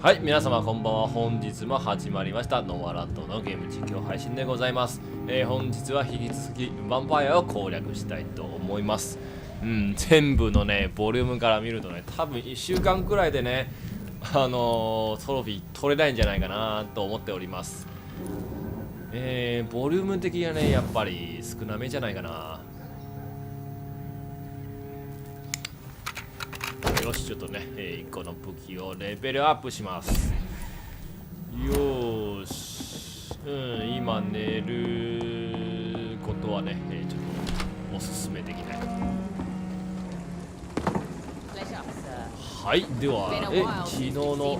はい、皆様こんばんは。本日も始まりましたNomaLandのゲーム実況配信でございます。本日は引き続きヴァンパイアを攻略したいと思います。全部のねボリュームから見るとね、多分1週間くらいでねトロフィー取れないんじゃないかなと思っております。ボリューム的にはねやっぱり少なめじゃないかな。よし、ちょっとね、1個の武器をレベルアップします。よーし、今寝ることはね、ちょっとおすすめできない。はい、では、昨日の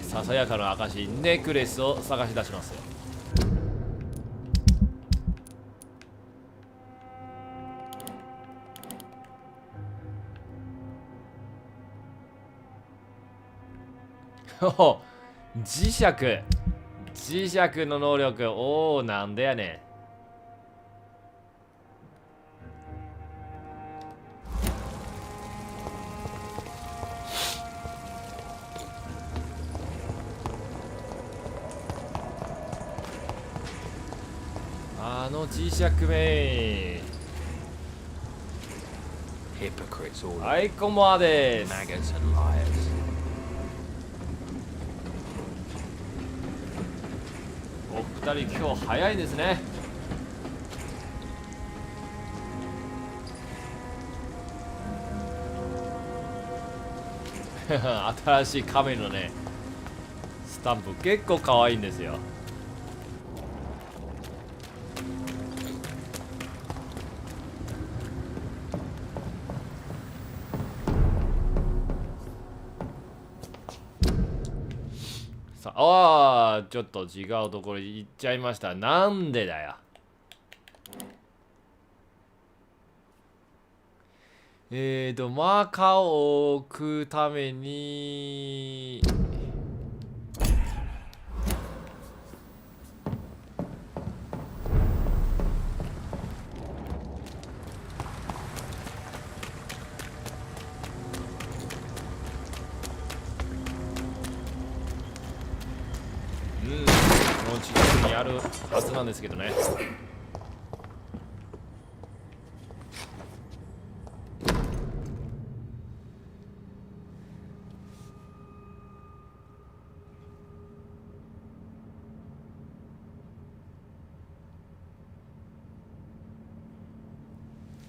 ささやかな証ネックレスを探し出しますよ。磁石の能力、おお、なんでやねん。磁石めはい、こんばんはです。お二人今日早いですね。新しいカメのねスタンプ結構可愛いんですよ。さあ、ちょっと違うところに行っちゃいました。なんでだよ。マーカーを置くためにこの近くにあるはずなんですけどね。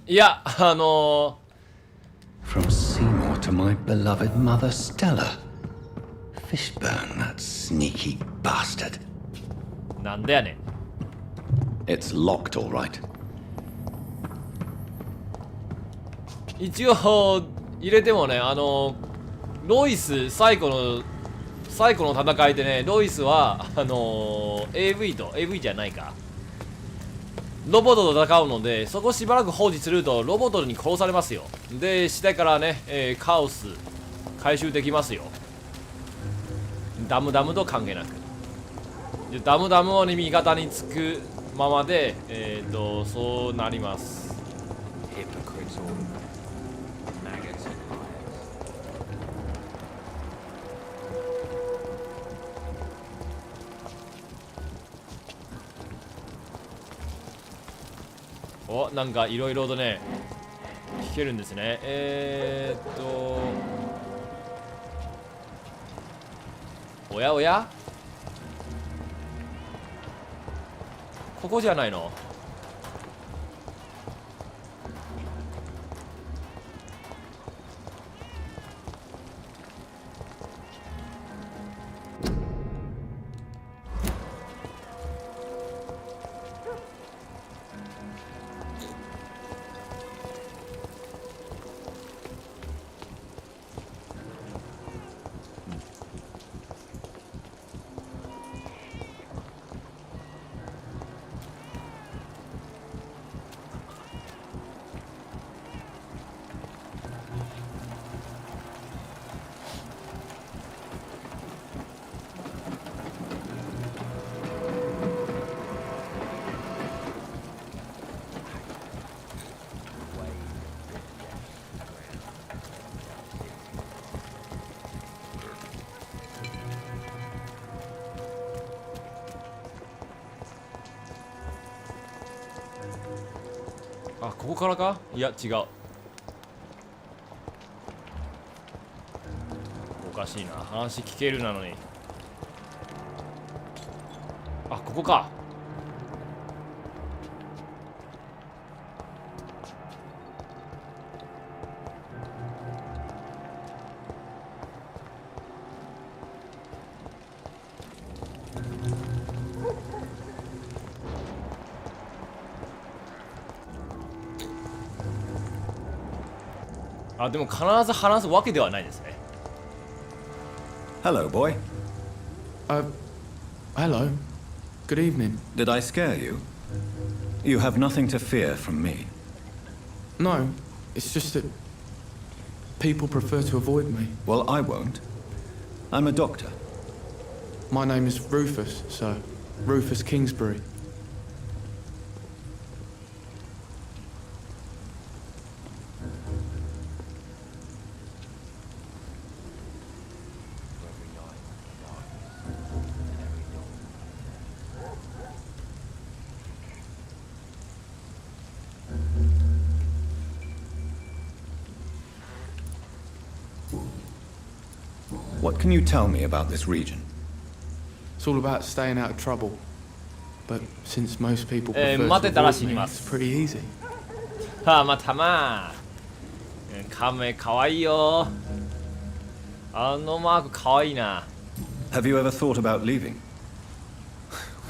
いや、From Seymour to my beloved mother Stella. Fishburne, that sneaky bastard. なんでやねん。It's locked, all right. 一応入れてもね、ロイス最後の戦いでね、ロイスはAV じゃないか、ロボットと戦うので、そこしばらく放置するとロボットに殺されますよ。で、下からね、カオス回収できますよ。ダムと関係なく。で、ダムを味方につくままで、そうなります。お、なんかいろいろとね聞けるんですね。おやここじゃないの？あ、ここからか？いや違う。おかしいな、話聞けるなのに。あ、ここか。あ、でも必ず話すわけではないですね。Hello, boy. Hello. Good evening. Did I scare you? You have nothing to fear from me. No, it's just that people prefer to avoid me. Well, I won't. I'm a doctor. My name is Rufus, sir. Rufus Kingsbury. What can you tell me about this region? It's all about staying out of trouble. But since most people prefer to 待てたら avoid 死に me, ま it's す。 pretty easy. はあ、またまあ。カメかわいいよ。あのマークかわいいな。Have you ever thought about leaving?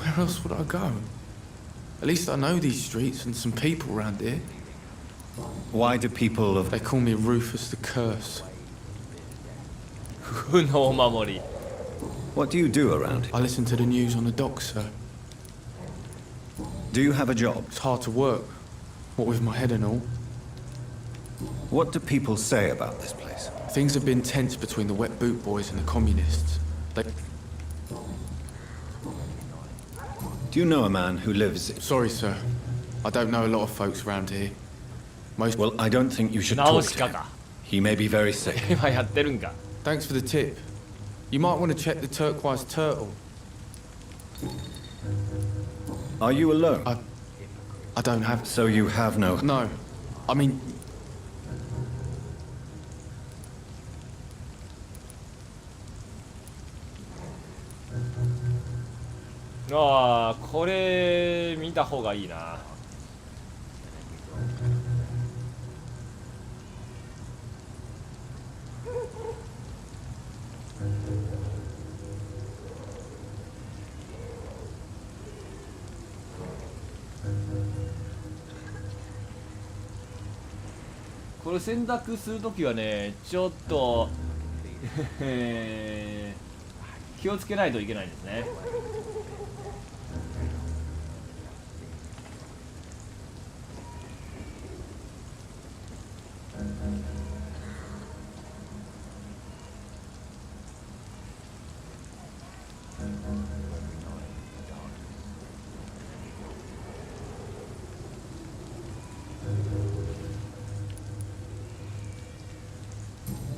Where else would I go? At least I know these streets and some people around here. Why do people of... They call me Rufus the Curse. 不のお守り。 What do you do around here? I listen to the news on the dock, sir. Do you have a job? It's hard to work. What with my head and all. What do people say about this place? Things have been tense between the wet boot boys and the communists. They... Do you know a man who lives... Sorry, sir. I don't know a lot of folks around here. Most... Well, I don't think you should 直 talk し to か him. か。 He may be very sick. 今やってるんか。 Thanks for the tip. You might want to check the turquoise turtle. Are you alone? I don't have... So you have no... No. I mean... ああ、これ見た方がいいな。これ選択するときはね、ちょっと気をつけないといけないですね。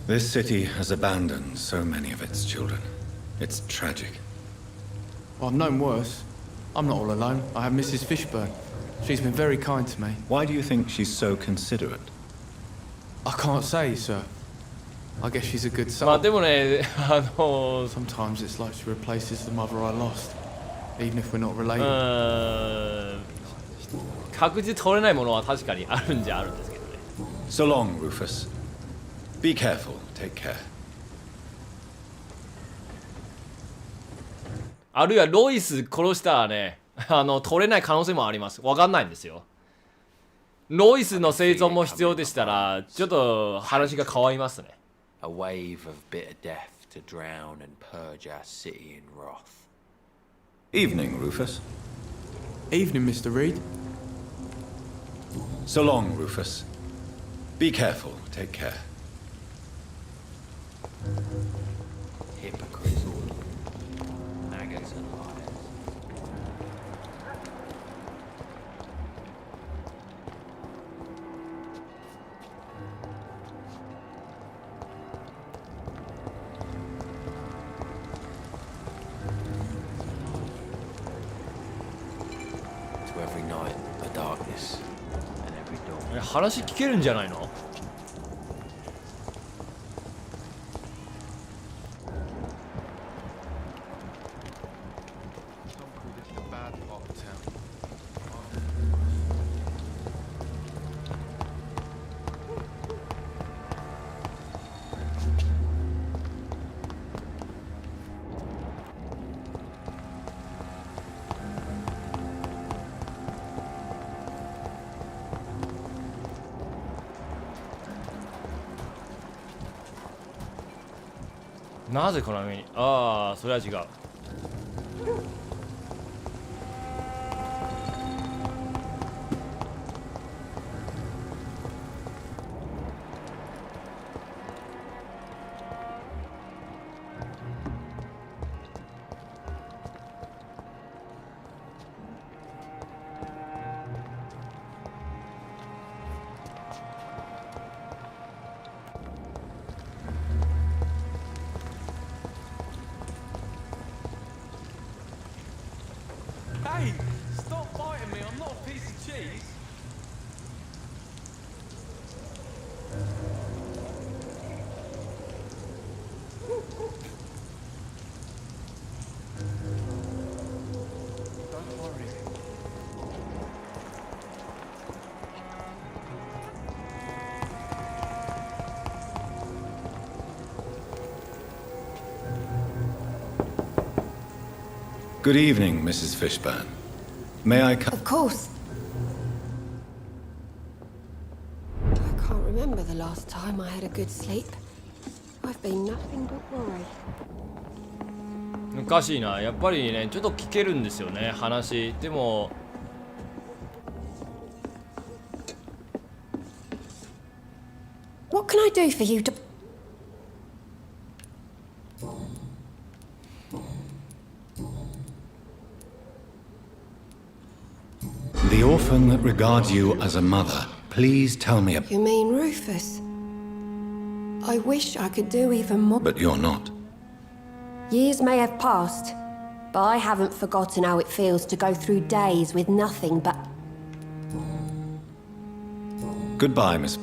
This city has abandoned so many of its children. It's tragic. Well, I've known worse. I'm not all alone. I have Mrs. Fishburne. She's been very kind to me. Why do you think she's so considerate? I can't say, sir. I guess she's a good まあ soul. でもね、Sometimes it's like she replaces the mother I lost, even if we're not related. 確実取れないものは確かにあるんじゃあるんですけどね。 So long, Rufus. Be careful. Take care. あるいはロイス殺したらね、取れない可能性もあります。わかんないんですよ。ロイスの生存も必要でしたら、ちょっと話が変わりますね。A wave of bitter death to drown and purge our city in wrath. Evening, Rufus. Evening, Mr. Reed. So long, Rufus. Be careful. Take care. Hypocrites all. Maggots and liars. To every night a darkness, and every door. 話聞けるんじゃないの？ Some call this the bad part of town. なぜこの上に？ああ、それは違う。Hey, stop biting me. I'm not a piece of cheese. Don't worry. Good evening, Mrs. Fishburne. May I come? Of course. I can't remember the last time I had a good sleep. I've been nothing but worry. おかしいな。やっぱりね、ちょっと聞けるんですよね、話。でもWhat can I do for you to... The orphan that regards you as a mother. Please tell me You mean Rufus? I wish I could do even more. But you're not. Years may have passed, but I haven't forgotten how it feels to go through days with nothing but... Goodbye, Miss.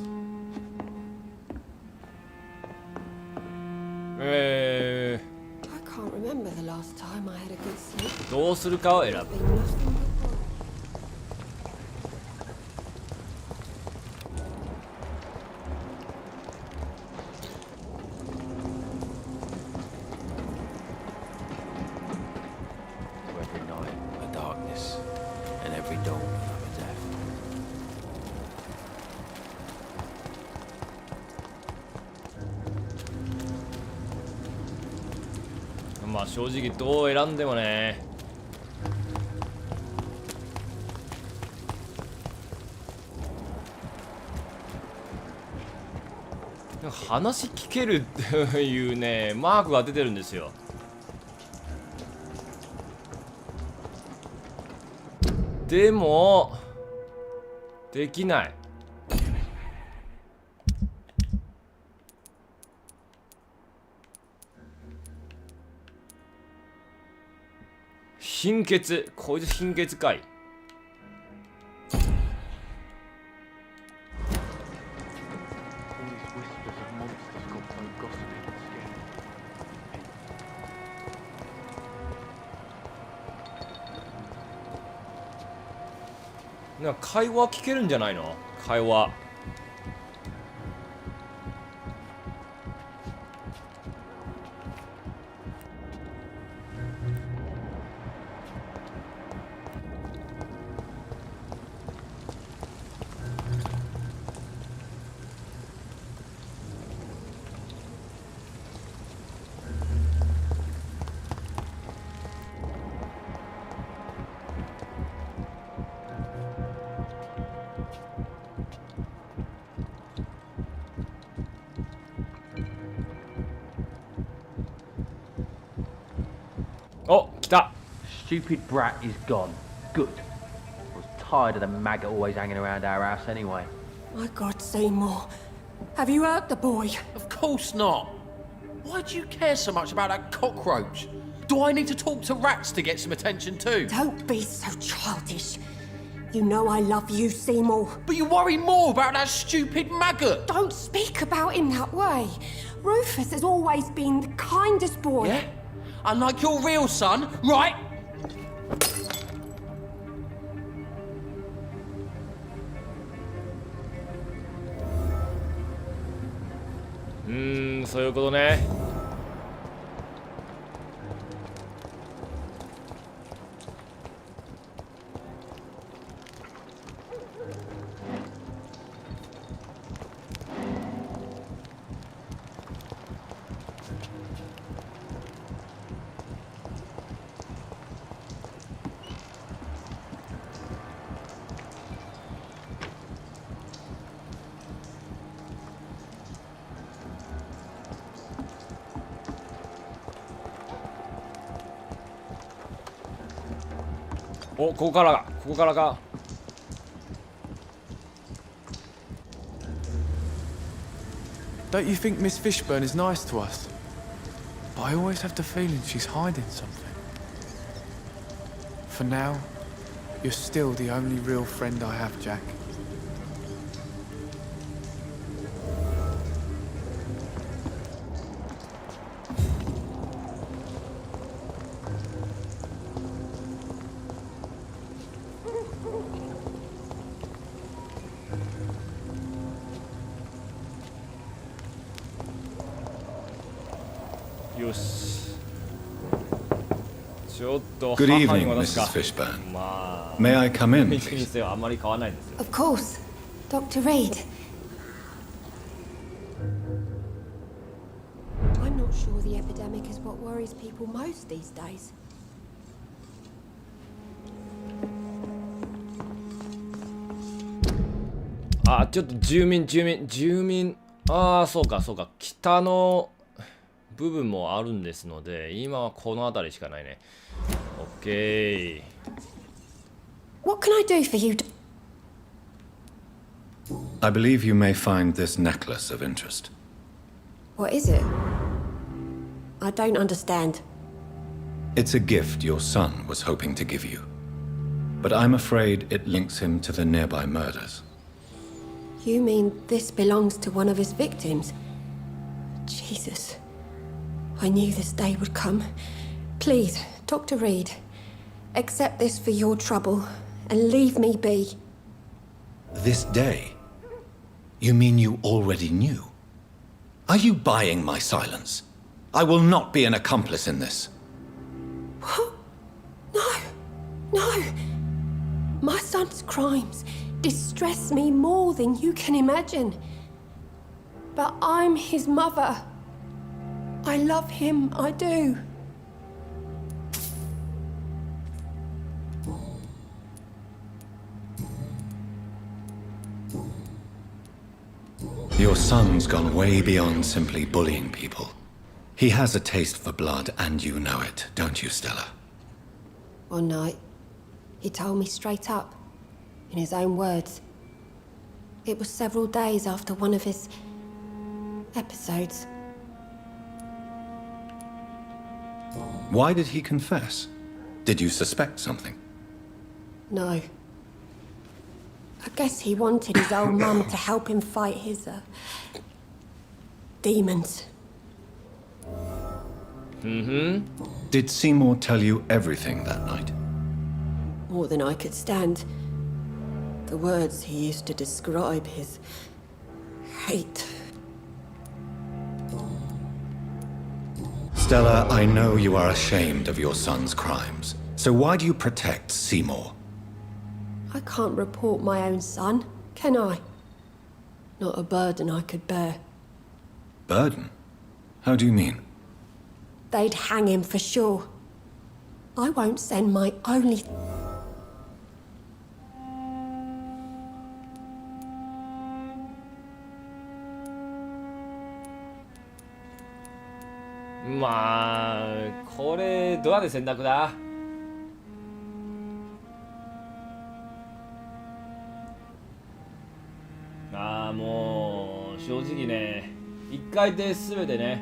I can't remember the last time I had a good sleep. どうするかを選ぶ。 Been nothing but worry. まあ正直どう選んでもね。話聞けるっていうねマークが出てるんですよ。でもできない。貧血、こいつ貧血かい。なんか会話聞けるんじゃないの？会話。お、来た。 Stupid brat is gone. Good. I was tired of the maggot always hanging around our house anyway. My God, Seymour. Have you hurt the boy? Of course not. Why do you care so much about that cockroach? Do I need to talk to rats to get some attention too? Don't be so childish. You know I love you, Seymour. But you worry more about that stupid maggot. Don't speak about him that way. Rufus has always been the kindest boy. Yeah? Unlike your real son, right? Hmm, そういうことね。お、ここからか。Don't you think Miss Fishburne is nice to us? But I always have the feeling she's hiding something. For now, you're still the only real friend I have, Jack. Good evening, Mrs. Fishburne. May I come in, please? Of course. Dr. Reed. I'm not sure the epidemic is what worries people most these days. あ、ちょっと住民。ああ、そうか。北の部分もあるんですので、今はこの辺りしかないね。OK。What can I do for you? I believe you may find this necklace of interest. What is it? I don't understand. It's a gift your son was hoping to give you. But I'm afraid it links him to the nearby murders. You mean this belongs to one of his victims? Jesus. I knew this day would come. Please, Dr. Reed, accept this for your trouble and leave me be. This day? You mean you already knew? Are you buying my silence? I will not be an accomplice in this. What? No. My son's crimes distress me more than you can imagine. But I'm his mother. I love him, I do. Your son's gone way beyond simply bullying people. He has a taste for blood, and you know it, don't you, Stella? One night, he told me straight up, in his own words. It was several days after one of his episodes. Why did he confess? Did you suspect something? No. I guess he wanted his old mum to help him fight his, demons. Did Seymour tell you everything that night? More than I could stand. The words he used to describe his hate. Stella, I know you are ashamed of your son's crimes. So why do you protect Seymour? I can't report my own son, can I? Not a burden I could bear. Burden? How do you mean? They'd hang him for sure. I won't send my only...これどうやって選択だ？もう正直ね、一回で全てね。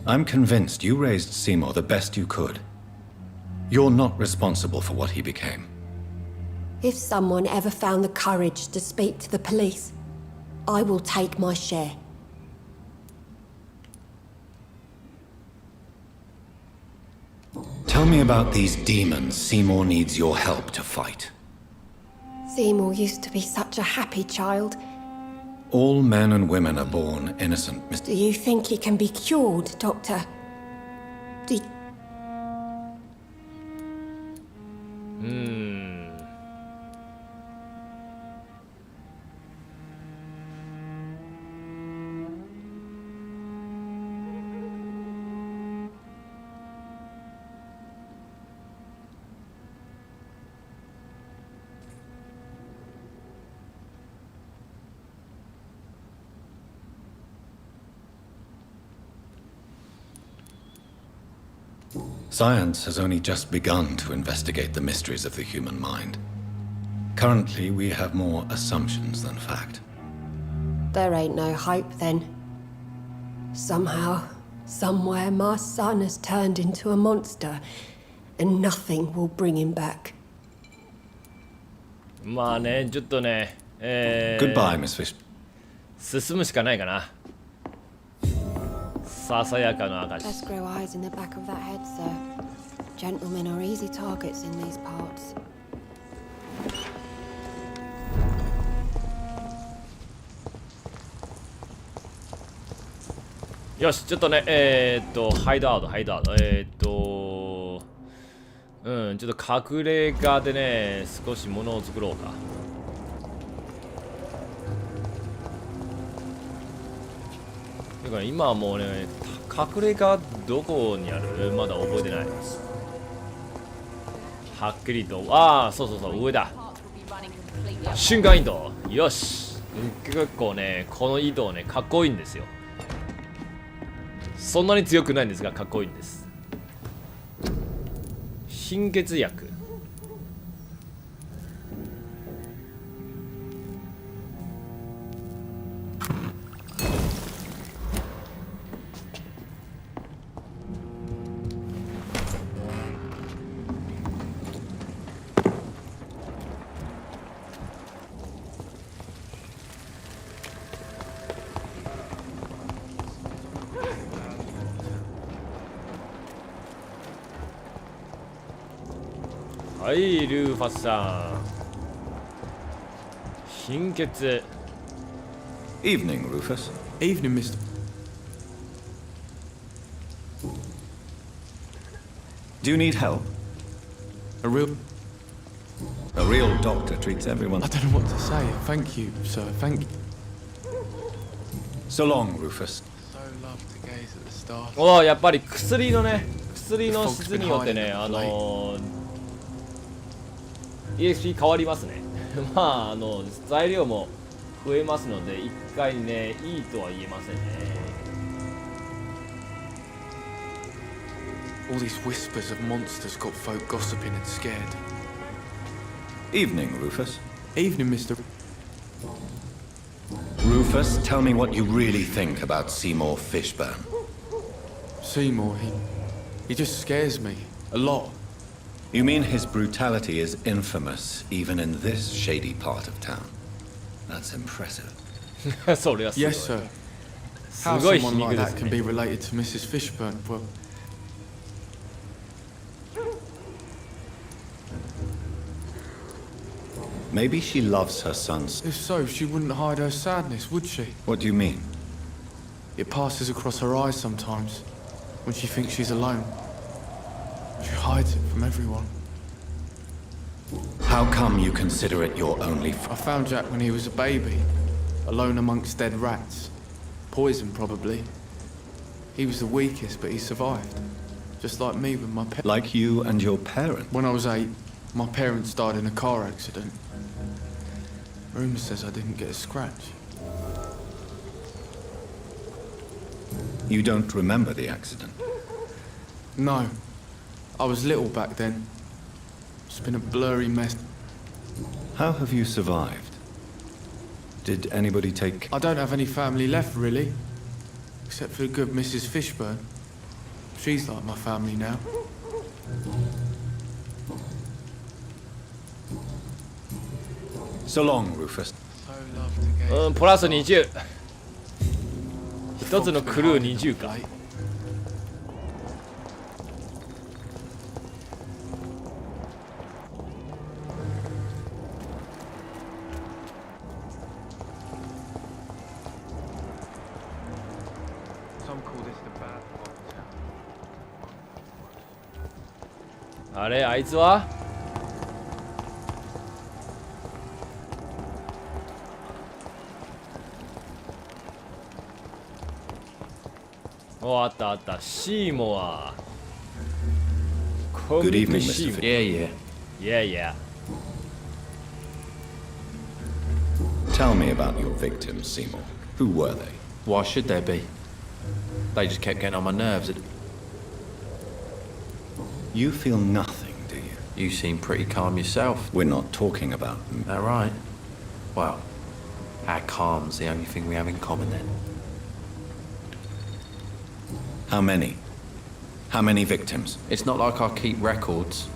I'm convinced you raised Seymour the best you could. You're not responsible for what he became. If someone ever found the courage to speak to the police, I will take my share. Tell me about these demons Seymour needs your help to fight. Seymour used to be such a happy child. All men and women are born innocent, Mr. Do you think he can be cured, Doctor? Do you... Science has only just begun to investigate the mysteries of the human mind. Currently, we have more assumptions than fact. There ain't no hope then. Somehow, somewhere, my son has turned into a monster, and nothing will bring him back. まあね、ちょっとね、Goodbye, Miss Fish. 進むしかないかな。ささやかな証。 Let's grow eyes in the back of that head, sir. Gentlemen are easy targets in these parts. よし、ちょっとね、ハイドアウト。ちょっと隠れ家でね、少し物を作ろうか。だから今はもうね、隠れ家どこにある？まだ覚えてない。はっきりと、ああ、そう、上だ。瞬間移動。よし。結構ね、この移動ね、かっこいいんですよ。そんなに強くないんですが、かっこいいんです。貧血薬。はい、ルーファスさん。貧血。Evening, Rufus. Evening, Mr. Do you need help? A real... A real doctor treats everyone. I don't know what to say. Thank you, sir. Thank you. So long, Rufus. So love to gaze at the stars. おお、やっぱり薬の質によってね、EXP 変わりますね。まあ材料も増えますので、一回ね、いいとは言えませんね。All these whispers of monsters got folk gossiping and scared. Evening, Rufus. Evening, Mr. Rufus, tell me what you really think about Seymour Fishburne. Seymour, he just scares me. A lot. You mean his brutality is infamous even in this shady part of town? That's impressive. それはすごい。 Yes, sir. How すごい someone 皮肉 like で that す can ね。 be related to Mrs. Fishburne, well... Maybe she loves her sons. If so, she wouldn't hide her sadness, would she? What do you mean? It passes across her eyes sometimes, when she thinks she's alone. She hides it from everyone. How come you consider it your only I found Jack when he was a baby, alone amongst dead rats. Poison, probably. He was the weakest, but he survived. Just like me with my parents. Like you and your parents? When I was 8, my parents died in a car accident. Rumour says I didn't get a scratch. You don't remember the accident? No. I was little back then. It's been a blurry mess. How have you survived? Did anybody take... I don't have any family left, really. Except for the good Mrs. Fishburne. She's like my family now. So long, Rufus. So love to get プラス20。一つのクルー20か。あれ、あいつはお、あったあった。シーモア。Good evening, シー Mr. モア。 Yeah, yeah. Yeah. Tell me about your victims, Seymour. Who were they? Why should there be? They just kept getting on my nerves. You feel nothing, do you? You seem pretty calm yourself. We're not talking about... That right? Well, our calm's the only thing we have in common then. How many? How many victims? It's not like I keep records.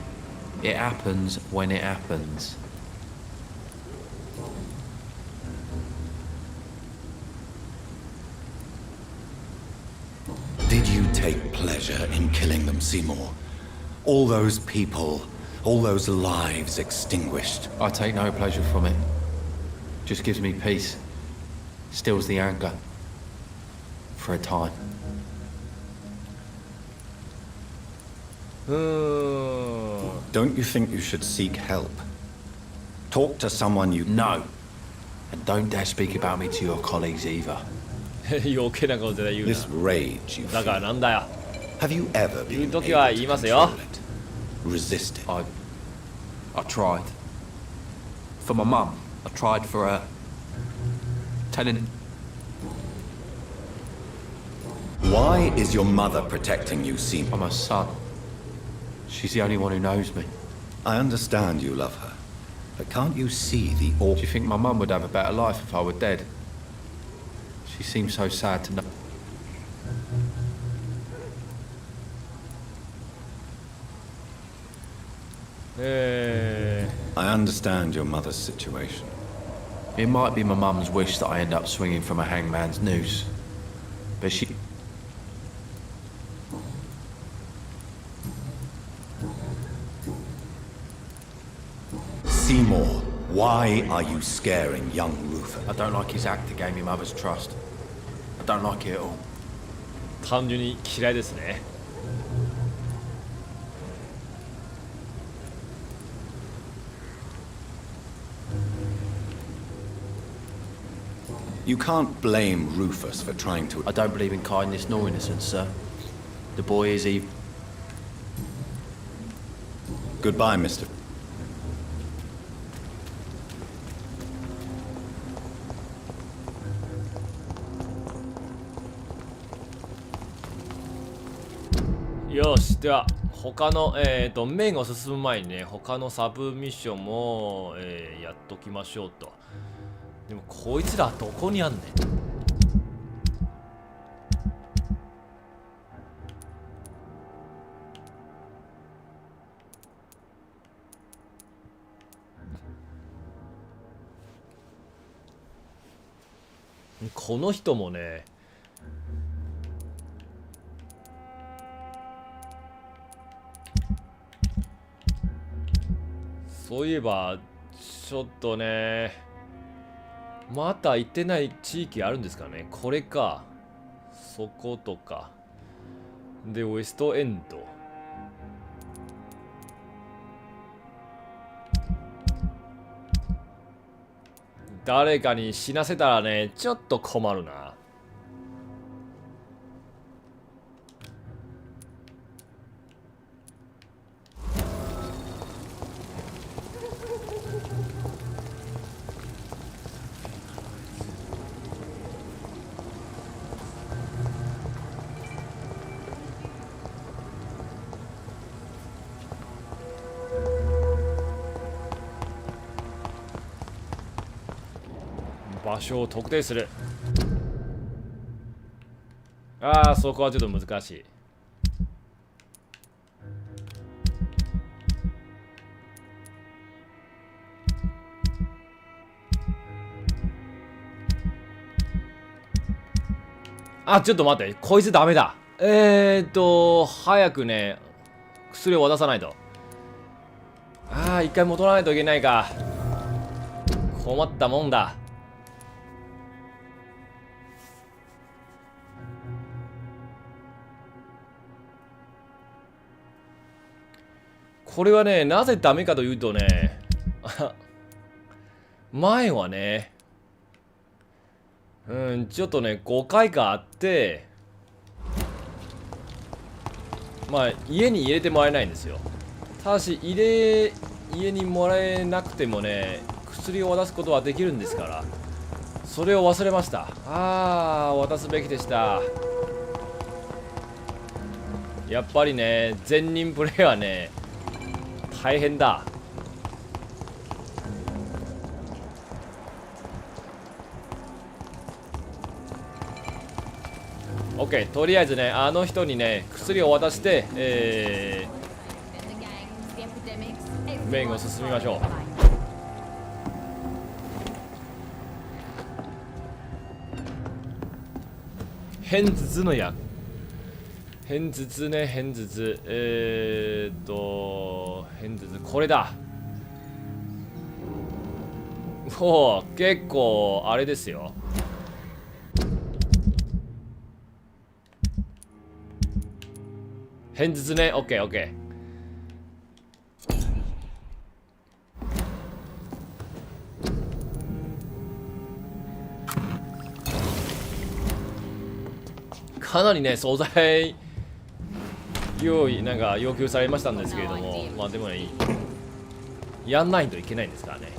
It happens when it happens. Did you take pleasure in killing them, Seymour? All those people, all those lives extinguished. I take no pleasure from it. Just gives me peace. Stills the anger. For a time. うーん。 Don't you think you should seek help? Talk to someone you... No. And don't dare speak about me to your colleagues either. 余計なこと絶対言うな。 This rage you だから feel. なんだよ。 Have you ever 言う been と able きは to 言いますよ。 control it? Resist it? I tried. For my mum. I tried for her. Telling... Why is your mother protecting you, Seymour? I'm her son. She's the only one who knows me. I understand you love her, but can't you see the Do awful... you think my mum would have a better life if I were dead? She seems so sad to know. I understand your mother's situation. It might be my mum's wish that I end up swinging from a hangman's noose. But she... Seymour, why are you scaring young Rufus? I don't like his act to gain my mother's trust. I don't like it at all. 単純に嫌いですね。 You can't blame Rufus for trying to... I don't believe in kindness nor innocence, sir. The boy is evil. Goodbye, Mr. よし、では他の面を進む前にね、他のサブミッションも、やっときましょうと。でもこいつらどこにあんねん。この人もね、そういえばちょっとね、また行ってない地域あるんですかね。これか、そことかで、ウエストエンド。誰かに死なせたらね、ちょっと困るな。場所を特定する。ああ、そこはちょっと難しい。あ、ちょっと待って、こいつダメだ。早くね、薬を渡さないと。ああ、一回戻らないといけないか。困ったもんだ。これはね、なぜダメかというとね、前はね、ちょっとね、誤解があって、まあ、家に入れてもらえないんですよ。ただし、家にもらえなくてもね、薬を渡すことはできるんですから、それを忘れました。ああ、渡すべきでした。やっぱりね、善人プレイはね、大変だ。OK、とりあえずね、あの人にね、薬を渡して、面を進みましょう。片頭痛の薬。片頭痛ね、片頭痛。片頭痛、これだ。おお、結構、あれですよ。片頭痛ね、オッケーオッケー。かなりね、惣菜なんか要求されましたんですけれども、まあでもね、やんないといけないんですからね。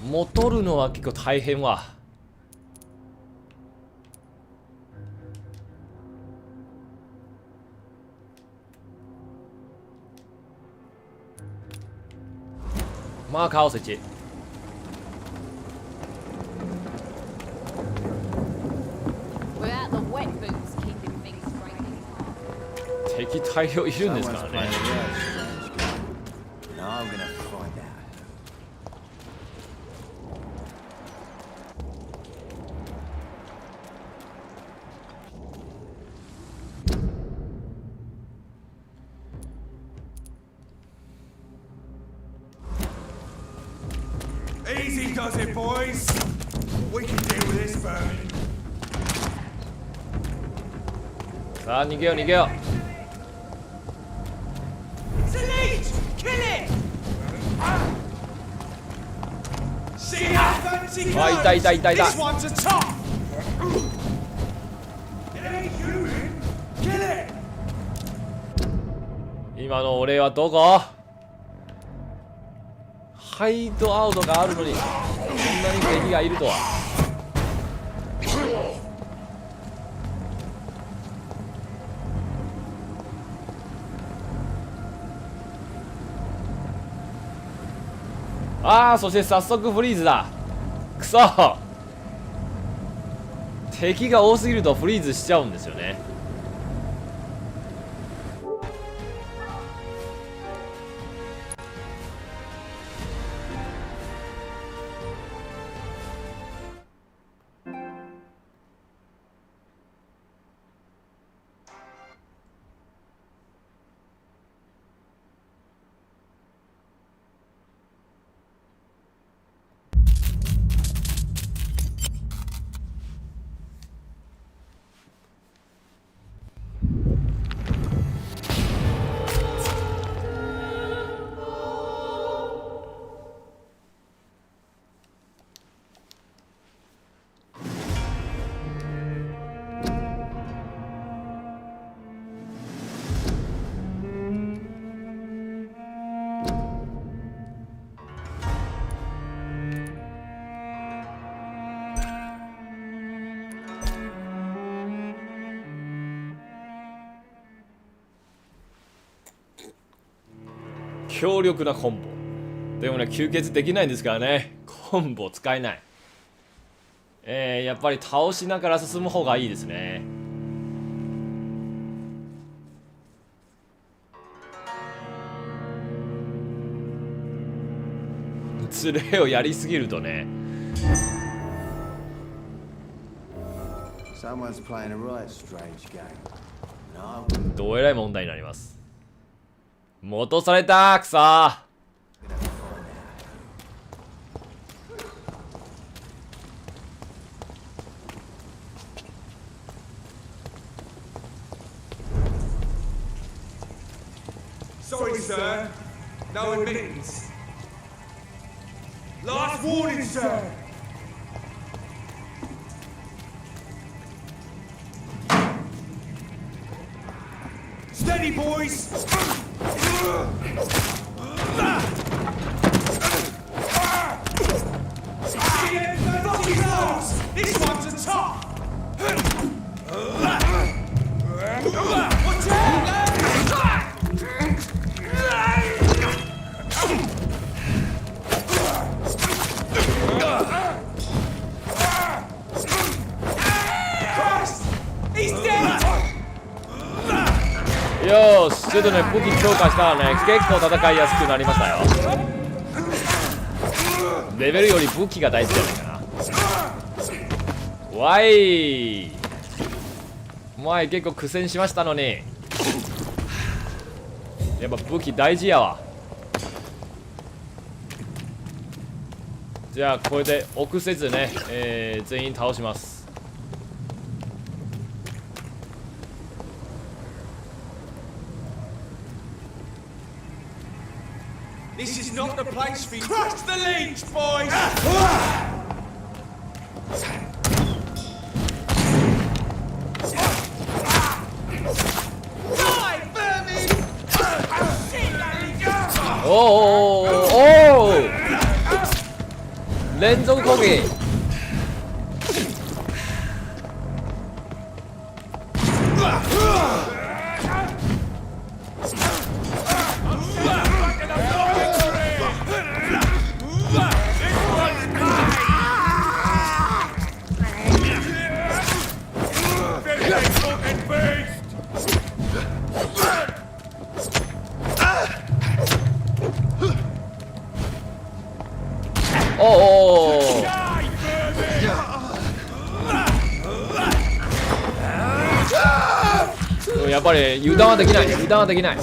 戻るのは結構大変わ。マーカーを設置。敵大量いるんですからね。Easy does it, boys. We can deal with this burn. さあ逃げよう逃げよう。あ、いたいたいたいた。今の俺はどこ？ハイドアウトがあるのにこんなに敵がいるとは。ああ、そして早速フリーズだ。くそ、敵が多すぎるとフリーズしちゃうんですよね。強力なコンボでもね、吸血できないんですからね、コンボ使えない。やっぱり倒しながら進む方がいいですね。ズレをやりすぎるとね、Someone's playing a right strange game. No. どうえらい問題になります。戻されたくさ。Sorry, sir. No admittance. Last warning, sir. Steady, boys. This one's a top. Watch out!よーし、ちょっとね、武器強化したらね、結構戦いやすくなりましたよ。レベルより武器が大事じゃないかな。わい、前結構苦戦しましたのに、やっぱ武器大事やわ。じゃあこれで臆せずね、全員倒します。This is not the place for you. Crush the leech, boys! Die, vermin! Shit, おお、連続攻撃。おお、やっぱり油断はできない、油断はできない。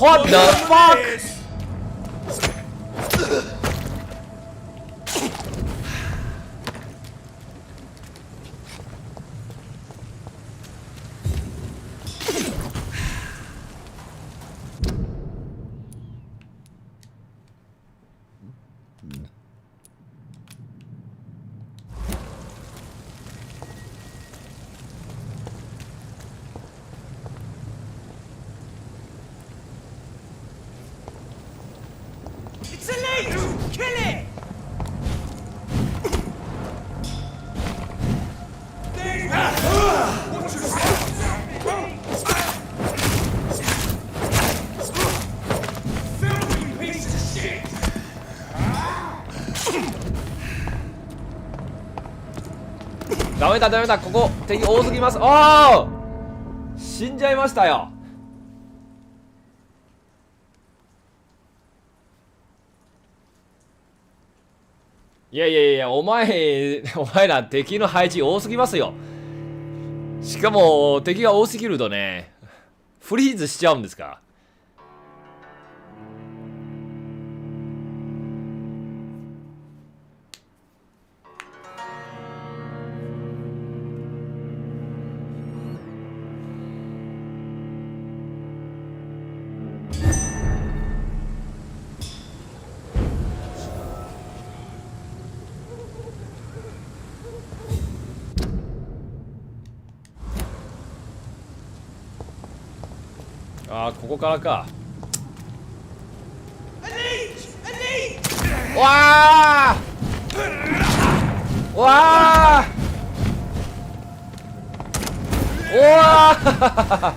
What the fuck? ダメだダメだ、ここ敵多すぎます。おお、死んじゃいましたよ。いやいやいや、お前ら敵の配置多すぎますよ。しかも敵が多すぎるとね、フリーズしちゃうんですから。あー、ここからか。わーわー、おわー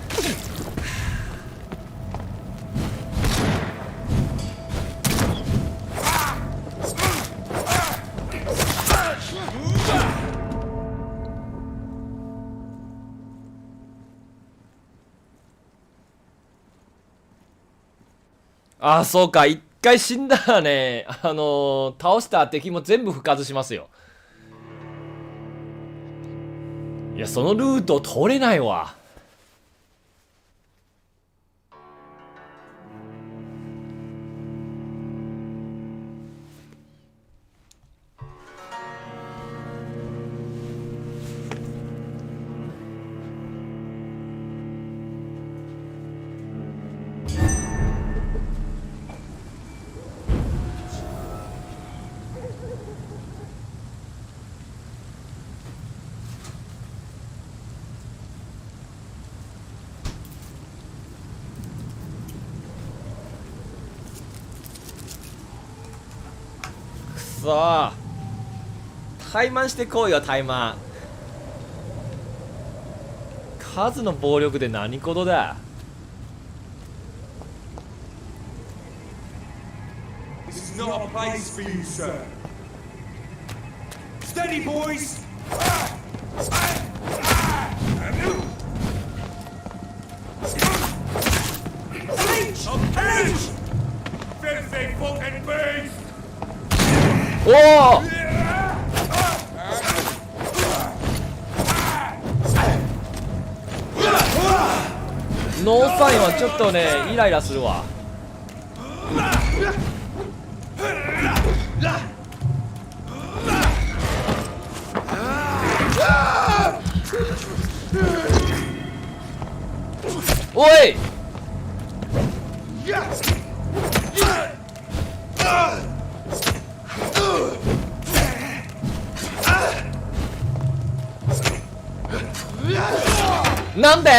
あ、そうか、一回死んだらね、倒した敵も全部復活しますよ。いや、そのルート通れないわ。そう怠慢してこいよ、怠慢。数の暴力で何事だ。 This is not a place for you, sir. Steady, boys! Leech! Leech! Filthy fucking beast! おお、ノーサインはちょっとねイライラするわ。おい、なんで？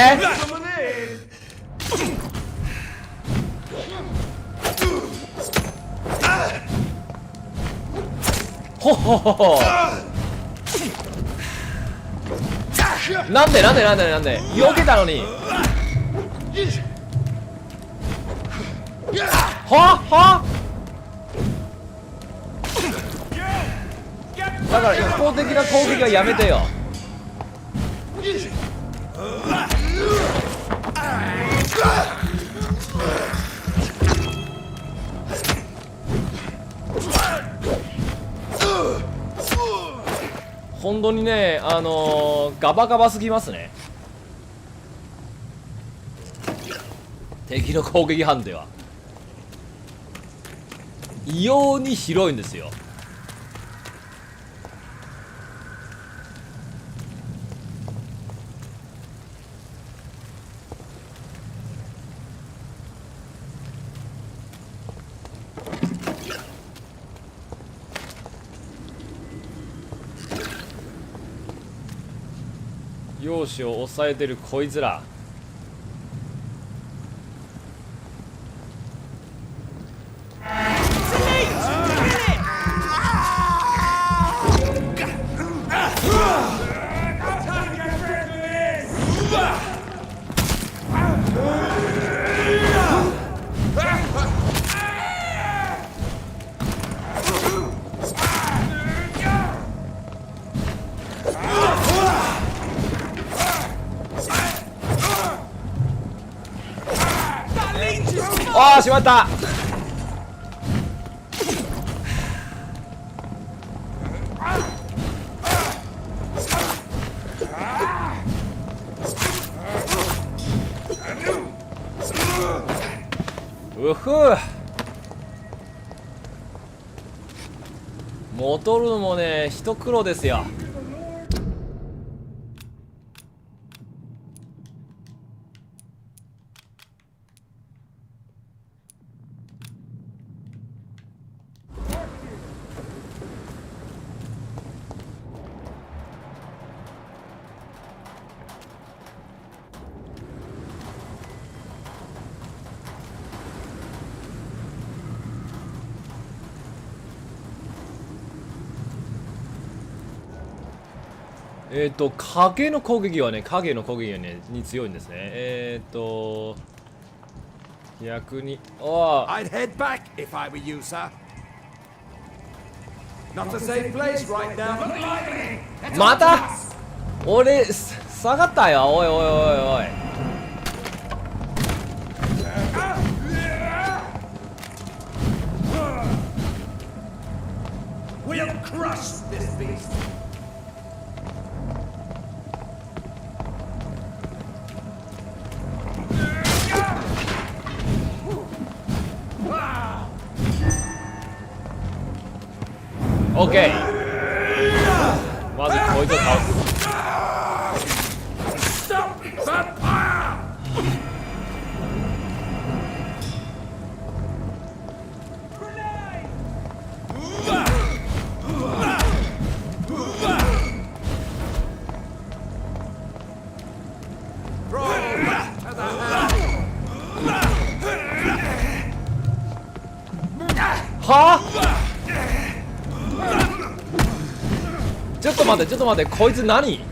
ほほほほ。なんで避けたのに。はだから一方的な攻撃はやめてよ。本当にね、ガバガバすぎますね、敵の攻撃範囲は。異様に広いんですよ。容姿を抑えてるこいつら。ああ、しまった。うふう、戻るのもね一苦労ですよ。影の攻撃はね、に強いんですね。逆に、I'd head back if I were you, sir. Not a safe place right now. また俺下がったよ。おいおいおいおい。We'll crush this beast. OK。まずこいつを倒す。Stop vampire! はあ、ちょっと待って、ちょっと待って、こいつ何？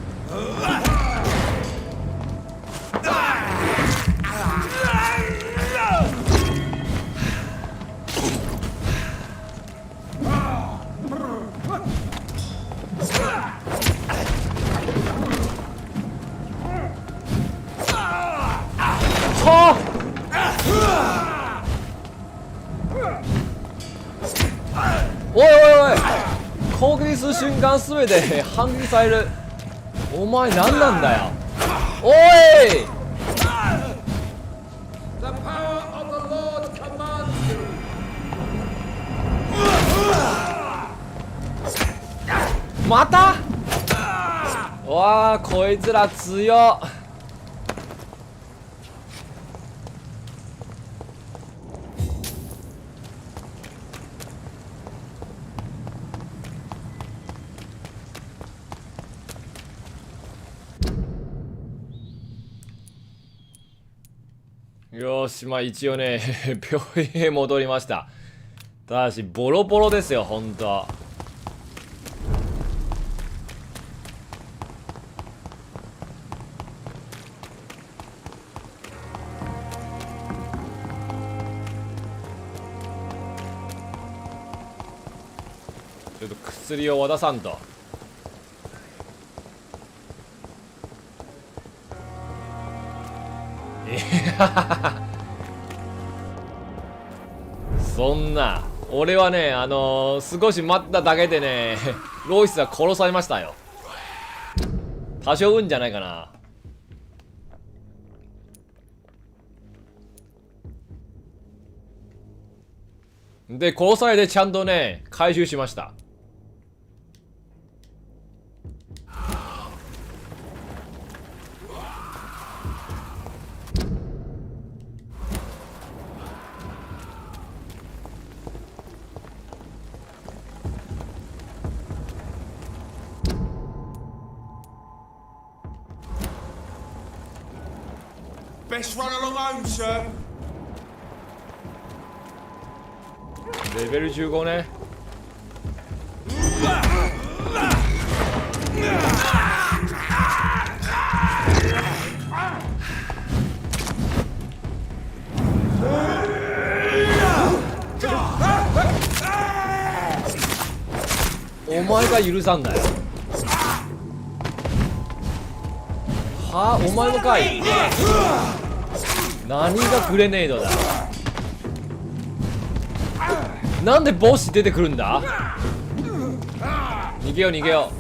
はあ、おいおいおい、攻撃する瞬間すべて反撃される。お前何なんだよ。おい、 The power of the Lord commands you. また。わあ、こいつら強っ。よし、まあ一応ね病院へ戻りました。ただしボロボロですよ、ほんと。ちょっと薬を渡さんと。そんな、俺はね、少し待っただけでねロイスは殺されましたよ。多少運じゃないかな。で、殺されてちゃんとね回収しました。Best run along home, sir. レベル15ね。お前が許さんだよ。はあ、お前もかい。何がグレネードだ。なんでボス出てくるんだ。逃げよう逃げよう。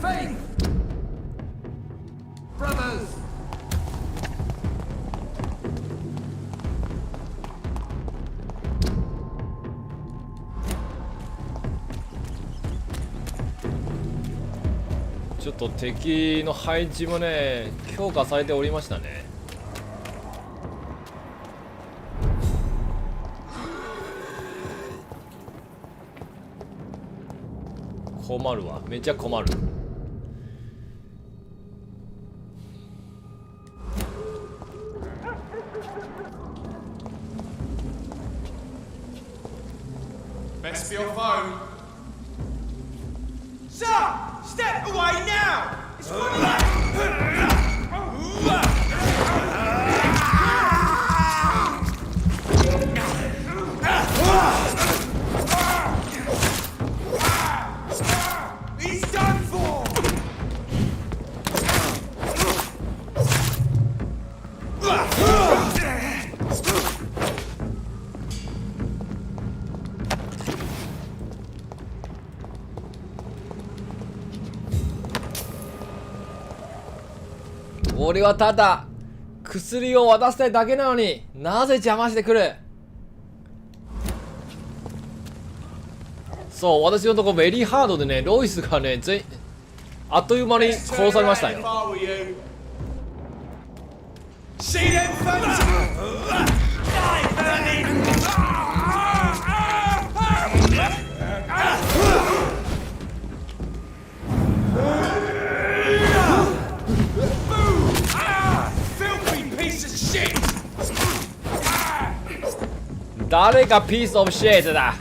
ちょっと敵の配置もね強化されておりましたね。困るわ、めっちゃ困る。Best be your phone. Sir, step away now. It's He's done for. ち俺はただ薬を渡したいだけなのになぜ邪魔してくる。そう、私のとこベリーハードでね、ロイスがねあっという間に殺されましたよ。 See them thumbs? Die, Bernie! Filthy piece of shit! 誰がピースオブシェイトだ。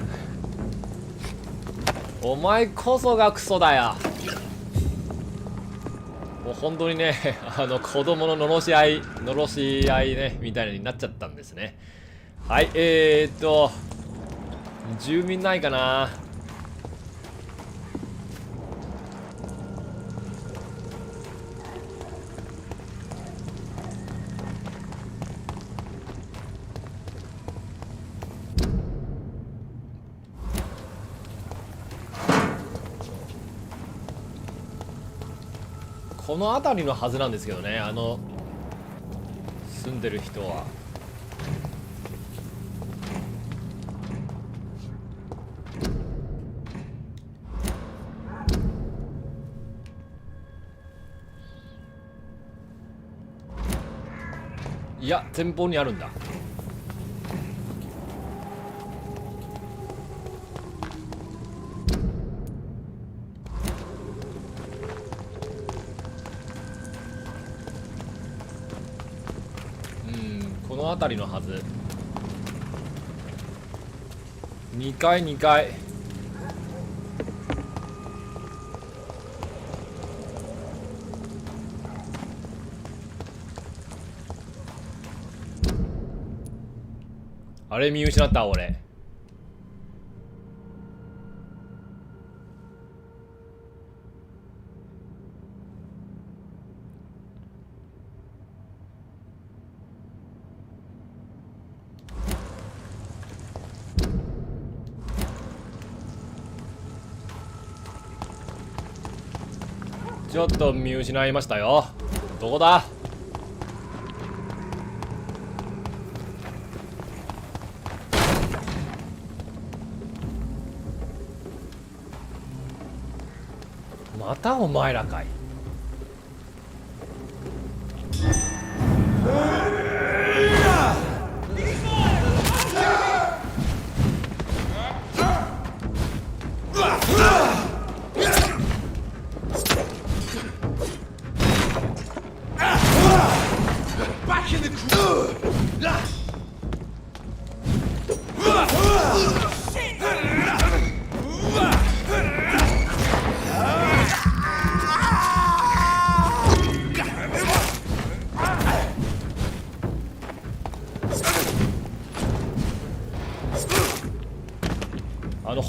お前こそがクソだよ。もう本当にね、子供の罵り合いねみたいになっちゃったんですね。はい、住民ないかな。この辺りのはずなんですけどね、住んでる人は。いや、前方にあるんだ。この辺りのはず。2階2階。あれ見失った俺。ちょっと見失いましたよ。どこだ。またお前らかい。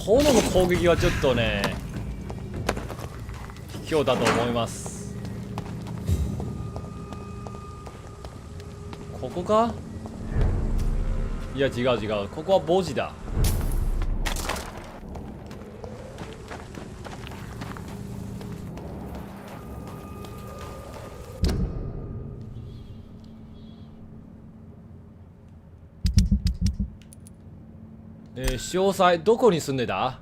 炎の攻撃はちょっとね卑怯だと思います。ここか。いや違う違う、ここは墓地だ。詳細どこに住んでた。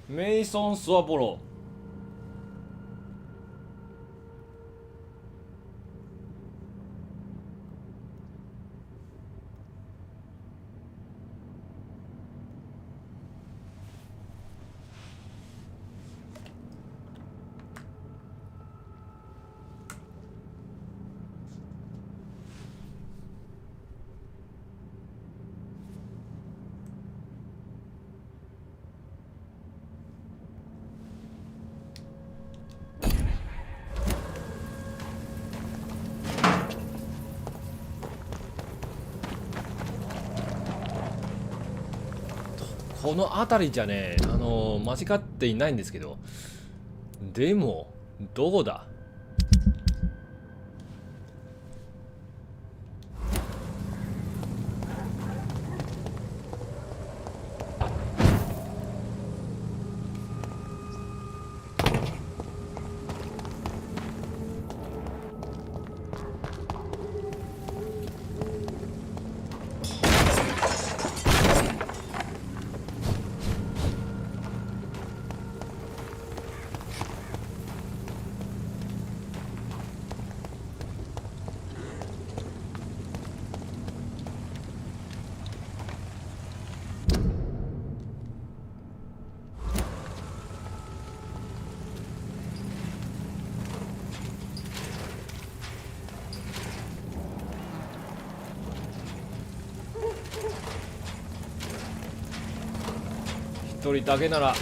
メイソン・スワボロ。この辺りじゃね、間違っていないんですけど、でもどこだ。人だけならし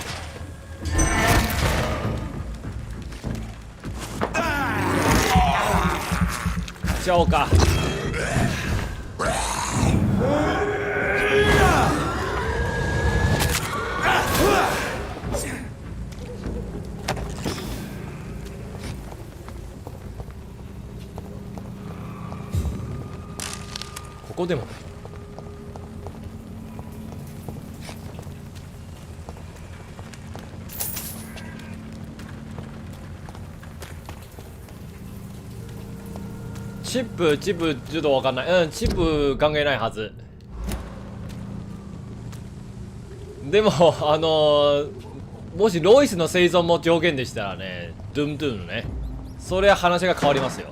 ちゃおうか。ここでもない。チップちょっとわかんない。チップ関係ないはず。でももしロイスの生存も条件でしたらね、ドゥンドゥンのね、それは話が変わりますよ。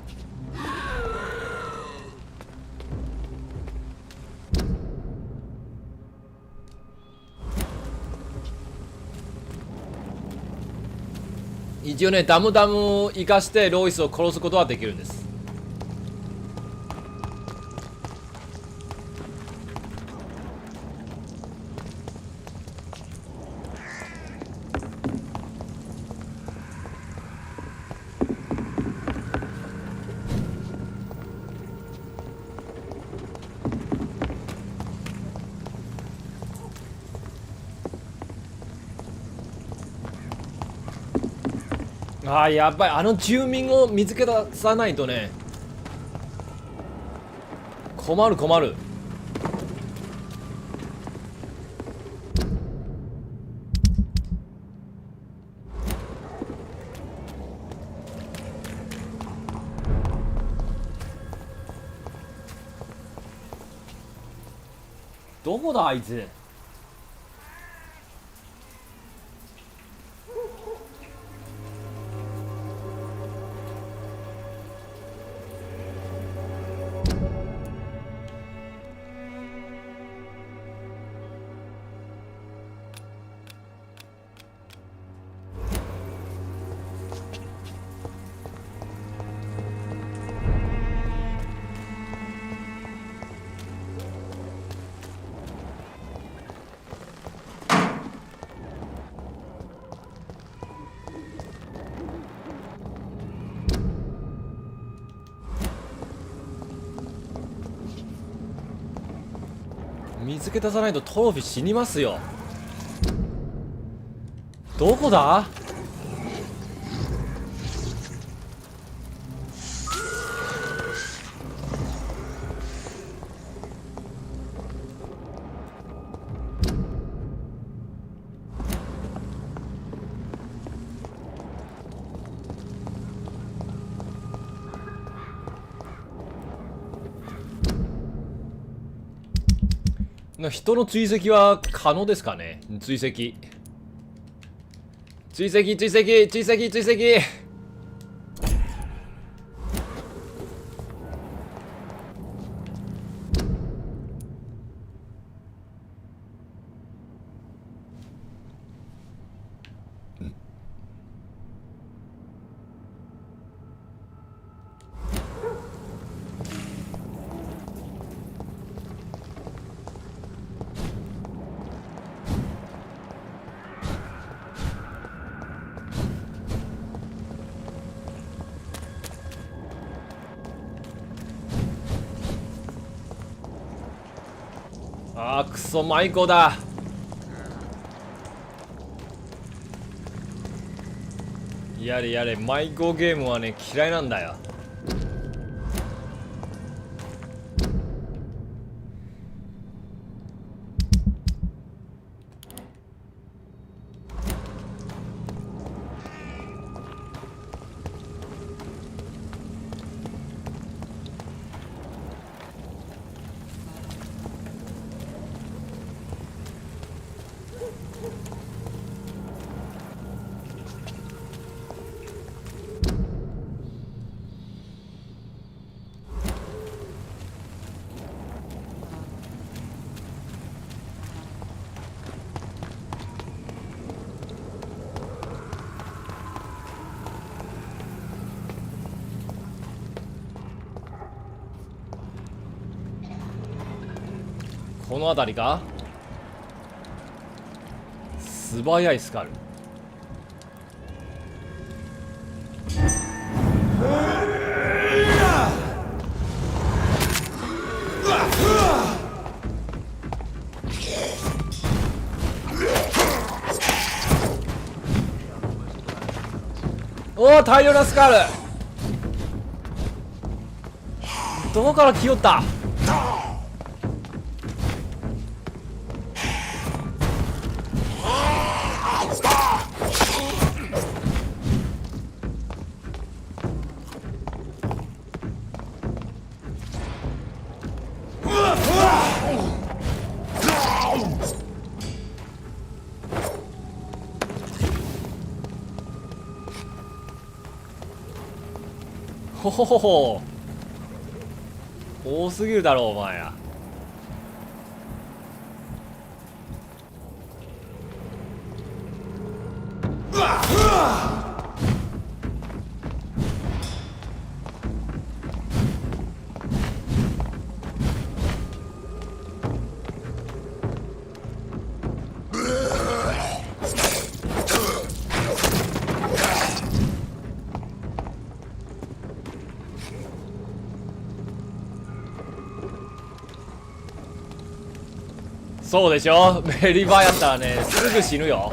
一応ね、ダム生かしてロイスを殺すことはできるんです。あー、やっぱりあの住民を見つけ出さないとね、困る。どこだあいつ。見つけ出さないとトロフィー死にますよ。どこだ。人の追跡は可能ですかね。追跡あー、クソ迷子だ。やれ迷子ゲームはね嫌いなんだよ。この辺りか。素早いスカル。おお、大量なスカル。どこから来よった。ほほほほ、多すぎるだろうお前ら。そうでしょ、メリバーやったらねすぐ死ぬよ。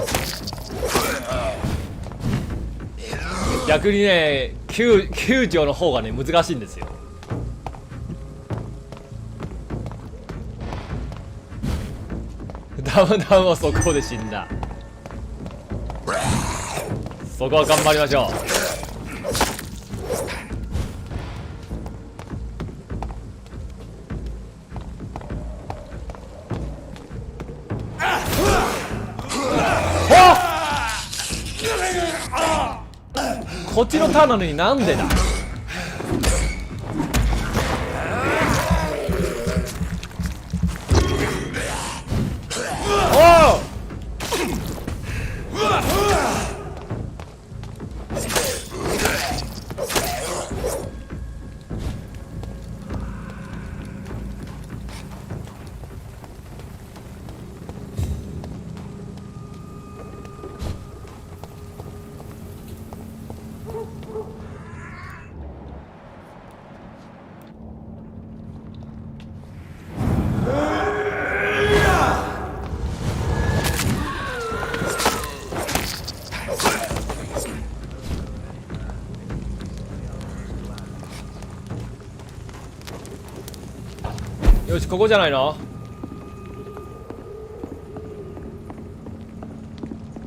逆にね救助の方がね難しいんですよ。ダムダムはそこで死んだ。そこは頑張りましょう。こっちのターンなのになんでだ。おお、よし、ここじゃないの。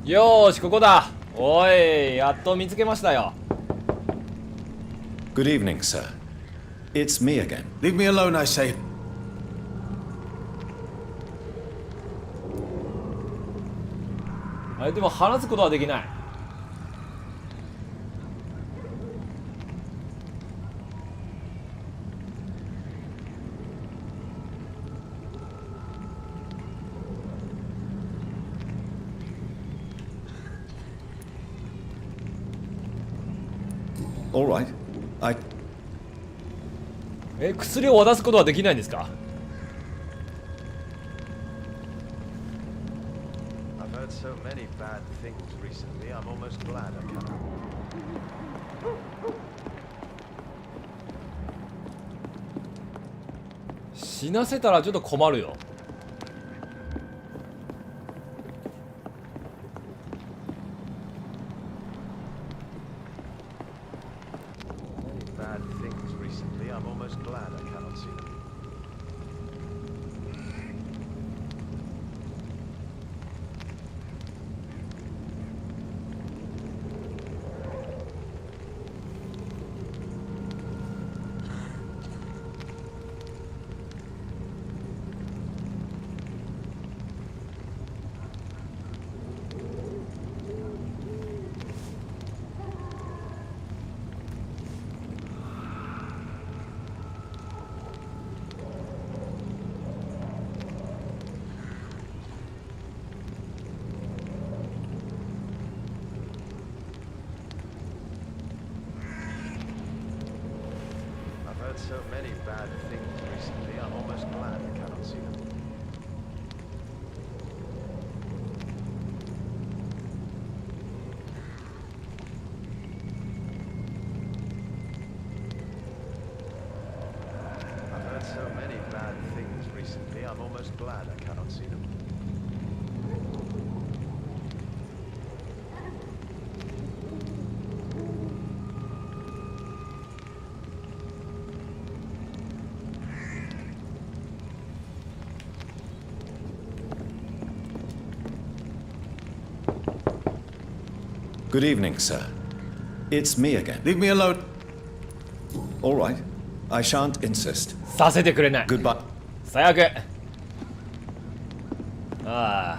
よーし、ここだ。おい、やっと見つけましたよ。 Good evening, sir. It's me again. Leave me alone, I say. あれでも話すことはできない。All right. I 薬を渡すことはできないんですか。I've heard so many bad things recently, I'm almost glad I cannot. 死なせたらちょっと困るよ。Bad things recently, I'm almost glad I cannot see them. 've heard so many bad things recently, I'm almost glad I cannot see them. recently, I'm almost glad I cannot see them. Good evening, sir. It's me again. Leave me alone. All right. I shan't insist. させてくれない。 Goodbye. 最悪。ああ。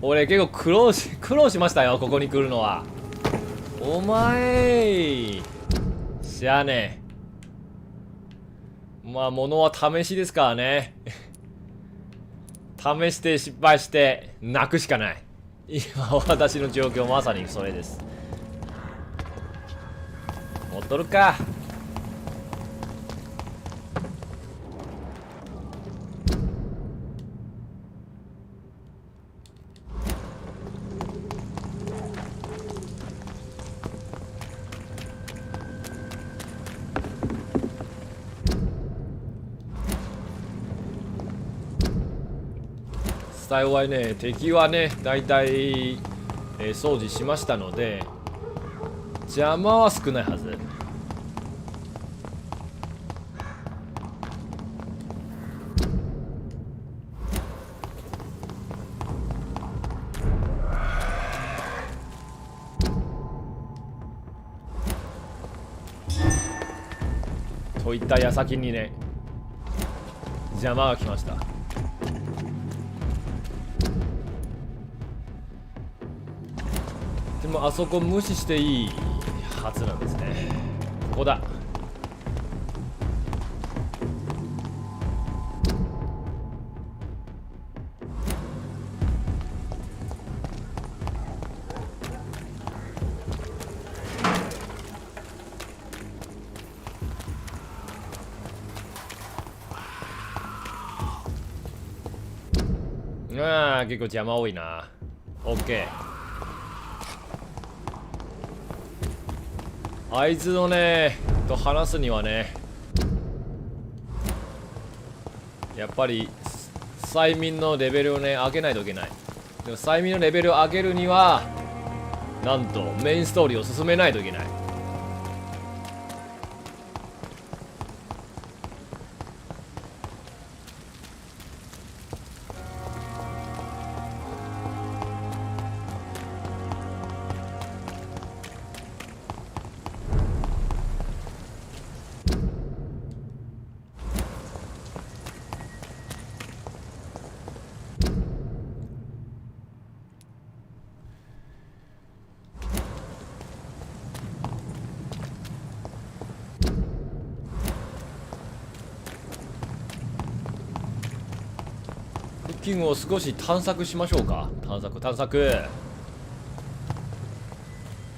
俺結構苦労しましたよ、ここに来るのは。お前しゃあねえ。まあ物は試しですからね。試して失敗して泣くしかない。今私の状況まさにそれです。戻るか。幸いね、敵はね、だいたい掃除しましたので、邪魔は少ないはず。といった矢先にね、邪魔が来ました。でもあそこ無視していいはずなんですね。ここだ。ああ、結構邪魔多いな。オッケー。あいつのねと話すにはね、やっぱり催眠のレベルをね上げないといけない。でも催眠のレベルを上げるにはなんとメインストーリーを進めないといけない。付近を少し探索しましょうか。探索。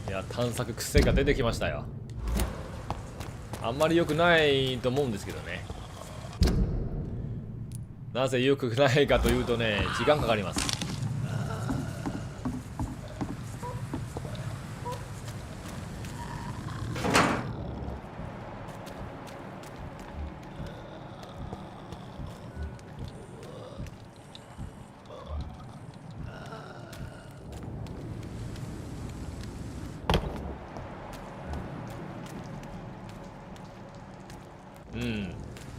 いや、探索癖が出てきましたよ。あんまり良くないと思うんですけどね。なぜ良くないかというとね、時間かかります。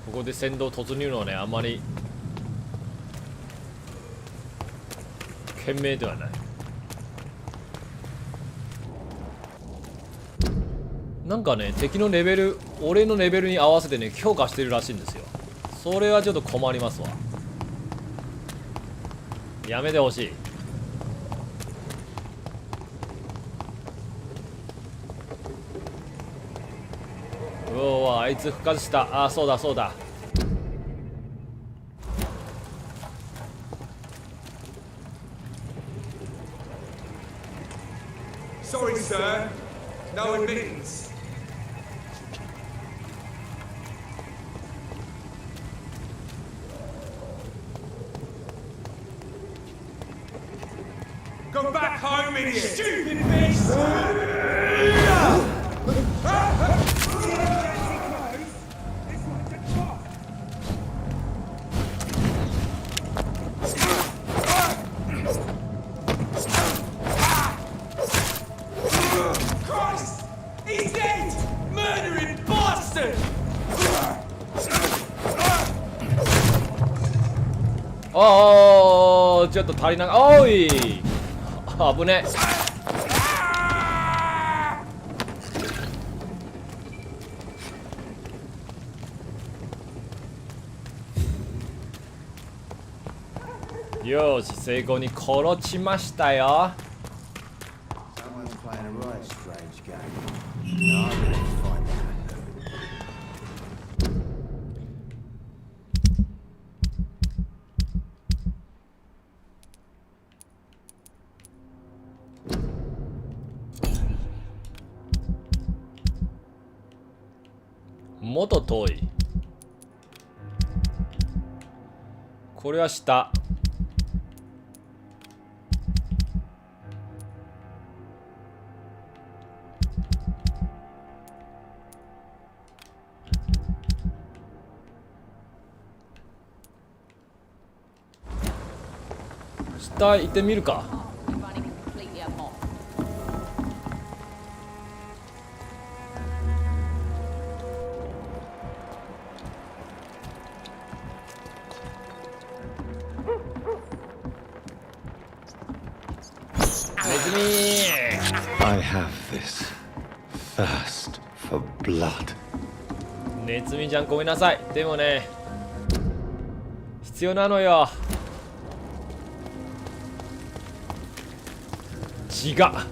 ここで戦闘突入のはね、あんまり賢明ではない。なんかね、敵のレベル、俺のレベルに合わせてね強化してるらしいんですよ。それはちょっと困りますわ。やめてほしい。うわ、あいつ復活した。あ、そうだ。Sorry, sir. No admittance. Go back home, idiot! Stupid beast! おー、ちょっと足りなかおい危ね。よし、成功に殺しましたよ。もっと遠い。これは下。下行ってみるか。I have this thirst for blood. ネズミちゃんごめんなさい。でもね、必要なのよ。血が。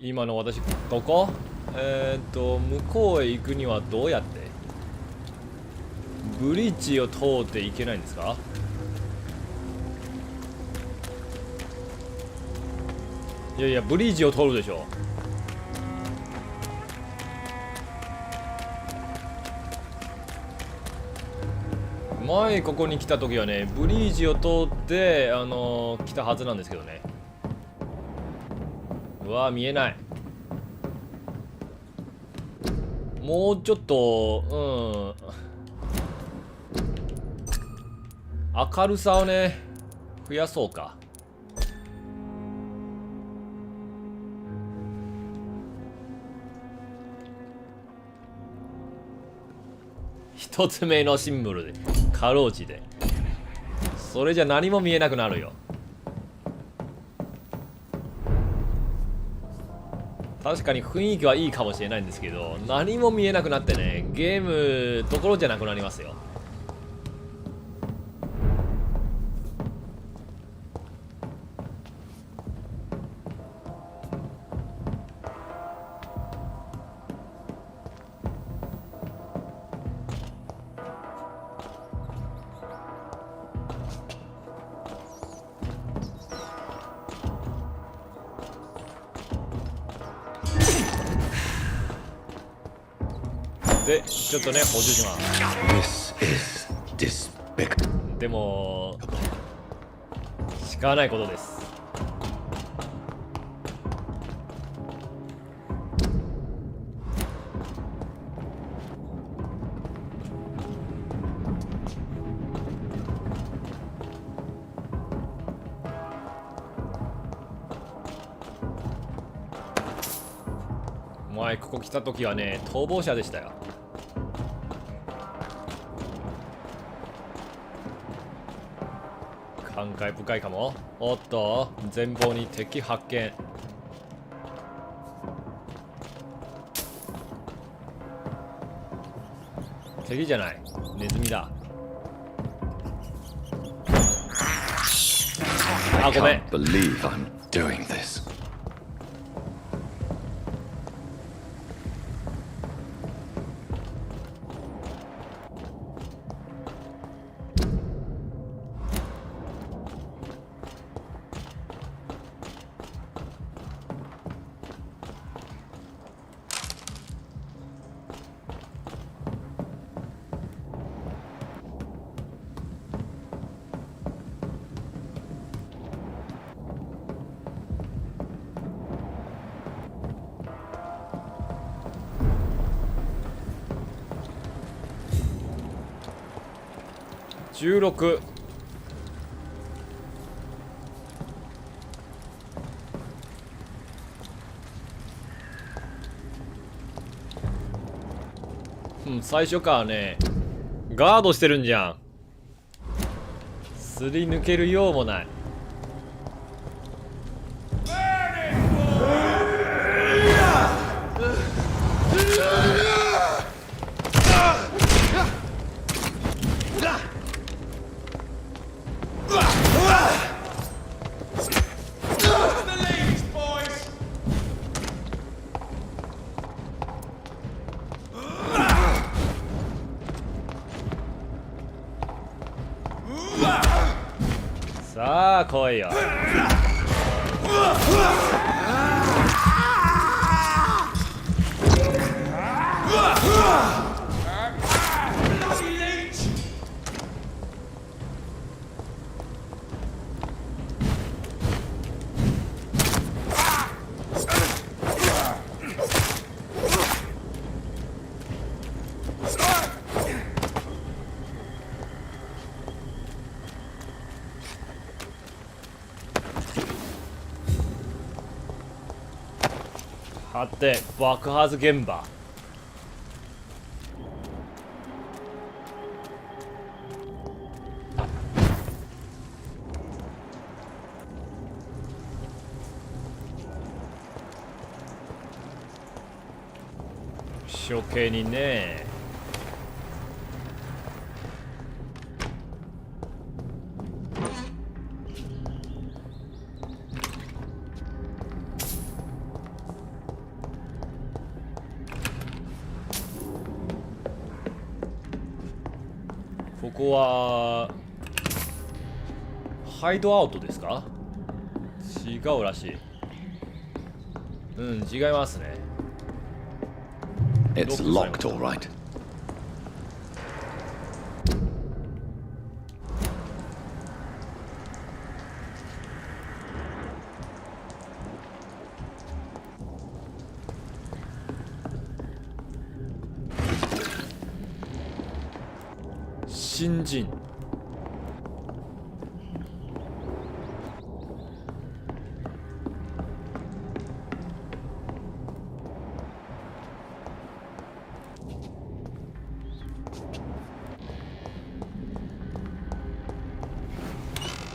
今の私どこ？向こうへ行くにはどうやって？ブリッジを通って行けないんですか？いやいや、ブリッジを通るでしょ。前ここに来た時はね、ブリッジを通って来たはずなんですけどね。うわー、見えない。もうちょっと明るさをね増やそうか。一つ目のシンボルでかろうじて、それじゃ何も見えなくなるよ。確かに雰囲気はいいかもしれないんですけど、何も見えなくなってね、ゲームどころじゃなくなりますよ。で、ちょっとね、補充します。 This is despicable. でも仕方ないことです。前ここ来た時はね、逃亡者でしたよ。感慨深いかも。おっと、前方に敵発見。敵じゃない、ネズミだ。あ、ごめん。 Can't believe I'm doing this. 16。最初からねガードしてるんじゃん。すり抜けるようもない。さあ来いよ。はて爆発現場。処刑にね。ここはハイドアウトですか？違うらしい。違いますね。It's locked, all right. 新人。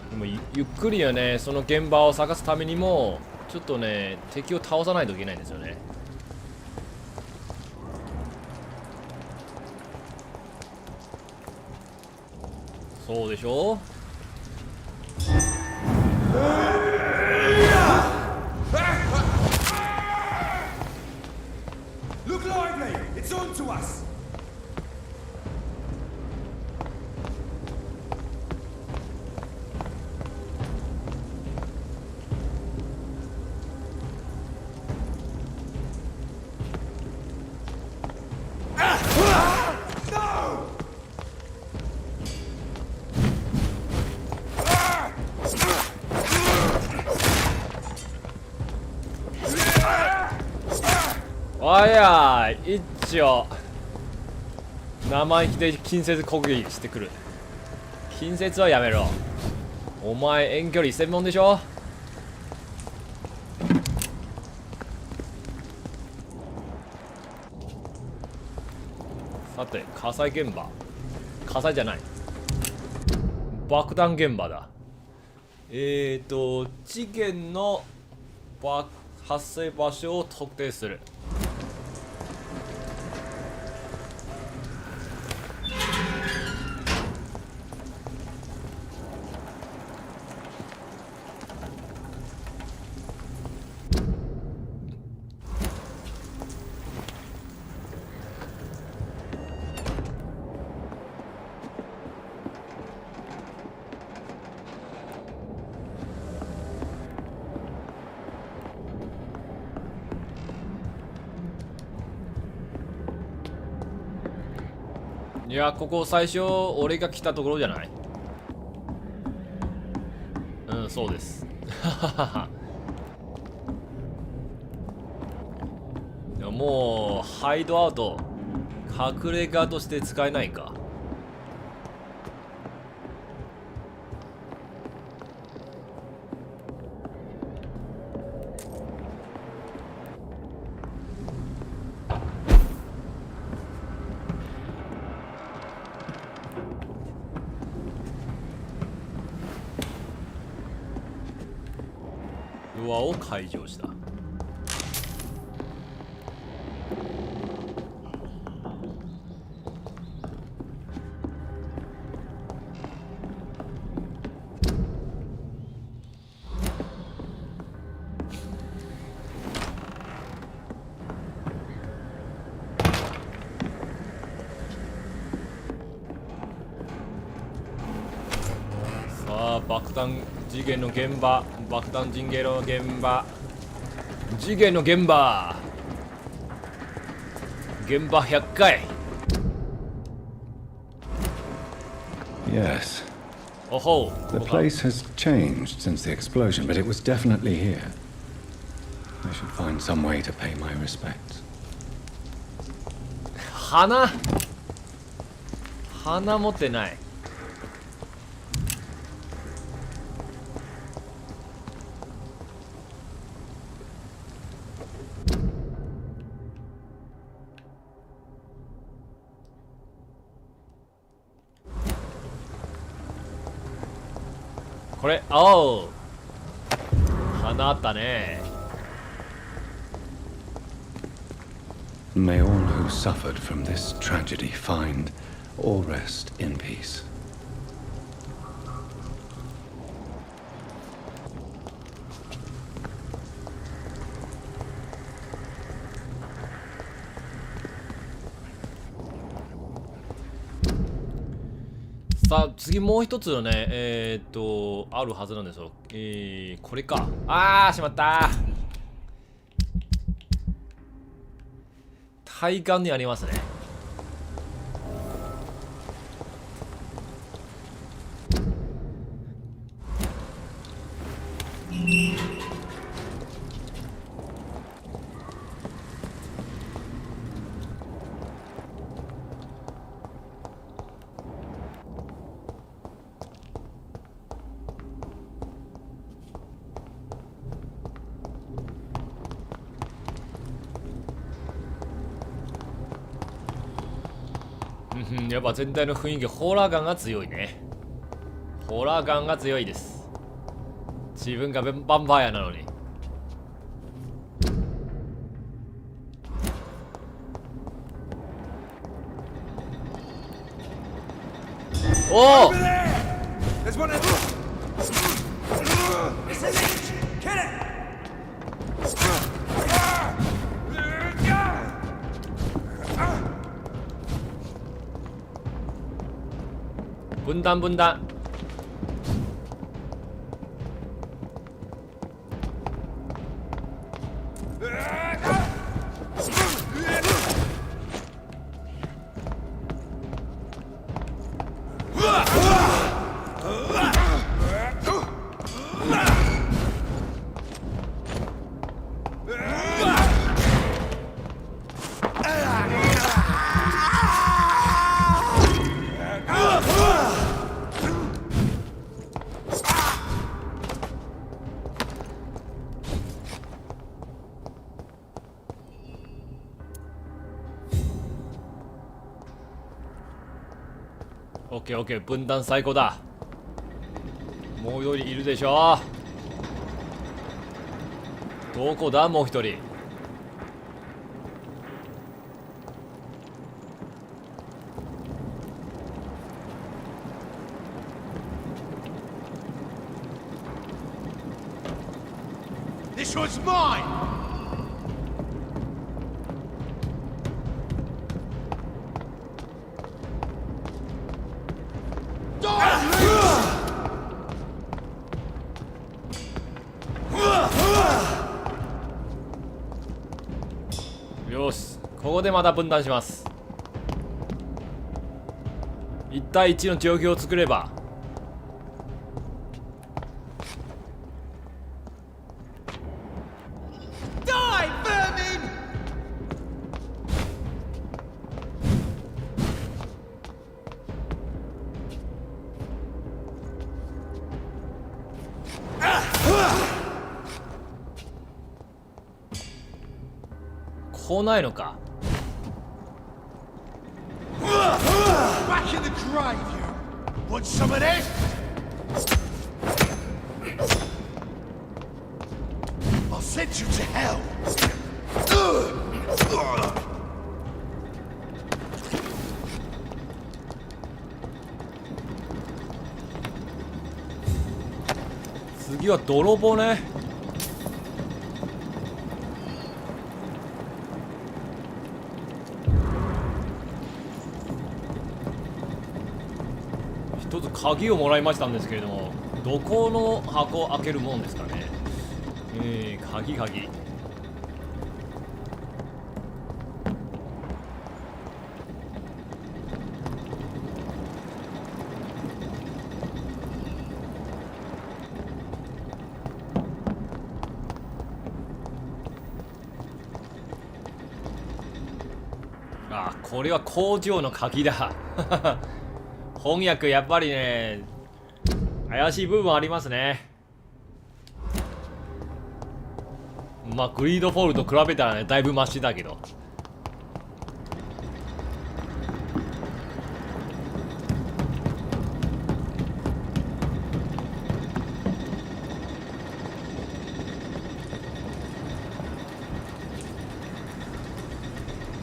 でもゆっくりはね、その現場を探すためにもちょっとね敵を倒さないといけないんですよね。そうでしょ。Look lively! It's on to us! No! おいや一丁生意気で近接攻撃してくる。近接はやめろ。お前遠距離専門でしょ。さて火災現場、火災じゃない爆弾現場だ。事件の発生場所を特定する。いや、ここ最初俺が来たところじゃない？そうですでももうハイドアウト隠れ家として使えないか。ドアを解錠した。爆弾次元の現場、爆弾陣形の現場、次元の現場、現場100回。 Yes. Oh ho. The place has changed since the explosion, but it was definitely here. I should find some way to pay my respects. 花持ってない。これ、おう、花あったね。 May all who suffered from this tragedy find or rest in peace. さあ次もう一つのねあるはずなんですよ。これか。あーしまった。対岸にありますね。やっぱ全体の雰囲気、ホラー感が強いね。ホラー感が強いです。自分がヴァンパイアなのに。おお、分断分断。オッケーオッケー、分断最高だ。もう一人いるでしょ。どこだもう一人。This one's mine!よし、ここでまた分断します。1対1の状況を作れば。こうないのか。Back in the grave, you! Want some of this? send you to hell. 次は泥棒ね。一つ鍵をもらいましたんですけれども、どこの箱を開けるもんですかね。鍵。あ、これは工場の鍵だ。翻訳やっぱりね、怪しい部分ありますね。まあグリードフォールと比べたらね、だいぶマシだけど。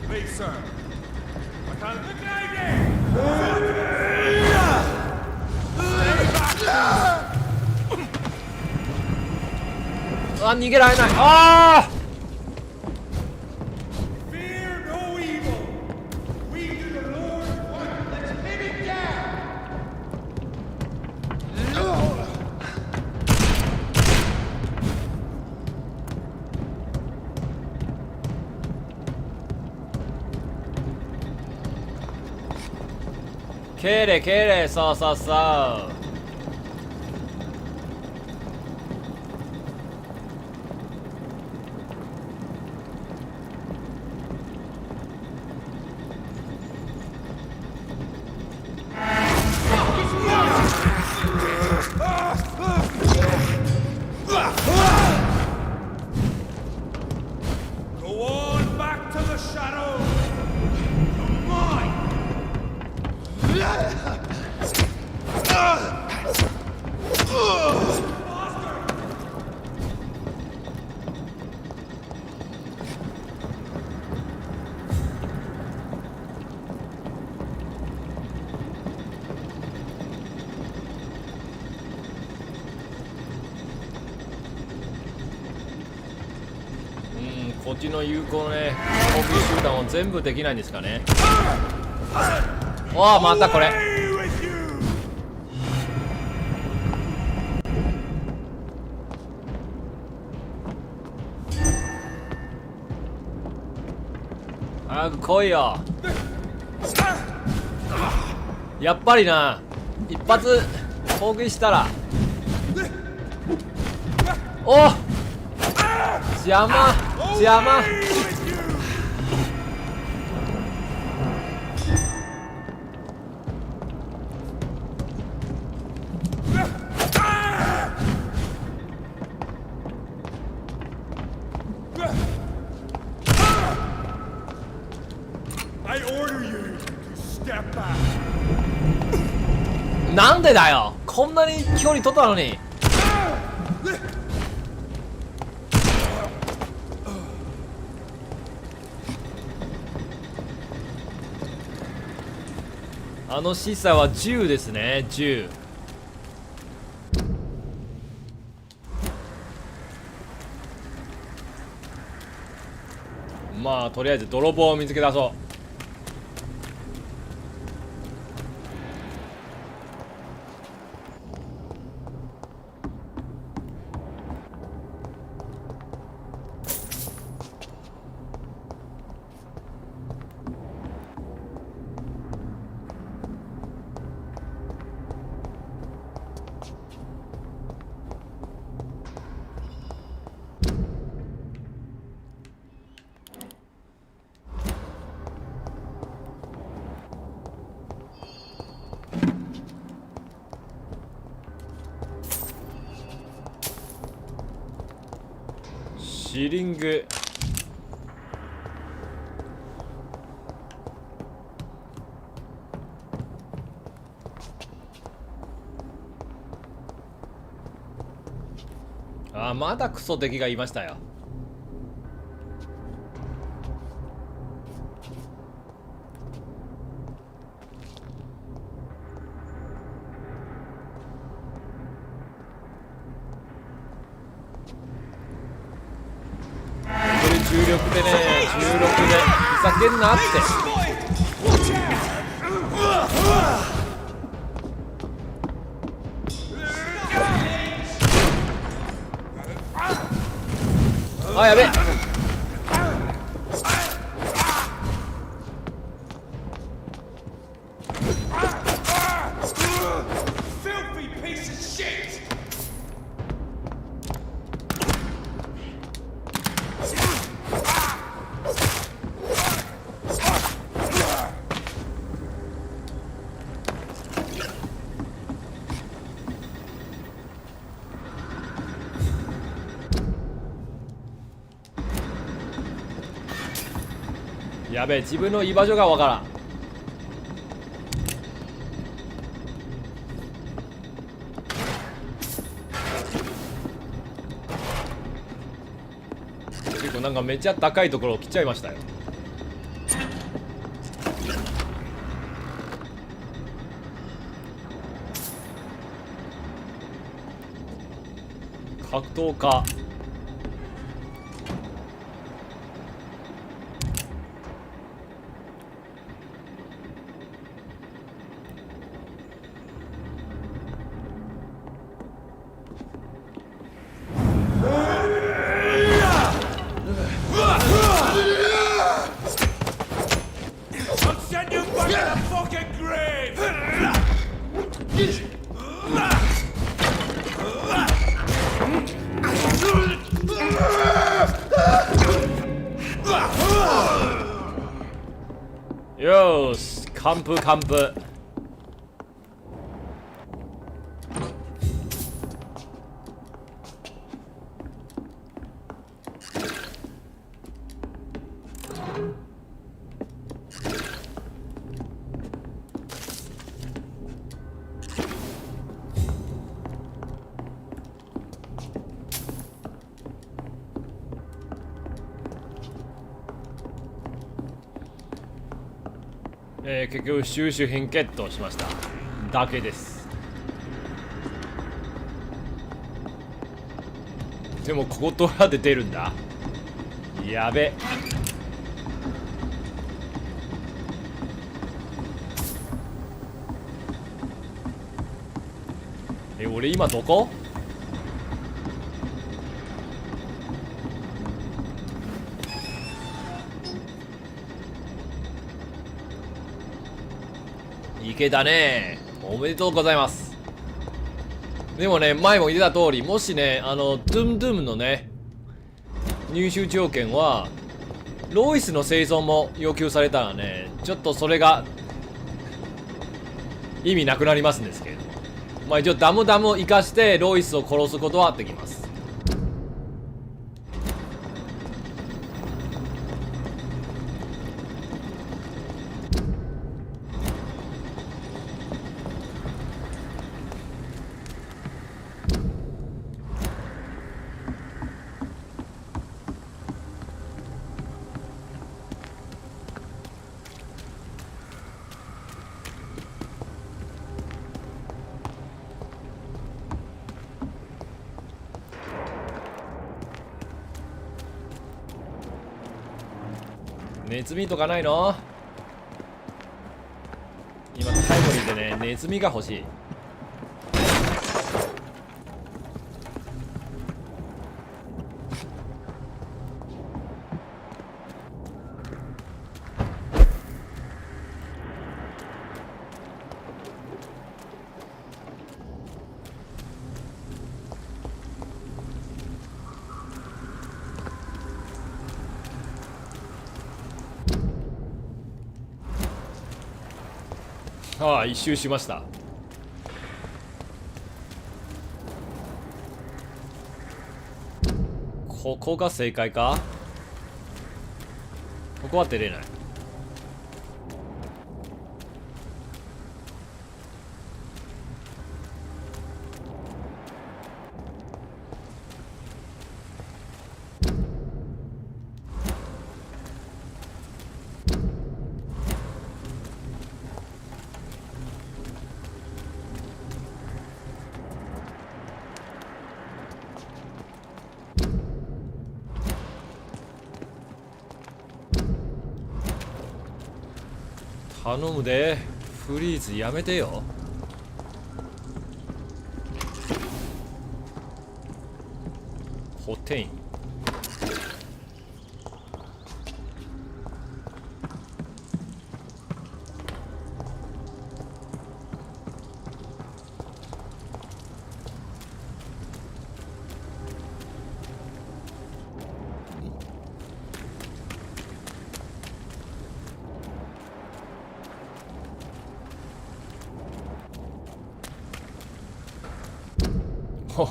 Please, sir. I can't look at you! あ、逃げられない。ああ。Fear no evil. We do the Lord's work. Let's live it down. 敬礼、そうそうそう。Go on back to the shadows. You're mine. こっちの有効ね、コンビ集団を全部できないんですかね。おお、またこれ。 Away with you. 早く来いよ。やっぱりな、一発攻撃したら。お、邪魔。 I order you to step back. なんでだよ、こんなに距離取ったのに。あの示唆は銃ですね、銃。まあとりあえず泥棒を見つけ出そう。シリング。あ、まだクソ敵がいましたよ。重力でね、重力でふざけんなって。あ、やべえ。やべえ、自分の居場所がわからん。結構なんかめっちゃ高いところを来ちゃいましたよ。格闘家。よーし、完封完封。結局収集品ゲットしましただけです。でもここどうやって出るんだ。やべ。俺今どこ？いけたね。おめでとうございます。でもね、前も言ってた通り、もしね、ドゥームのね、入手条件はロイスの生存も要求されたらね、ちょっとそれが意味なくなりますんですけれども、まあ一応ダムを生かしてロイスを殺すことはできます。ネズミとかないの？今タイムリーでね、ネズミが欲しい。ああ、一周しました。ここが正解か？ここは出れない。頼むで、フリーズやめてよ。ホテイン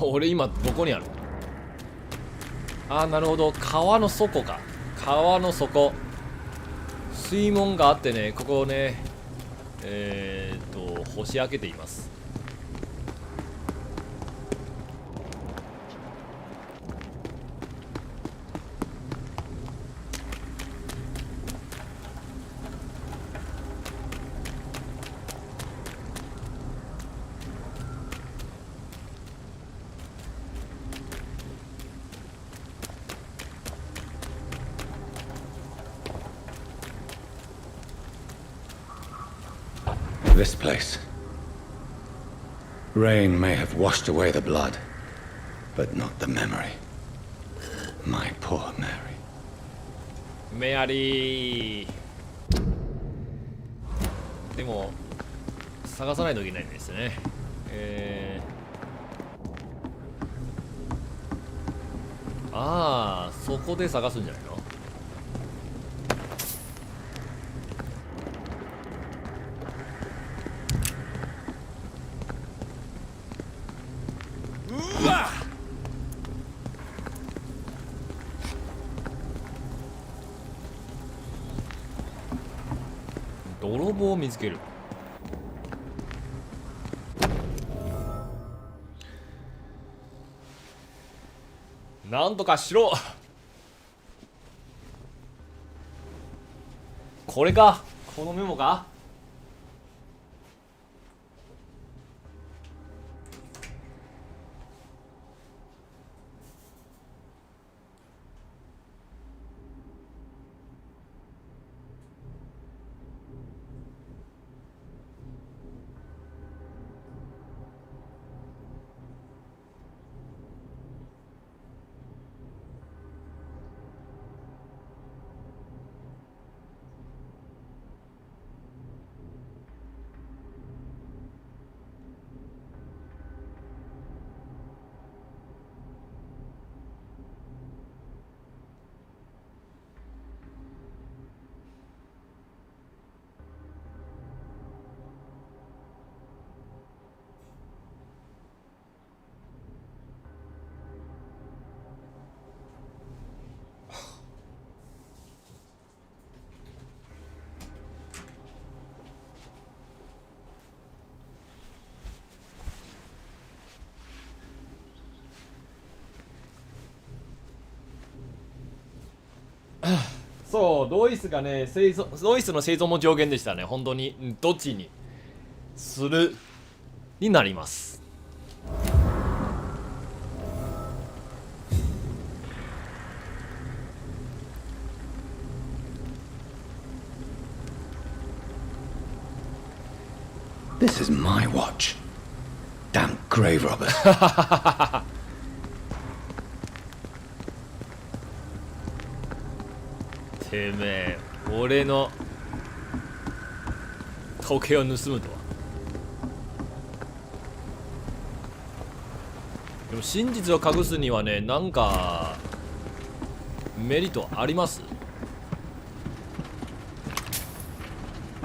俺今どこにある？あー、なるほど、川の底か。川の底、水門があってね、ここをね星開けています。This place. Rain may have washed away the blood, but not the memory. My poor Mary. メアリー。でも探さないといけないんですね。ああ、そこで探すんじゃないの？泥棒を見つける。なんとかしろ。これか、このメモか。そう、ドイツがね、ドイツの製造も上限でしたね。本当にどっちにするになります。This is my watch. Damn grave robbers. てめえ、俺の時計を盗むとは。でも真実を隠すにはね、なんかメリットあります？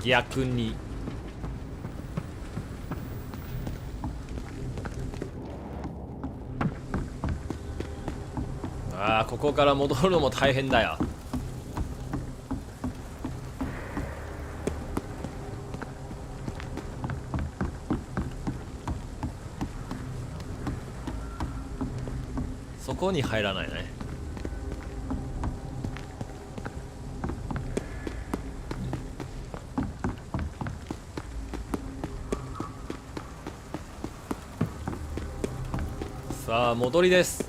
逆に。ああ、ここから戻るのも大変だよ。そこに入らないね。さあ、戻りです。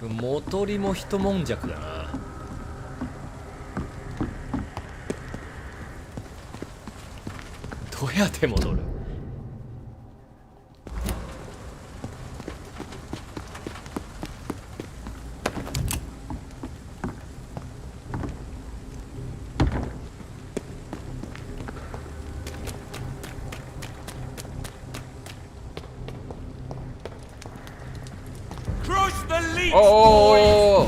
でも戻りも一悶着だな。やって戻る。おお、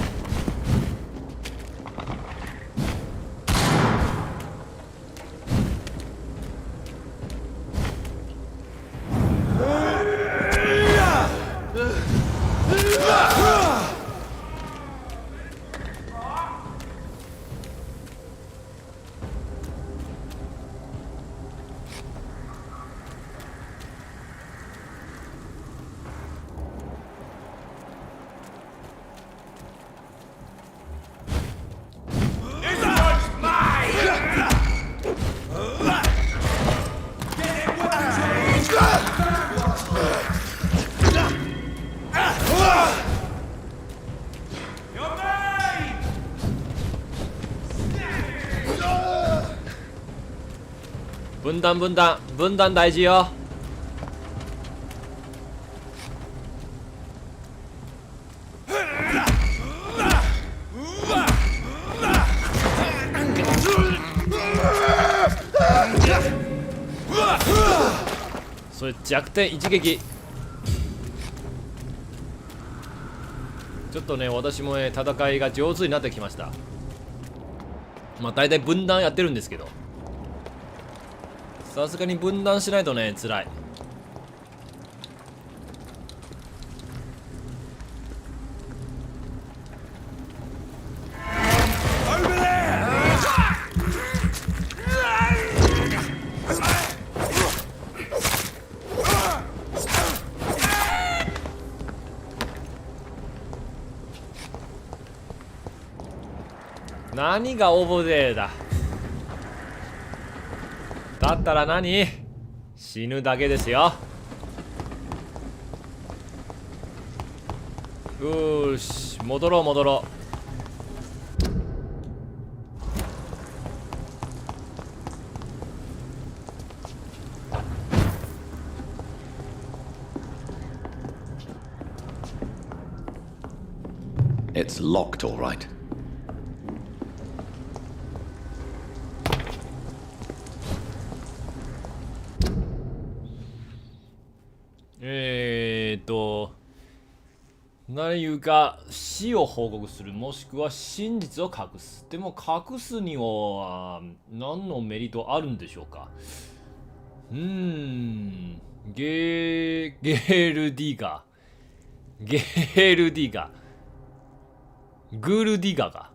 分断大事よ。それ弱点一撃。ちょっとね、私もね、戦いが上手になってきました。まあ大体分断やってるんですけど、さすがに分断しないとね、辛い。何がオーバーデーだ。だったら何？死ぬだけですよ。よーし、戻ろう戻ろう。It's locked, all right.何言うか、死を報告する、もしくは真実を隠す。でも隠すには何のメリットあるんでしょうか。ゲールディガグールディガか。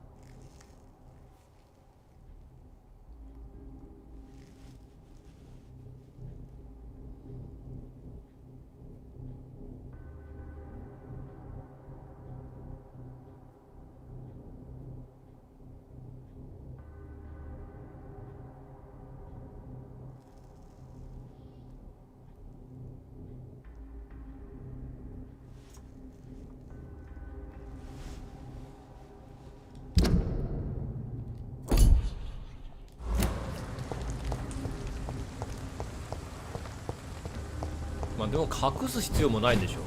まあでも隠す必要もないでしょう。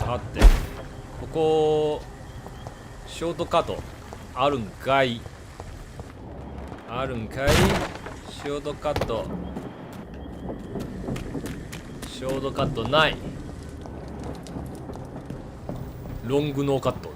待って、ここショートカットあるんかい。ショートカットない。ロングノーカットだ。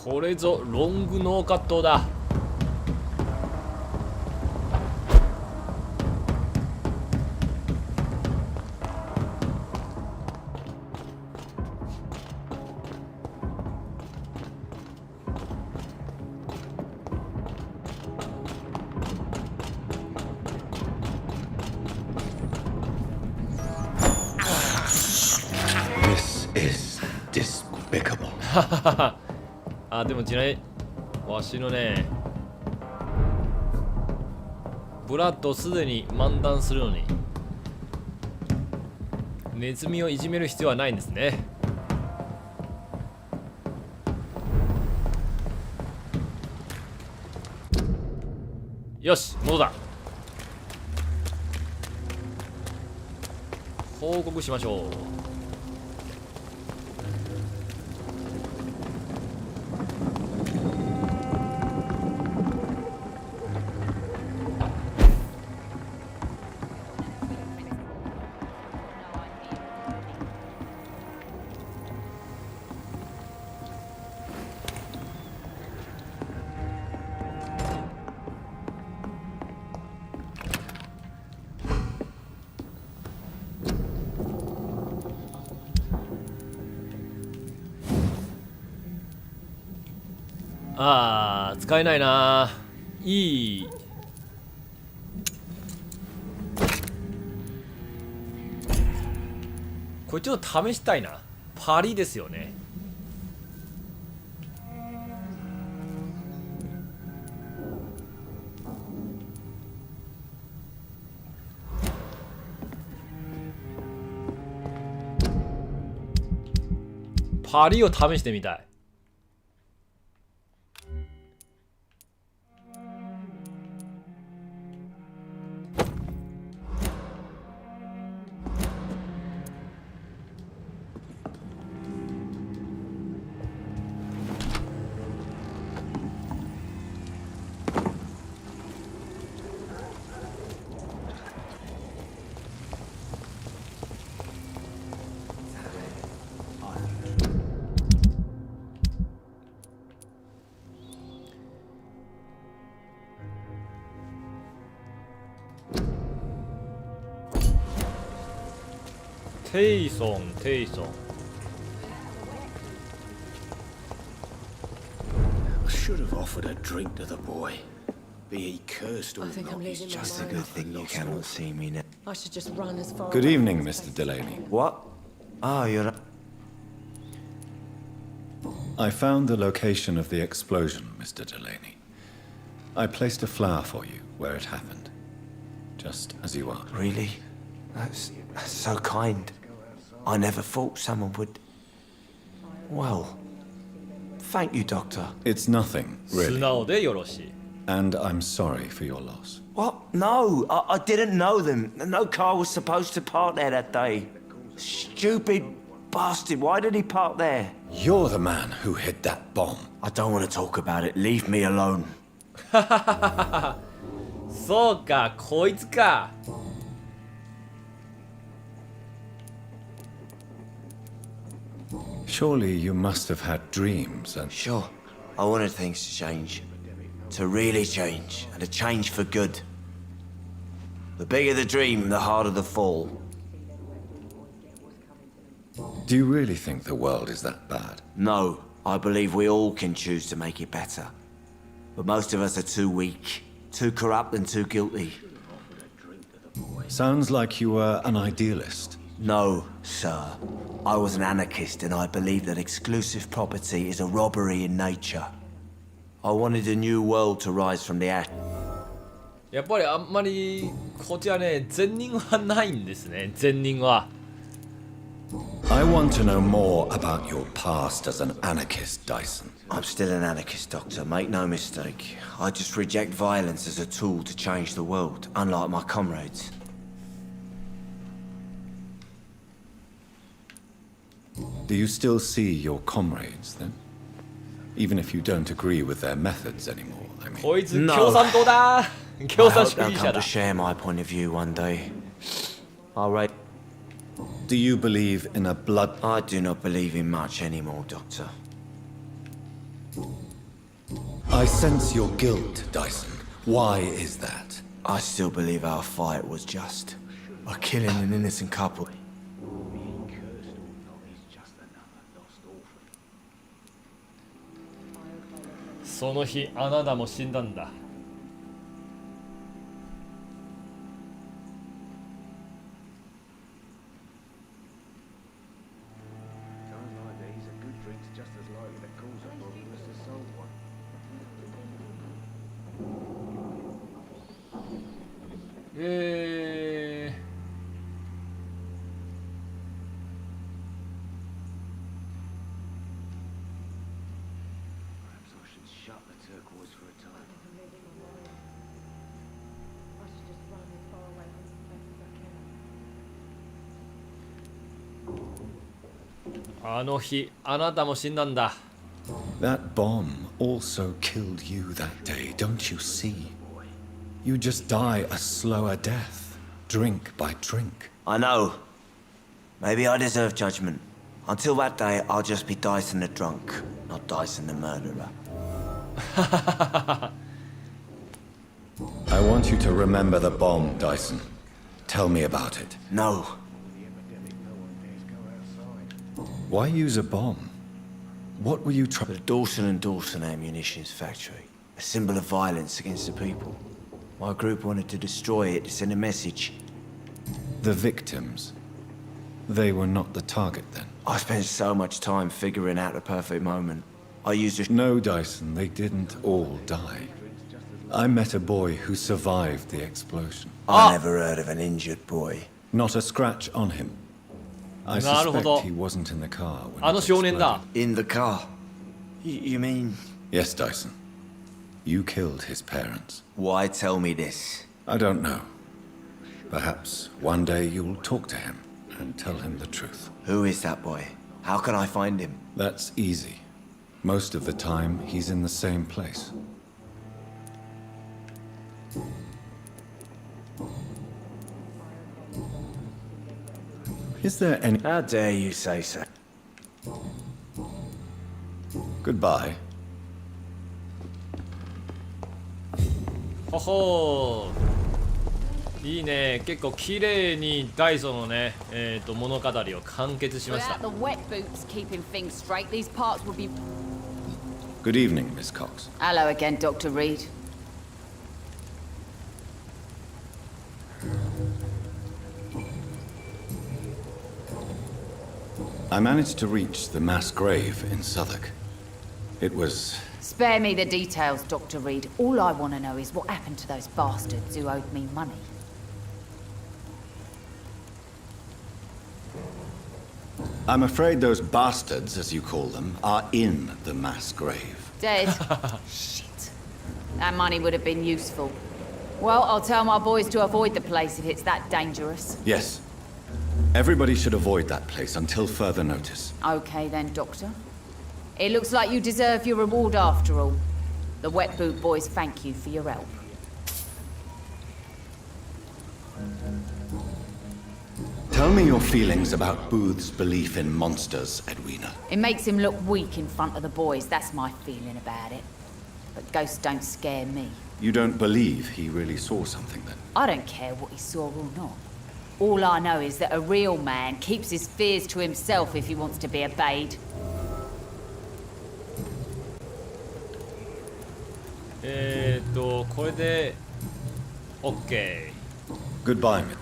これぞロングノーカットだ。is despicable. あ、でもちなみにわしのねブラッドをすでに漫談するのにネズミをいじめる必要はないんですね。よし、戻だ。報告しましょう。あー、使えないな。いい。これちょっと試したいな。パリですよね。パリを試してみたい。テイソン、テイソン。I should have offered a drink to the boy. Be he cursed or I think not, I'm he's losing my just a mind. good thing you cannot see me now. I should just run as far. Good away evening, as Mr. possible. Delaney. What? Oh, you're... I found the location of the explosion, Mr. Delaney. I placed a flower for you where it happened. Just as you are. Really? That's so kind. I never thought someone would... Well... Thank you, Doctor. It's nothing, 素 really. 直でよろしい。And I'm sorry for your loss. What? No, I didn't know them. No car was supposed to park there that day. Stupid bastard, why did he park there? You're the man who hid that bomb. I don't want to talk about it. Leave me alone. そうか、こいつか。Surely you must have had dreams and... Sure, I wanted things to change. To really change, and to change for good. The bigger the dream, the harder the fall. Do you really think the world is that bad? No, I believe we all can choose to make it better. But most of us are too weak, too corrupt and too guilty. Sounds like you were an idealist. No, sir. I was an anarchist and I believe that exclusive property is a robbery in nature. I wanted a new world to rise from the ash. やっぱりあんまりこちらね、善人はないんですね、善人は。I want to know more about your past as an anarchist, Dyson. I'm still an anarchist, Doctor, make no mistake. I just reject violence as a tool to change the world, unlike my comrades. Do you still see your comrades, then? Even if you don't agree with their methods anymore, I mean... こいつ No. 共産党だ。 I 共産 hope 主 they'll 義 come 者 to だ。 share my point of view one day. All right. Do you believe in a blood... I do not believe in much anymore, Doctor. I sense your guilt, Dyson. Why is that? I still believe our fight was just. By killing an innocent couple. その日あなたも死んだんだ。あの日あなたも死んだんだ。 That bomb also killed you that day, don't you see? You just die a slower death, drink by drink. I know. Maybe I deserve judgment. Until that day, I'll just be Dyson the drunk, not Dyson the murderer. I want you to remember the bomb, Dyson. Tell me about it. No. Why use a bomb? What were you trying? The Dawson & Dawson ammunitions factory. A symbol of violence against the people. My group wanted to destroy it to send a message. The victims. They were not the target then. I spent so much time figuring out the perfect moment. I used a... No, Dyson, they didn't all die. I met a boy who survived the explosion. I never heard of an injured boy. Not a scratch on him. I suspect he wasn't in the car when it exploded. In the car? You mean... Yes, Dyson. You killed his parents. Why tell me this? I don't know. Perhaps one day you'll talk to him and tell him the truth. Who is that boy? How can I find him? That's easy. Most of the time, he's in the same place. Is there any... How dare you say so? Goodbye. ほほー、いいね。結構綺麗にダイソンのね、物語を完結しました。 Without the wet boots keeping things straight, these parts would be... Good evening, Miss Cox. Hello again, Dr. Reed. I managed to reach the mass grave in Southwark. It was... Spare me the details, Dr. Reed. All I want to know is what happened to those bastards who owed me money. I'm afraid those bastards, as you call them, are in the mass grave. Dead? Shit. That money would have been useful. Well, I'll tell my boys to avoid the place if it's that dangerous. Yes. Everybody should avoid that place until further notice. Okay then, Doctor. It looks like you deserve your reward after all. The Wet Boot Boys thank you for your help. Tell me your feelings about Booth's belief in monsters, Edwina. It makes him look weak in front of the boys, that's my feeling about it. But ghosts don't scare me. You don't believe he really saw something then? I don't care what he saw or not. All I know is that a real man keeps his fears to himself if he wants to be obeyed. これで OK. Goodbye, Mid.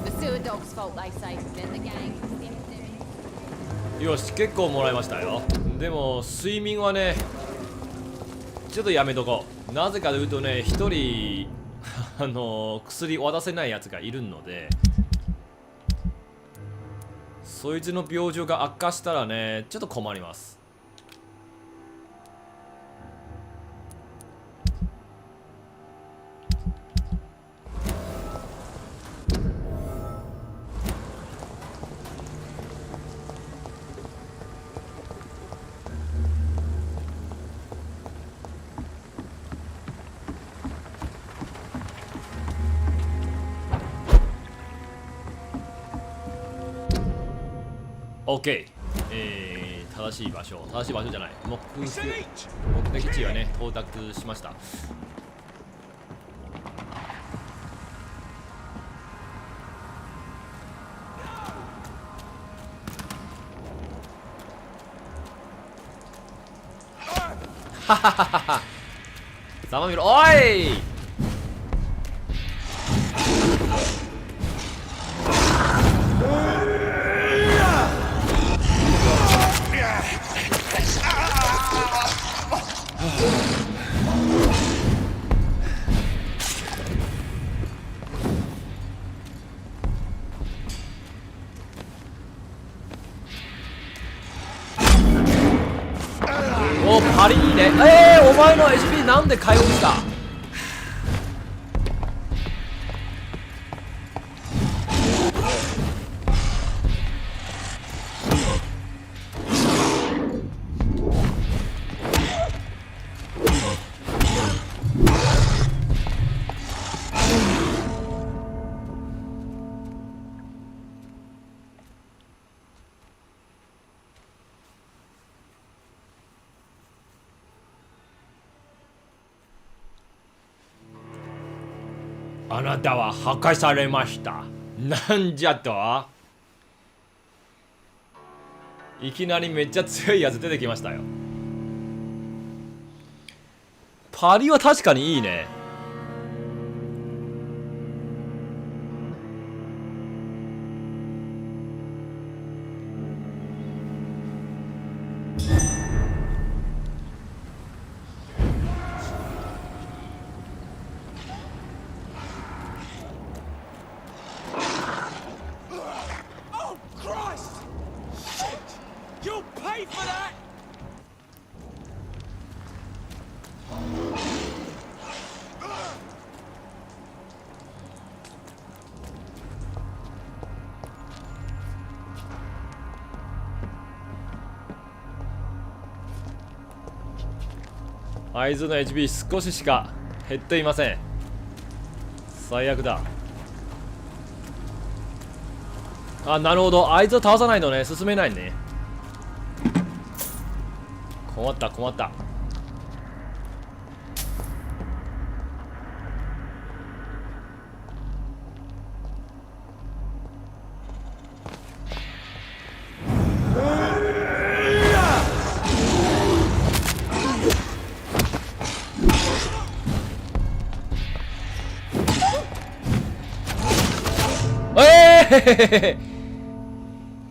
The sewer dog's fault, they say. Then the gang. よし、結構もらいましたよ。でも睡眠はね、ちょっとやめとこう。なぜかというとね、一人薬渡せないやつがいるので、そいつの病状が悪化したらね、ちょっと困ります。OK、正しい場所じゃない、目的地はね到達しました。はははは。ざまみろ、おい。仮にね、お前の HP なんで回復した？あなたは破壊されました。なんじゃと？いきなりめっちゃ強いやつ出てきましたよ。パリは確かにいいね。あいつの HP 少ししか減っていません。最悪だ。あ、なるほど。あいつを倒さないとね、進めないね。困った困った。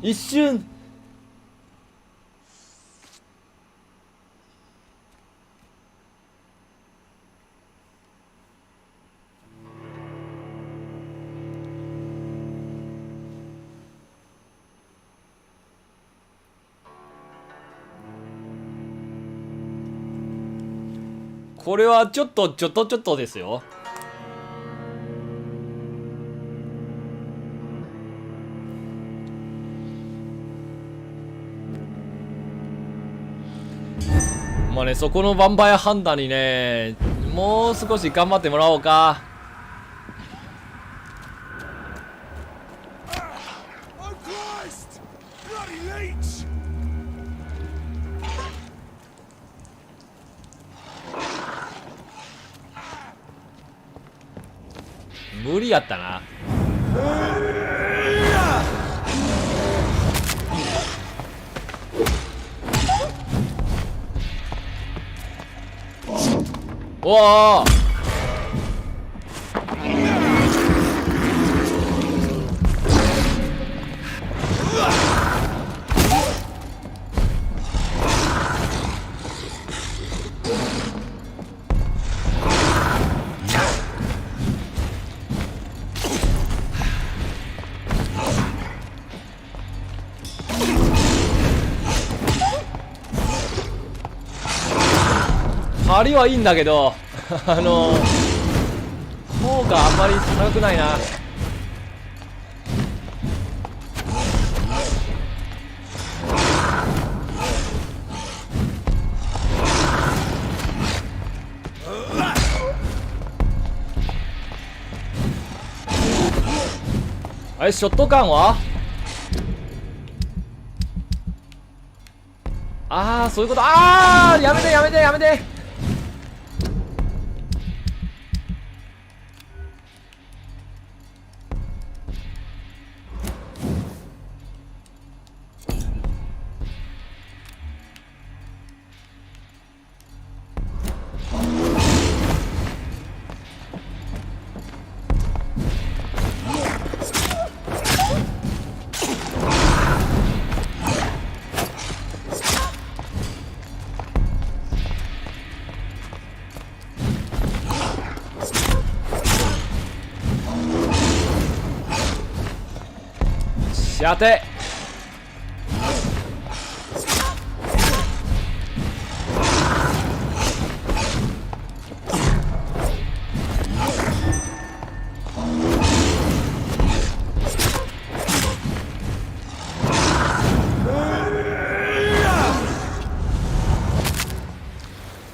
一瞬。これはちょっとですよ。まあね、そこのヴァンパイアハンターにね、もう少し頑張ってもらおうか。無理やったな。おお、パリはいいんだけど効果あんまり高くないな。あれ、ショットガンは？ああ、そういうこと。ああ、やめてやめてやめて。やて。よ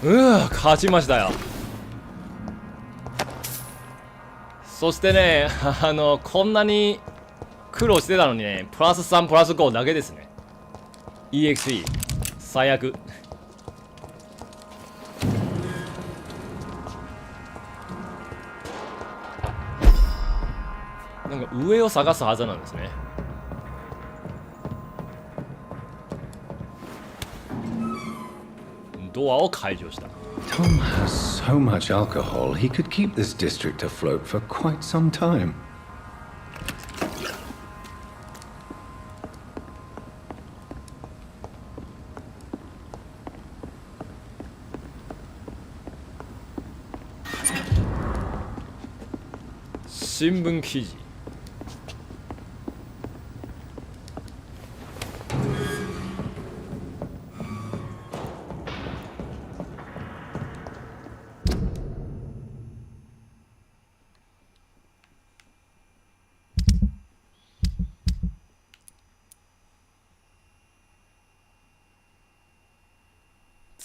勝ちましたよ。そしてね、こんなに苦労してたのにね、プラス3プラス5だけですね。 EXE 最悪。なんか上を探すはずなんですね。ドアを解除した。 Tom has so much alcohol, he could keep this district afloat for quite some time. Shimbun記事。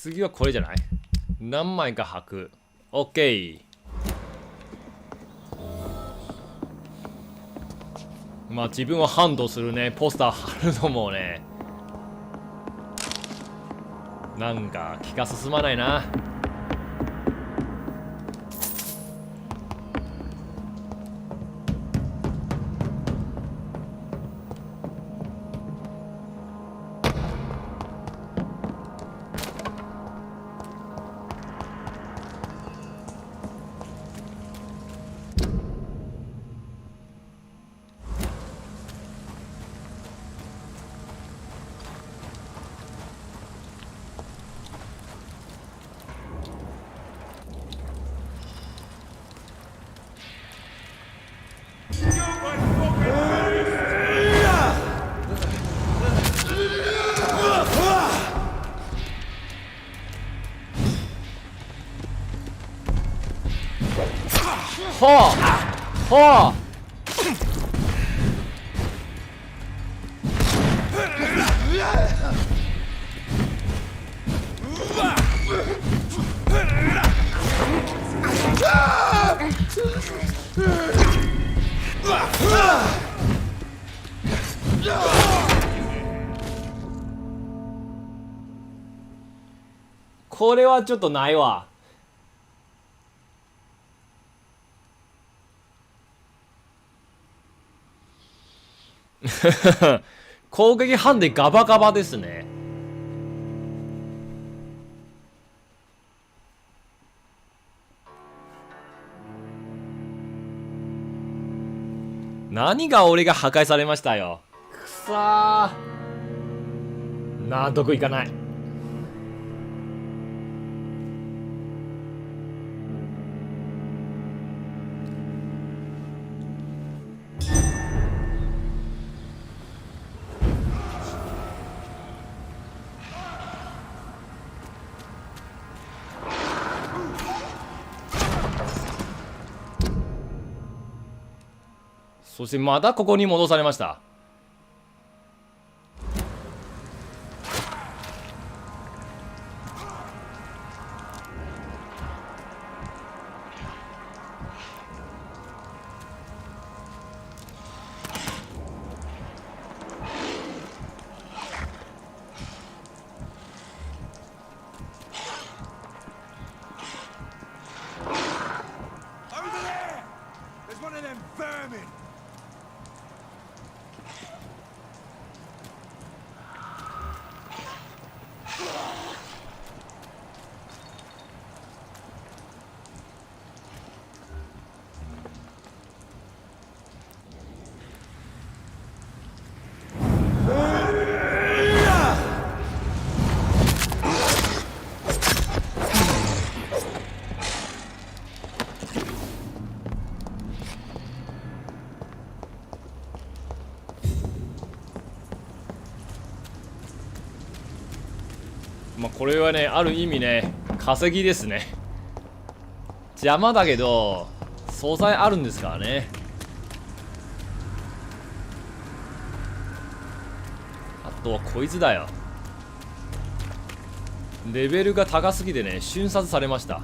次はこれじゃない？何枚か履く。OK。まあ自分をハンドするね、ポスター貼るのもね、なんか気が進まないな。はあはあ、これはちょっとないわ。攻撃ハンデガバガバですね。何が俺が破壊されましたよ。くさー、納得いかない。そしてまだここに戻されました。まあこれはね、ある意味ね、稼ぎですね。邪魔だけど素材あるんですからね。あとはこいつだよ。レベルが高すぎてね瞬殺されました。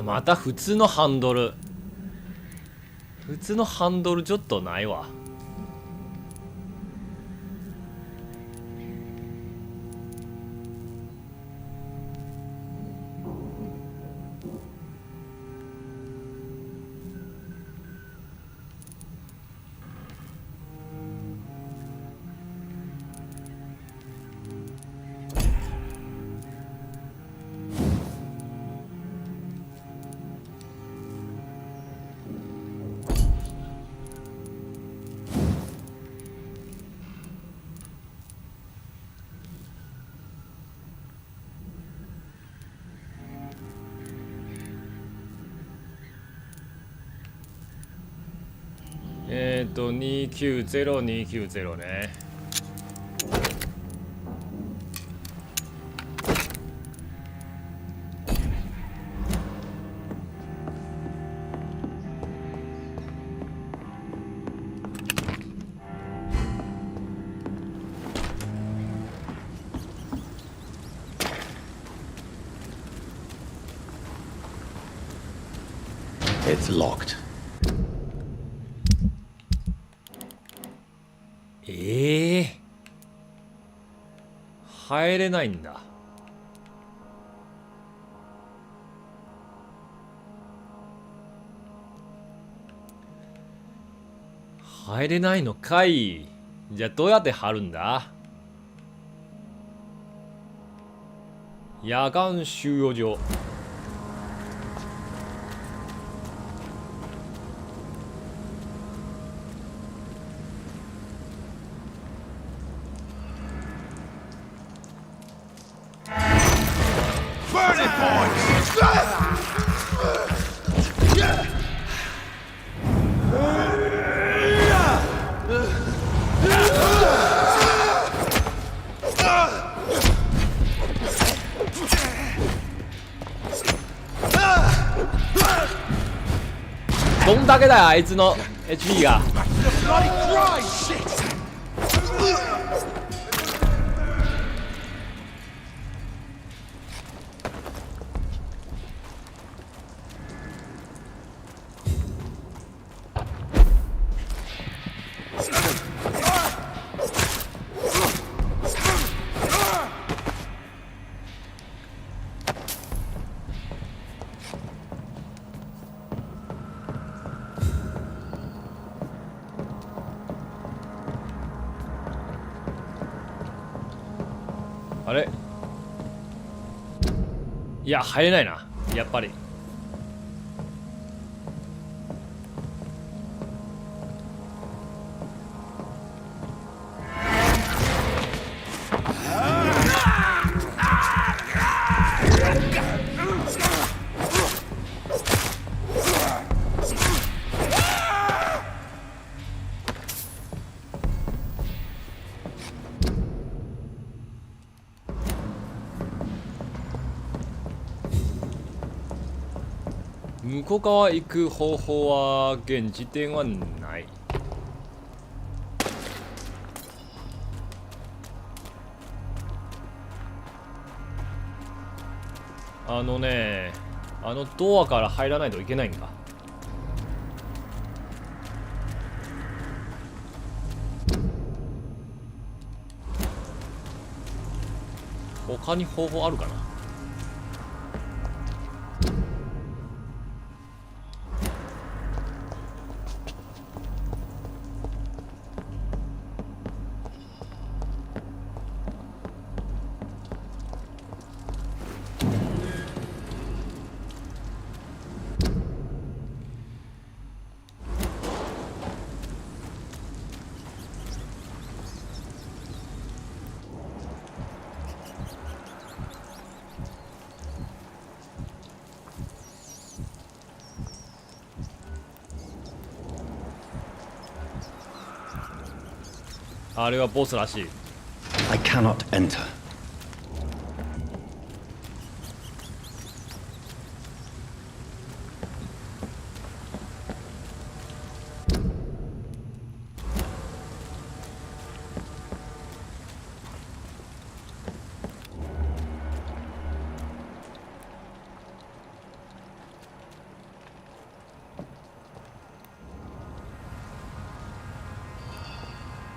また普通のハンドル。普通のハンドルちょっとないわ。290ね。It's locked. 入れないんだ。入れないのかい。じゃあどうやって貼るんだ。夜間収容所。どんだけだよあいつの HP が。あれ、いや入れないなやっぱり。向こう側行く方法は現時点はない。あのね、あのドアから入らないといけないんか。他に方法あるかな。あれはボスらしい。 I cannot enter.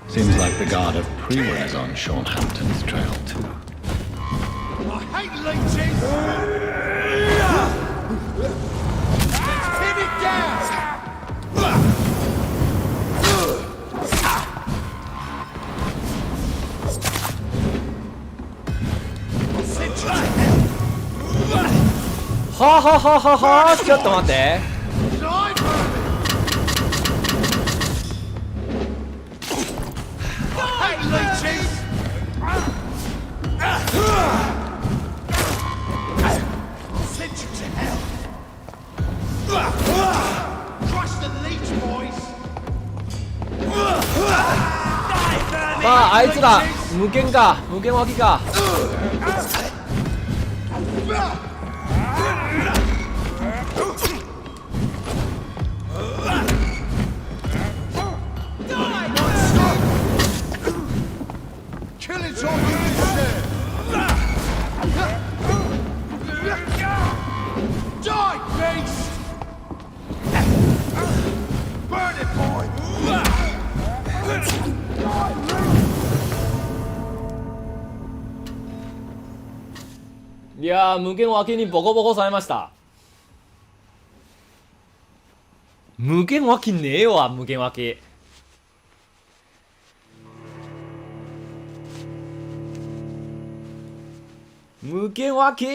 Seems like the guard of Prewa is on Sean Hampton's trail too. I hate leeches! Let's pin it down! Sentry! ははははは、ちょっと待って。 まああいつら無限か、無限脇か。いやー、無限脇にボコボコされました。無限脇ねえわ、無限脇。無限脇。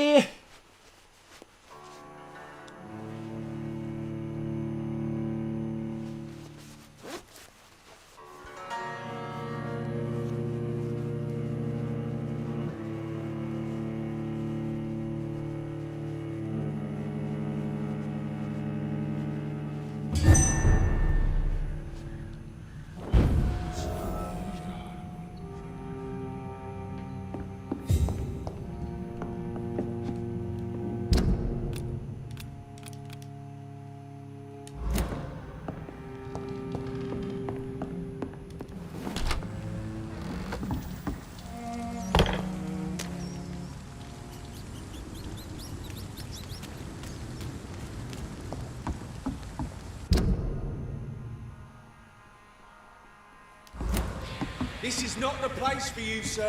This is not the place for you, sir.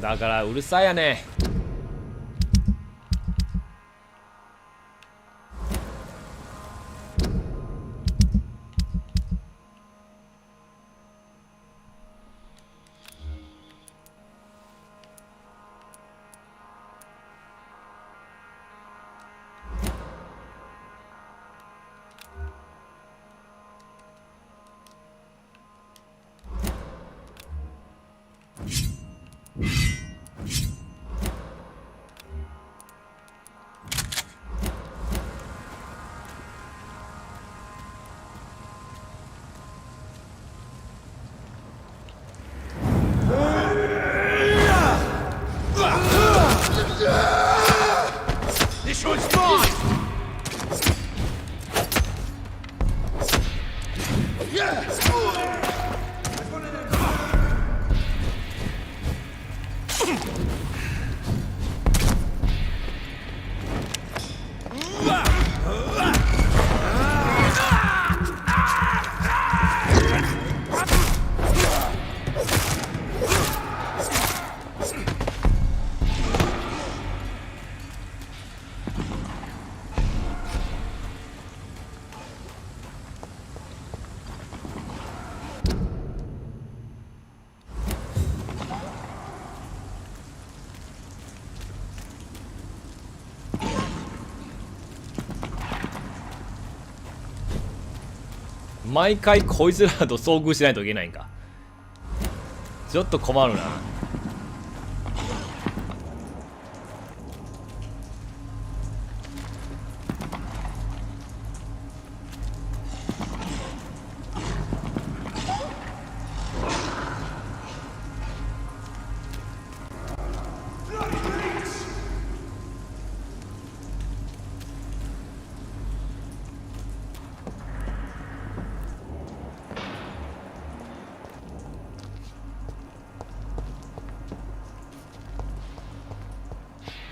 だからうるさいやね。This one's mine! Yeah!毎回こいつらと遭遇しないといけないんか。ちょっと困るな。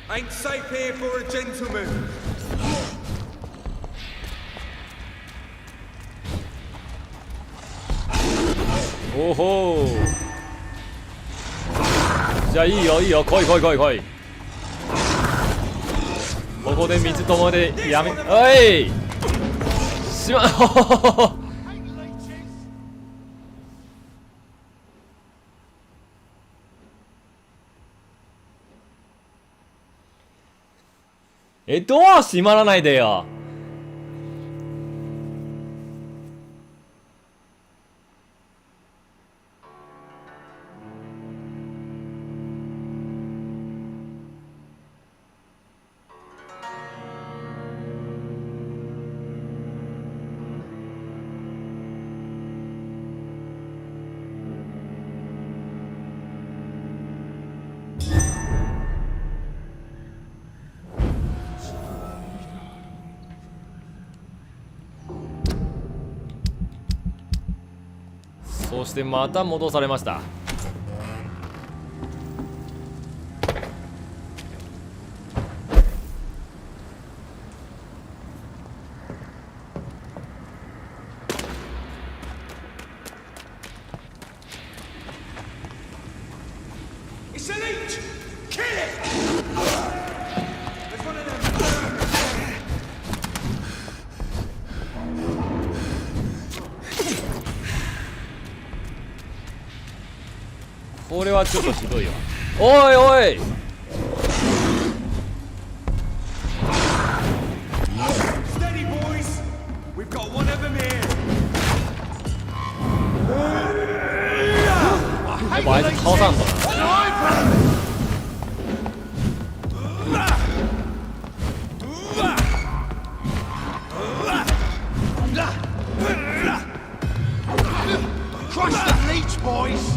Ain't safe here for a gentleman. おほー。じゃあいいよいいよ、来い来い来い来い。ここで水友でやめ、おいしまドア閉まらないでよ。そしてまた戻されました。It's a leech! Kill it! There's one of them. これはちょっとひどいわ。おいおい。Steady, boys. We've got one of them here. やっぱあいつ倒さんとな。Crush the leech, boys.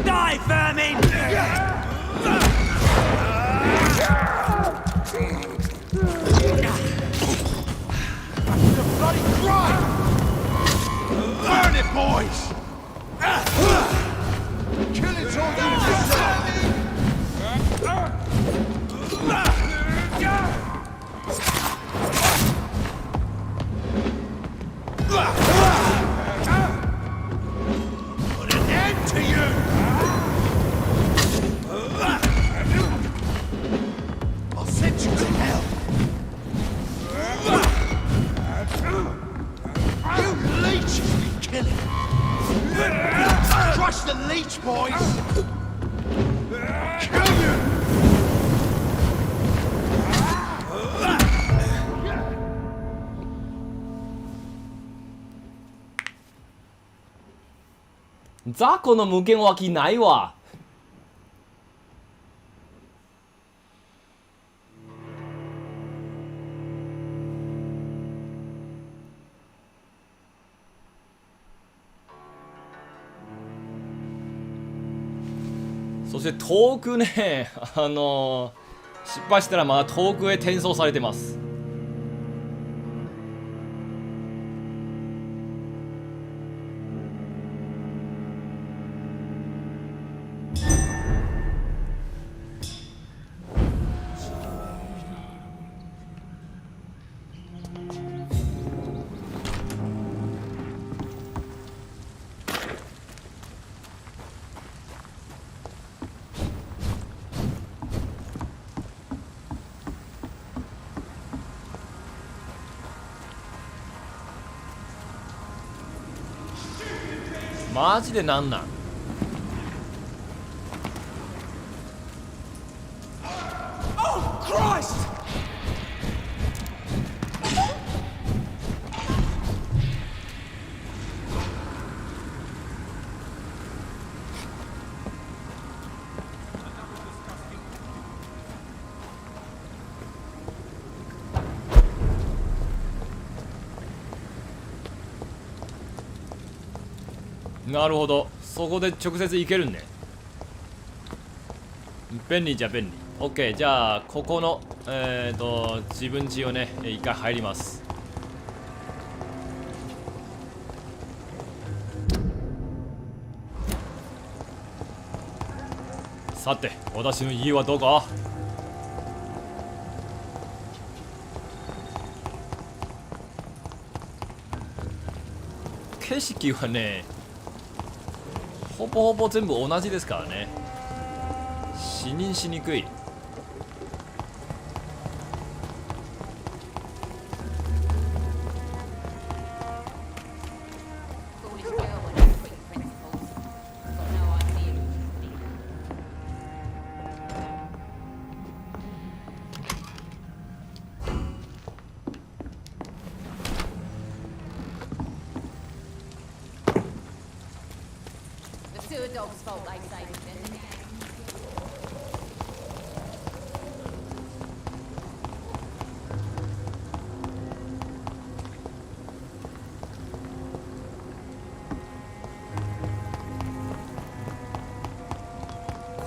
Die, vermin! The bloody cry! Burn it, boys! Kill it all, you Put an end to you! I'll send you to hell! You leeches need killing! Crush the leech, boys! Kill you! 雑魚の無限脇ないわ。そして遠くね、失敗したらまだ遠くへ転送されてます。マジでなんなん。なるほど、そこで直接行けるんね。便利じゃ便利。 OK、 じゃあここの自分家をね一回入ります。さて私の家はどこ？景色はねほぼほぼ全部同じですからね。視認しにくい。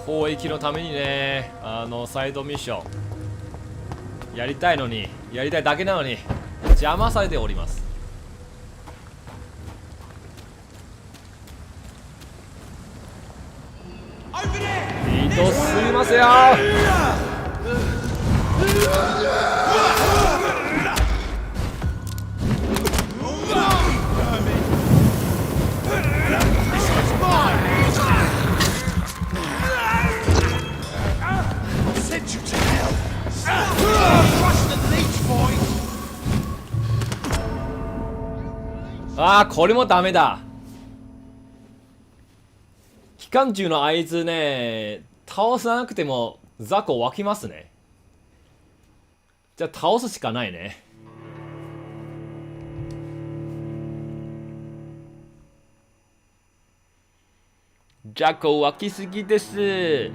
交易のためにね、サイドミッションやりたいのに、やりたいだけなのに邪魔されております。移動すみませんよ。ああ、これもダメだ。機関銃の合図ね、倒さなくても雑魚湧きますね。じゃあ倒すしかないね。雑魚湧きすぎです。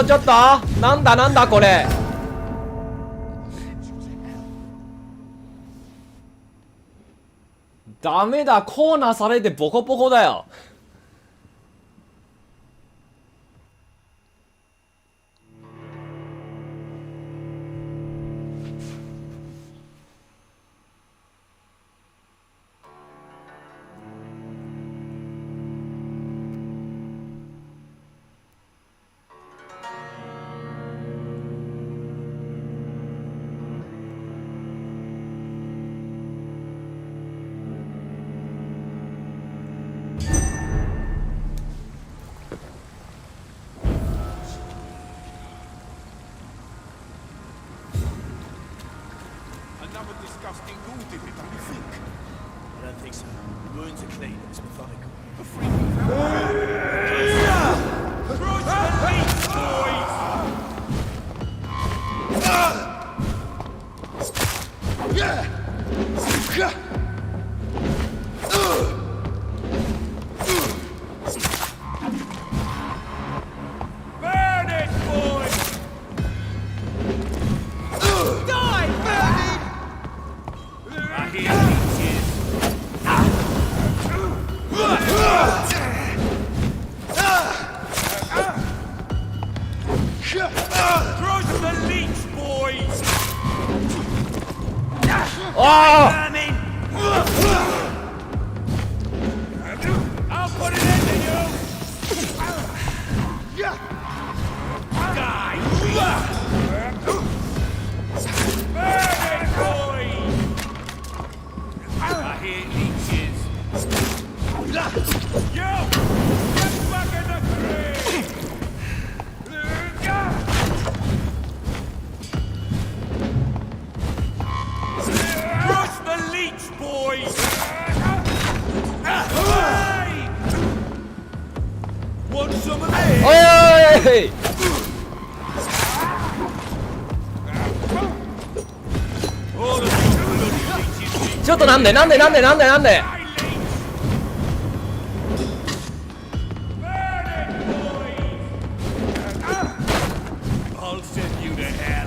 ちょっとなんだこれ。ダメだ、コーナーされてボコボコだよ。here, leeches. Yo! Get back in the crate! Crush the leech, boys! Hey! Want some of this? おいおいおい。ちょっとなんで。I'll send you to hell.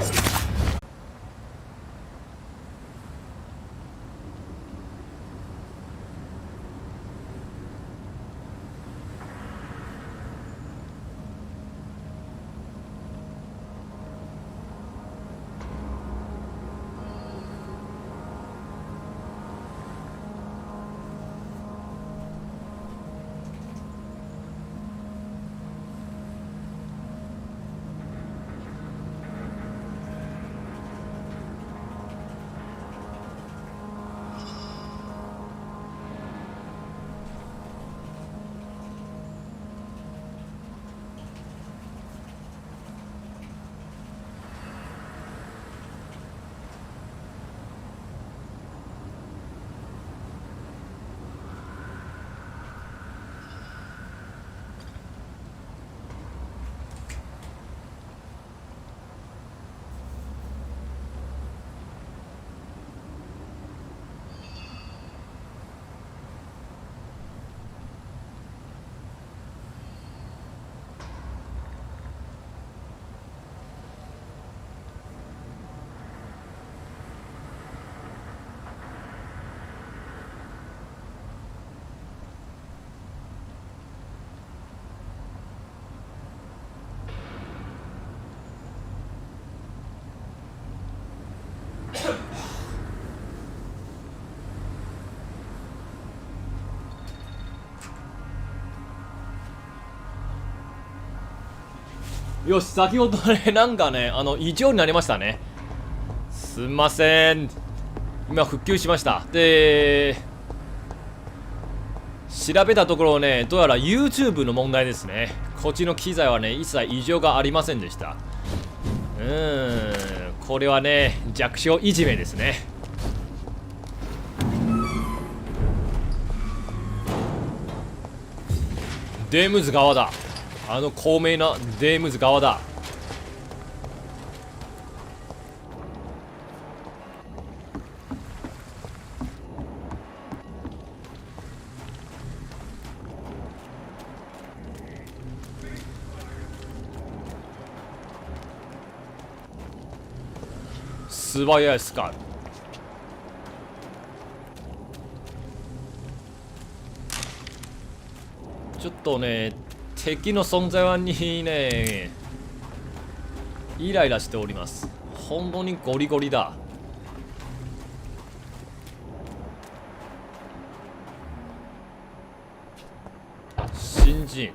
よし、先ほどね、なんかね、異常になりましたね。すんません。今復旧しました。で、調べたところね、どうやら YouTube の問題ですね。こっちの機材はね、一切異常がありませんでした。これはね、弱小いじめですね。デームズ側だ。高名なデームズ側だ。素早いスカル。ちょっとね、敵の存在にね、イライラしております。本当にゴリゴリだ。新人。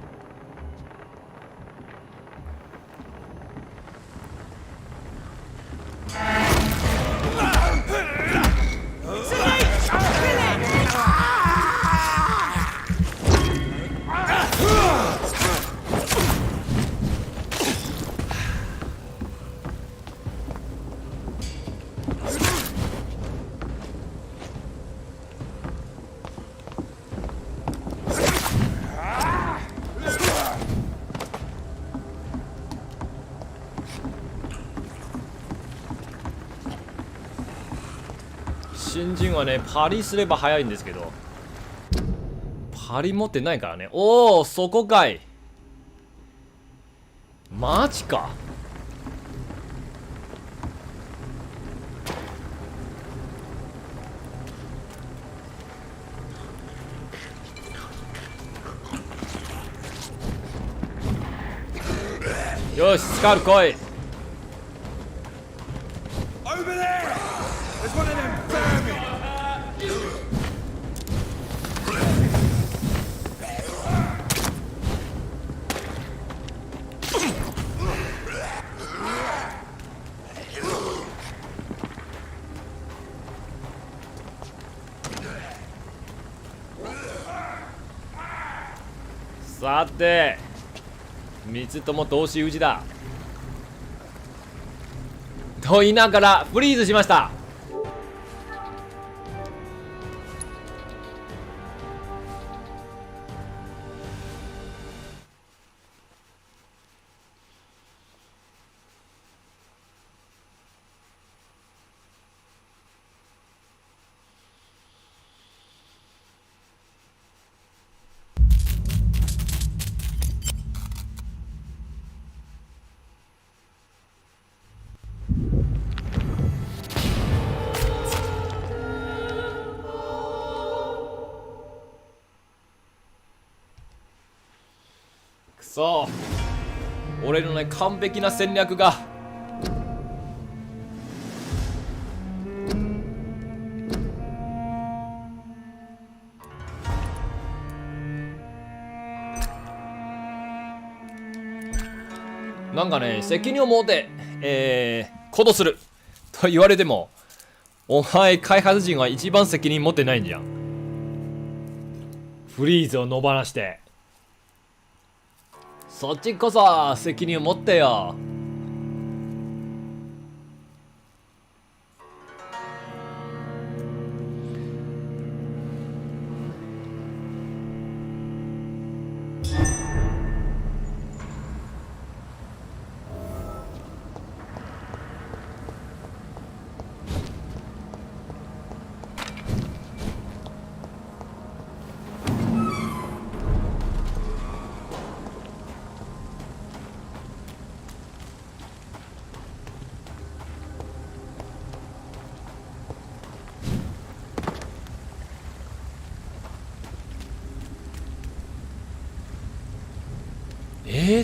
新人はね、パリすれば早いんですけど、パリ持ってないからね。おお、そこかい。マジか。よし、スカル来い。Over there! There's one of them vermin! さて三つとも同士打ちだと言いながらフリーズしました。そう俺のね完璧な戦略がなんかね責任を持って行動すると言われてもお前開発陣は一番責任持ってないんじゃん。フリーズを野放してそっちこそ責任を持ってよ。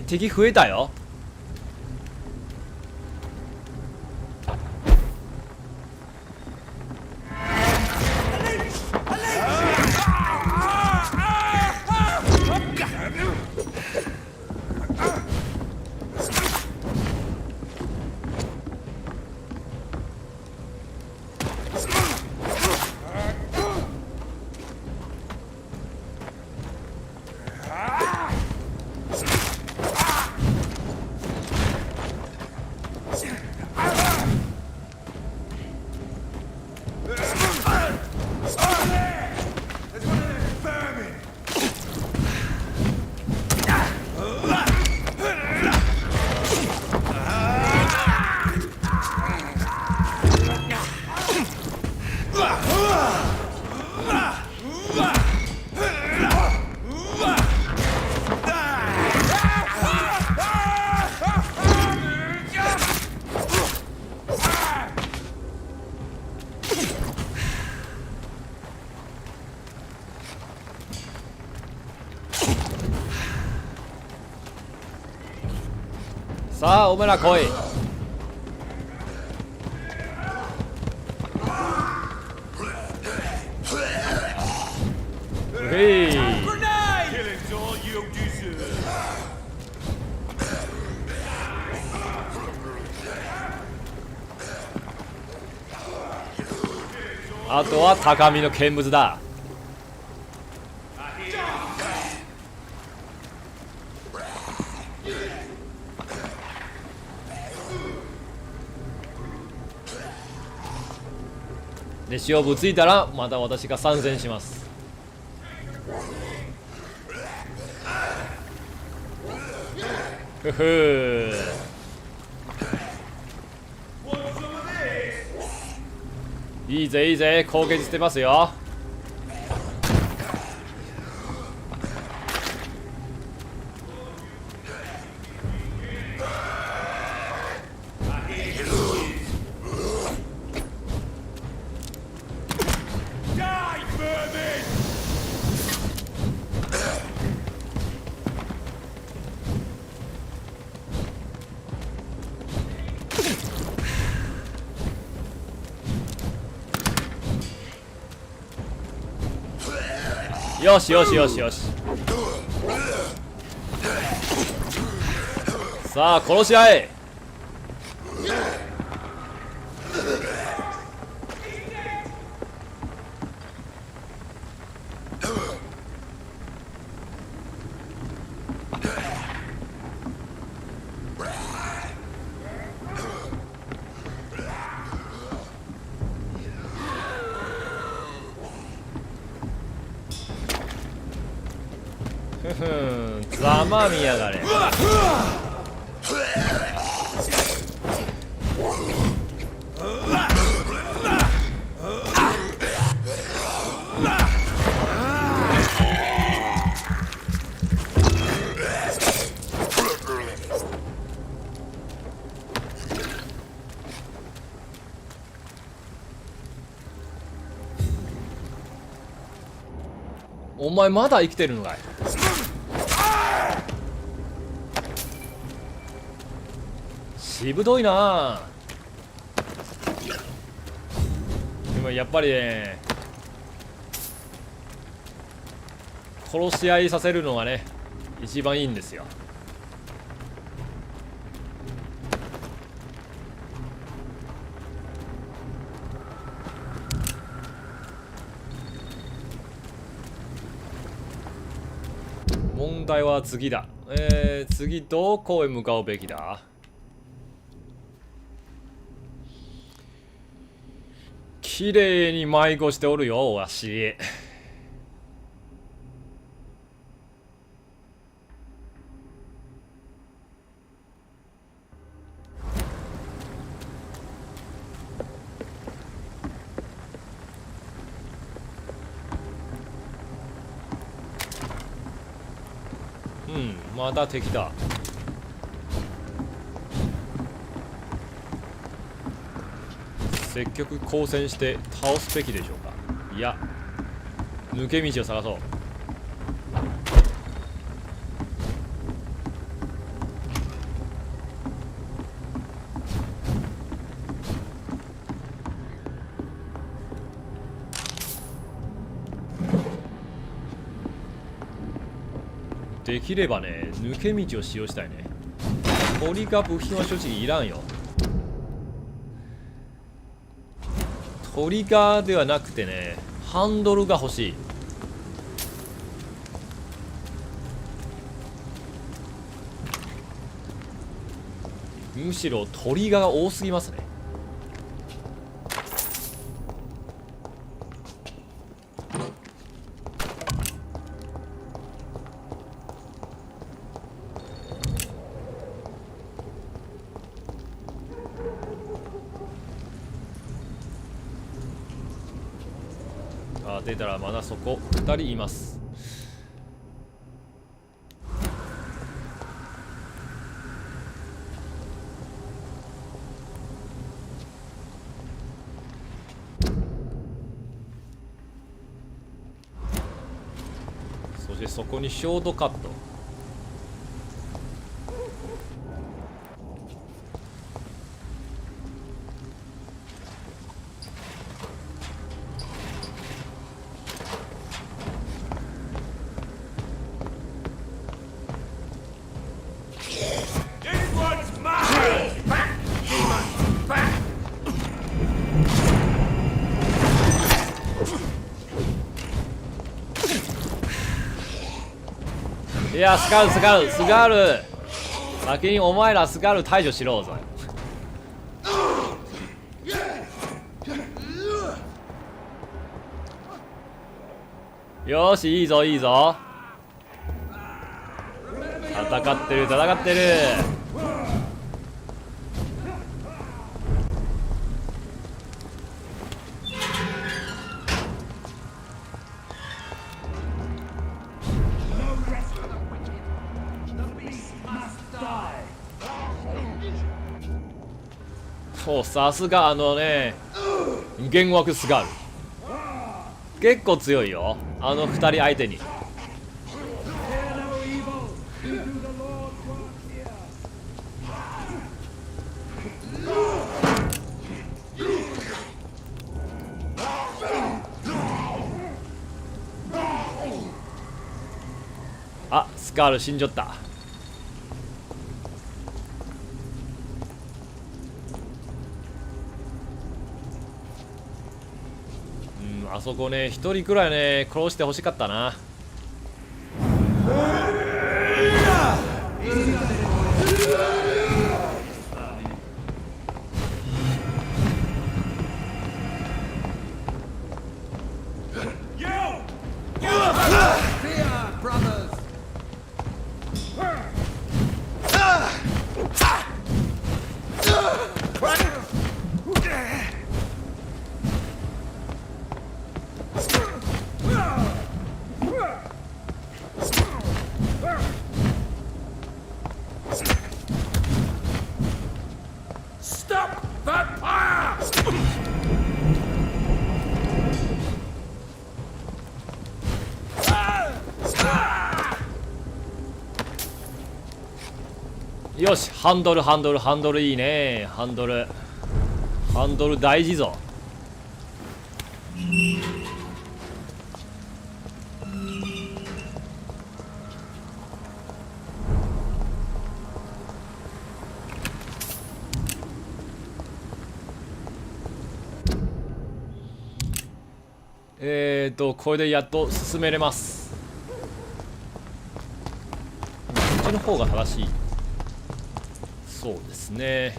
敵増えたよ。さあお前ら来い。へいあとは高みの見物だ。で勝負ついたらまた私が参戦します。ふふいいぜいいぜ攻撃してますよ。よしよしよしよし。さあ殺し合え。ざまみやがれ。お前まだ生きてるのかい。しぶといな。でもやっぱりね、殺し合いさせるのがね一番いいんですよ。問題は次だ。次どこへ向かうべきだ。綺麗に迷子しておるよわし。まだ敵だ。積極抗戦して倒すべきでしょうか。いや、抜け道を探そう。できればね、抜け道を使用したいね。鳥が部品は正直いらんよ。トリガーではなくてね、ハンドルが欲しい。むしろトリガーが多すぎますね。出たらまだそこ2人います。そしてそこにショートカット。いや、スカル先にお前らスカル退場しろぞ。よし、いいぞ戦ってるそう、さすが幻惑スガル結構強いよ、あの2人相手に。あ、スカール死んじゃった。あそこね、一人くらいね殺してほしかったな。よし、ハンドルいいね。ハンドル大事ぞ。これでやっと進めれます。こっちの方が正しい。そうですね。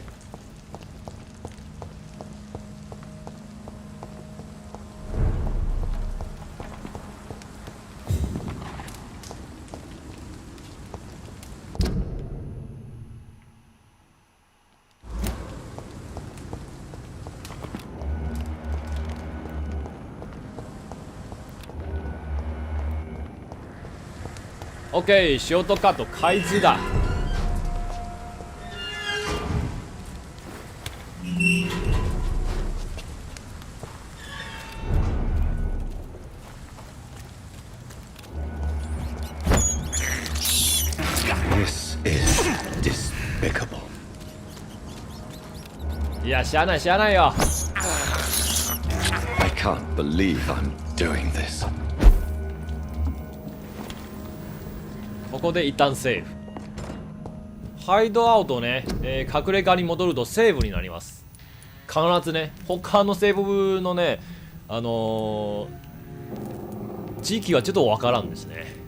オッケー、ショートカット開通だ。This is despicable. いや、しゃあないよ。I can't believe I'm doing this. ここで一旦セーブ。ハイドアウトね、隠れ家に戻るとセーブになります。必ずね、他のセーブのね、地域はちょっとわからんですね。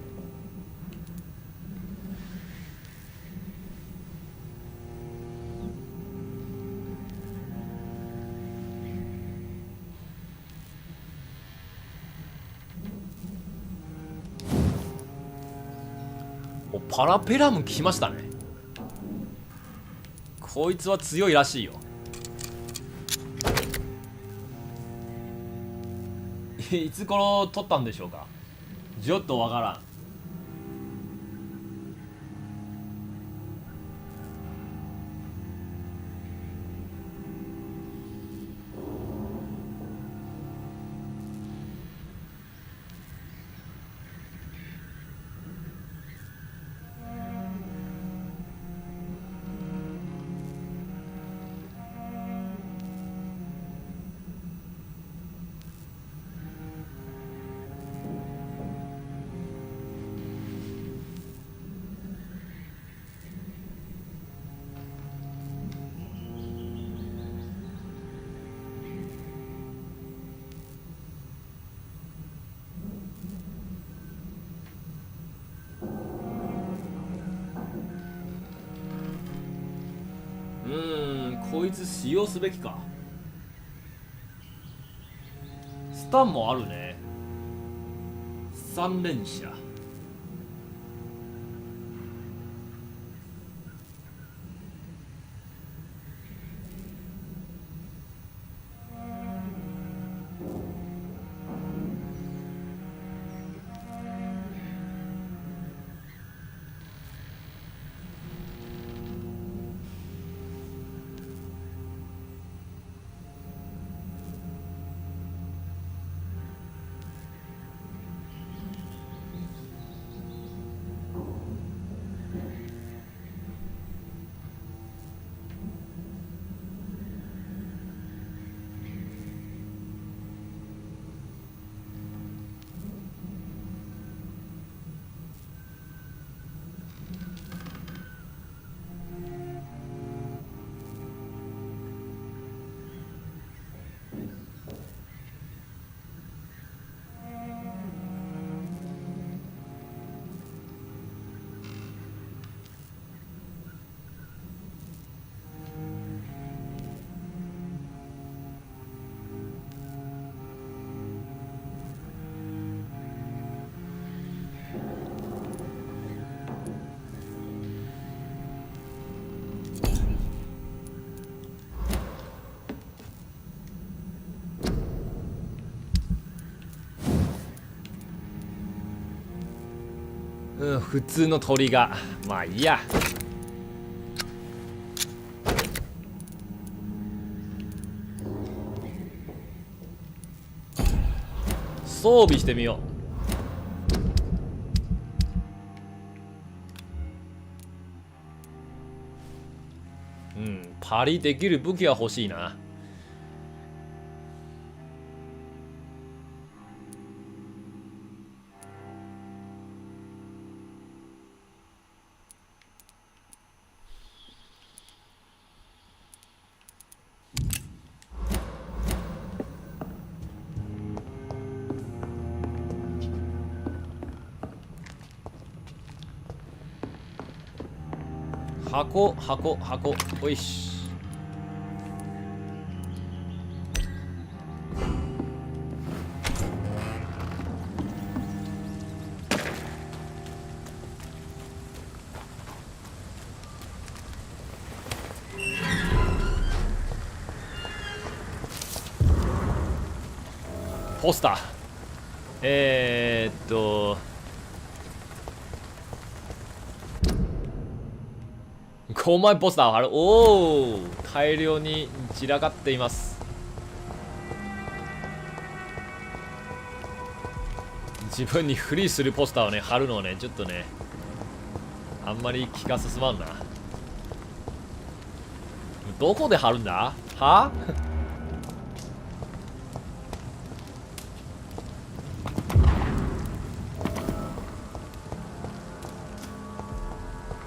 パラペラム来ましたね。こいつは強いらしいよ。いつ頃取ったんでしょうか。ちょっとわからん。こいつ使用すべきか。スタンもあるね。三連射。普通の鳥がまあいいや。装備してみよう。狩りできる武器は欲しいな。箱おいし。ポスター5枚ポスターを貼る。おお、大量に散らかっています。自分にフリーするポスターをね貼るのはねちょっとねあんまり気が進まんな。どこで貼るんだ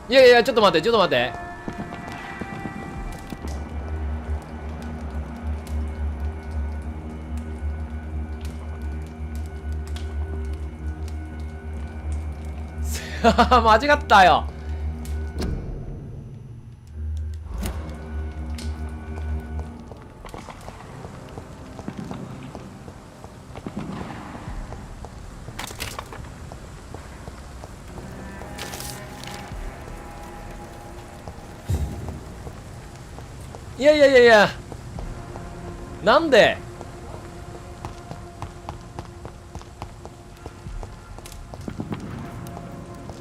いやいや、ちょっと待って間違ったよ。いやなんで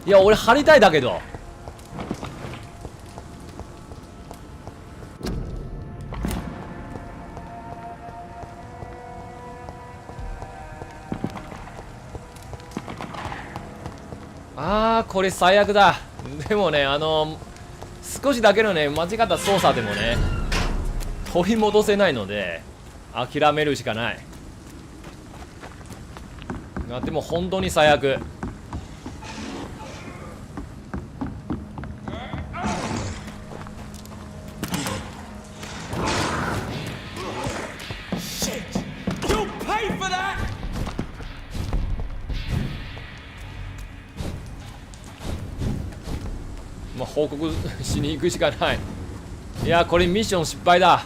いや俺貼りたいだけど。これ最悪だ。でもね少しだけのね間違った操作でもね取り戻せないので諦めるしかない。でも本当に最悪。報告しに行くしかない。いやこれミッション失敗だ。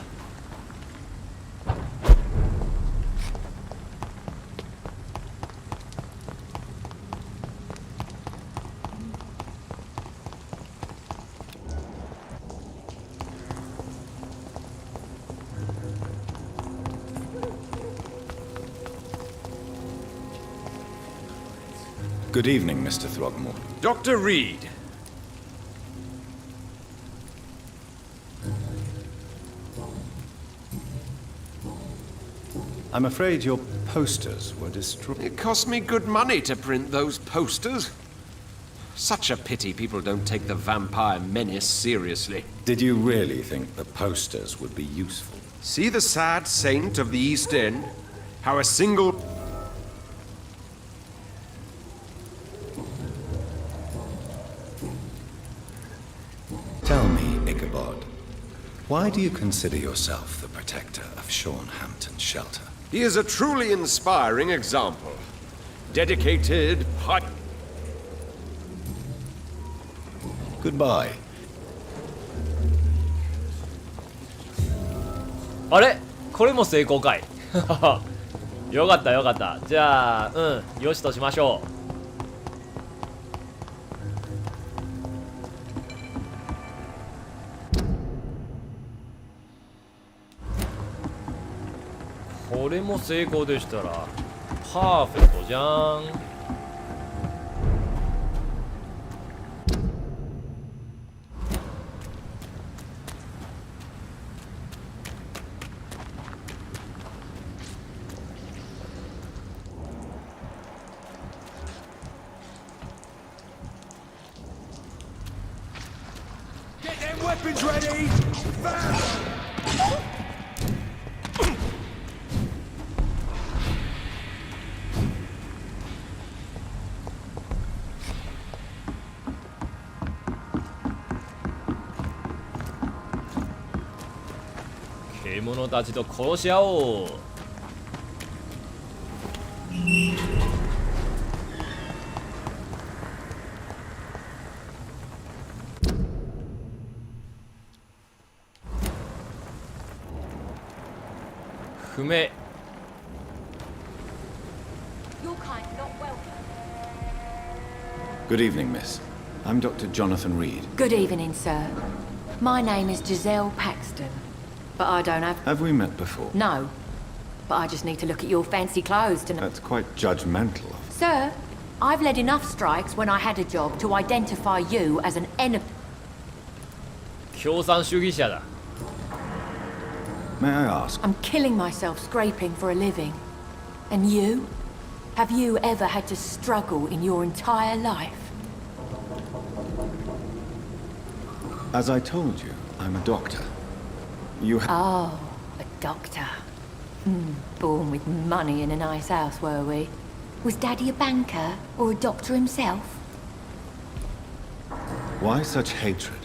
Good evening, Mr. Throgmorton. Dr. Reed. I'm afraid your posters were destroyed. It cost me good money to print those posters. Such a pity people don't take the vampire menace seriously. Did you really think the posters would be useful? See the sad saint of the East End? How a single... Tell me, Ichabod, why do you consider yourself the protector of Sean Hampton's shelter? He is a truly inspiring example. Dedicated, Goodbye. あれこれも成功かい。よかったよかった。じゃあよしとしましょう。これも成功でしたらパーフェクトじゃん。Weapons ready! Fast! 獣たちと殺し合おう。不明。 Good evening, miss. I'm Dr. Jonathan Reed. Good evening, sir. My name is Giselle Paxton, but I don't have... Have we met before? No, but I just need to look at your fancy clothes to know... That's quite judgmental of... Sir, I've led enough strikes when I had a job to identify you as an enemy. 共産主義者だ。 May I ask? I'm killing myself scraping for a living. And you? Have you ever had to struggle in your entire life? As I told you, I'm a doctor. You Oh, a doctor. Born with money in a nice house, were we? Was Daddy a banker or a doctor himself? Why such hatred?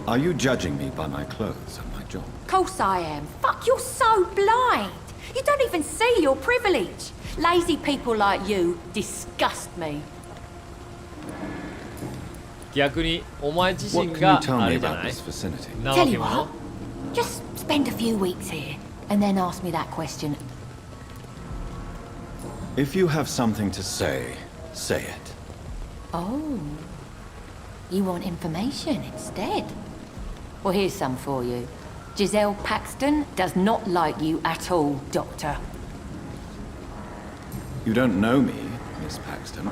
Are you judging me by my clothes and my job? Of course I am. Fuck, you're so blind. You don't even see your privilege. Lazy people like you disgust me. 逆にお前自身 What が can you tell あ me れじゃ about ない this vicinity? なわ Tell け you も what, just spend a few weeks here and then ask me that question. If you have something to say, say it. Oh, you want information instead? Well, here's some for you. Giselle Paxton does not like you at all, Doctor. You don't know me, Miss Paxton.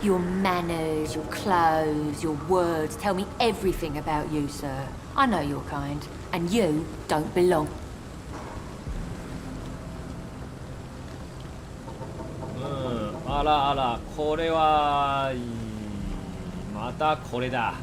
Your manners, your clothes, your words tell me everything about you, sir. I know your kind, and you don't belong. あらあら、これはまたこれだ。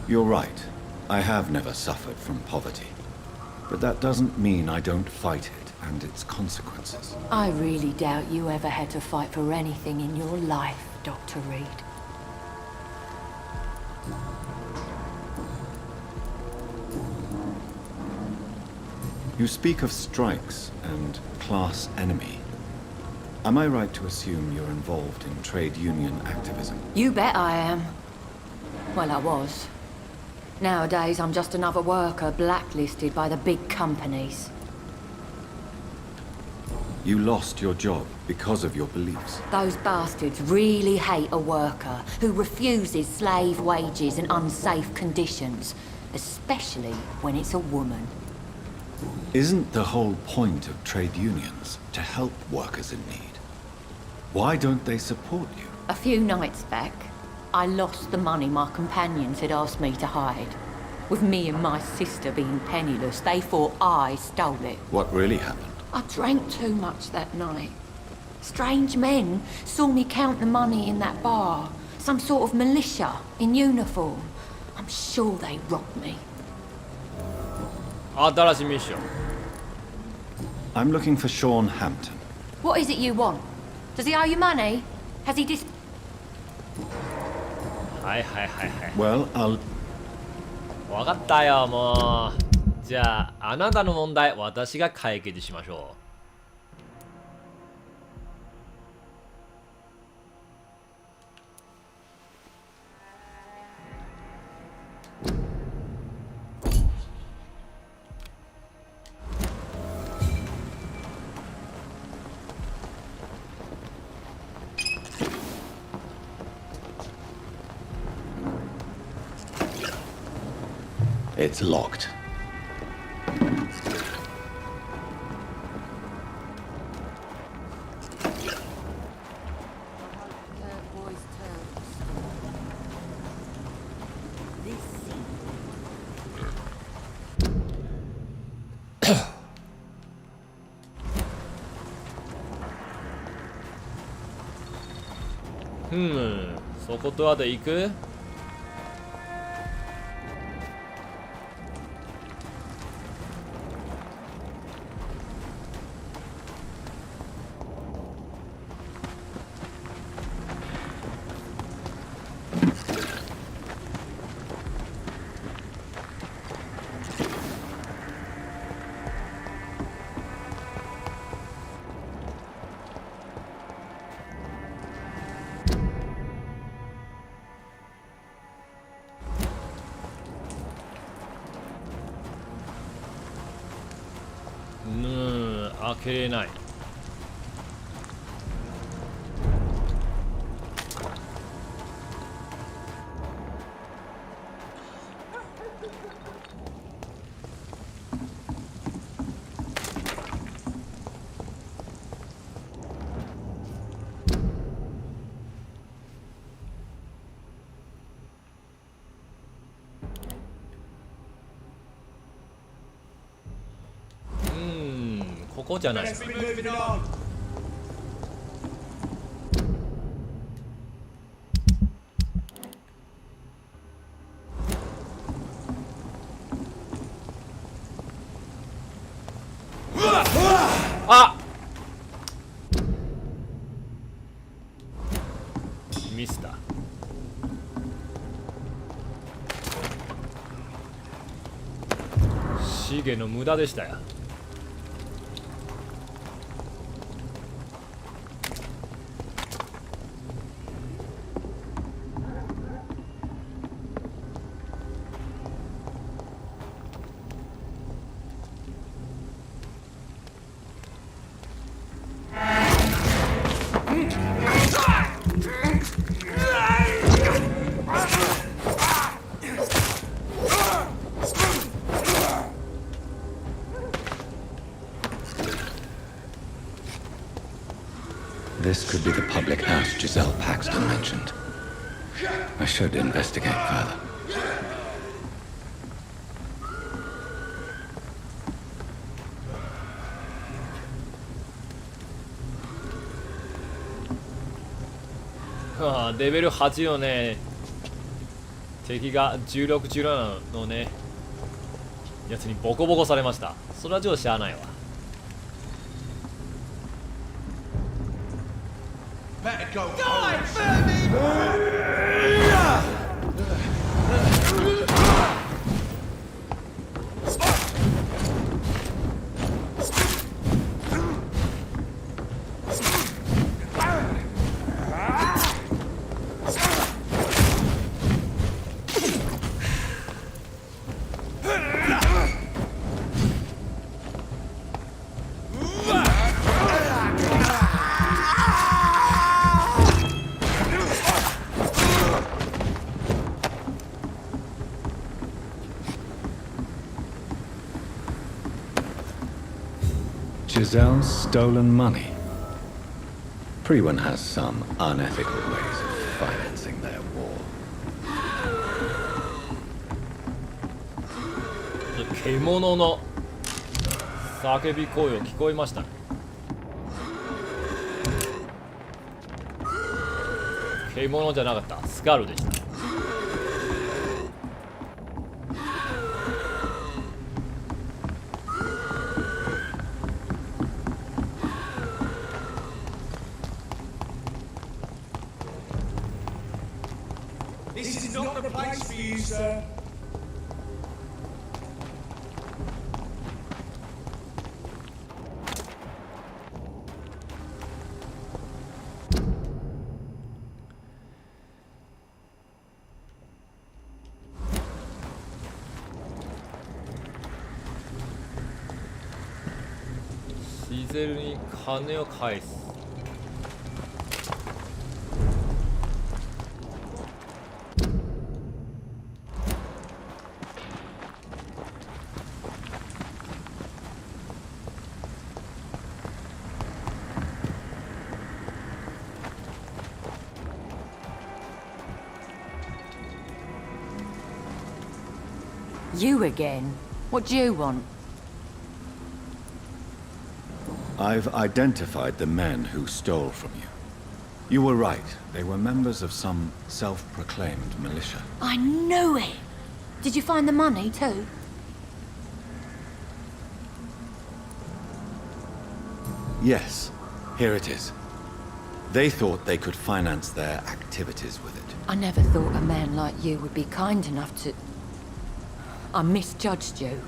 You're right. I have never suffered from poverty. But that doesn't mean I don't fight it and its consequences. I really doubt you ever had to fight for anything in your life, Dr. Reed. You speak of strikes and class enemy. Am I right to assume you're involved in trade union activism? You bet I am. Well, I was. Nowadays, I'm just another worker blacklisted by the big companies. You lost your job because of your beliefs. Those bastards really hate a worker who refuses slave wages and unsafe conditions, especially when it's a woman. Isn't the whole point of trade unions to help workers in need? Why don't they support you? A few nights back, I lost the money my companions had asked me to hide. With me and my sister being penniless, they thought I stole it. What really happened? I drank too much that night. Strange men saw me count the money in that bar. Some sort of militia in uniform. I'm sure they robbed me. 新しいミッション。 I'm looking for Sean Hampton. What is it you want? Does he owe you money? Has he dis... はいはいはいはい。 Well, I'll... わかったよ、もう。じゃあ、あなたの問題、私が解決しましょう。It's locked. Hmm, そことはで行く？開けれない。ここじゃない。あ、ミスだ。シゲの無駄でしたよ。This could be the public house Giselle Paxton mentioned. I should investigate further.レベル8のね、敵が16、17のね、やつにボコボコされました。それはちょっとしゃあないわ。Better go. Die, Fernie! Giselle's stolen money. Priwen has some unethical ways of financing their war. 獣の叫び声を聞こえました。獣じゃなかった、スカルでした。This is not the place for you, sir.「シゼルに金を返す」。You again? What do you want? I've identified the men who stole from you. You were right. They were members of some self-proclaimed militia. I knew it! Did you find the money too? Yes, here it is. They thought they could finance their activities with it. I never thought a man like you would be kind enough to... I misjudged you.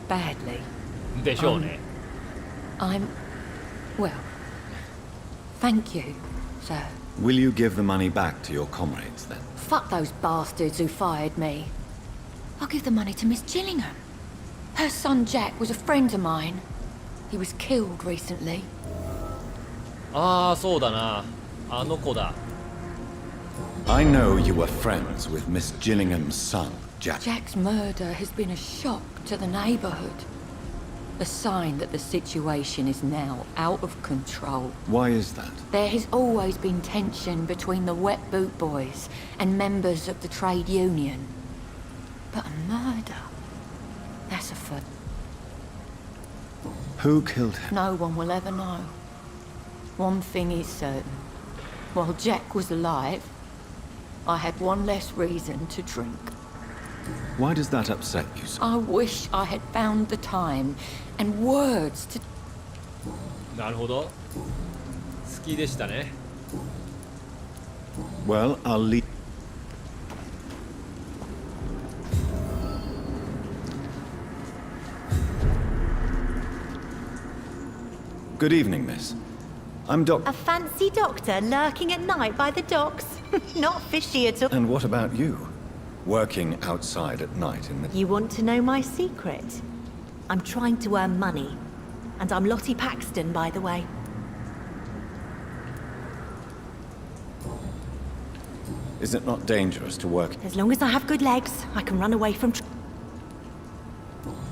Badly. でしょうね。I'm... well... Thank you, sir. Will you give the money back to your comrades, then? Fuck those bastards who fired me. I'll give the money to Miss Gillingham. Her son Jack was a friend of mine. He was killed recently. ああ、そうだな。あの子だ。I know you were friends with Miss Gillingham's son, Jack. Jack's murder has been a shock to the neighborhood. A sign that the situation is now out of control. Why is that? There has always been tension between the Wet Boot Boys and members of the trade union. But a murder? That's a first. Who killed him? No one will ever know. One thing is certain. While Jack was alive, I had one less reason to drink. Why does that upset you so? I wish I had found the time and words to... なるほど。好きでしたね。Well, I'll leave. Good evening, miss. I'm A fancy doctor lurking at night by the docks? Not fishy at all. And what about you? Working outside at night in the... You want to know my secret? I'm trying to earn money. And I'm Lottie Paxton, by the way. Is it not dangerous to work? As long as I have good legs, I can run away from...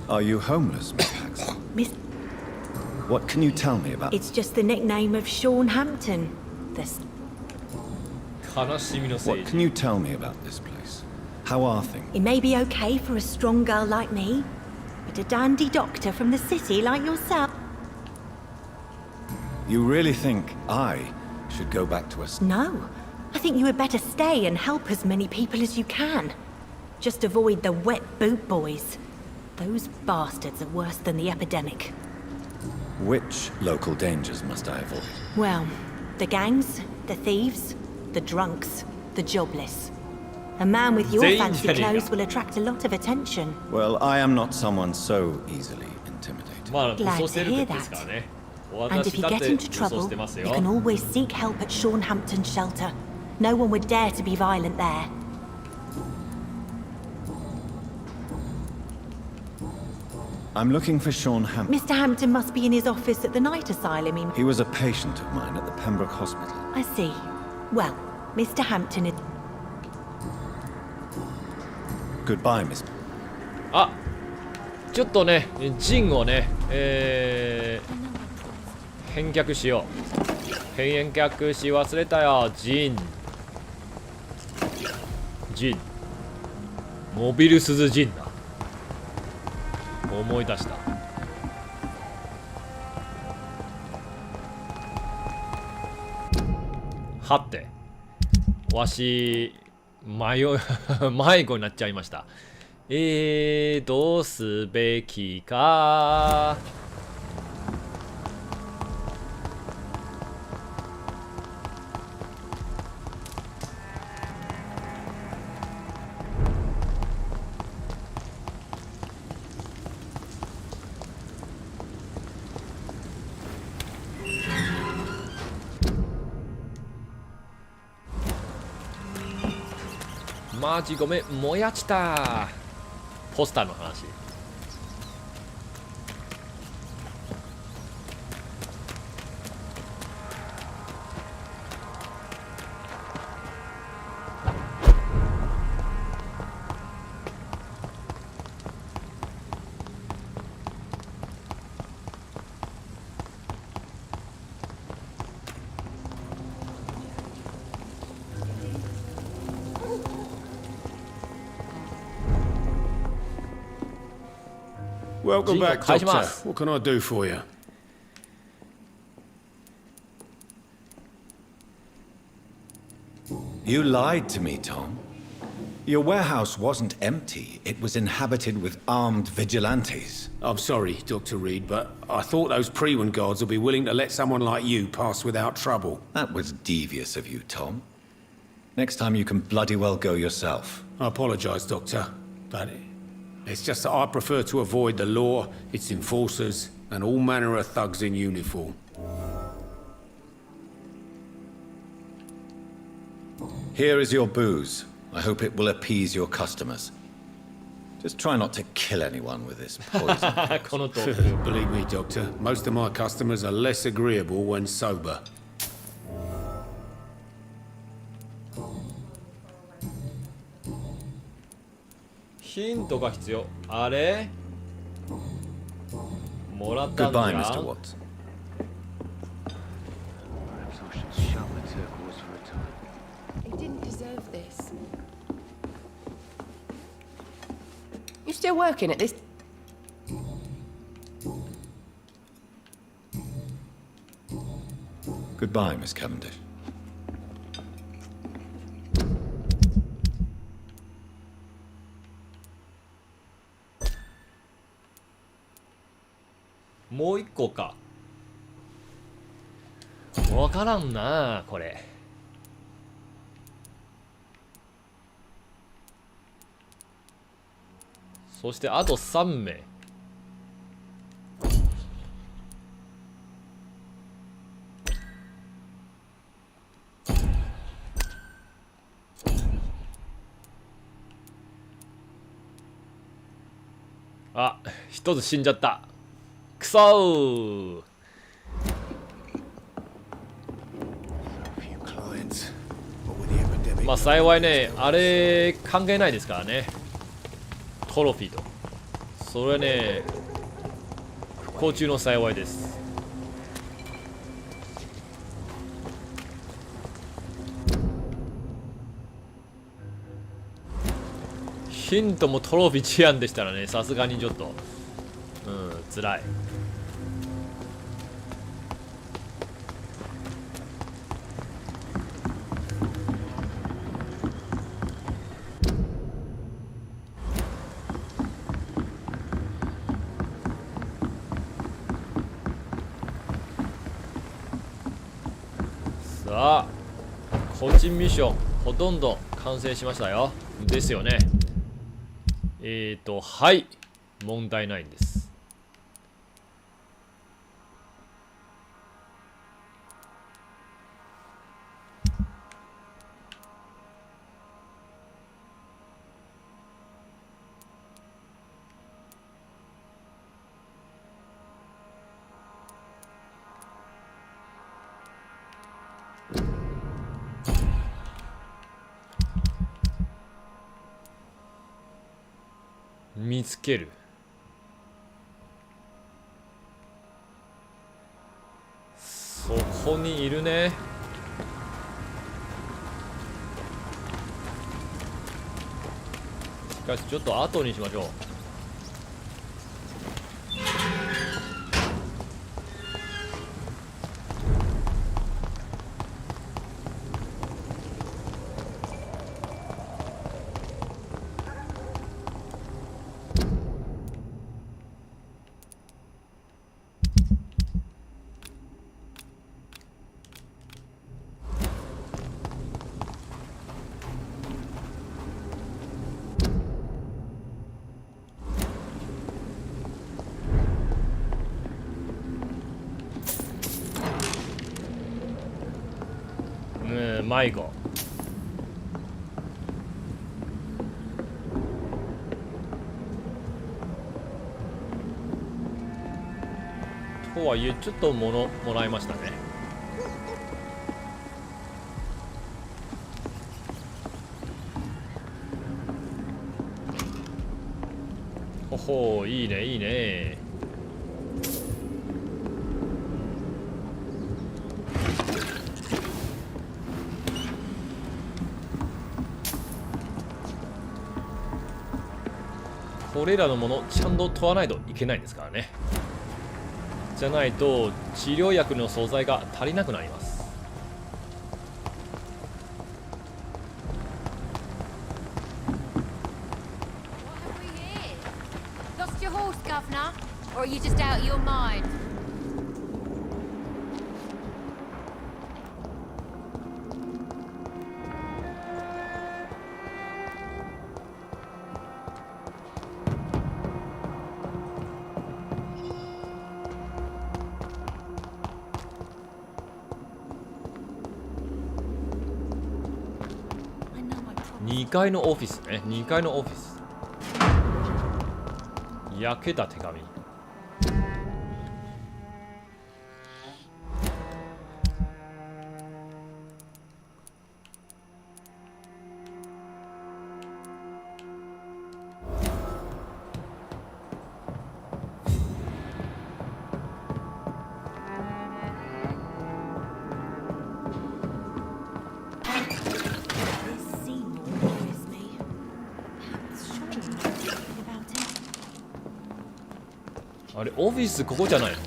Are you homeless, Miss Paxton? Miss... What can you tell me about... It's just the nickname of Sean Hampton. This... 悲しみのせい What can you tell me about this place? How are things? It may be okay for a strong girl like me, but a dandy doctor from the city like yourself... You really think I should go back to us? No. I think you had better stay and help as many people as you can. Just avoid the Wet Boot Boys. Those bastards are worse than the epidemic. Which local dangers must I avoid? Well, the gangs, the thieves, the drunks, the jobless. A man with your fancy clothes will attract a lot of attention. Well, I am not someone so easily intimidated. Glad to hear that. And if you get into trouble, you can always seek help at Sean Hampton's shelter. No one would dare to be violent there. I'm looking for Sean Hampton. Mr. Hampton must be in his office at the night asylum. He was a patient of mine at the Pembroke Hospital. I see. Well, Mr. Hampton is... Goodbye, Miss... あ、ちょっとね、ジンをね、返却しよう。返却し忘れたよ、ジン。ジン。モビルスズジンだ。思い出した。はって。わし、迷子になっちゃいました。どうすべきか。マジごめん、燃やした。ポスターの話。Welcome back, 返し Doctor. ます。 What can I do for you? You lied to me, Tom. Your warehouse wasn't empty. It was inhabited with armed vigilantes. I'm sorry, Dr. Reed, but I thought those Prewen guards would be willing to let someone like you pass without trouble. That was devious of you, Tom. Next time you can bloody well go yourself. I apologize, Doctor, but it's just that I prefer to avoid the law, its enforcers, and all manner of thugs in uniform. Here is your booze. I hope it will appease your customers. Just try not to kill anyone with this poison. このと Believe me, Doctor, most of my customers are less agreeable when sober. ヒントが必要。あれもらったんじゃ Goodbye, ん。 Mr. Watts. He didn't deserve this. You still working at this? Goodbye, Miss Cavendish. もう一個か。わからんなこれ。そしてあと3名。あ、一つ死んじゃった。くそー。まあ幸いね、あれ関係ないですからね。トロフィーと。それね、不幸中の幸いです。ヒントもトロフィー違案でしたらね、さすがにちょっと、辛い。さあ、個人ミッションほとんど完成しましたよ。ですよね。はい、問題ないんです。見つける。そこにいるね。しかしちょっと後にしましょう。迷子。とはいえちょっと物もらいましたね。ほほう、いいねいいね。これらのものちゃんと問わないといけないんですからね。じゃないと治療薬の素材が足りなくなります。Lost your horse, Governor? Or are you just out of your mind? I know I promised. 2階のオフィスね。2階のオフィス。焼けた手紙。This Seymour worries me. Perhaps Sean knows something about him. あれオフィスここじゃないの？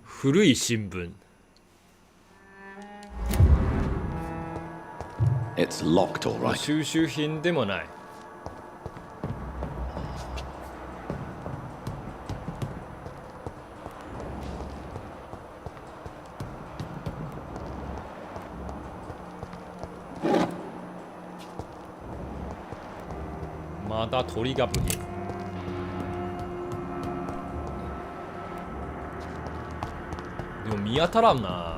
古い新聞。 It's locked, all right. 収集品でもない。また鳥が部品。でも見当たらんな。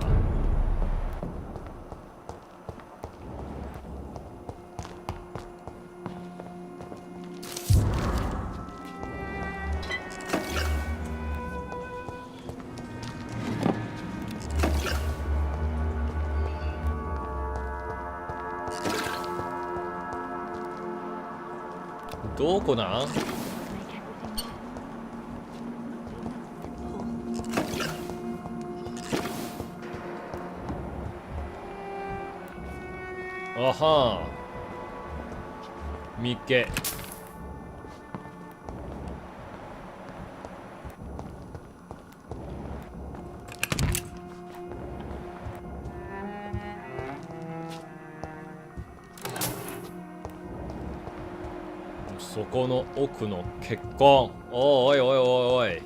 どこなん？あはん。みっけ。そこの奥の血痕。おいおいおいおい。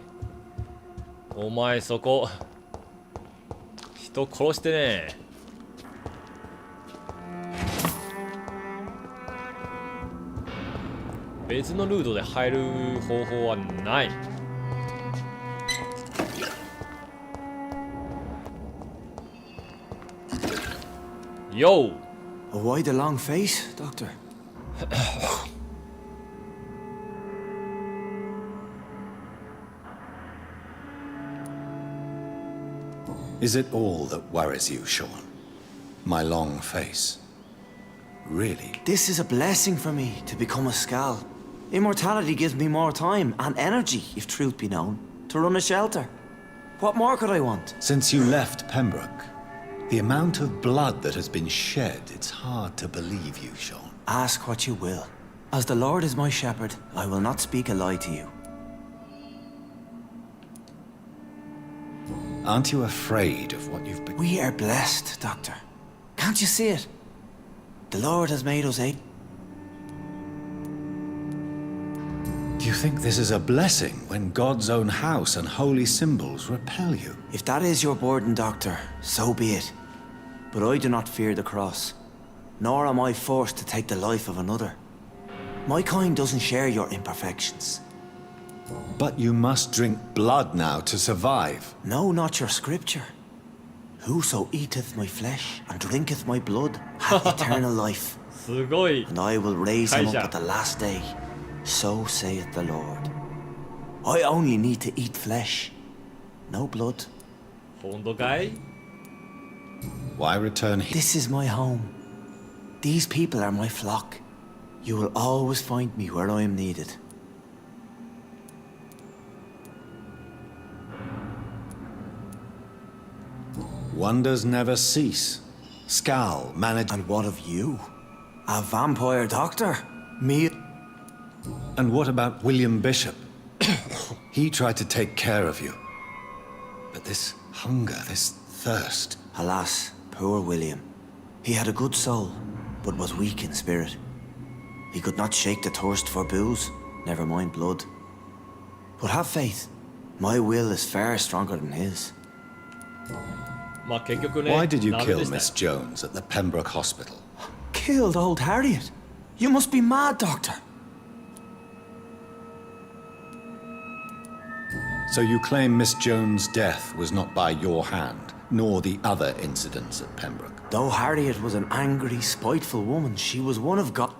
お前そこ人殺してね。別のルートで入る方法はない。Yo! Why the long face, Doctor? Is it all that worries you, Sean? My long face? Really? This is a blessing for me to become a Skal. Immortality gives me more time and energy, if truth be known, to run a shelter. What more could I want? Since you left Pembroke, the amount of blood that has been shed, it's hard to believe you, Sean. Ask what you will. As the Lord is my shepherd, I will not speak a lie to you. Aren't you afraid of what you've become? We are blessed, Doctor. Can't you see it? The Lord has made us a... Do you think this is a blessing when God's own house and holy symbols repel you? If that is your burden, Doctor, so be it. But I do not fear the cross. nor am I forced to take the life of another. My kind doesn't share your imperfections. But you must drink blood now to survive. No, not your scripture. Whoso eateth my flesh and drinketh my blood hath eternal life. すごい And I will raise him up 解釈 at the last day. So saith the Lord. I only need to eat flesh, no blood. 本当かい Why return here? This is my home. These people are my flock. You will always find me where I am needed. Wonders never cease. Scal managed. And what of you? A vampire doctor? Me? And what about William Bishop? He tried to take care of you. But this hunger, this thirst. Alas, poor William. He had a good soul, but was weak in spirit. He could not shake the thirst for booze, never mind blood. But have faith. My will is far stronger than his. まあ結局ね Why did you ダメで kill したよ Miss Jones at the Pembroke Hospital? Killed old Harriet? You must be mad, Doctor. So you claim Miss Jones' death was not by your hand, nor the other incidents at Pembroke? Though Harriet was an angry, spiteful woman, she was one of God.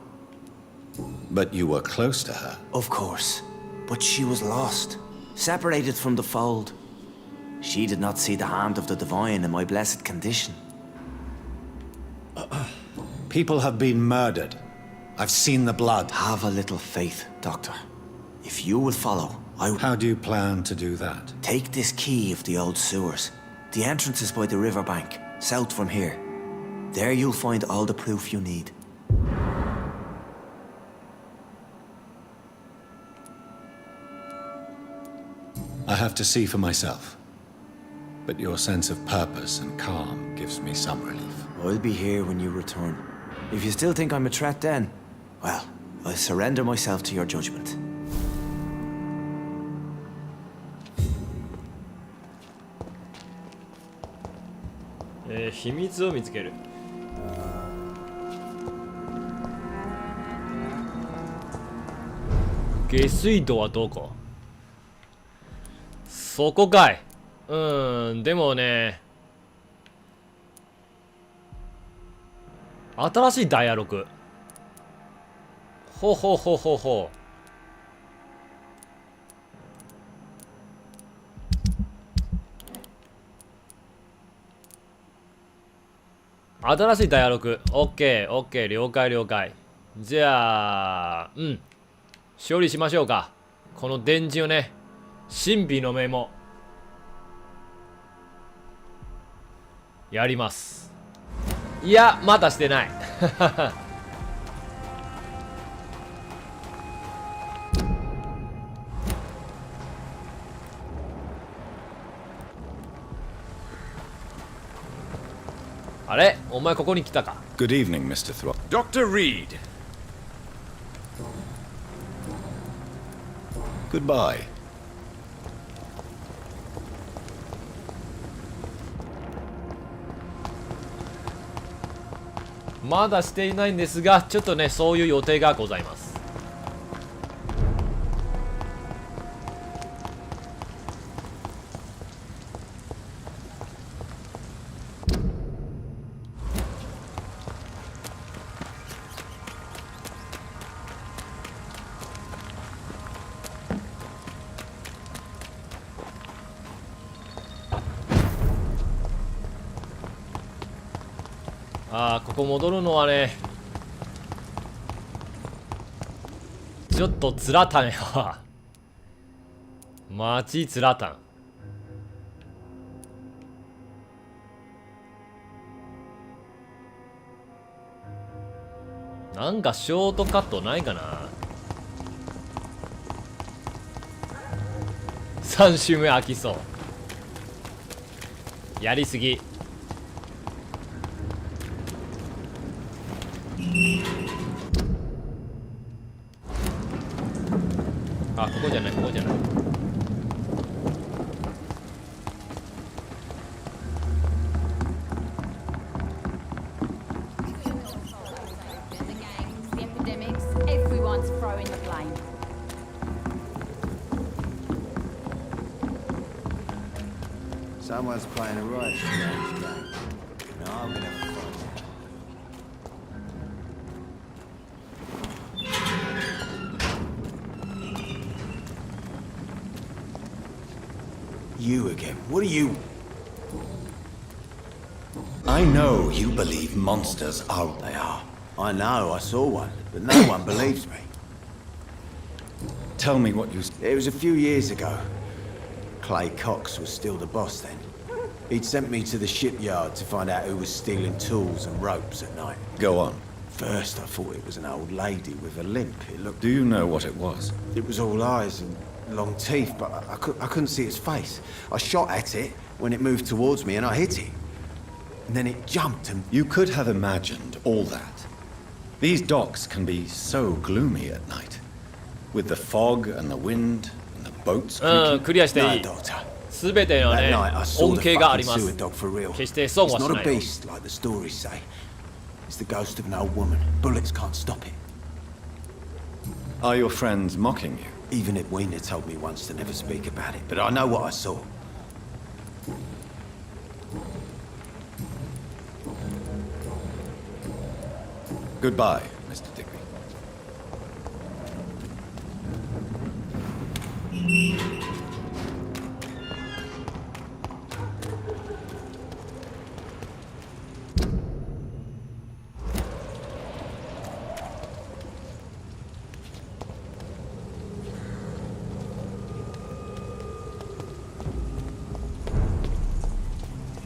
But you were close to her. Of course. But she was lost, separated from the fold. She did not see the hand of the divine in my blessed condition. People have been murdered. I've seen the blood. Have a little faith, Doctor. If you will follow, How do you plan to do that? Take this key of the old sewers. The entrance is by the riverbank, south from here. There you'll find all the proof you need. I have to see for myself. But your sense of purpose and calm gives me some relief. I'll be here when you return. If you still think I'm a threat then, well, I'll surrender myself to your judgment. 秘密を見つける。下水道はどこ？そこかい。でもね、新しいダイヤログ。ほほほほほ。新しいダイアログ。オッケー、オッケー、了解、了解。じゃあ、処理しましょうか。この電池をね、神秘のメモ。やります。いや、まだしてない。あれお前ここに来たか。 Good evening, Mr. Throp. Dr. Reed. Goodbye. まだしていないんですが、ちょっとね、そういう予定がございます。ここ戻るのはね、ちょっとつらたんや。マジつらたん。なんかショートカットないかな。3周目飽きそう。やりすぎ。あ、ここじゃない、ここじゃない。throwing the blame. Someone's playing a right strange game. No, I'm gonna find out. You again? What are you? I know you believe monsters are... They are. I know, I saw one, but no one believes me. Tell me what you... It was a few years ago. Clay Cox was still the boss then. He'd sent me to the shipyard to find out who was stealing tools and ropes at night. Go on. First, I thought it was an old lady with a limp. It looked... Do you know what it was? It was all eyes and long teeth, but I couldn't see its face. I shot at it when it moved towards me and I hit it. And then it jumped and... You could have imagined all that. These docks can be so gloomy at night. With the fog and the wind and the boats creaking. クリアしていい。すべてのね、恩恵があります。決して損はしないよ。 It's not a beast like the stories say. It's the ghost of an old woman. Bullets can't stop it. Are your friends mocking you? Even Edwina told me once to never speak about it, but I know what I saw. Goodbye, Mr. Digby.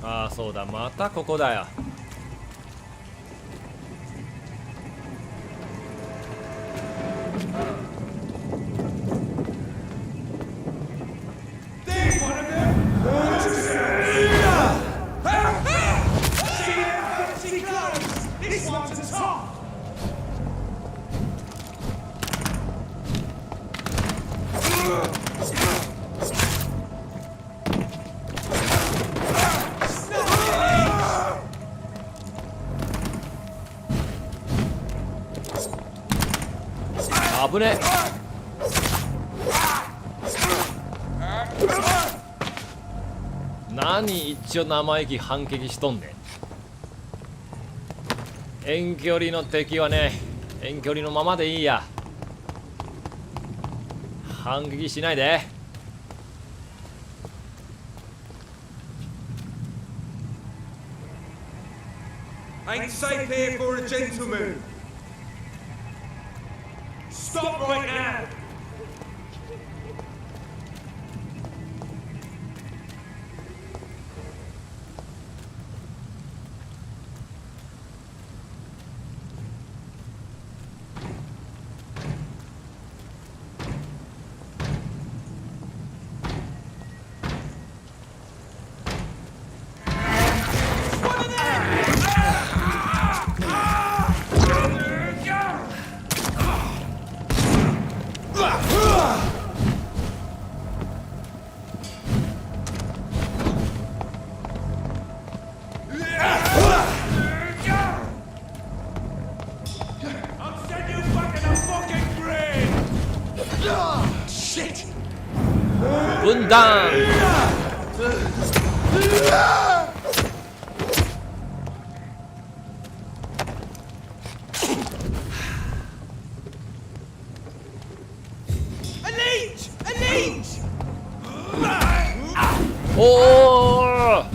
Ah, そうだ、またここだよ。危ねえ。何一応生意気反撃しとんねん。遠距離の敵はね、遠距離のままでいいや。反撃しないで。Ain't safe here for a gentleman. Stop right now!分断。おお。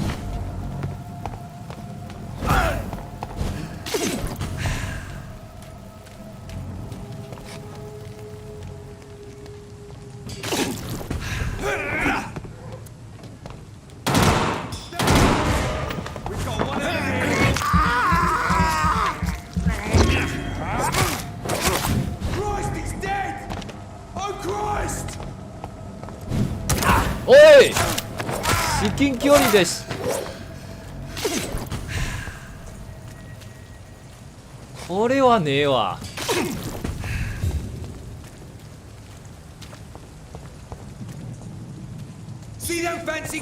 おい、至近距離です。これはねえわ。See them fancy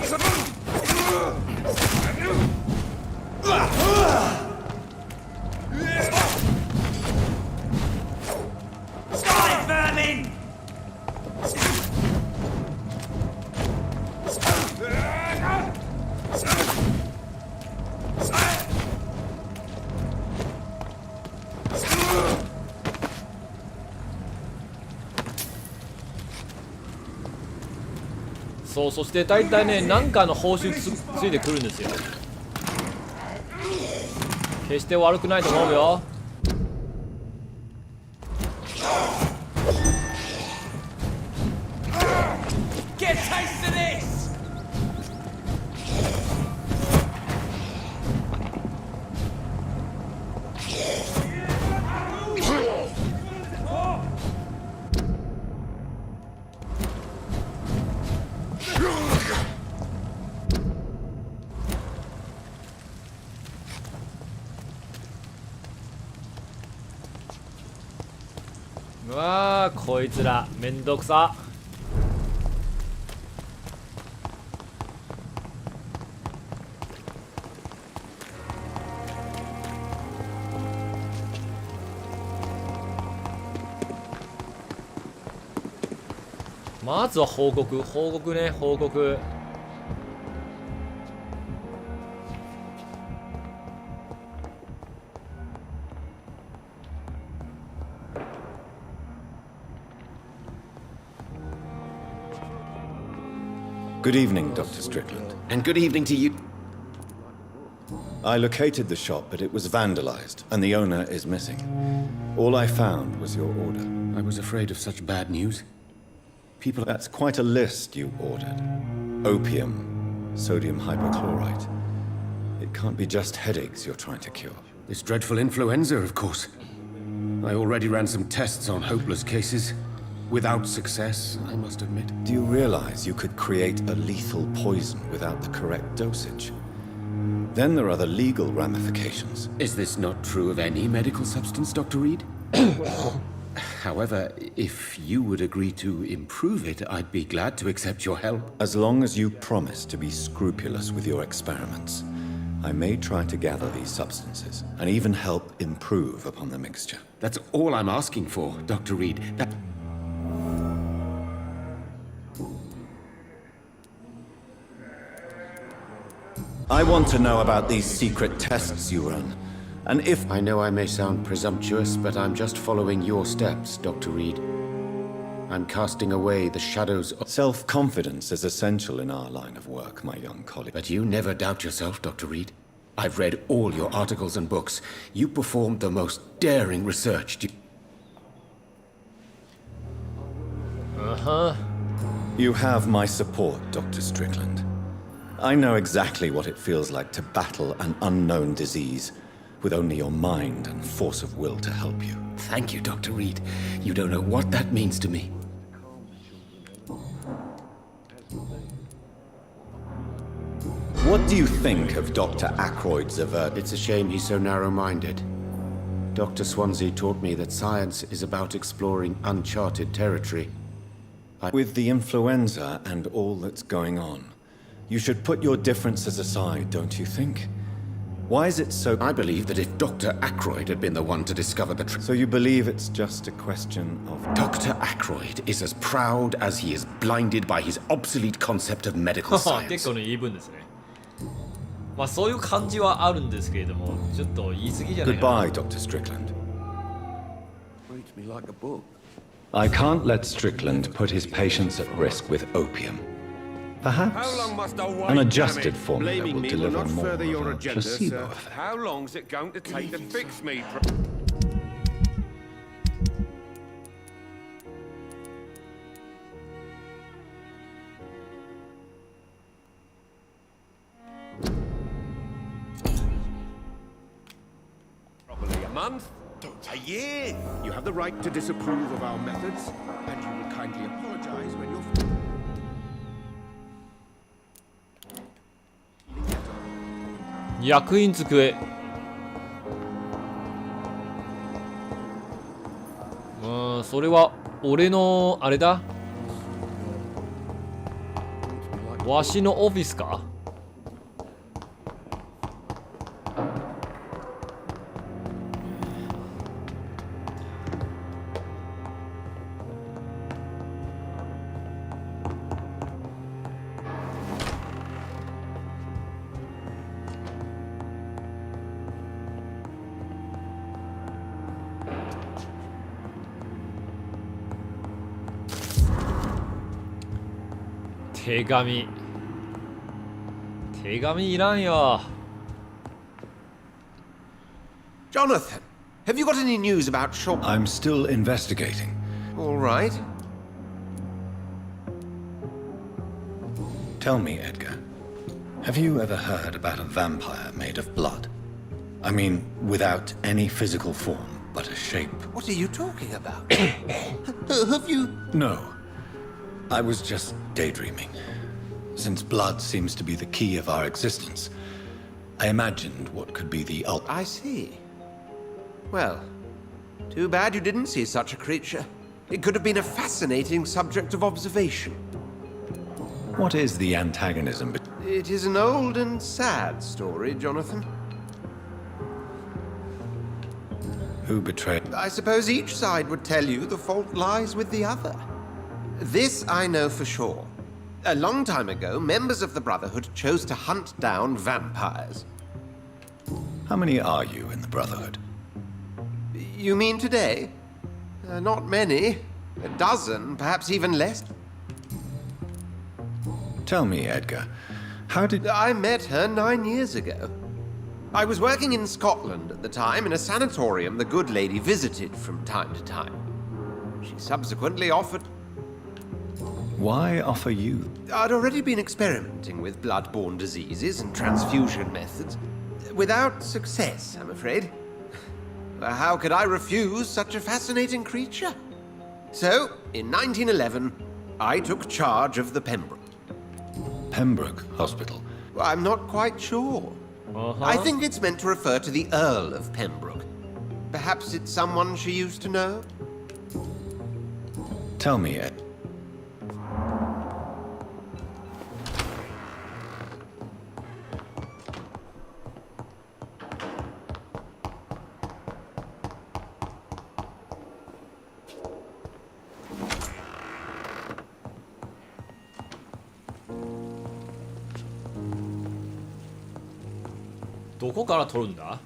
そう、そして大体ね、なんかの報酬ついてくるんですよ。決して悪くないと思うよ。Get a taste of this! うわー、こいつらめんどくさ。まずは報告ね、報告。Good evening, Dr. Strickland. And good evening to you. I located the shop, but it was vandalized, and the owner is missing. All I found was your order. I was afraid of such bad news. People, that's quite a list you ordered. Opium, sodium hypochlorite. It can't be just headaches you're trying to cure. This dreadful influenza, of course. I already ran some tests on hopeless cases. Without success, I must admit. Do you realize you could create a lethal poison without the correct dosage? Then there are the legal ramifications. Is this not true of any medical substance, Dr. Reed? However, if you would agree to improve it, I'd be glad to accept your help. As long as you promise to be scrupulous with your experiments, I may try to gather these substances and even help improve upon the mixture. That's all I'm asking for, Dr. Reed. I want to know about these secret tests you run. And if... I know I may sound presumptuous, but I'm just following your steps, Dr. Reed. I'm casting away the shadows of... Self-confidence is essential in our line of work, my young colleague. But you never doubt yourself, Dr. Reed. I've read all your articles and books. You performed the most daring research. Uh-huh. You have my support, Dr. Strickland. I know exactly what it feels like to battle an unknown disease with only your mind and force of will to help you. Thank you, Dr. Reed. You don't know what that means to me. What do you think of Dr. Ackroyd's verdict? It's a shame he's so narrow-minded. Dr. Swansea taught me that science is about exploring uncharted territory. With the influenza and all that's going on, you should put your differences aside, don't you think? Why is it so... I believe that if Dr. Ackroyd had been the one to discover the truth... So you believe it's just a question of... Dr. Ackroyd is as proud as he is blinded by his obsolete concept of medical science. 結構の言い分ですね。まあそういう感じはあるんですけれども、ちょっと言い過ぎじゃないかな。 Goodbye, Dr. Strickland. Reads me like a book. I can't let Strickland put his patients at risk with opium. Perhaps an adjusted formula will deliver more of a placebo effect. How long's it going to take to fix me? Probably a month, a year. You have the right to disapprove of our methods, and you will kindly apologize when you're... 役員机。それは俺のあれだ。わしのオフィスか。手紙いらんよ。 Jonathan, have you got any news about Shaw? I'm still investigating. All right. Tell me, Edgar, have you ever heard about a vampire made of blood? I mean, without any physical form, but a shape. What are you talking about? Have you... No. I was just daydreaming. Since blood seems to be the key of our existence, I imagined what could be the I see. Well, too bad you didn't see such a creature. It could have been a fascinating subject of observation. What is the antagonism? It is an old and sad story, Jonathan. Who betrayed? I suppose each side would tell you the fault lies with the other. This I know for sure. A long time ago, members of the Brotherhood chose to hunt down vampires. How many are you in the Brotherhood? You mean today? Not many. A dozen, perhaps even less. Tell me, Edgar, how did... I met her 9 years ago. I was working in Scotland at the time in a sanatorium the good lady visited from time to time. She subsequently offered... Why offer you? I'd already been experimenting with blood-borne diseases and transfusion methods. Without success, I'm afraid. How could I refuse such a fascinating creature? So, in 1911, I took charge of the Pembroke. Pembroke Hospital? I'm not quite sure. I think it's meant to refer to the Earl of Pembroke. Perhaps it's someone she used to know? Tell me, Ed.どこから取るんだ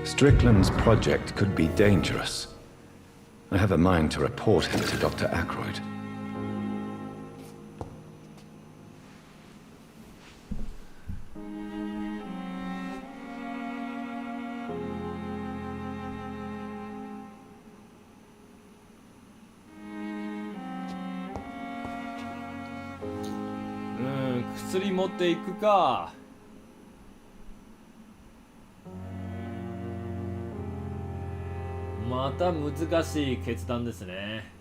？Strickland's project could be dangerous. I have a mind to report him to Dr. Aykroyd. Hmm, 薬持っていくか。また難しい決断ですね。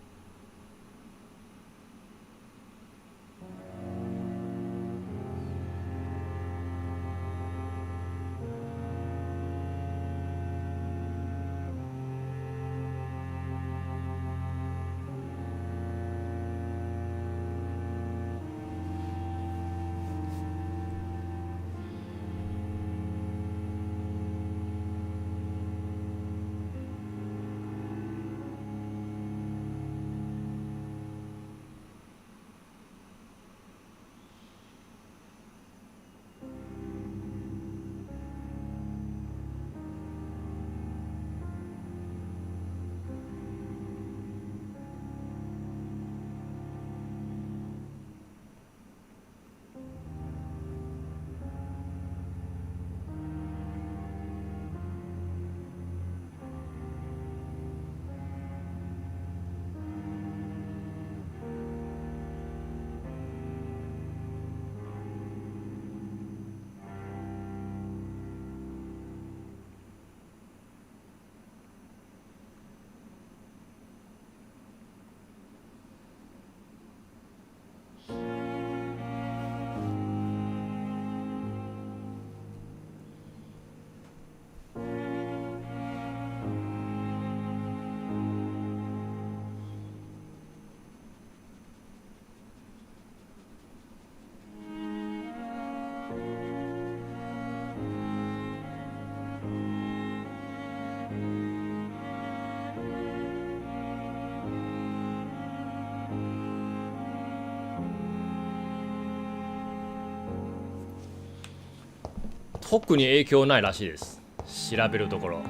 特に影響ないらしいです。調べるところ。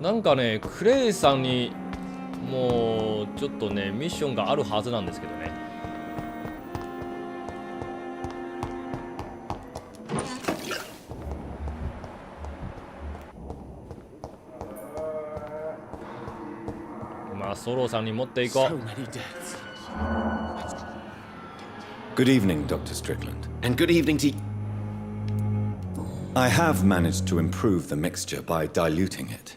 なんかね、クレイさんにもうちょっとねミッションがあるはずなんですけどね。まあソロさんに持っていこう。Good evening, Dr. Strickland. And good evening to... I have managed to improve the mixture by diluting it.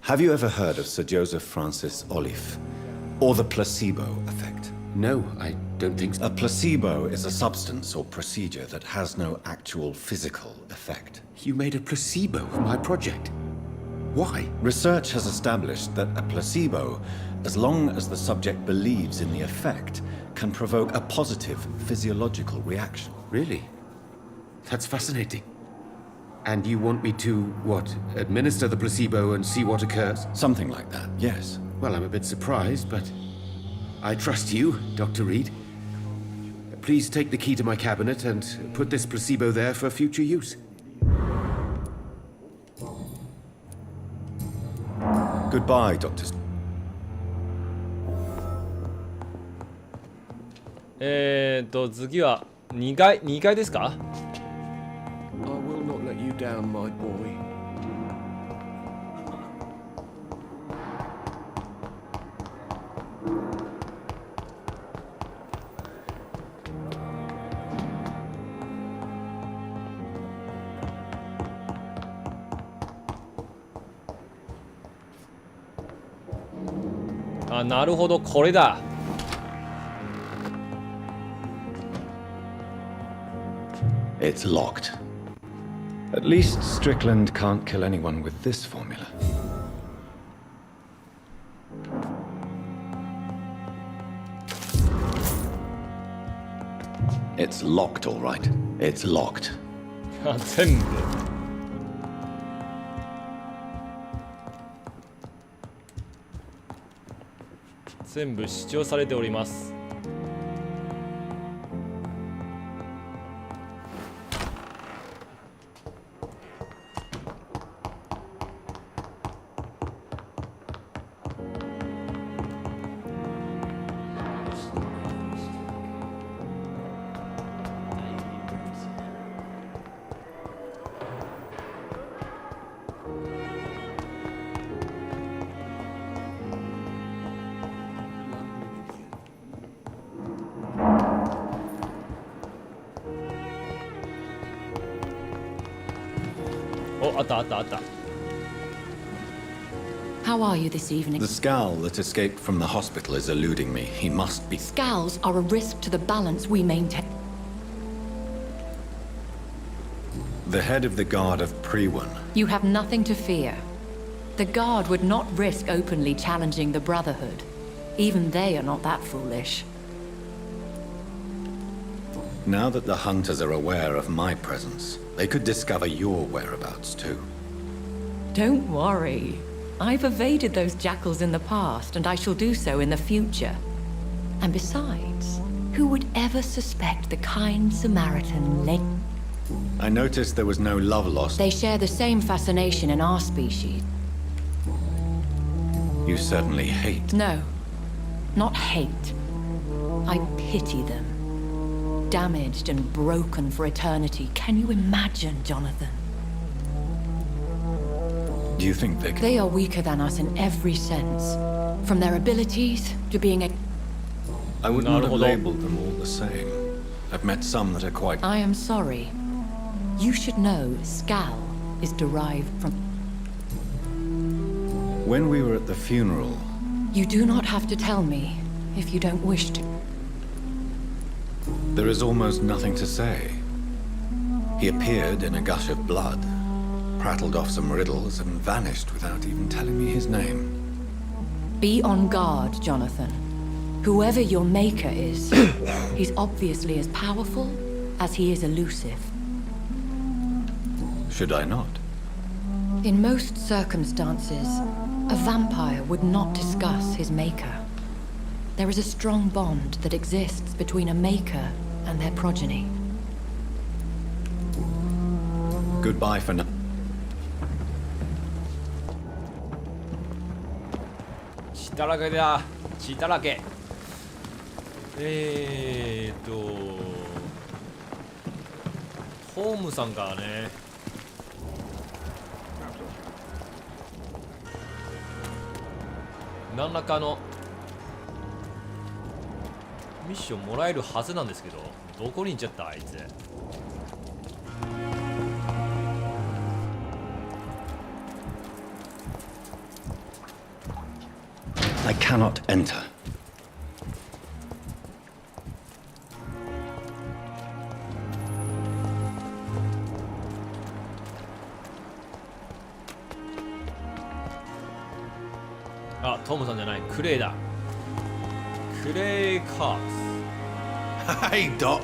Have you ever heard of Sir Joseph Francis Olive, or the placebo effect? No, I don't think so. A placebo is a substance or procedure that has no actual physical effect. You made a placebo of my project. Why? Research has established that a placebo, as long as the subject believes in the effect, can provoke a positive physiological reaction. Really? That's fascinating. And you want me to, what, administer the placebo and see what occurs? Something like that, yes. Well, I'm a bit surprised, but I trust you, Dr. Reed. Please take the key to my cabinet and put this placebo there for future use. Goodbye, Dr. 次は2階ですか？ I will not let you down, my boy. あ、なるほど、これだ。It's locked. At least Strickland can't kill anyone with this formula. It's locked, all right. It's locked. あ、全部。全部主張されております。お、あったあったあった。How are you this evening? The scowl that escaped from the hospital is eluding me. He must be... Scowls are a risk to the balance we maintain. The head of the guard of Pre-1. You have nothing to fear. The guard would not risk openly challenging the Brotherhood. Even they are not that foolish. Now that the hunters are aware of my presence, they could discover your whereabouts too. Don't worry. I've evaded those jackals in the past, and I shall do so in the future. And besides, who would ever suspect the kind Samaritan led? I noticed there was no love lost. They share the same fascination in our species. You certainly hate. No, not hate. I pity them. Damaged and broken for eternity. Can you imagine, Jonathan? Do you think they can... They are weaker than us in every sense. From their abilities to being a... I would not have labeled them all the same. I've met some that are quite... I am sorry. You should know Scal is derived from... When we were at the funeral... You do not have to tell me if you don't wish to. There is almost nothing to say. He appeared in a gush of blood, prattled off some riddles, and vanished without even telling me his name. Be on guard, Jonathan. Whoever your maker is, he's obviously as powerful as he is elusive. Should I not? In most circumstances, a vampire would not discuss his maker. There is a strong bond that exists between a maker and their progeny. Goodbye for now. 血だらけだ。血だらけ。ホームさんからね。何らかのミッションもらえるはずなんですけど、どこに行っちゃったあいつ。I cannot enter. Ah, トムさんじゃない、クレイだ。クレイカース。Hey, Doc.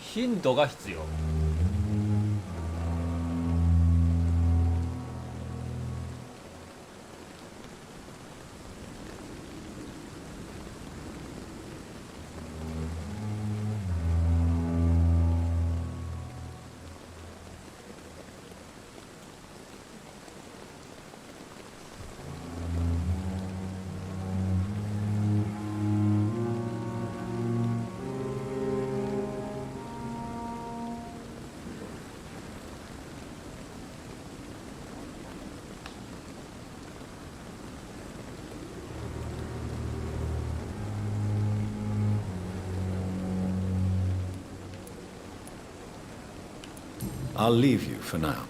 ヒントが必要。I'll leave you for now.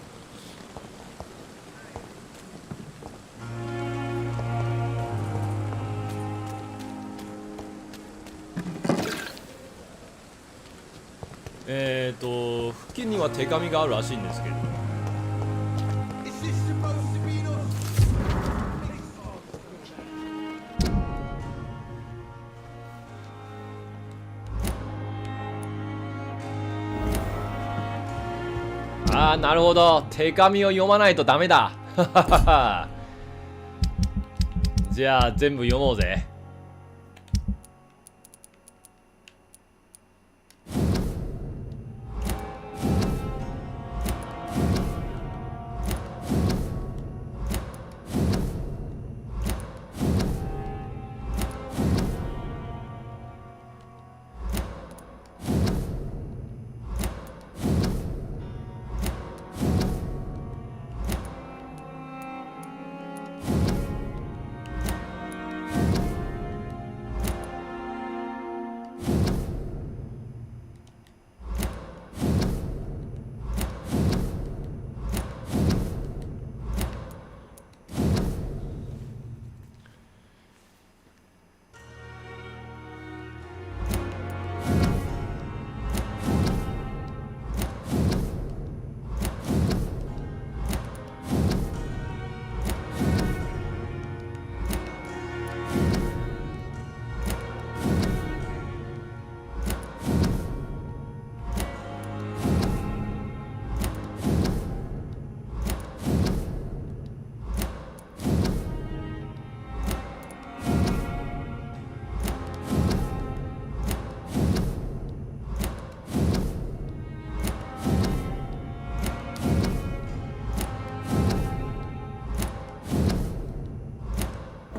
Eh, 付近には手紙があるらしいんですけど。ああ、なるほど。手紙を読まないとダメだ。じゃあ全部読もうぜ。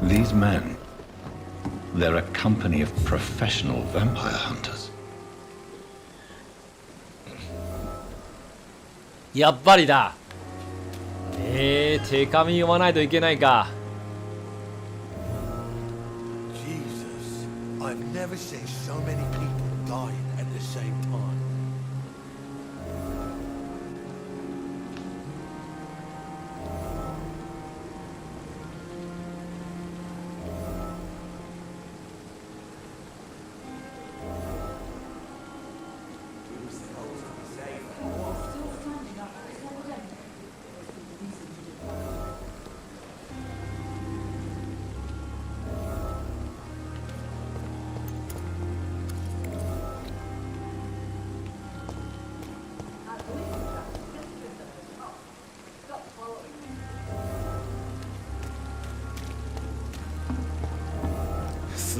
These men, they're a company of professional vampire hunters. やっぱりだ。手紙読まないといけないか。Jesus, I've never seen so many people dying at the same time.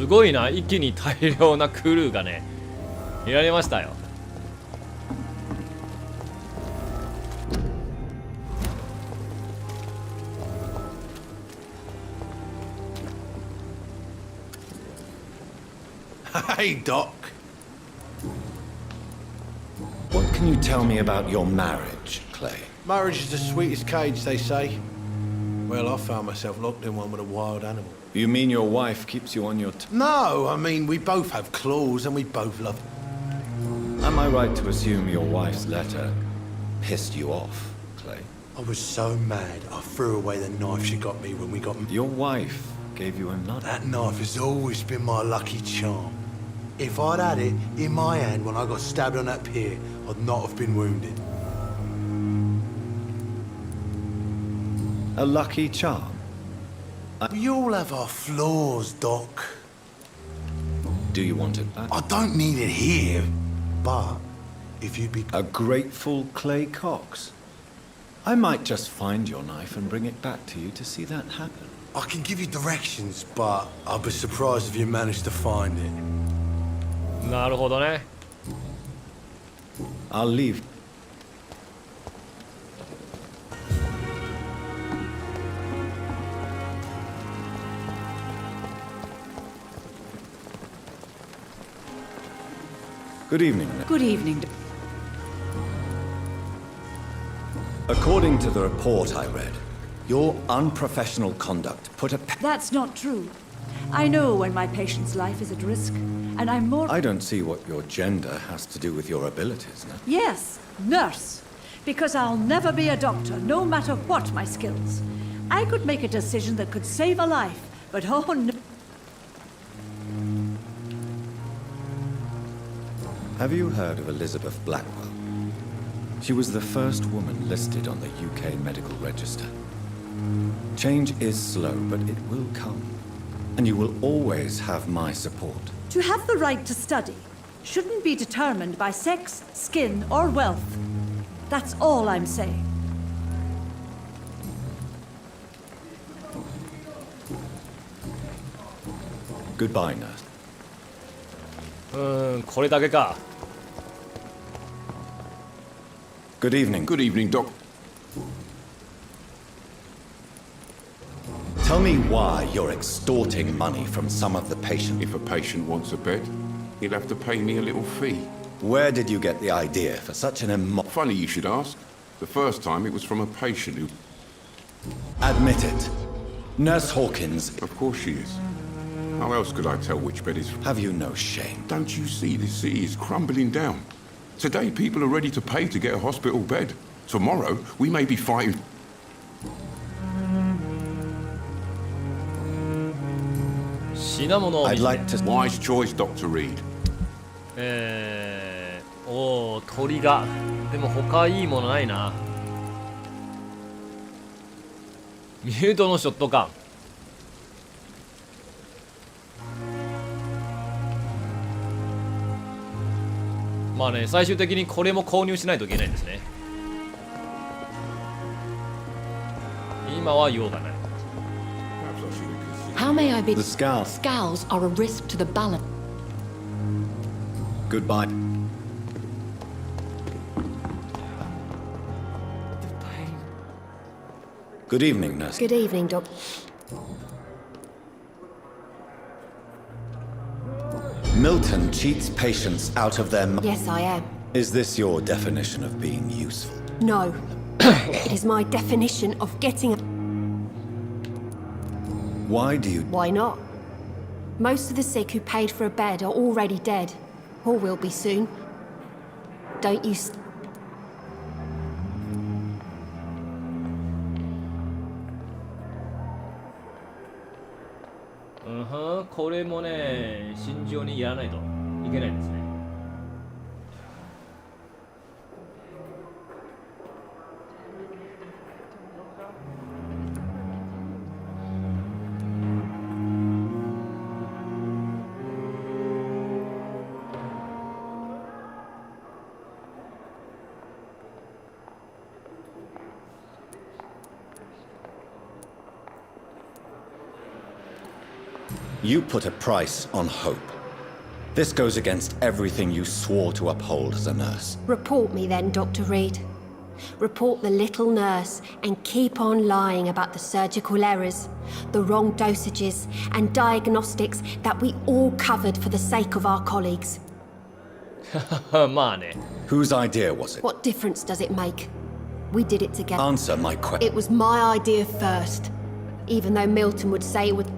すごいな、一気に大量なクルーがね見られましたよ。Hey, Doc. What can you tell me about your marriage, Clay? Marriage is the sweetest cage, they say. Well, I found myself locked in one with a wild animal. You mean your wife keeps you on your No, I mean, we both have claws and we both love... Am I right to assume your wife's letter pissed you off, Clay? I was so mad, I threw away the knife she got me when we got... Your wife gave you a nut? That knife has always been my lucky charm. If I'd had it in my hand when I got stabbed on that pier, I'd not have been wounded. A lucky charm? We all have our flaws, Doc. Do you want it back? I don't need it here, but if you'd be... A grateful Clay Cox? I might just find your knife and bring it back to you to see that happen. I can give you directions, but I'd be surprised if you managed to find it. なるほどね。 I'll leave. Good evening. Good evening. According to the report I read, your unprofessional conduct put a... That's not true. I know when my patient's life is at risk, and I'm more... I don't see what your gender has to do with your abilities, no? Yes, nurse. Because I'll never be a doctor, no matter what my skills. I could make a decision that could save a life, but oh no... Have you heard of Elizabeth Blackwell? She was the first woman listed on the UK medical register. Change is slow, but it will come. And you will always have my support. To have the right to study shouldn't be determined by sex, skin, or wealth. That's all I'm saying. Goodbye, nurse. これだけか。 Good evening. Good evening, Doc. Tell me why you're extorting money from some of the patients. If a patient wants a bed, he'll have to pay me a little fee. Where did you get the idea for such an Funny you should ask. The first time it was from a patient who... Admit it. Nurse Hawkins... Of course she is. How else could I tell which bed is... Have you no shame? Don't you see this city is crumbling down? Today people are ready to pay to get a hospital bed. Tomorrow we may be fighting... I'd like to... Wise choice, Dr. Reed. おお、鳥が。でも他いいものないな。ミュートのショットガン。まあね、最終的にこれも購入しないといけないんですね。今は用がない。How may I be? The scowls. Scowls are a risk to the balance. Goodbye. Good evening, nurse. Good evening, Doc. Milton cheats patients out of their... Yes, I am. Is this your definition of being useful? No. It is my definition of getting... Why do you... Why not? Most of the sick who paid for a bed are already dead. Or will be soon. Don't you... Uh-huh. これもね、慎重にやらないといけないんですね。You put a price on hope. This goes against everything you swore to uphold as a nurse. Report me then, Dr. Reed. Report the little nurse and keep on lying about the surgical errors, the wrong dosages and diagnostics that we all covered for the sake of our colleagues. まあね。 Whose idea was it? What difference does it make? We did it together. Answer my question. It was my idea first, even though Milton would say it would...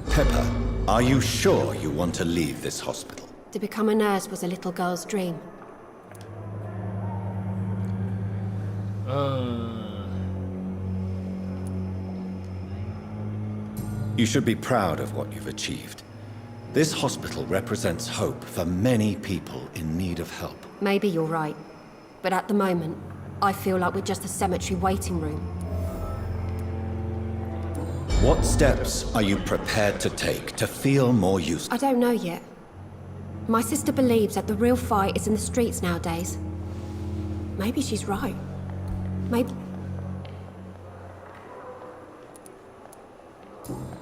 Pepper, are you sure you want to leave this hospital? To become a nurse was a little girl's dream. You should be proud of what you've achieved. This hospital represents hope for many people in need of help. Maybe you're right, but at the moment, I feel like we're just a cemetery waiting room. What steps are you prepared to take to feel more useful? I don't know yet. My sister believes that the real fight is in the streets nowadays. Maybe she's right. Maybe...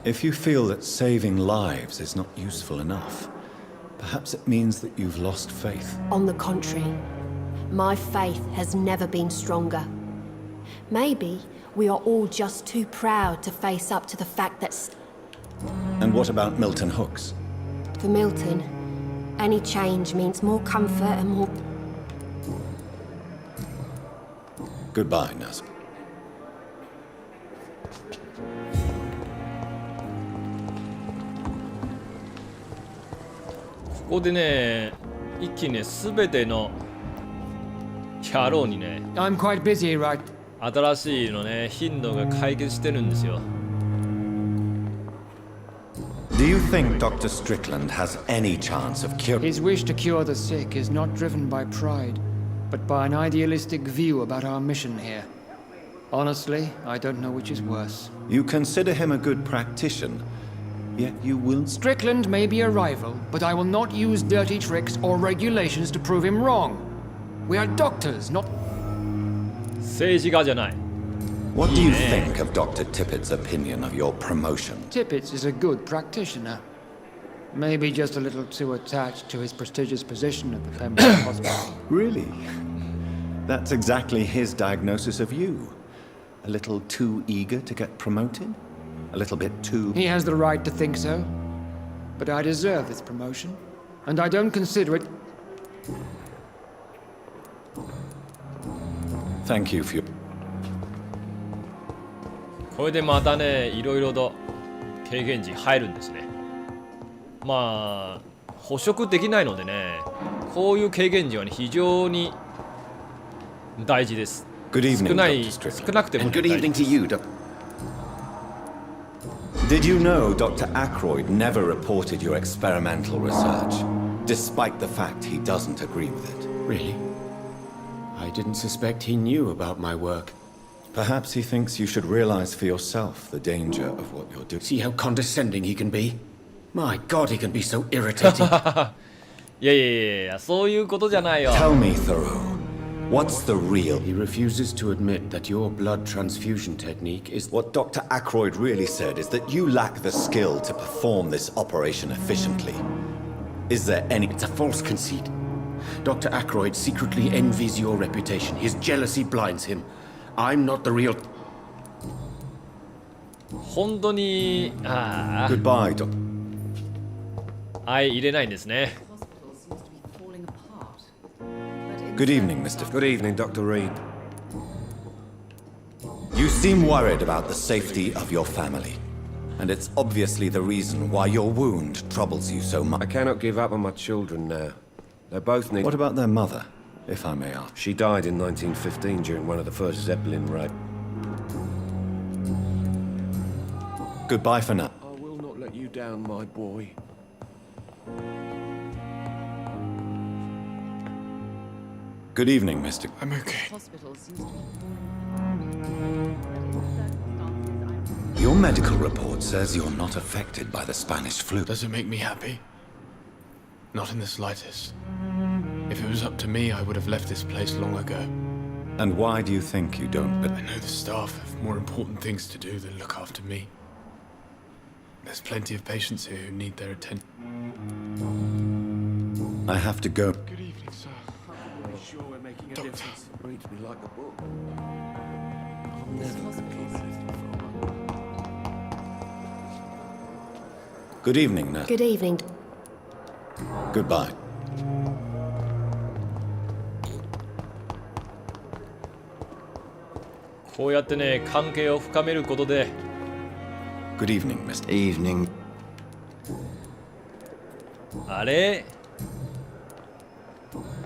If you feel that saving lives is not useful enough, perhaps it means that you've lost faith. On the contrary, my faith has never been stronger. Maybe we are all just too proud to face up to the fact that... And what about Milton Hooks? For Milton, any change means more comfort and more... Goodbye, nurse. ここでね、一気にね、全ての野郎にね、I'm quite busy, right? 新しいのね、頻度が解決してるんですよ。Do you think Dr. Strickland has any chance of curing? His wish to cure the sick is not driven by pride, but by an idealistic view about our mission here. Honestly, I don't know which is worse. You consider him a good practitioner, yet you will... Strickland may be a rival, but I will not use dirty tricks or regulations to prove him wrong. We are doctors, not... 政治家じゃない。 What do you think of Dr. Tippett's opinion of your promotion? Tippett is a good practitioner. Maybe just a little too attached to his prestigious position at the Pembroke Hospital. Really? That's exactly his diagnosis of you. A little too eager to get promoted? A little bit too... He has the right to think so. But I deserve this promotion. And I don't consider it... Thank you for your... これでまたね、いろいろと経験値入るんですね。まあ、捕食できないのでね、こういう経験値はね、非常に大事です。Good evening, 少ない、 Dr. Strickland. 少なくても。 And good evening to you, Dr. Did you know Dr. Ackroyd never reported your experimental research, despite the fact he doesn't agree with it? Really? I didn't suspect he knew about my work. Perhaps he thinks you should realize for yourself the danger of what you're doing. See how condescending he can be? My God, he can be so irritating. いやいやいや、そういうことじゃないよ。 Tell me, Thoreau, what's the real... He refuses to admit that your blood transfusion technique is... What Dr. Ackroyd really said is that you lack the skill to perform this operation efficiently. Is there any... It's a false conceit. Dr. Ackroyd secretly envies your reputation. His jealousy blinds him. I'm not the real... 本当に、ああ。 Goodbye, Dr. 相入れないんですね。Good evening, Mr. Good evening, Dr. Reed. You seem worried about the safety of your family. And it's obviously the reason why your wound troubles you so much. I cannot give up on my children now. They both need... What about their mother, if I may ask? She died in 1915 during one of the first Zeppelin raids. Goodbye for now. I will not let you down, my boy. Good evening, Mr. I'm okay. Your medical report says you're not affected by the Spanish flu. Does it make me happy? Not in the slightest. If it was up to me, I would have left this place long ago. And why do you think you don't? I know the staff have more important things to do than look after me. There's plenty of patients here who need their attention. I have to go. Good evening, sir. Are you sure we're making a difference? Reads me like a book. Good evening, nurse. Good evening. Goodbye. こうやってね、関係を深めることで。Good evening, Mr. Evening. あれ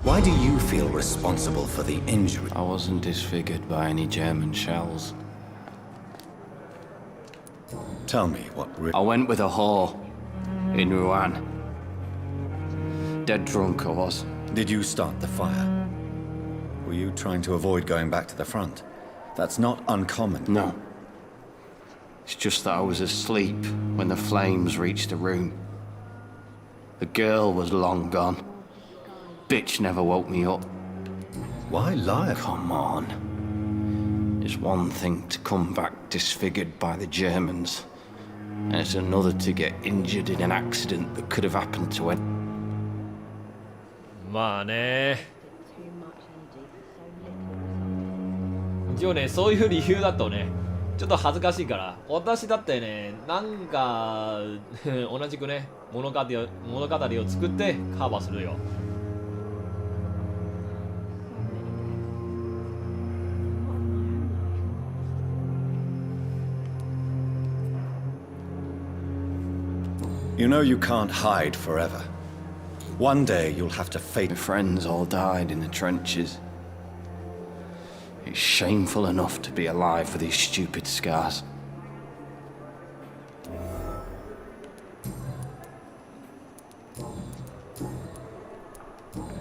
Why do you feel responsible for the injury? I wasn't disfigured by any German shells. Tell me what I went with a whore in Rouen. Dead drunk I was. Did you start the fire? Were you trying to avoid going back to the front? That's not uncommon. No. It's just that I was asleep when the flames reached the room. The girl was long gone. Bitch never woke me up. Why lie? Come on. It's one thing to come back disfigured by the Germans, and it's another to get injured in an accident that could have happened to it. まあね。一応ね、そういう理由だとね、ちょっと恥ずかしいから、私だってね、なんか同じくね、物語を作ってカバーするよ。You know you can't hide forever. One day you'll have to face. My friends all died in the trenches. It's shameful enough to be alive with these stupid scars.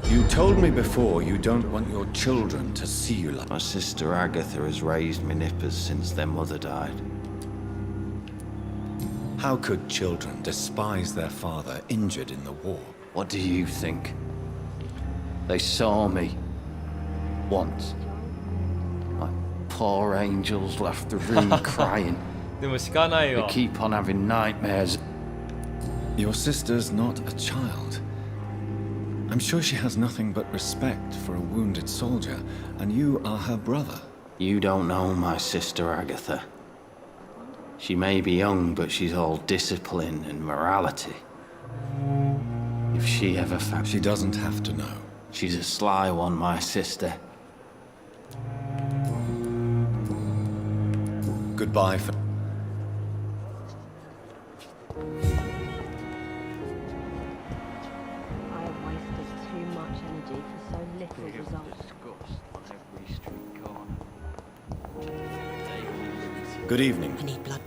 You told me before you don't want your children to see you like. My sister Agatha has raised my nippers since their mother died. How could children despise their father injured in the war? What do you think? They saw me once. My poor angels left the room crying. でもしかないよ。 They keep on having nightmares. Your sister's not a child. I'm sure she has nothing but respect for a wounded soldier, and you are her brother. You don't know my sister Agatha. She may be young, but she's all discipline and morality. If she ever found... She doesn't have to know. She's a sly one, my sister. Goodbye for... I have wasted too much energy for so little result. Good evening. I need blood.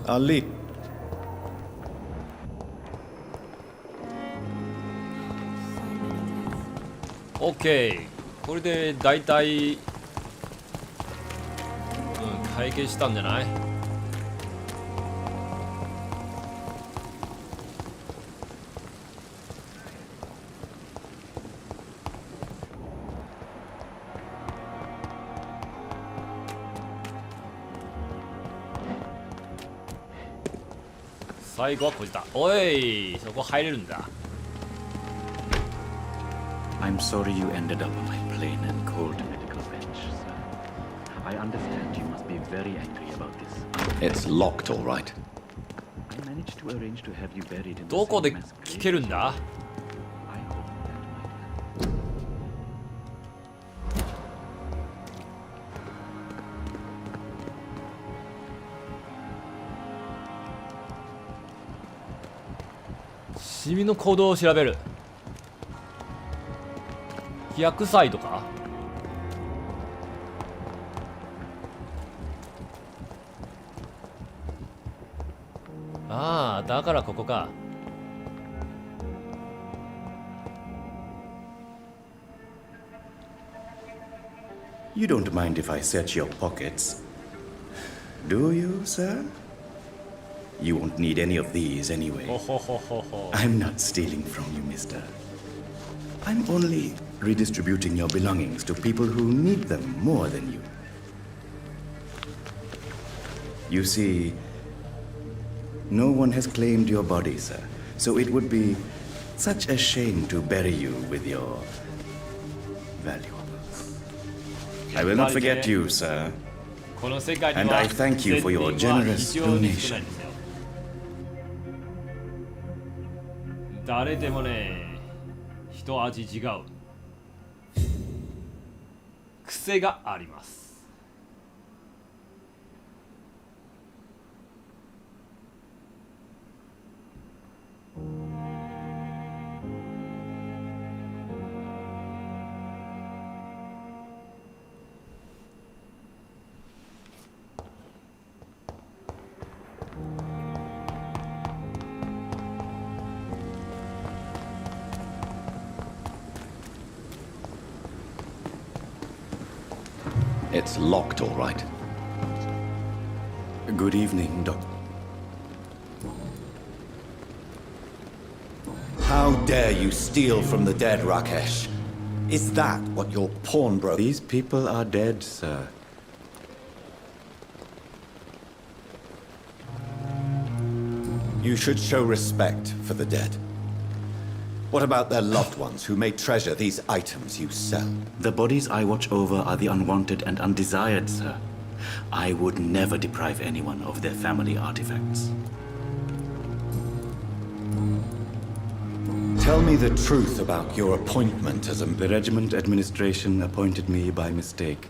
I'll leave. OK。これで大体、解決したんじゃない？最後はこじた。おい、そこ入れるんだ。I'm sorry you ended up on my plain and cold medical bench, sir. I understand you must be very angry about this. It's locked, all right. I managed to arrange to have you buried in the どこで same mass 聞けるんだ？ シミの行動を調べる。飛躍サイドか？ああ、だからここか。You don't mind if I search your pockets, do you, sir? You won't need any of these anyway. I'm not stealing from you, mister. I'm only redistributing your belongings to people who need them more than you. You see, no one has claimed your body, sir. So it would be such a shame to bury you with your valuables. I will not forget you, sir. And I thank you for your generous donation. 誰でもね、一味違う。癖があります。It's locked, all right. Good evening, Doctor. How dare you steal from the dead, Rakesh? Is that what your pawnbroker... These people are dead, sir. You should show respect for the dead. What about their loved ones who may treasure these items you sell? The bodies I watch over are the unwanted and undesired, sir. I would never deprive anyone of their family artifacts. Tell me the truth about your appointment as a... The regiment administration appointed me by mistake.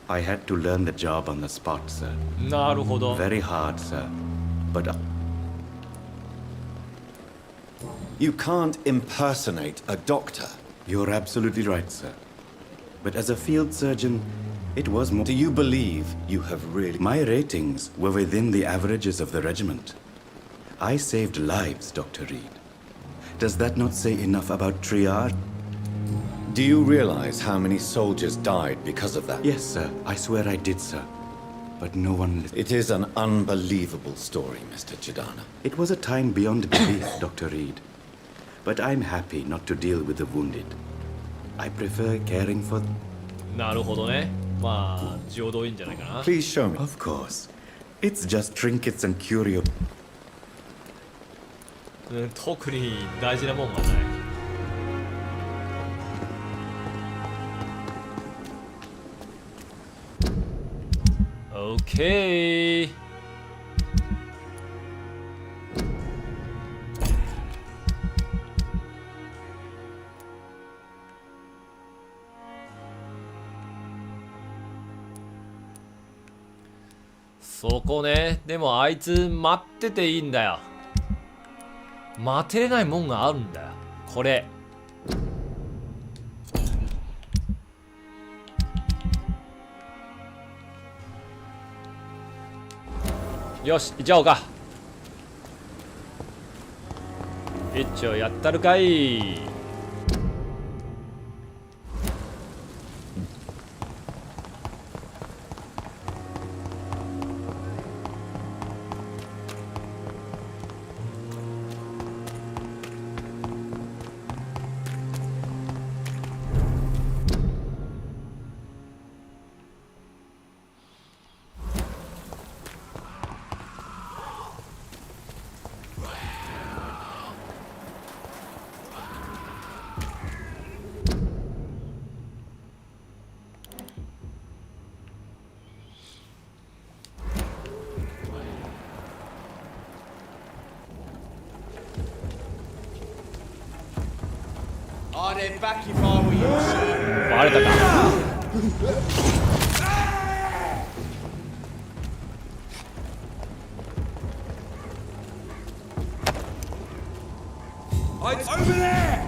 I had to learn the job on the spot, sir. なるほど。 Very hard, sir. But... You can't impersonate a doctor. You're absolutely right, sir. But as a field surgeon, it was more... Do you believe you have really... My ratings were within the averages of the regiment. I saved lives, Dr. Reed. Does that not say enough about triage? Do you realize how many soldiers died because of that? Yes, sir. I swear I did, sir. But no one... It is an unbelievable story, Mr. Chidana. It was a time beyond belief, Dr. Reed. But I'm happy not to deal with the wounded. I prefer caring for... なるほどね。まあ、浄土いいんじゃないかな。 Please show me. Of course. It's just trinkets and curios. 特に大事なもんがない。OK。そこね。でもあいつ待ってていいんだよ。待てれないもんがあるんだよ。これ。よし、行っちゃおうか。一応やったるかい。I'd head back if I were you, sir. バレたか。It's over there!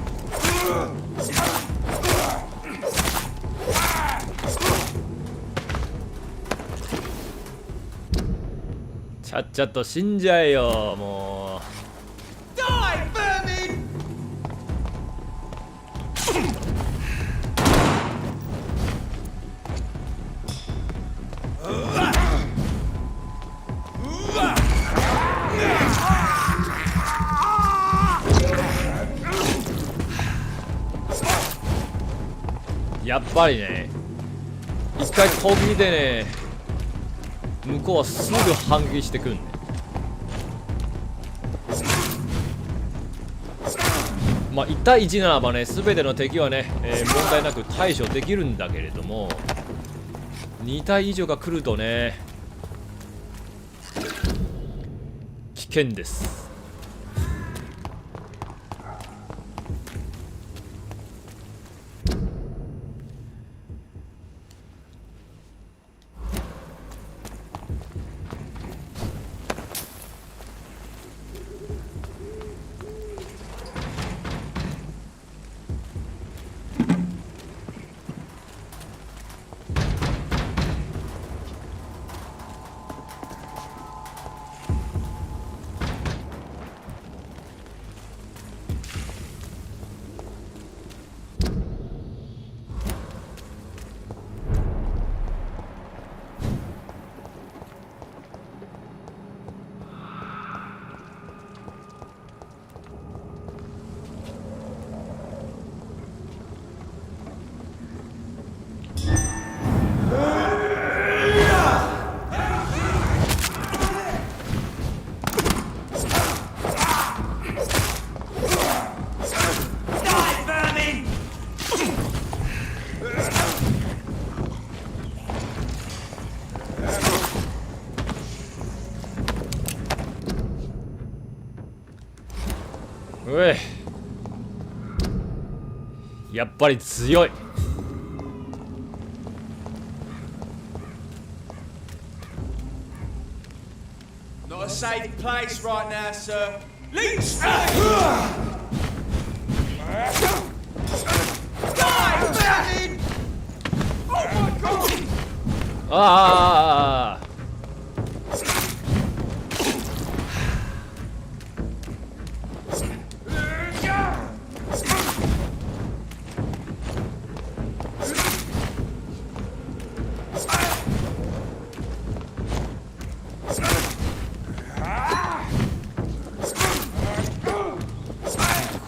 ちゃっちゃと死んじゃえよ、もう。Die, vermin! やっぱりね、一回飛びでね、向こうはすぐ反撃してくるんで、まあ1対1ならばね全ての敵はね、問題なく対処できるんだけれども、2体以上が来るとね危険です。うえ、やっぱり強い。Not a safe place right now, sir. Leech! Die, vermin! Oh my god! ああ。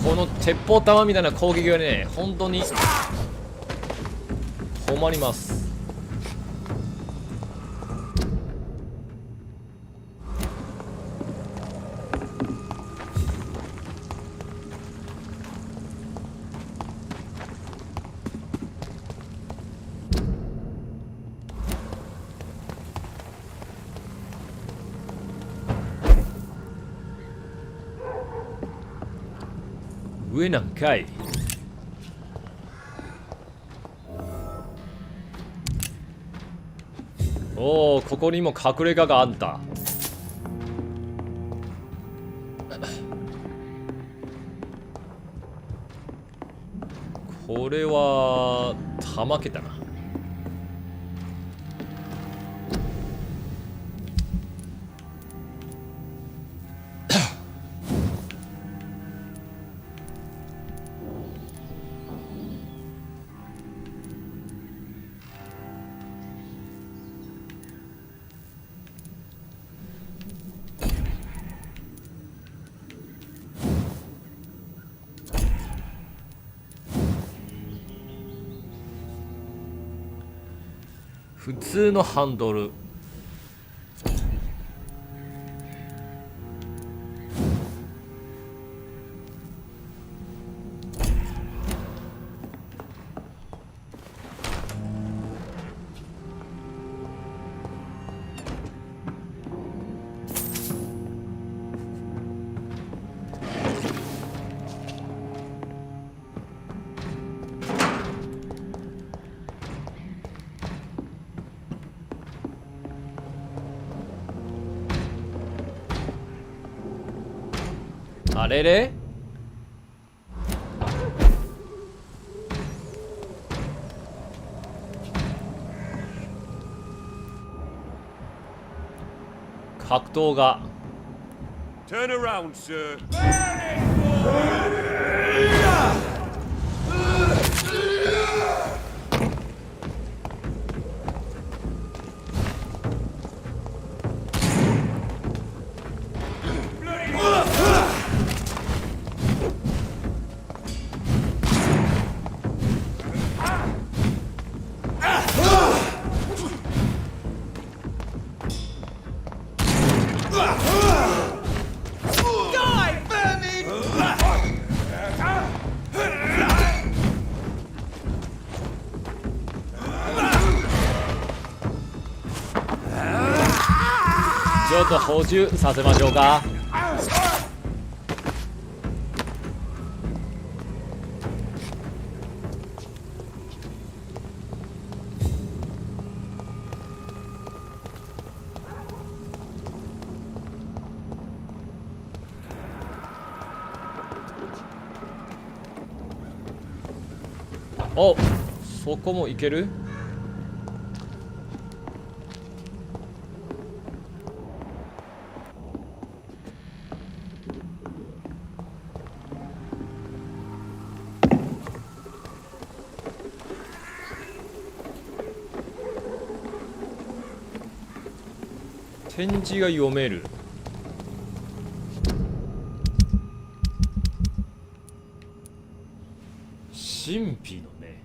この鉄砲玉みたいな攻撃がね本当に止まります。上なんかい。おお、ここにも隠れ家があった。これは玉けたな。普通のハンドル。あれれ、格闘が。 Turn around, sir. ょっと補充させましょうか。お、そこもいける？展示が読める。神秘のね。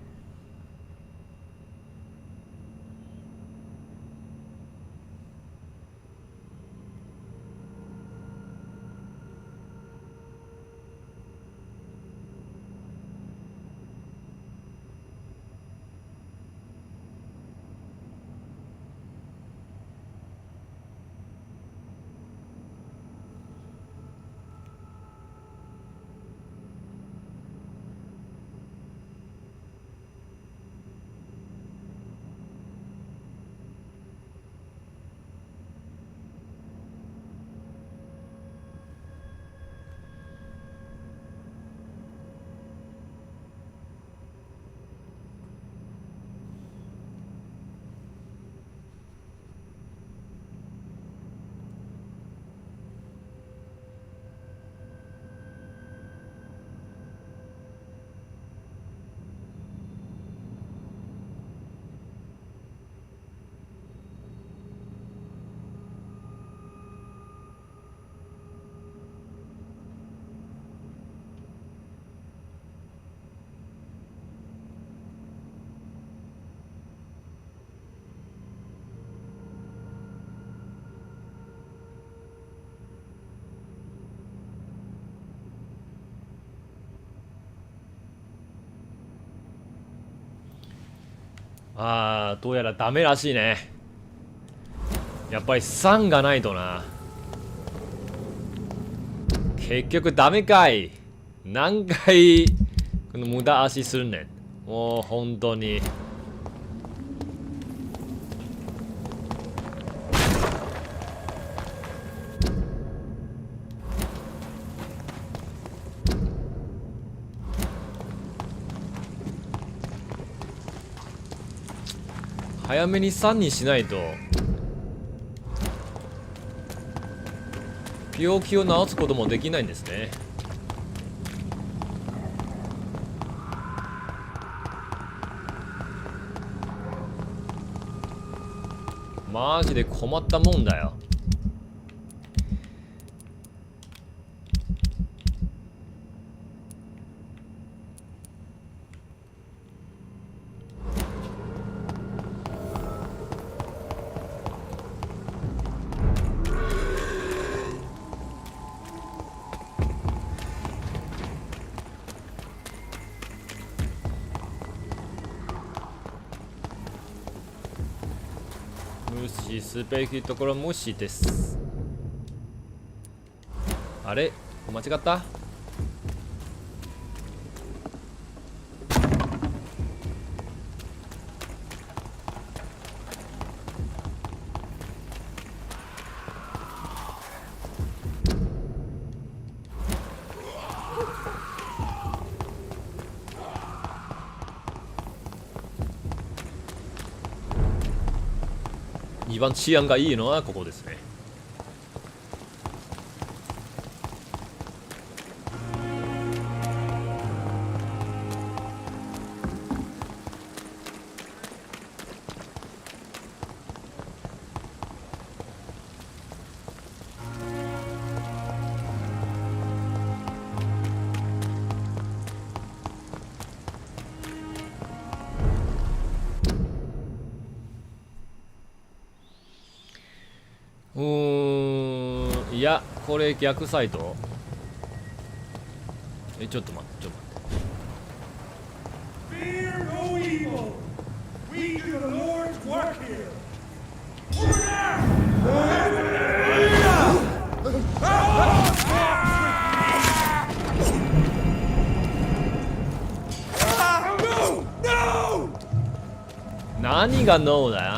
あー、どうやらダメらしいね。やっぱり3がないとな。結局ダメかい。何回この無駄足するねん。もう本当に。早めに3にしないと病気を治すこともできないんですね。マジで困ったもんだよ。無視すべきところ無視です。あれ間違った？一番治安がいいのはここですね。いや、これ逆サイト。ちょっと待って、Fear no evil. We do the Lord's work here. Over there! 何がノーだよ。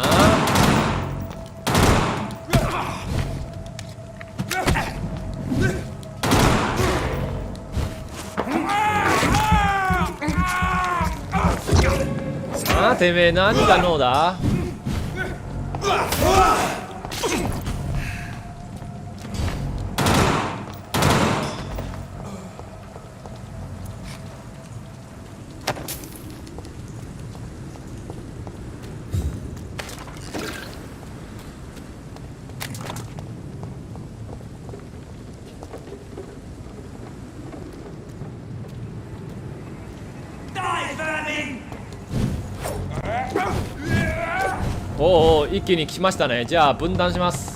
てめえ何がノーだ。おお、一気に来ましたね。じゃあ分断します。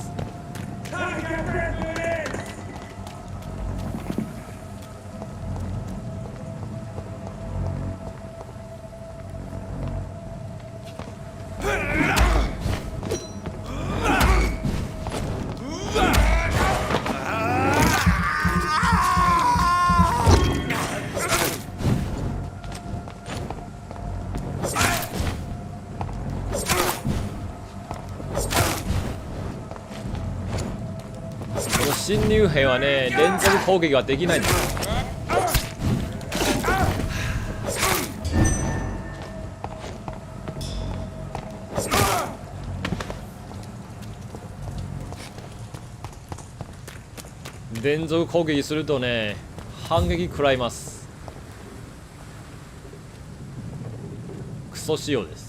侵入兵はね、連続攻撃はできないんですよ。連続攻撃するとね、反撃食らいます。クソ仕様です。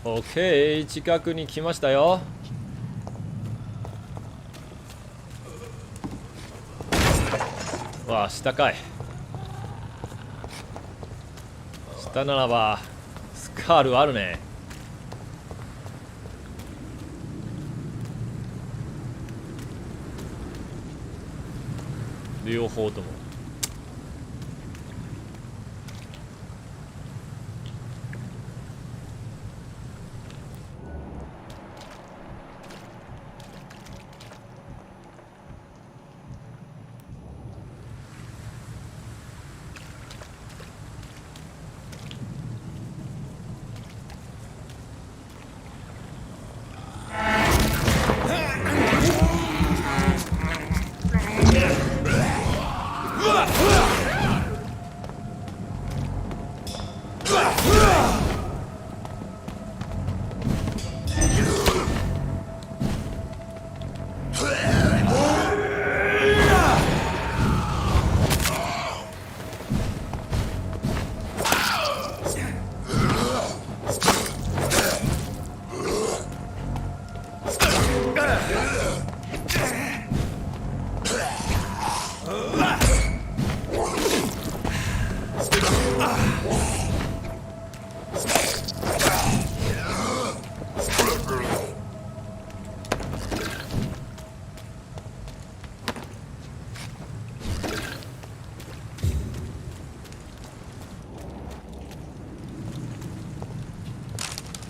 オッケー、近くに来ましたよ。わあ、下かい。下ならばスカールあるね。両方とも。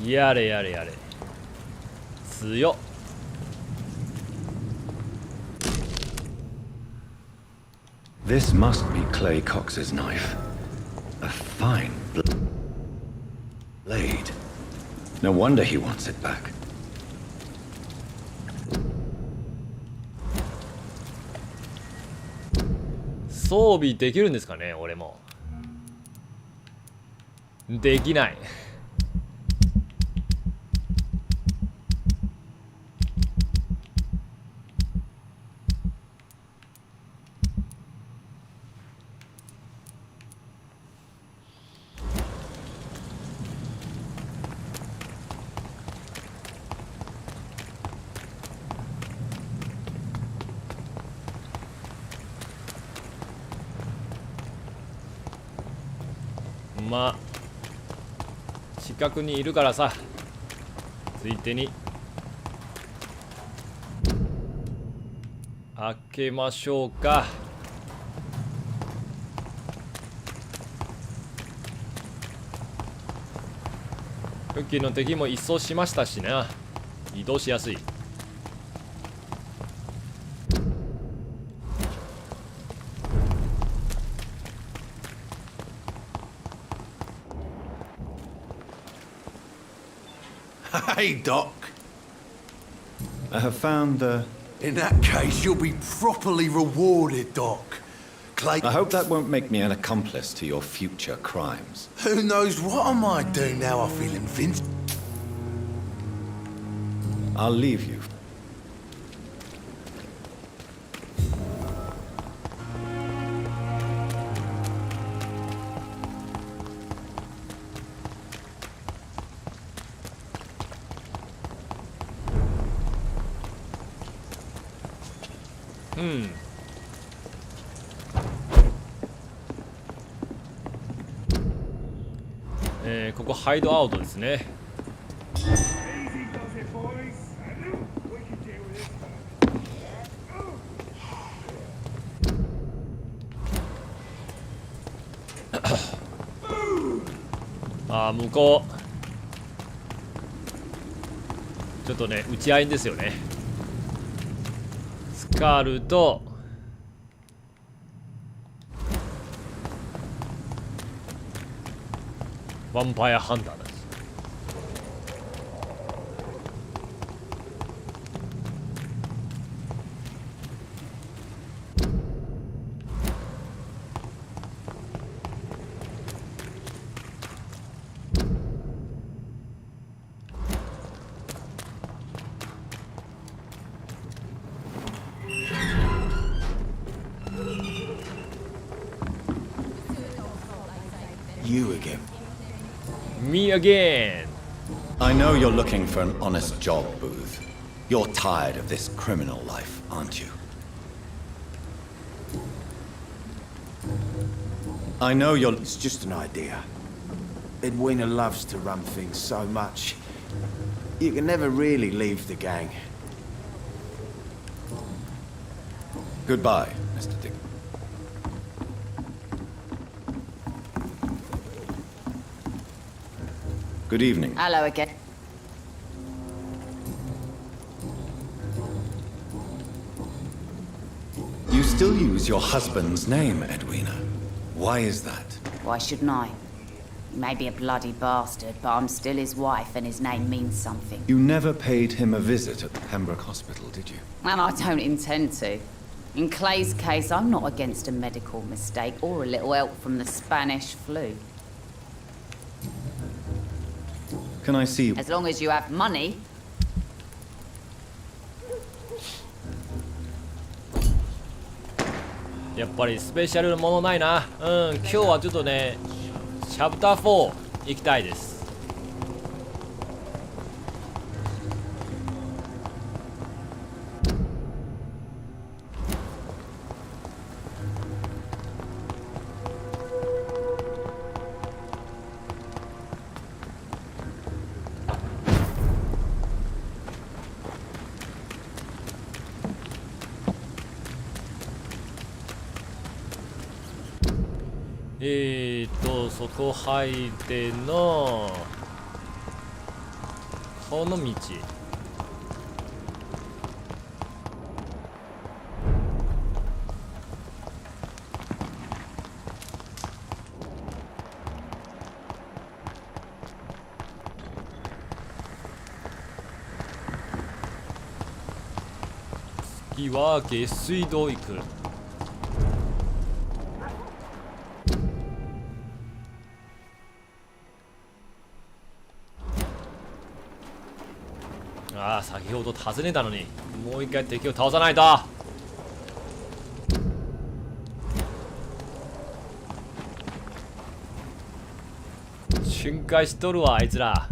やれやれやれ。強っ。This must be Clay Cox's knife. A fine blade. No wonder he wants it back. 装備できるんですかね、俺も。できない。ま近くにいるからさ、ついてに開けましょうか。付近の敵も一掃しましたしな、移動しやすい。Hey, Doc. I have found the... In that case, you'll be properly rewarded, Doc. I hope that won't make me an accomplice to your future crimes. Who knows what I might do now I feel invincible. I'll leave you. Hmm. ここハイドアウトですね。ああ、向こうちょっとね打ち合いですよね。スカールとヴァンパイアハンターです。You again. Me again. I know you're looking for an honest job, Booth. You're tired of this criminal life, aren't you? I know you're... It's just an idea. Edwina loves to run things so much. You can never really leave the gang. Goodbye, Mr. Dick. Good evening. Hello again. You still use your husband's name, Edwina. Why is that? Why shouldn't I? He may be a bloody bastard, but I'm still his wife and his name means something. You never paid him a visit at the Pembroke Hospital, did you? And I don't intend to. In Clay's case, I'm not against a medical mistake or a little help from the Spanish flu. Can I see... As long as you have money. やっぱりスペシャルなものないな。今日はちょっとねチャプター4行きたいです。そこ入ってのこの道。次は下水道行く。ああ、先ほど尋ねたのにもう一回敵を倒さないと。巡回しとるわあいつら。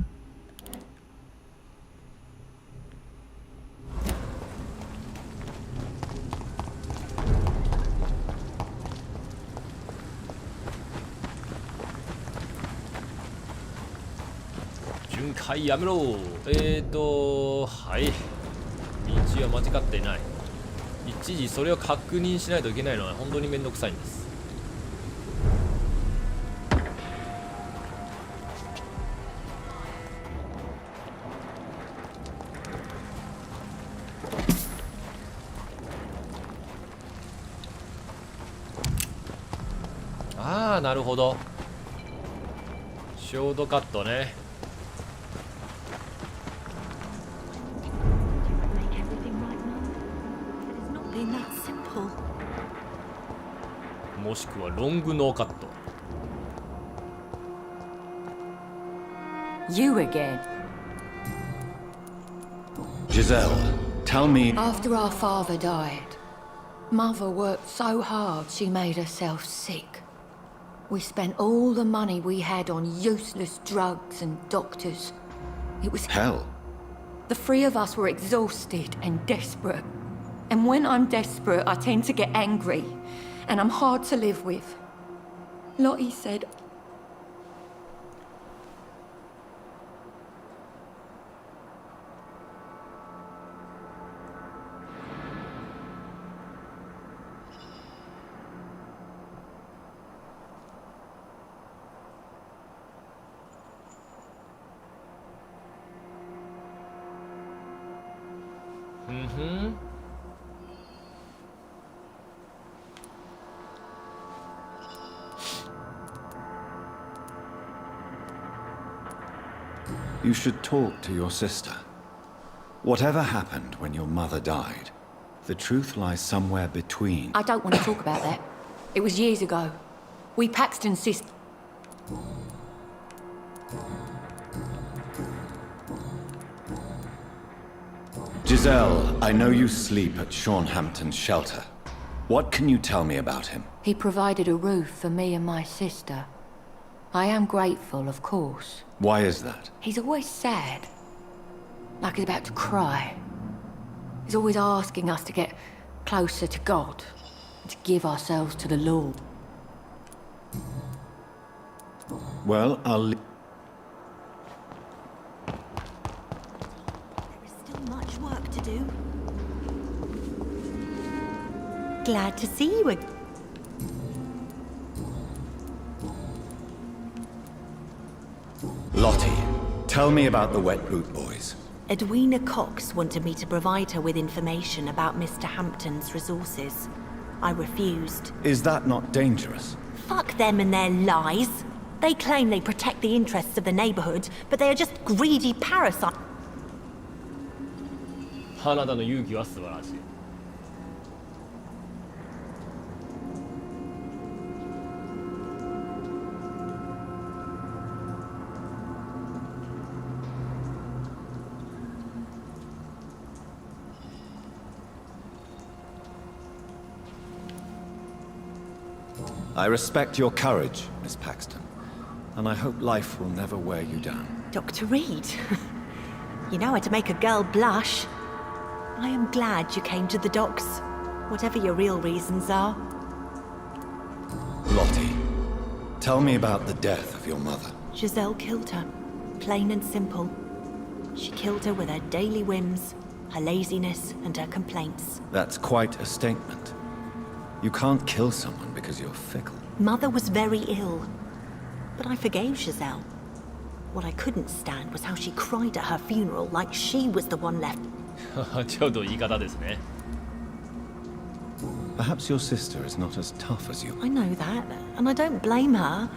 深海やめろ。はい、道は間違っていない。一時それを確認しないといけないのは本当にめんどくさいんです。ああ、なるほど。ショートカットね。もしくはロングノーカット。 You again. Giselle, tell me. After our father died, Mother worked so hard she made herself sick. We spent all the money we had on useless drugs and doctors. It was hell. The three of us were exhausted and desperate. And when I'm desperate, I tend to get angry. And I'm hard to live with. Lottie said... You should talk to your sister. Whatever happened when your mother died, the truth lies somewhere between. I don't want to talk about that. It was years ago. We Paxton sisters... Giselle, I know you sleep at Hampton's shelter. What can you tell me about him? He provided a roof for me and my sister. I am grateful, of course. Why is that? He's always sad. Like he's about to cry. He's always asking us to get closer to God. To give ourselves to the Lord. Well, I'll... There is still much work to do. Glad to see you again. Lottie, tell me about the Wet Boot Boys. Edwina Cox wanted me to provide her with information about Mr. Hampton's resources. I refused. Is that not dangerous? Fuck them and their lies. They claim they protect the interests of the neighborhood, but they are just greedy parasites. あなたの勇気は素晴らしい。I respect your courage, Miss Paxton, and I hope life will never wear you down. Dr. Reed, you know how to make a girl blush. I am glad you came to the docks, whatever your real reasons are. Lottie, tell me about the death of your mother. Giselle killed her, plain and simple. She killed her with her daily whims, her laziness, and her complaints. That's quite a statement. You can't kill someone because you're fickle. Mother was very ill, but I forgave Giselle. What I couldn't stand was how she cried at her funeral like she was the one left. ちょっと言い方ですね。 Perhaps your sister is not as tough as you. I know that, and I don't blame her.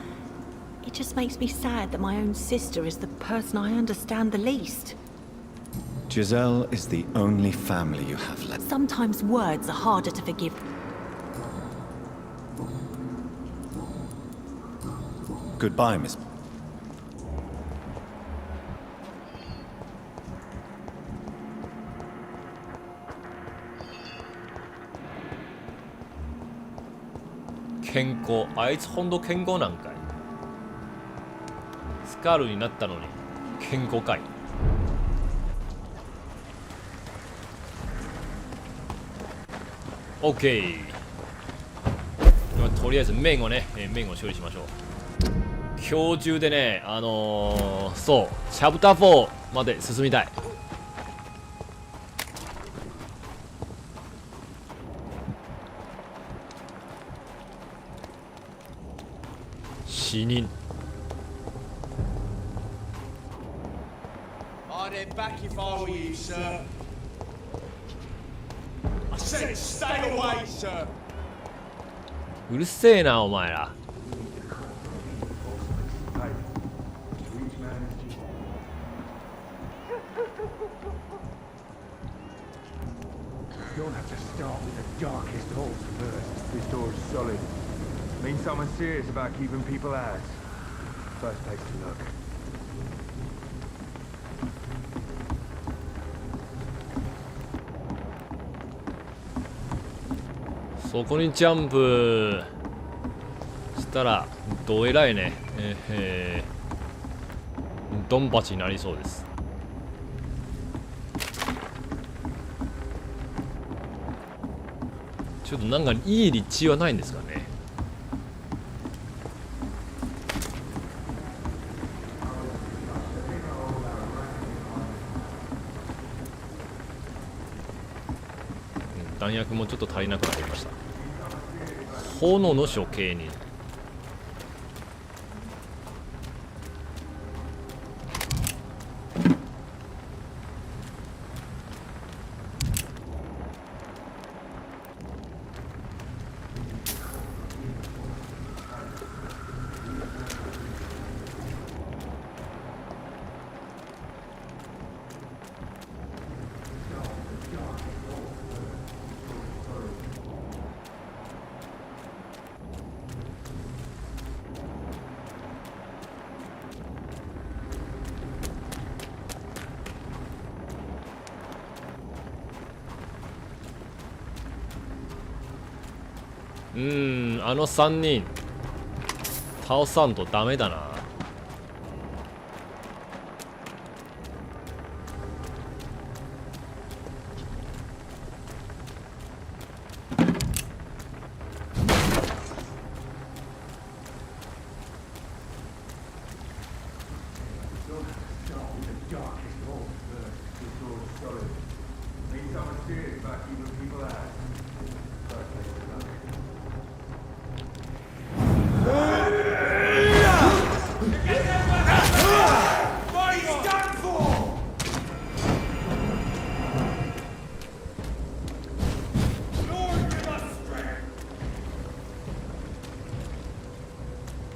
It just makes me sad that my own sister is the person I understand the least. Giselle is the only family you have left. Sometimes words are harder to forgive. Goodbye, Miss. Kenko. あいつほんと健康なんかい。スカルになったのに健康かい。OK。とりあえず麺をね、麺を処理しましょう。今日中でねそうチャプター4まで進みたい。死人。 I'd head back if I were you, sir. I said stay away, sir. うるせえなお前ら。You'll have to start with the darkest holes first. This door's solid. Means someone's serious about keeping people out. First place to look. そこにジャンプしたらどえらいね。ドンパチになりそうです。ちょっとなんかいい立地はないんですかね。弾薬もちょっと足りなくなりました。炎の処刑に。あの3人倒さんとダメだな。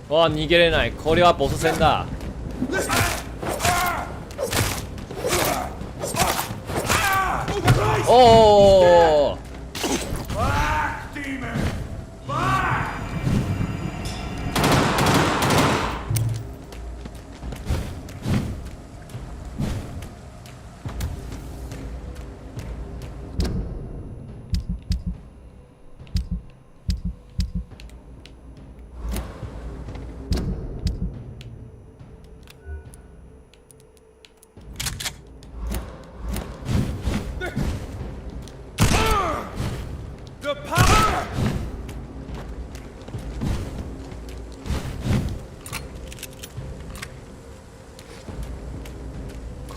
わあ、逃げれない。これはボス戦だ。おお、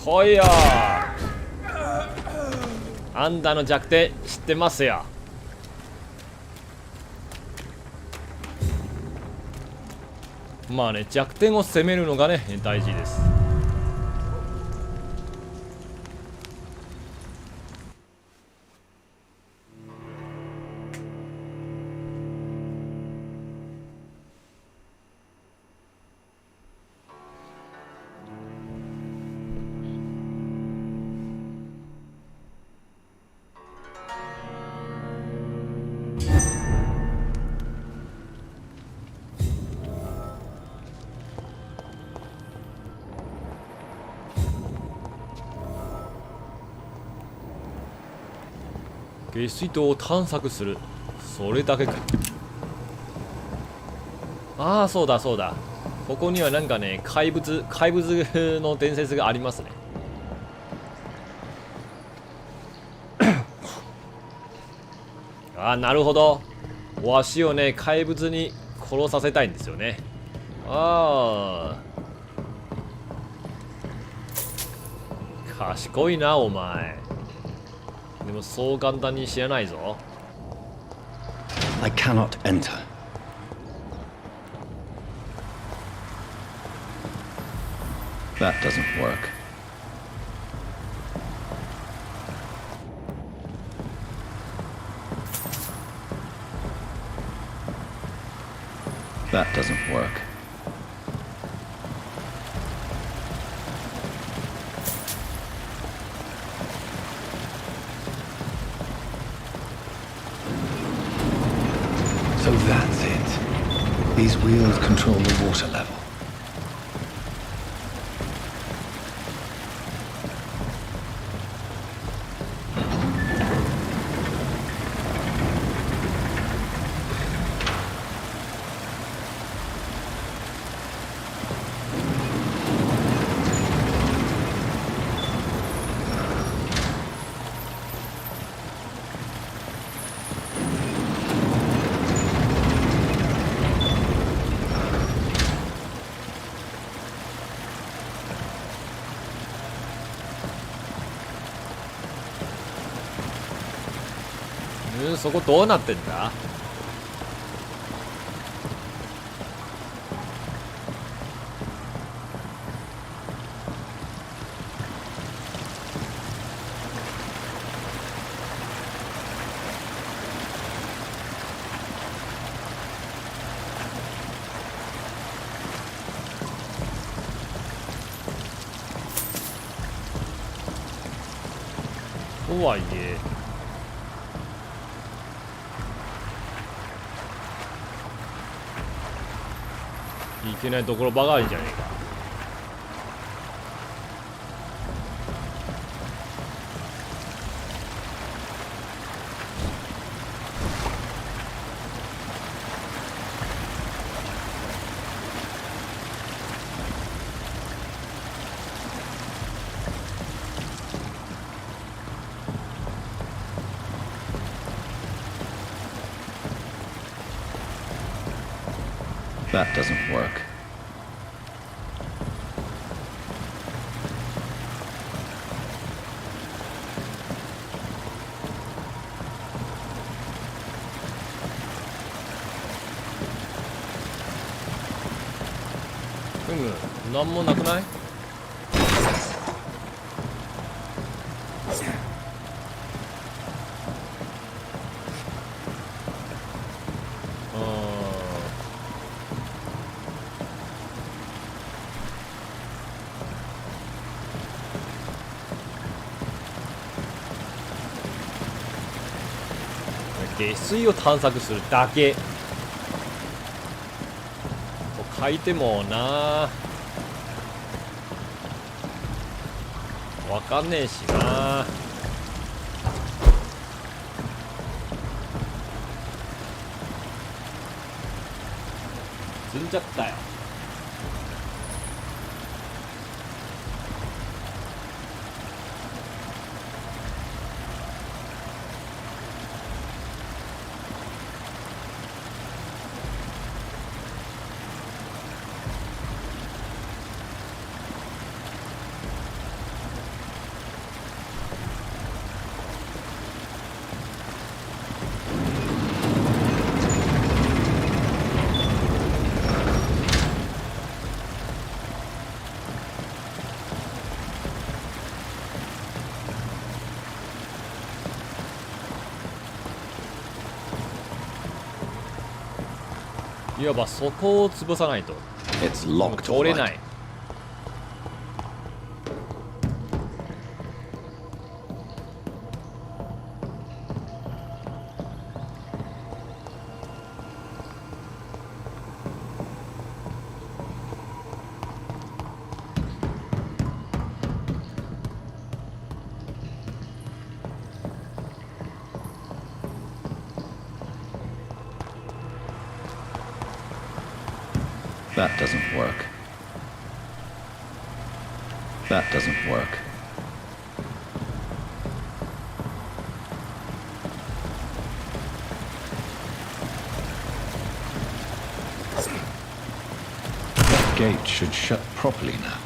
来いよ。あんたの弱点知ってますよ。まあね、弱点を攻めるのがね大事です。下水道を探索する。それだけか。ああ、そうだそうだ。ここにはなんかね、怪物の伝説がありますね。ああ、なるほど。わしをね、怪物に殺させたいんですよね。ああ、賢いなお前。でもそう簡単に知らないぞ。 I cannot enter. That doesn't work. That doesn't work. So that's it. These wheels control the water level. 응, そこどうなってんだ？とはいえいけないところばかりじゃねえか。That doesn't work. 응, なんもなくない？下水を探索するだけと書いてもなわかんねえしな。積んじゃったよ。いわばそこを潰さないと通れない。That doesn't work. That doesn't work. gate should shut properly now.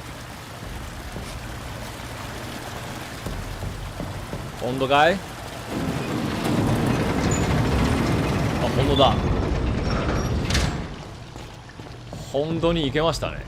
本当かい？あ、本当だ。本当に行けましたね。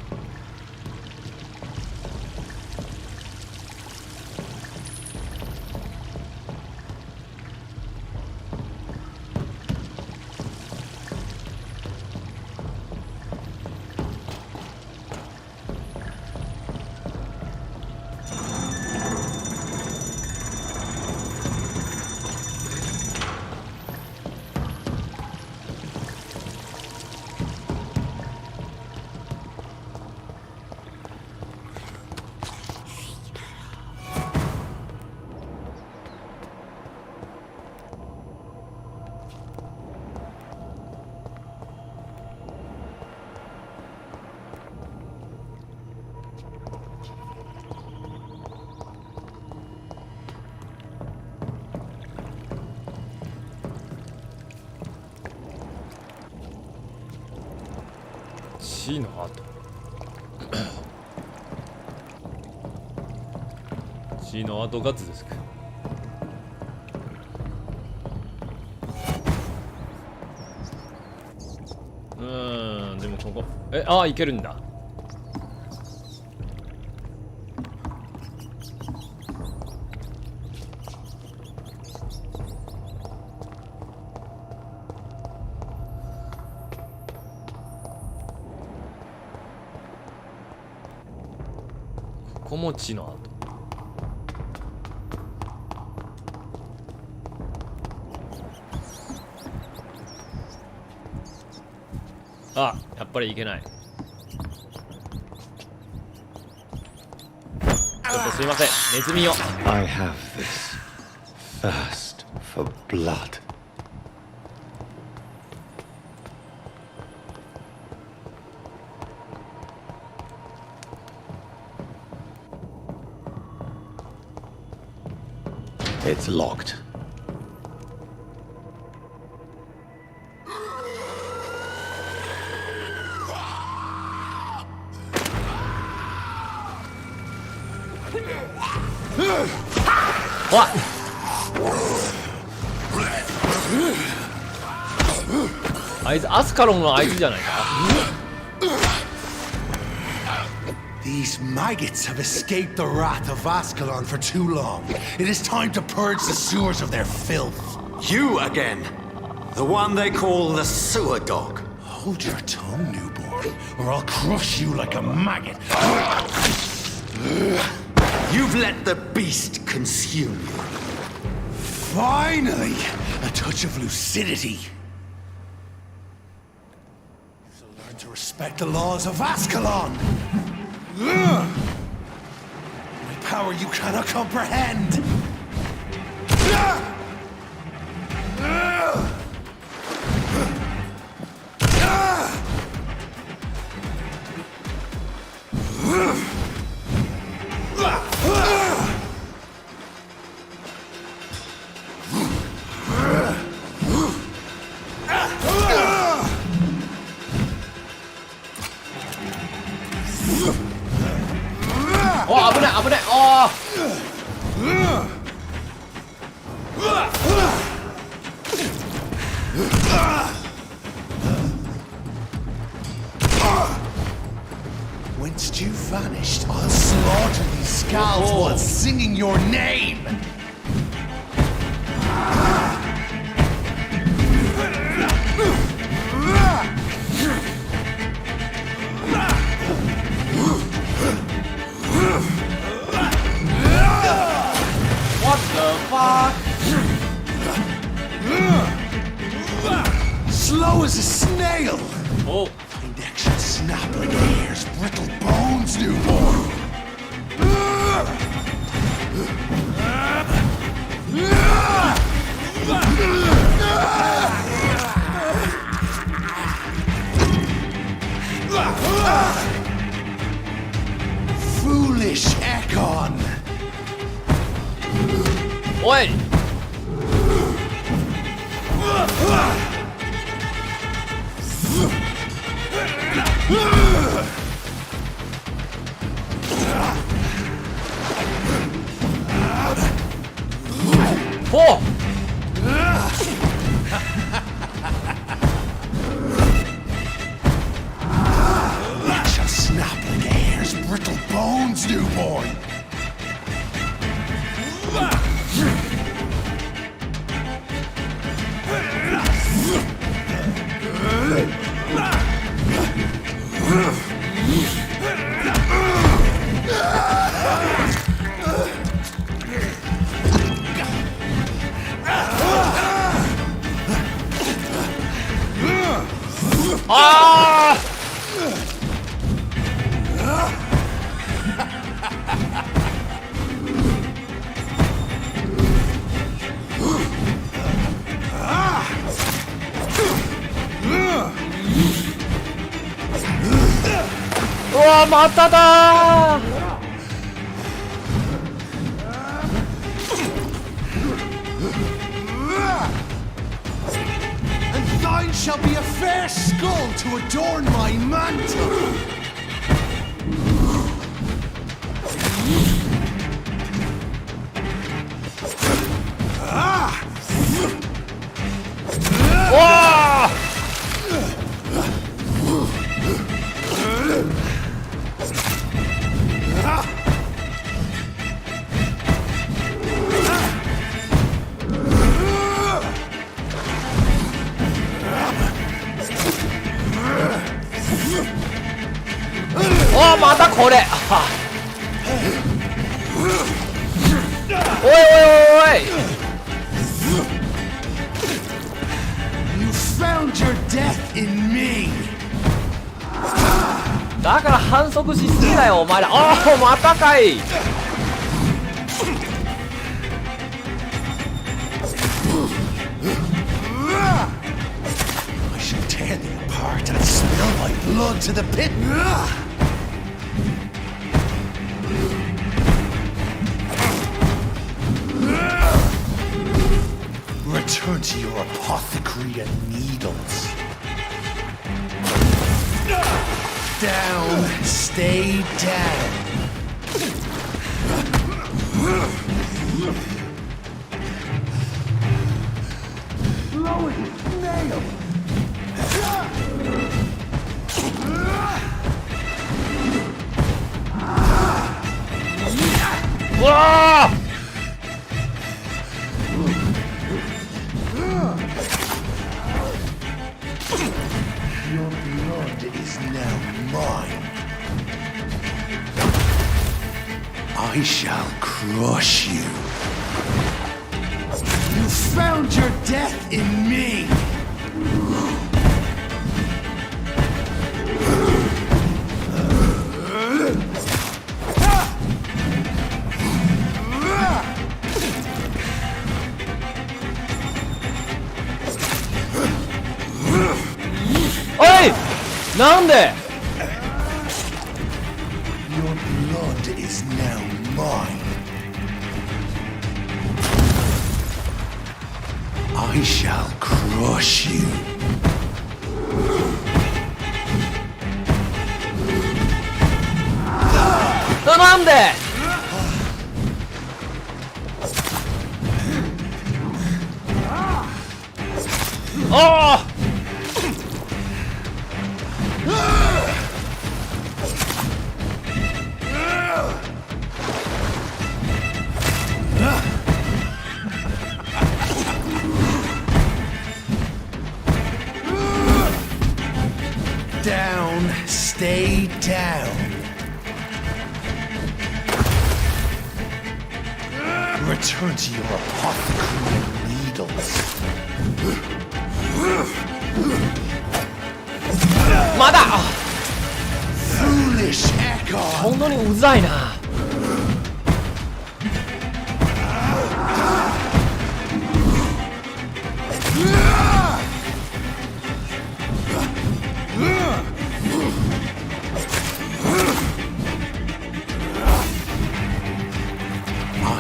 血の跡血の跡が続く。でもここあ、いけるんだ。ここも血の跡。あ、やっぱりいけない。ちょっとすいません、ネズミよ。I have this thirst for blood. It's locked. What? あいつアスカロンのあいつじゃないか。These maggots have escaped the wrath of Ascalon for too long. It is time to purge the sewers of their filth. You again! The one they call the sewer dog. Hold your tongue, newborn, or I'll crush you like a maggot. You've let the beast consume you. Finally! A touch of lucidity. So learn to respect the laws of Ascalon! My power you cannot comprehend! Oh, 危ない危ない。ああ。Once you vanished, I'll slaughter these scalds while singing your name! What the fuck? Slow as a snail! Oh. Index should snap like a hare's brittle bones, newborn! Foolish Ekon! Oi! あーうわまただーThine shall be a fair skull to adorn my mantle. 와! 와, 맞다 거래. 오이 오이 오이. You found your death in me. だから反則しすぎだよお前ら。ああまたかい。I shall tear thee apart and spill my blood to the pit. Return to your apothecary and needles. Down, stay down. Blowing snail. 와! Your blood is now mine. I shall crush you. You found your death in me. 어이! 나온대! Your blood is now mine. I shall crush you. 또 나온대! 어! Down, stay down. Return to your apothecary and needles. まだ Foolish echo. 本当にうざいな。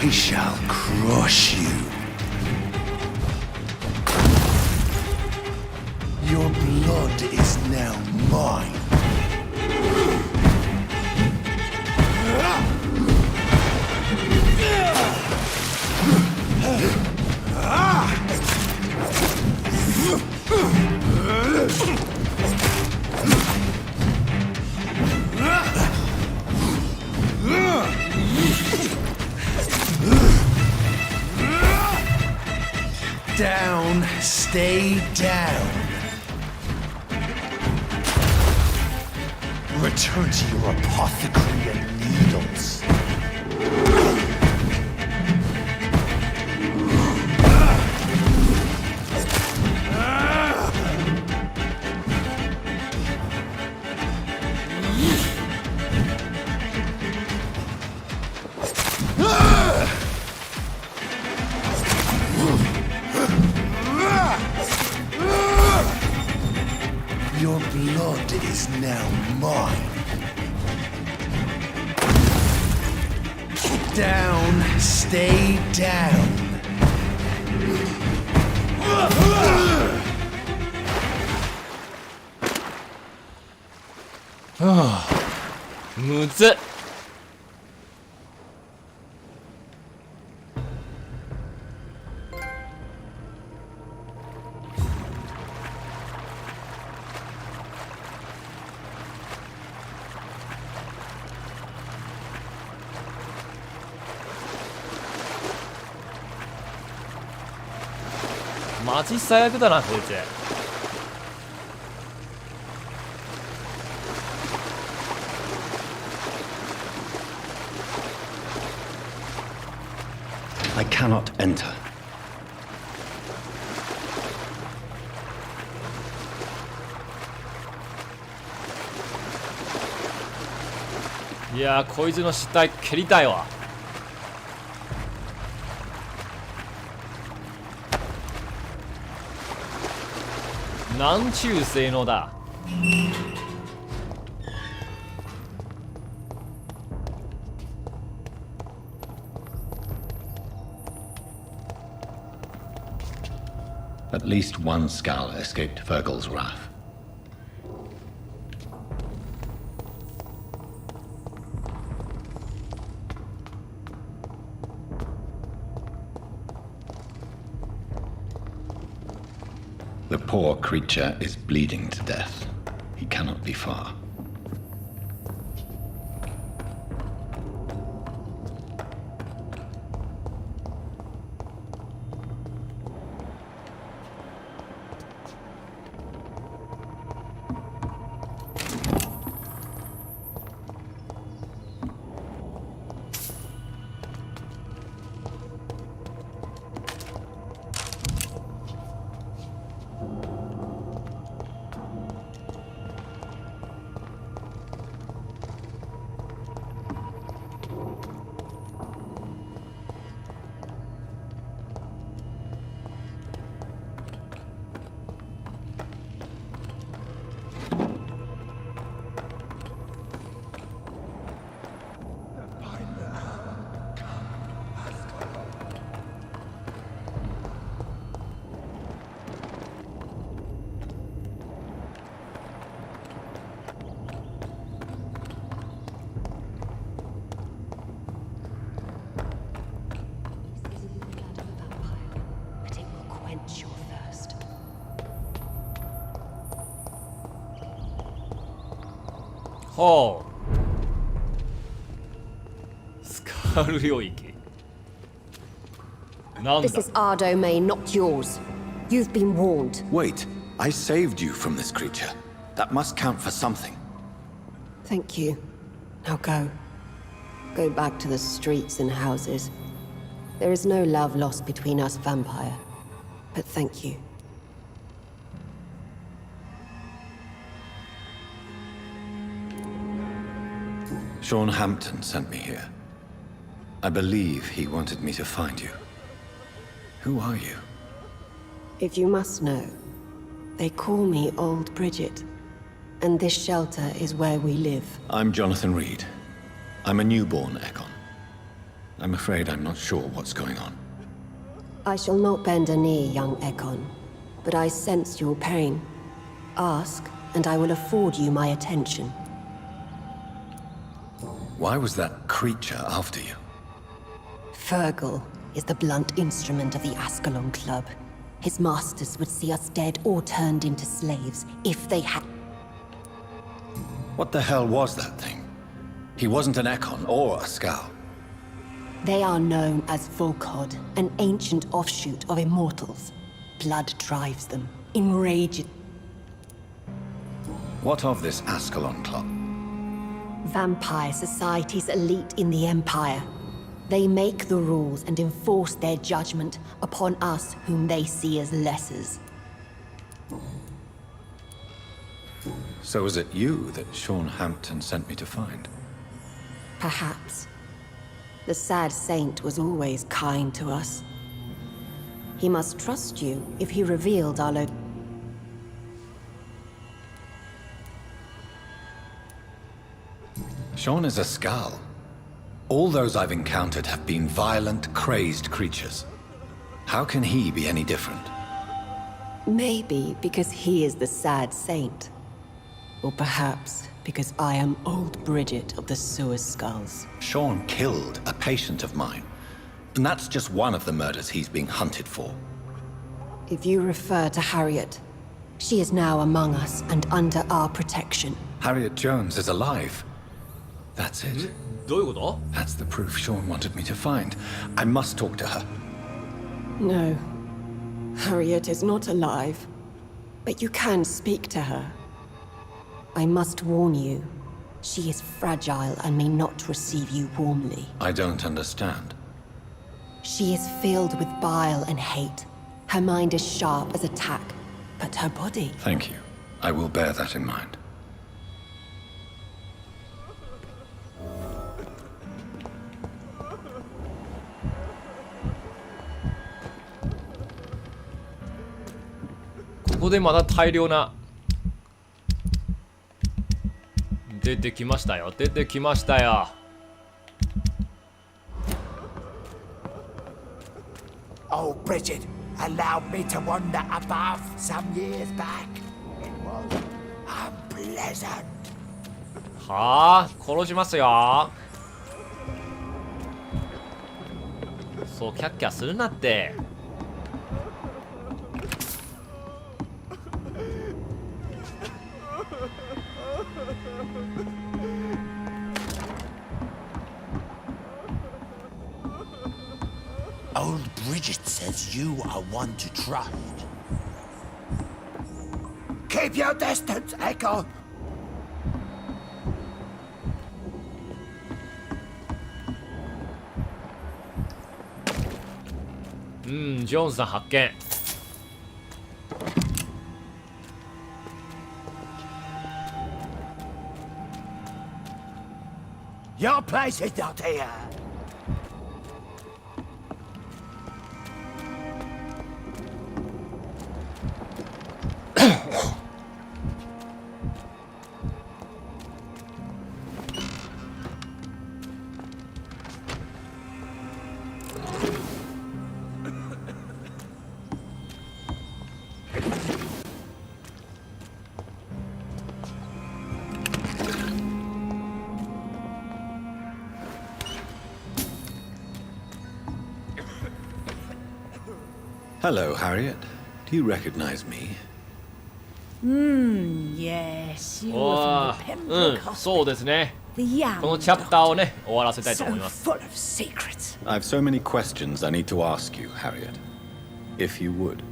I shall crush you. Your blood is now mine. Down, stay down. Return to your apothecary and needles. Your blood is now mine. Down, stay down. Ah, むずっ。マジ最悪だなこいつ。I cannot enter. いやー、こいつの死体蹴りたいわ。なんちゅう性能だ。At least one Skal escaped Fergal's wrath. The poor creature is bleeding to death. He cannot be far.ほう。スカル領域。なんだ。 This is our domain, not yours. You've been warned. Wait, I saved you from this creature. That must count for something. Thank you. Now go. Go back to the streets and houses. There is no love lost between us, vampire. But thank you. Sean Hampton sent me here. I believe he wanted me to find you. Who are you? If you must know, they call me Old Bridget. And this shelter is where we live. I'm Jonathan Reed. I'm a newborn Ekon. I'm afraid I'm not sure what's going on. I shall not bend a knee, young Ekon. But I sense your pain. Ask, and I will afford you my attention. Why was that creature after you? Fergal is the blunt instrument of the Ascalon Club. His masters would see us dead or turned into slaves if they had... What the hell was that thing? He wasn't an Ekon or a Skal. They are known as Volkod, an ancient offshoot of immortals. Blood drives them, enraged. What of this Ascalon Club? Vampire society's elite in the Empire. They make the rules and enforce their judgment upon us whom they see as lessers. So was it you that Sean Hampton sent me to find? Perhaps. The sad saint was always kind to us. He must trust you if he revealed our Sean is a Skal. All those I've encountered have been violent, crazed creatures. How can he be any different? Maybe because he is the sad saint. Or perhaps because I am old Bridget of the Sewer Skulls. Sean killed a patient of mine. And that's just one of the murders he's being hunted for. If you refer to Harriet, she is now among us and under our protection. Harriet Jones is alive. That's it. That's the proof Sean wanted me to find. I must talk to her. No. Harriet is not alive. But you can speak to her. I must warn you. She is fragile and may not receive you warmly. I don't understand. She is filled with bile and hate. Her mind is sharp as a tack, but her body... Thank you. I will bear that in mind. Here, ここでまだ大量な出てきましたよ。出てきましたよ。Oh, Bridget, allowed me to wander above some years back. It was unpleasant. はあ、殺しますよ。そうキャッキャするなって。Old Bridget says you are one to trust. Keep your distance, Echo. ジョーンズさん発見。Your place is not here. Hello, Harriet. Do you recognize me? Yes, you お were ー from the Pembroke そうですね。 The young このチャプターをね、終わらせたいと思い so ます。 full of secrets. I've so many questions I need to ask you, Harriet. If you would.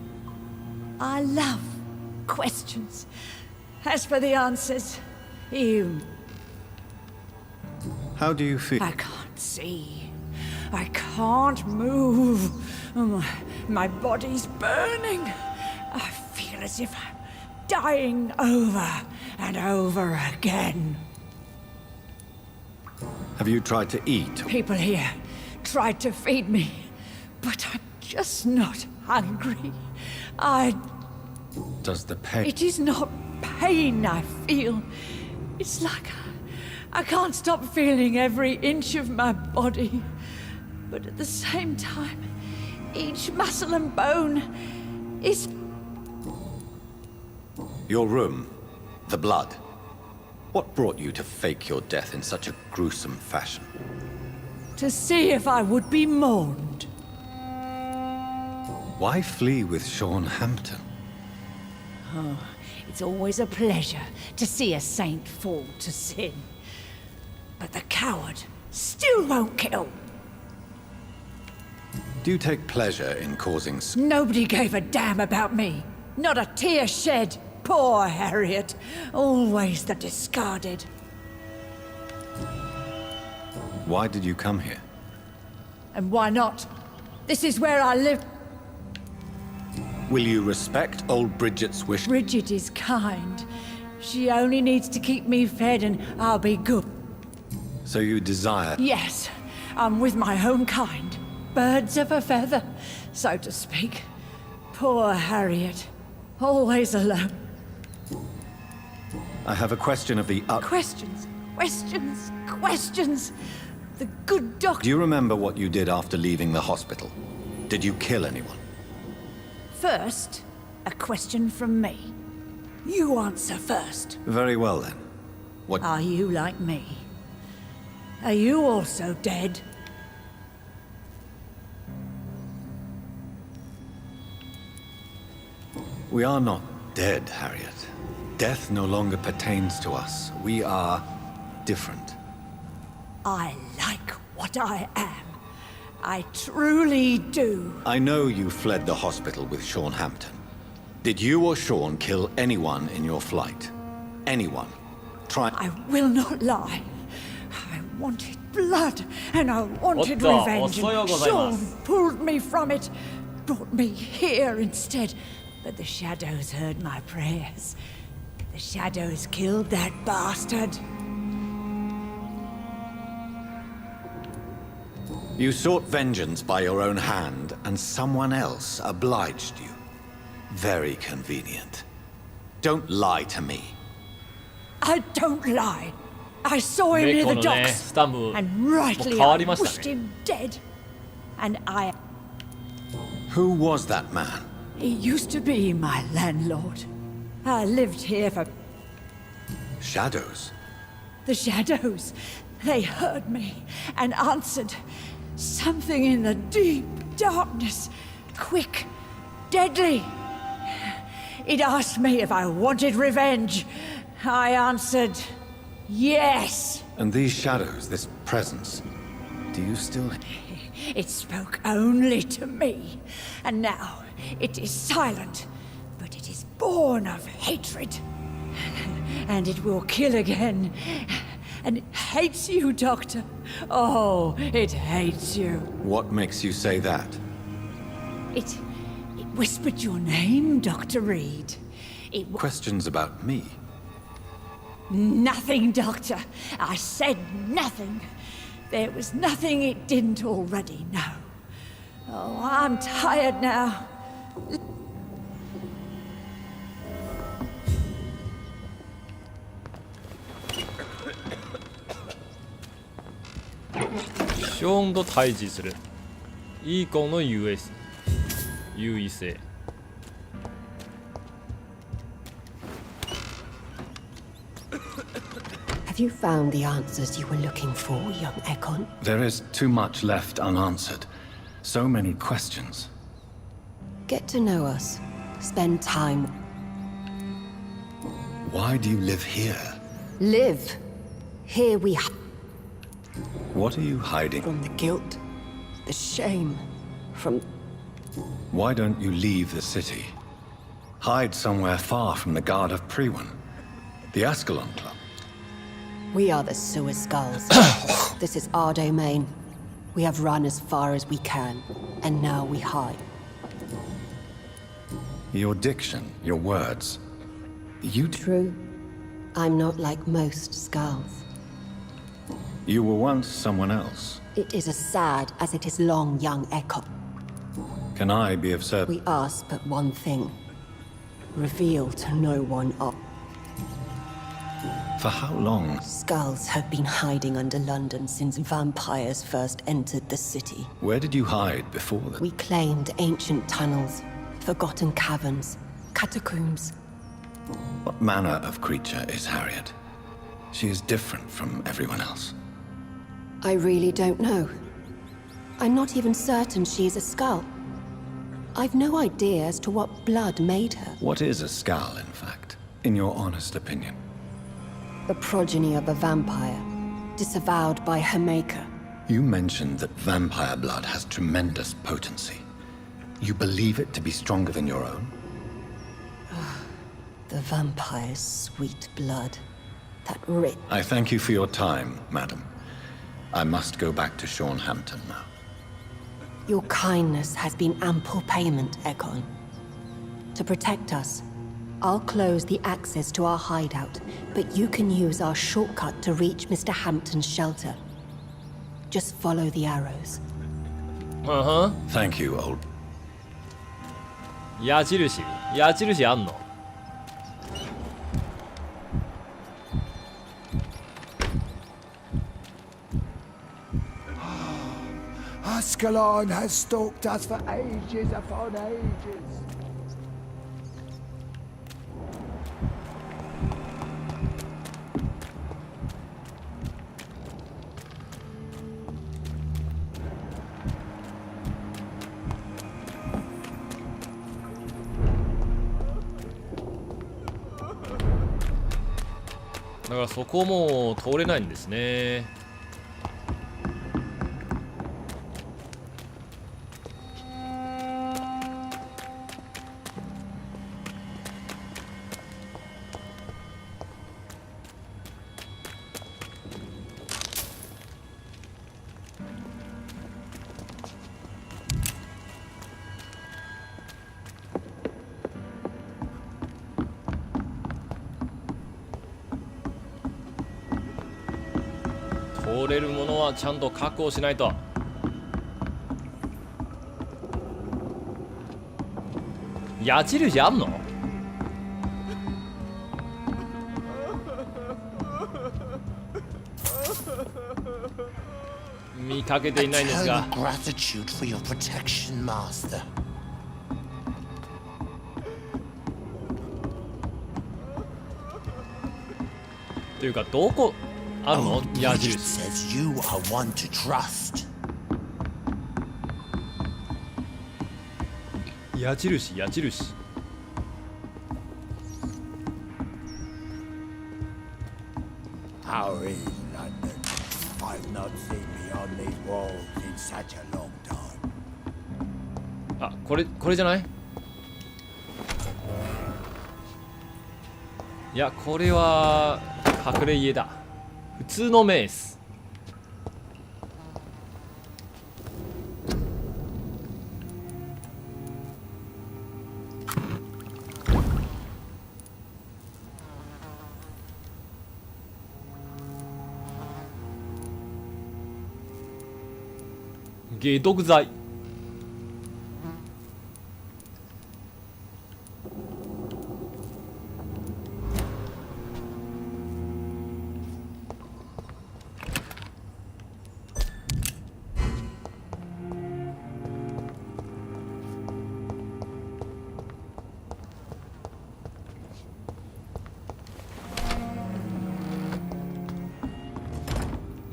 I love questions. As for the answers, you... How do you feel? I can't see. I can't move. My body's burning. I feel as if I'm dying over and over again. Have you tried to eat? People here tried to feed me, but I'm just not hungry. Does the pain... It is not pain I feel. It's like I can't stop feeling every inch of my body. But at the same time, each muscle and bone is... Your room. The blood. What brought you to fake your death in such a gruesome fashion? to see if I would be mourned. Why flee with Sean Hampton? Oh, it's always a pleasure to see a saint fall to sin. But the coward still won't kill. Do you take pleasure in causing... Nobody gave a damn about me. Not a tear shed. Poor Harriet. Always the discarded. Why did you come here? And why not? This is where I live. Will you respect old Bridget's wish? Bridget is kind. She only needs to keep me fed and I'll be good. So you desire... Yes, I'm with my own kind. Birds of a feather, so to speak. Poor Harriet. Always alone. I have a question of the Questions, questions, questions. The good doctor... Do you remember what you did after leaving the hospital? Did you kill anyone? First, a question from me. You answer first. Very well then. What... Are you like me? Are you also dead? We are not dead, Harriet. Death no longer pertains to us. We are different. I like what I am. I truly do. I know you fled the hospital with Sean Hampton. Did you or Sean kill anyone in your flight? Anyone? I will not lie. I wanted blood, and I wanted revenge, and Sean pulled me from it, brought me here instead. But the shadows heard my prayers. The shadows killed that bastard. You sought vengeance by your own hand, and someone else obliged you. Very convenient. Don't lie to me. I don't lie. I saw him near the docks, and rightly I wished him dead. And I... Who was that man? He used to be my landlord. I lived here for... Shadows? The shadows. They heard me and answered. Something in the deep darkness. Quick. Deadly. It asked me if I wanted revenge. I answered, yes. And these shadows, this presence, do you still... It spoke only to me. And now it is silent, but it is born of hatred. And it will kill again. And it hates you, Doctor. Oh, it hates you. What makes you say that? It whispered your name, Dr. Reed. Questions about me? Nothing, Doctor. I said nothing. There was nothing it didn't already know. Oh, I'm tired now.ショーンと対峙する。イーコンの優位性。Have you found the answers you were looking for, young Ekon? There is too much left unanswered. So many questions. Get to know us. Spend time. Why do you live here? Live. Here we What are you hiding? From the guilt, the shame, from... Why don't you leave the city? Hide somewhere far from the Guard of Priwen. The Ascalon Club. We are the Sewer Skulls. This is our domain. We have run as far as we can, and now we hide. Your diction, your words. You... True. I'm not like most Skulls. You were once someone else. It is as sad as it is long, young Ekon. Can I be of service? We ask but one thing. Reveal to no one up. For how long? Skulls have been hiding under London since vampires first entered the city. Where did you hide before that? We claimed ancient tunnels, forgotten caverns, catacombs. What manner of creature is Harriet? She is different from everyone else. I really don't know. I'm not even certain she is a Skull. I've no idea as to what blood made her. What is a Skull, in fact, in your honest opinion? The progeny of a vampire, disavowed by her maker. You mentioned that vampire blood has tremendous potency. You believe it to be stronger than your own? The vampire's sweet blood. That rich... I thank you for your time, madam. I must go back to Hampton now. Your kindness has been ample payment, Ekon. To protect us, I'll close the access to our hideout, but you can use our shortcut to reach Mr. Hampton's shelter. Just follow the arrows. Thank you, old. 矢印あんの？Ascalon has stalked us for ages upon ages. .だからそこもう通れないんですね。通れるものはちゃんと確保しないと。矢印あんの？見かけていないんですが。Gratitude for your protection, Master. というかどこあるの？矢印。Says you are one to trust. 矢印。How is London? I've not seen beyond these walls in such a long time. あ、これじゃない？いや、これは隠れ家だ。普通のメース。解毒剤。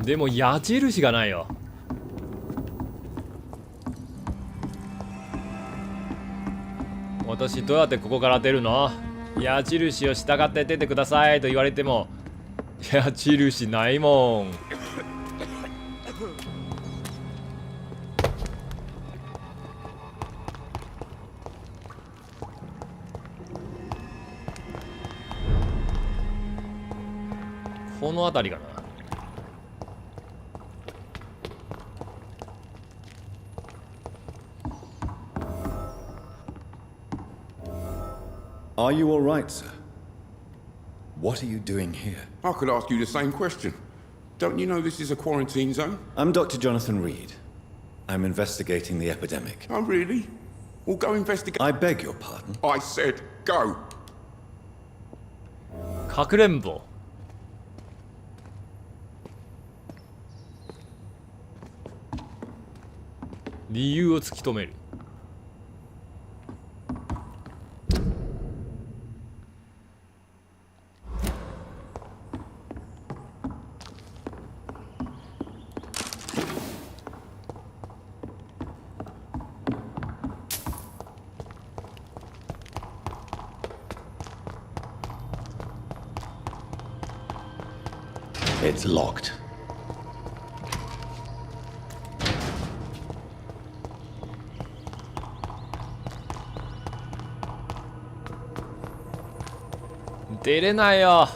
でも矢印がないよ。私どうやってここから出るの？矢印を従って出てくださいと言われても矢印ないもん。この辺りかな。Are you all right, sir? What are you doing here? I could ask you the same question. Don't you know this is a quarantine zone? I'm Dr. Jonathan Reed. I'm investigating the epidemic. Oh, really? Well, go investigate. I beg your pardon? I said go. かくれんぼ。理由を突き止める。It's locked.出れないよ。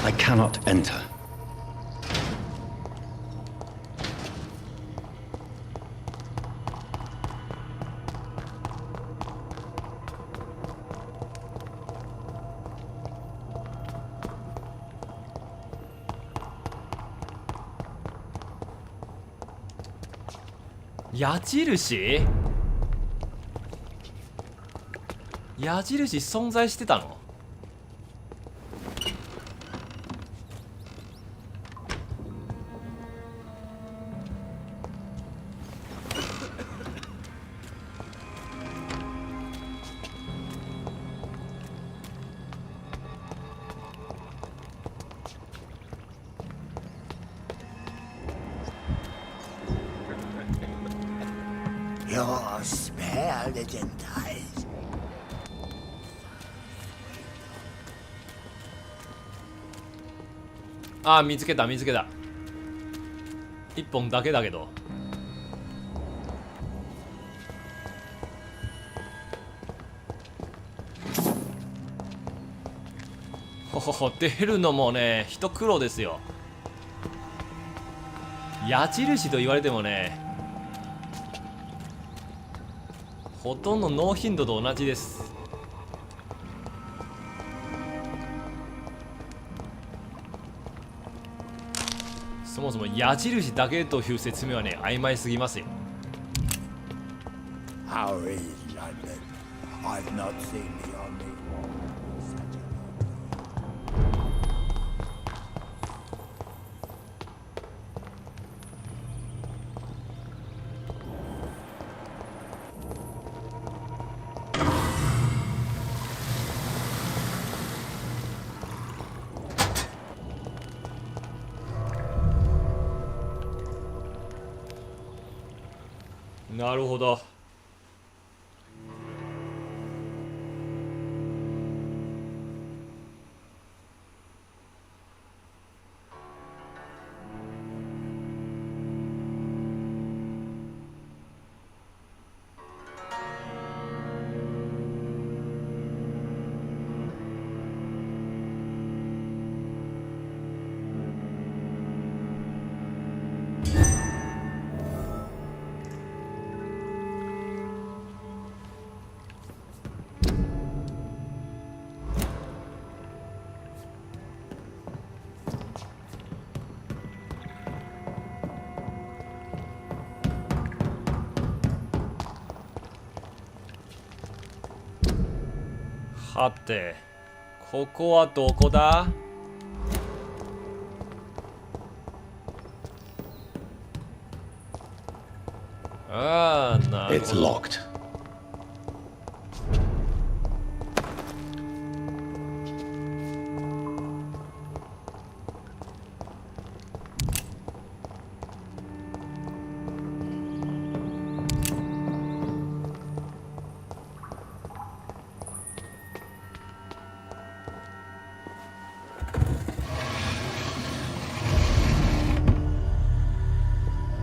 I cannot enter.矢印？矢印存在してたの？You're spared, Gentiles. あー、見つけた見つけた。一本だけだけど。ほほほ、出るのもね一苦労ですよ。矢印と言われてもね、ほとんどノーヒントと同じです。そもそも矢印だけという説明はね曖昧すぎますよ。 How is London? I've not seen the army. なるほど。はて、ここはどこだ？ああ、なるほど。It's locked.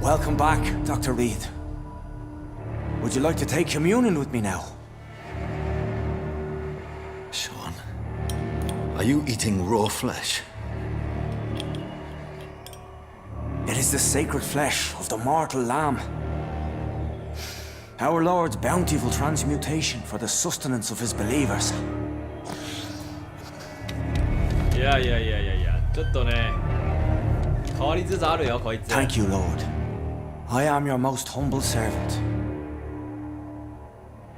Welcome back, Dr. Reed. Would you like to take communion with me now? Sean, are you eating raw flesh? It is the sacred flesh of the mortal lamb. Our Lord's bountiful transmutation for the sustenance of his believers. いやいやいやいやいや、ちょっとね、変わりつつあるよ、こいつ。Thank you, Lord. I am your most humble servant.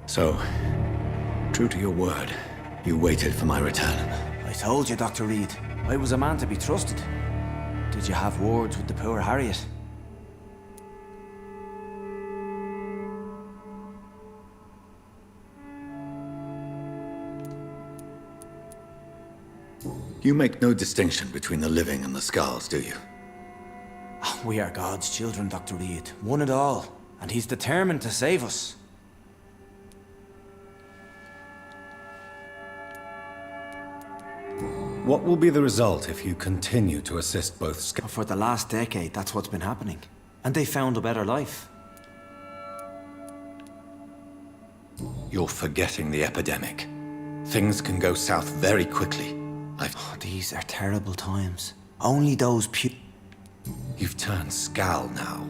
So, true to your word, you waited for my return. I told you, Dr. Reed, I was a man to be trusted. Did you have words with the poor Harriet? You make no distinction between the living and the scars, do you? We are God's children, Dr. Reed, one and all, and he's determined to save us. What will be the result if you continue to assist both scars? For the last decade, that's what's been happening. And they found a better life. You're forgetting the epidemic. Things can go south very quickly. These are terrible times. Only those You've turned Scal now.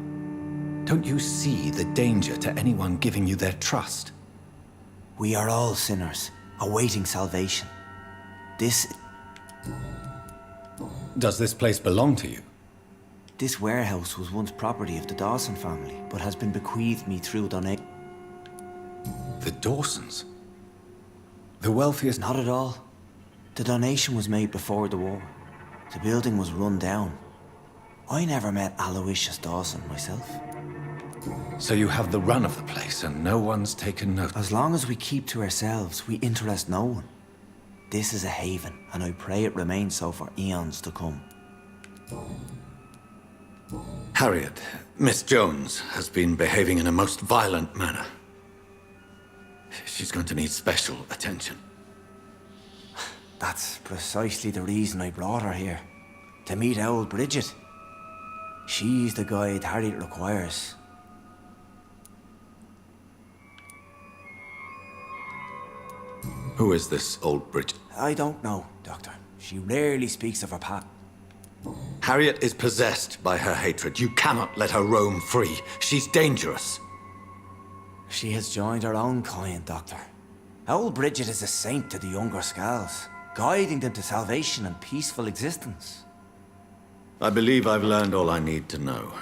Don't you see the danger to anyone giving you their trust? We are all sinners, awaiting salvation. Does this place belong to you? This warehouse was once property of the Dawson family, but has been bequeathed me through donation. The Dawsons? The wealthiest? Not at all. The donation was made before the war. The building was run down. I never met Aloysius Dawson myself. So you have the run of the place and no one's taken note? As long as we keep to ourselves, we interest no one. This is a haven, and I pray it remains so for eons to come. Harriet, Miss Jones, has been behaving in a most violent manner. She's going to need special attention. That's precisely the reason I brought her here. To meet old Bridget. She's the guide Harriet requires. Who is this old Bridget? I don't know, Doctor. She rarely speaks of her past. Harriet is possessed by her hatred. You cannot let her roam free. She's dangerous. She has joined her own kind, Doctor. Old Bridget is a saint to the younger Scals, guiding them to salvation and peaceful existence. I believe I've learned all I need to know.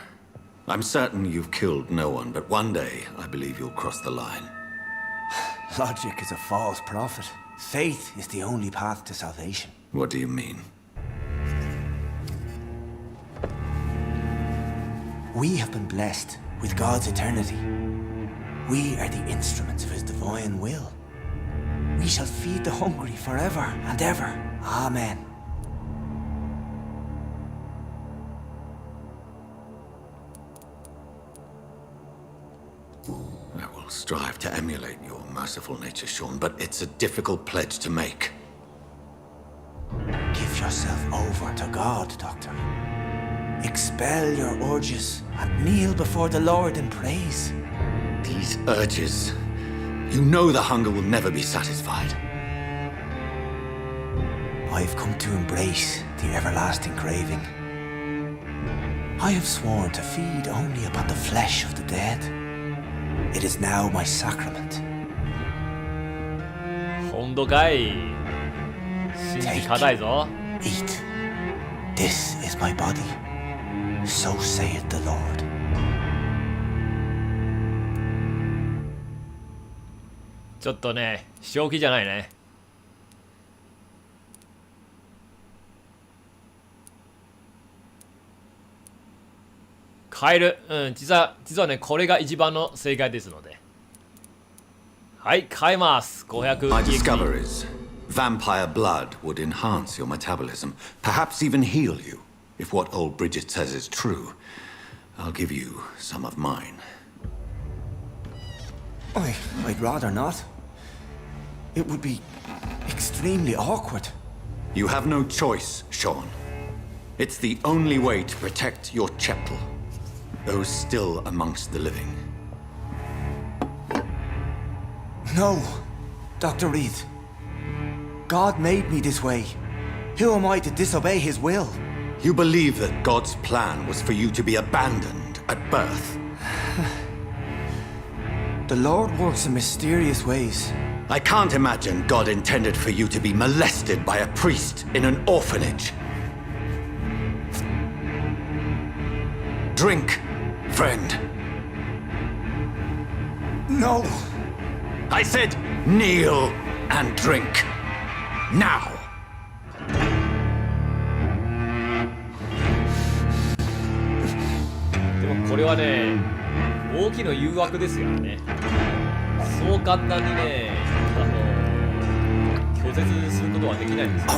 I'm certain you've killed no one, but one day I believe you'll cross the line. Logic is a false prophet. Faith is the only path to salvation. What do you mean? We have been blessed with God's eternity. We are the instruments of His divine will. We shall feed the hungry forever and ever. Amen. I will strive to emulate your merciful nature, Sean, but it's a difficult pledge to make. Give yourself over to God, Doctor. Expel your urges and kneel before the Lord in praise. These urges. You know the hunger will never be satisfied. I've come to embrace the everlasting craving. I have sworn to feed only upon the flesh of the dead. It is now my sacrament. 本当かい。信じがたいぞ。Eat. This is my body. So saith the Lord. ちょっとね、正気じゃないね。変える。実はね、これが一番の正解ですので。はい、変えます。500。My discoveries. Vampire blood would enhance your metabolism, perhaps even heal you. If what old Bridget says is true, I'll give you some of mine. I'd rather not. It would be extremely awkward. You have no choice, Sean. It's the only way to protect your Cheptel, those still amongst the living. No, Dr. Reed. God made me this way. Who am I to disobey His will? You believe that God's plan was for you to be abandoned at birth? The Lord works in mysterious ways. I can't imagine God intended for you to be molested by a priest in an orphanage. Drink, friend. No. I said kneel and drink. Now. でもこれはね、大きな誘惑ですよね。そう簡単にね、拒絶することはできないんですよ。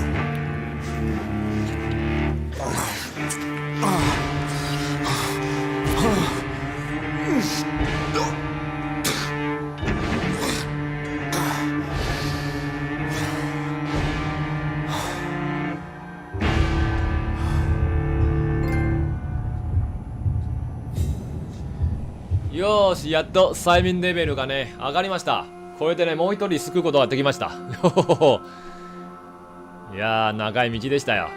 よーし、やっと催眠レベルがね上がりました。これでねもう一人救うことができました。いやー長い道でしたよ。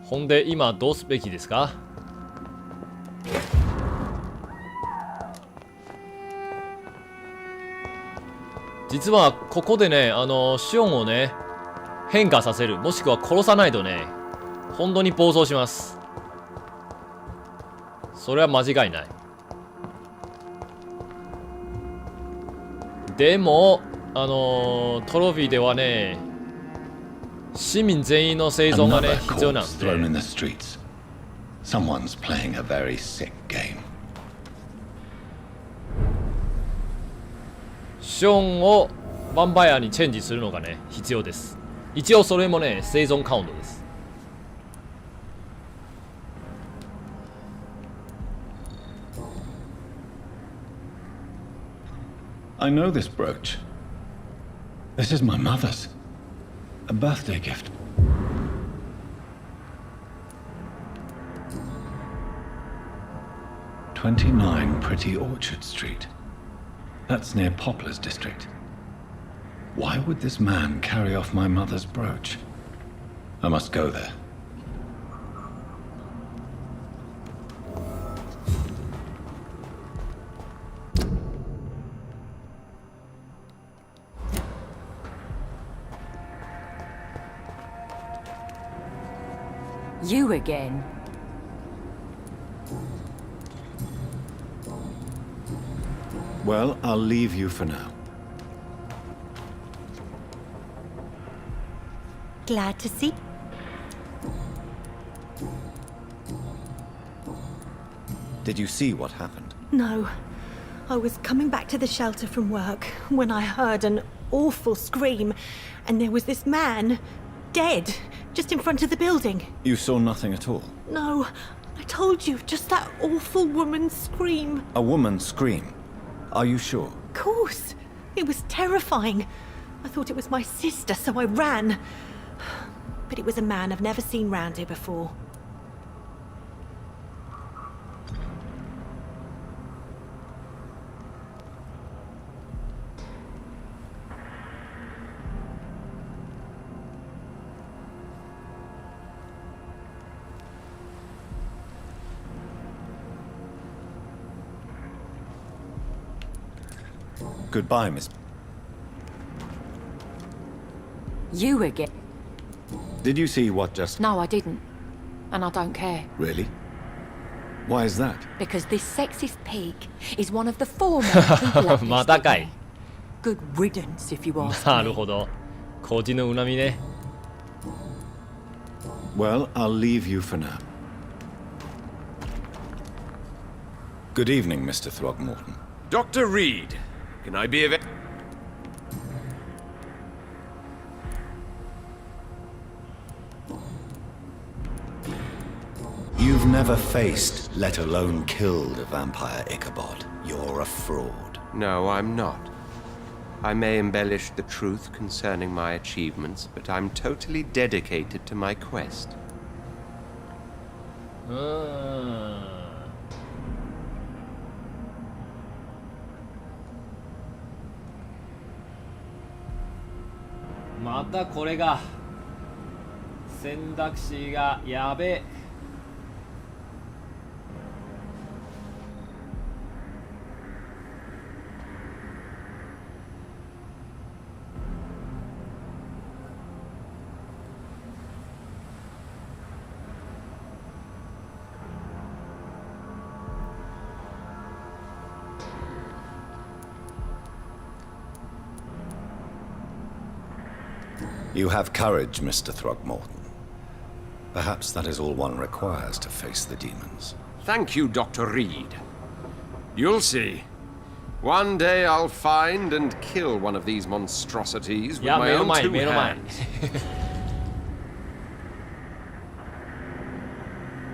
ほんで今どうすべきですか？実はここでねシオンをね変化させる、もしくは殺さないとね本当に暴走します。それは間違いない。でもトロフィーではね市民全員の生存がね必要なんで。Someone's playing a very sick game. シオンをヴァンパイアにチェンジするのがね必要です。一応それもね生存カウントです。I know this brooch. This is my mother's. A birthday gift. "29 Pretty Orchard Street. That's near Poplar's district. Why would this man carry off my mother's brooch? I must go there." You again? Well, I'll leave you for now. Glad to see. Did you see what happened? No. I was coming back to the shelter from work when I heard an awful scream, and there was this man, dead, just in front of the building. You saw nothing at all? No, I told you, just that awful woman's scream. A woman's scream? Are you sure? Of course. It was terrifying. I thought it was my sister, so I ran. But it was a man I've never seen round here before. Goodbye, Miss. You again? Did you see what just... No, I didn't. And I don't care. Really? Why is that? Because this sexist pig is one of the foremost people upまたかい。 Good riddance, if you ask なる me. ほど。個人の恨みね。Well, I'll leave you for now. Good evening, Mr. Throgmorton. Dr. Reed, can I be of it? You've never faced, let alone killed a vampire, Ichabod. You're a fraud. No, I'm not. I may embellish the truth concerning my achievements, but I'm totally dedicated to my quest. Ah. またこれが選択肢がやべえ。You have courage, Mr. Throgmorton. Perhaps that is all one requires to face the demons. Thank you, Dr. Reed. You'll see. One day I'll find and kill one of these monstrosities with my own two hands.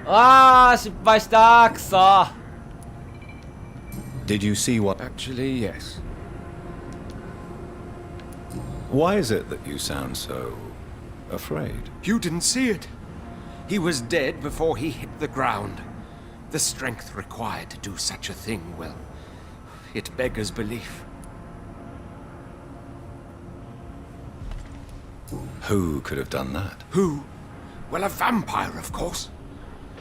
あー、失敗した。くそ。 Did you see what... Actually, yes. Why is it that you sound so... afraid? You didn't see it. He was dead before he hit the ground. The strength required to do such a thing, well, It beggars belief. Who could have done that? Who? Well, a vampire, of course.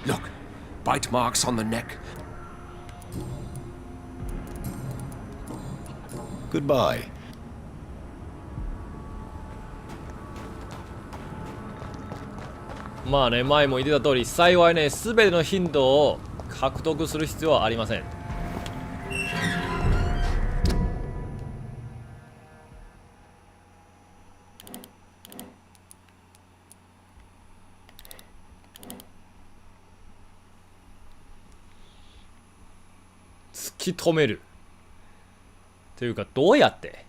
Look, bite marks on the neck. Goodbye. まあね、前も言ってた通り、幸いね、すべてのヒントを獲得する必要はありません。突き止める。というか、どうやって？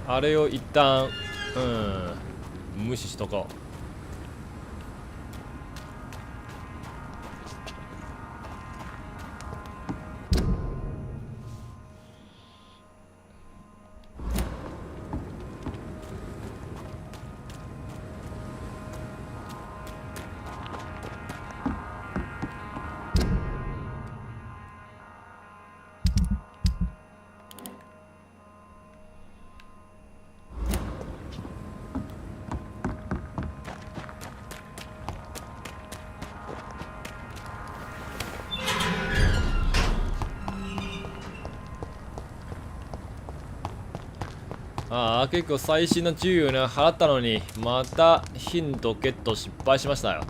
あれを一旦無視しとこう。ああ、結構最新の注意をね払ったのにまたヒントゲット失敗しましたよ。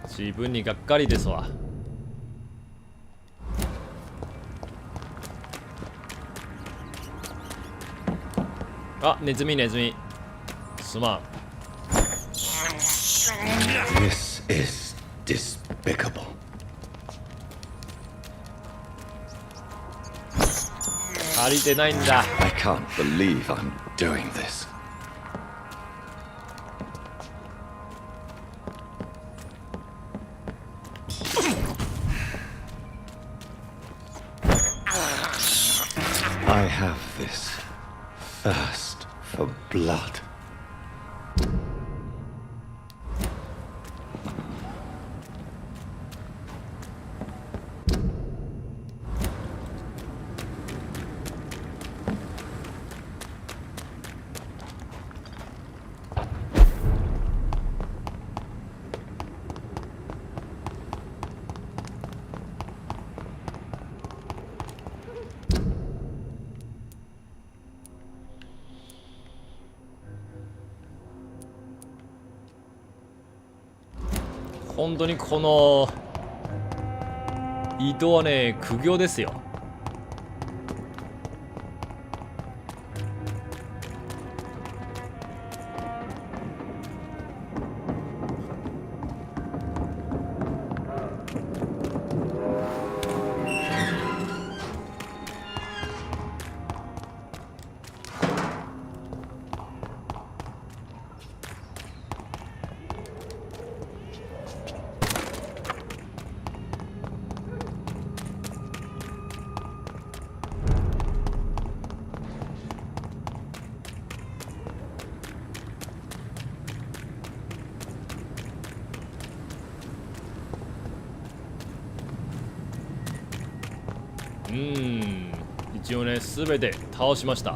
自分にがっかりですわ。あ、ネズミネズミ。すまん。This is despicable. 足りてないんだ。I can't believe I'm doing this. I have this thirst for blood.本当にこの移動はね、苦行ですよ。一応ね、すべて倒しました。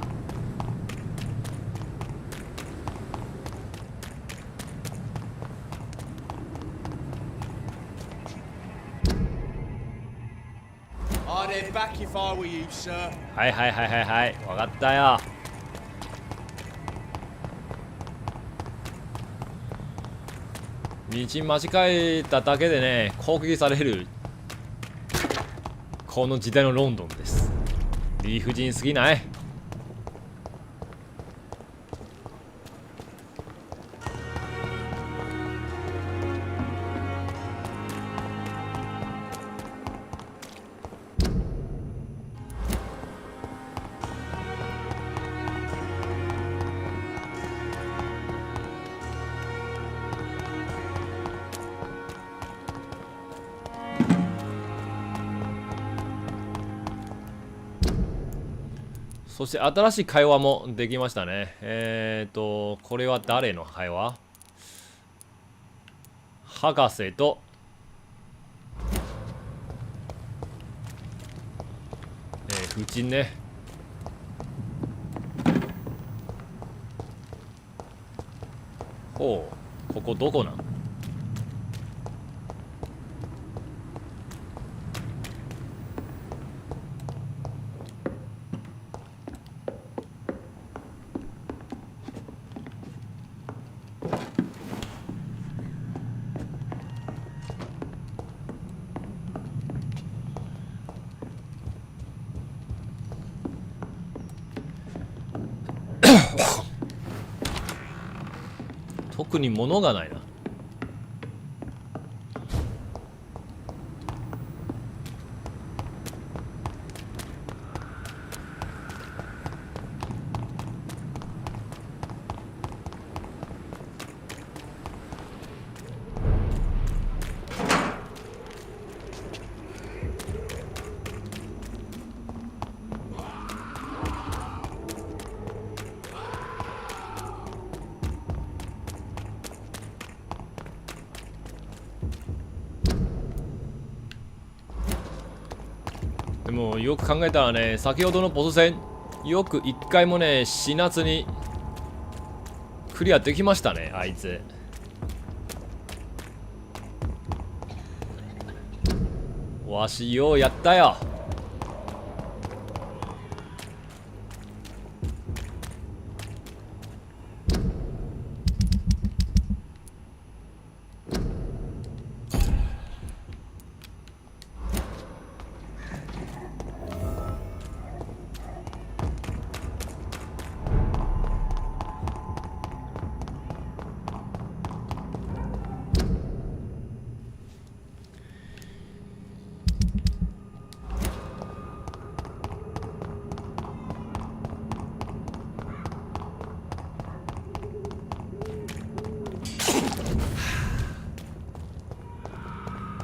はいはいはいはいはい、分かったよ。道間違えただけでね、攻撃されるこの時代のロンドンです。理不尽すぎない？そして新しい会話もできましたね。これは誰の会話？博士と夫人ね。ほう、ここどこなん？特に物がないな。でもよく考えたらね、先ほどのボス戦よく一回もね死なずにクリアできましたね、あいつ。わしようやったよ。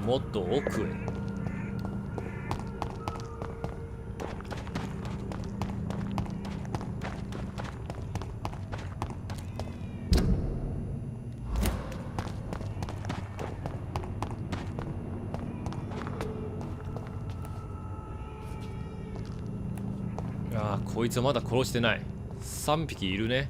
もっと奥へ。ああ、こいつはまだ殺してない。3匹いるね。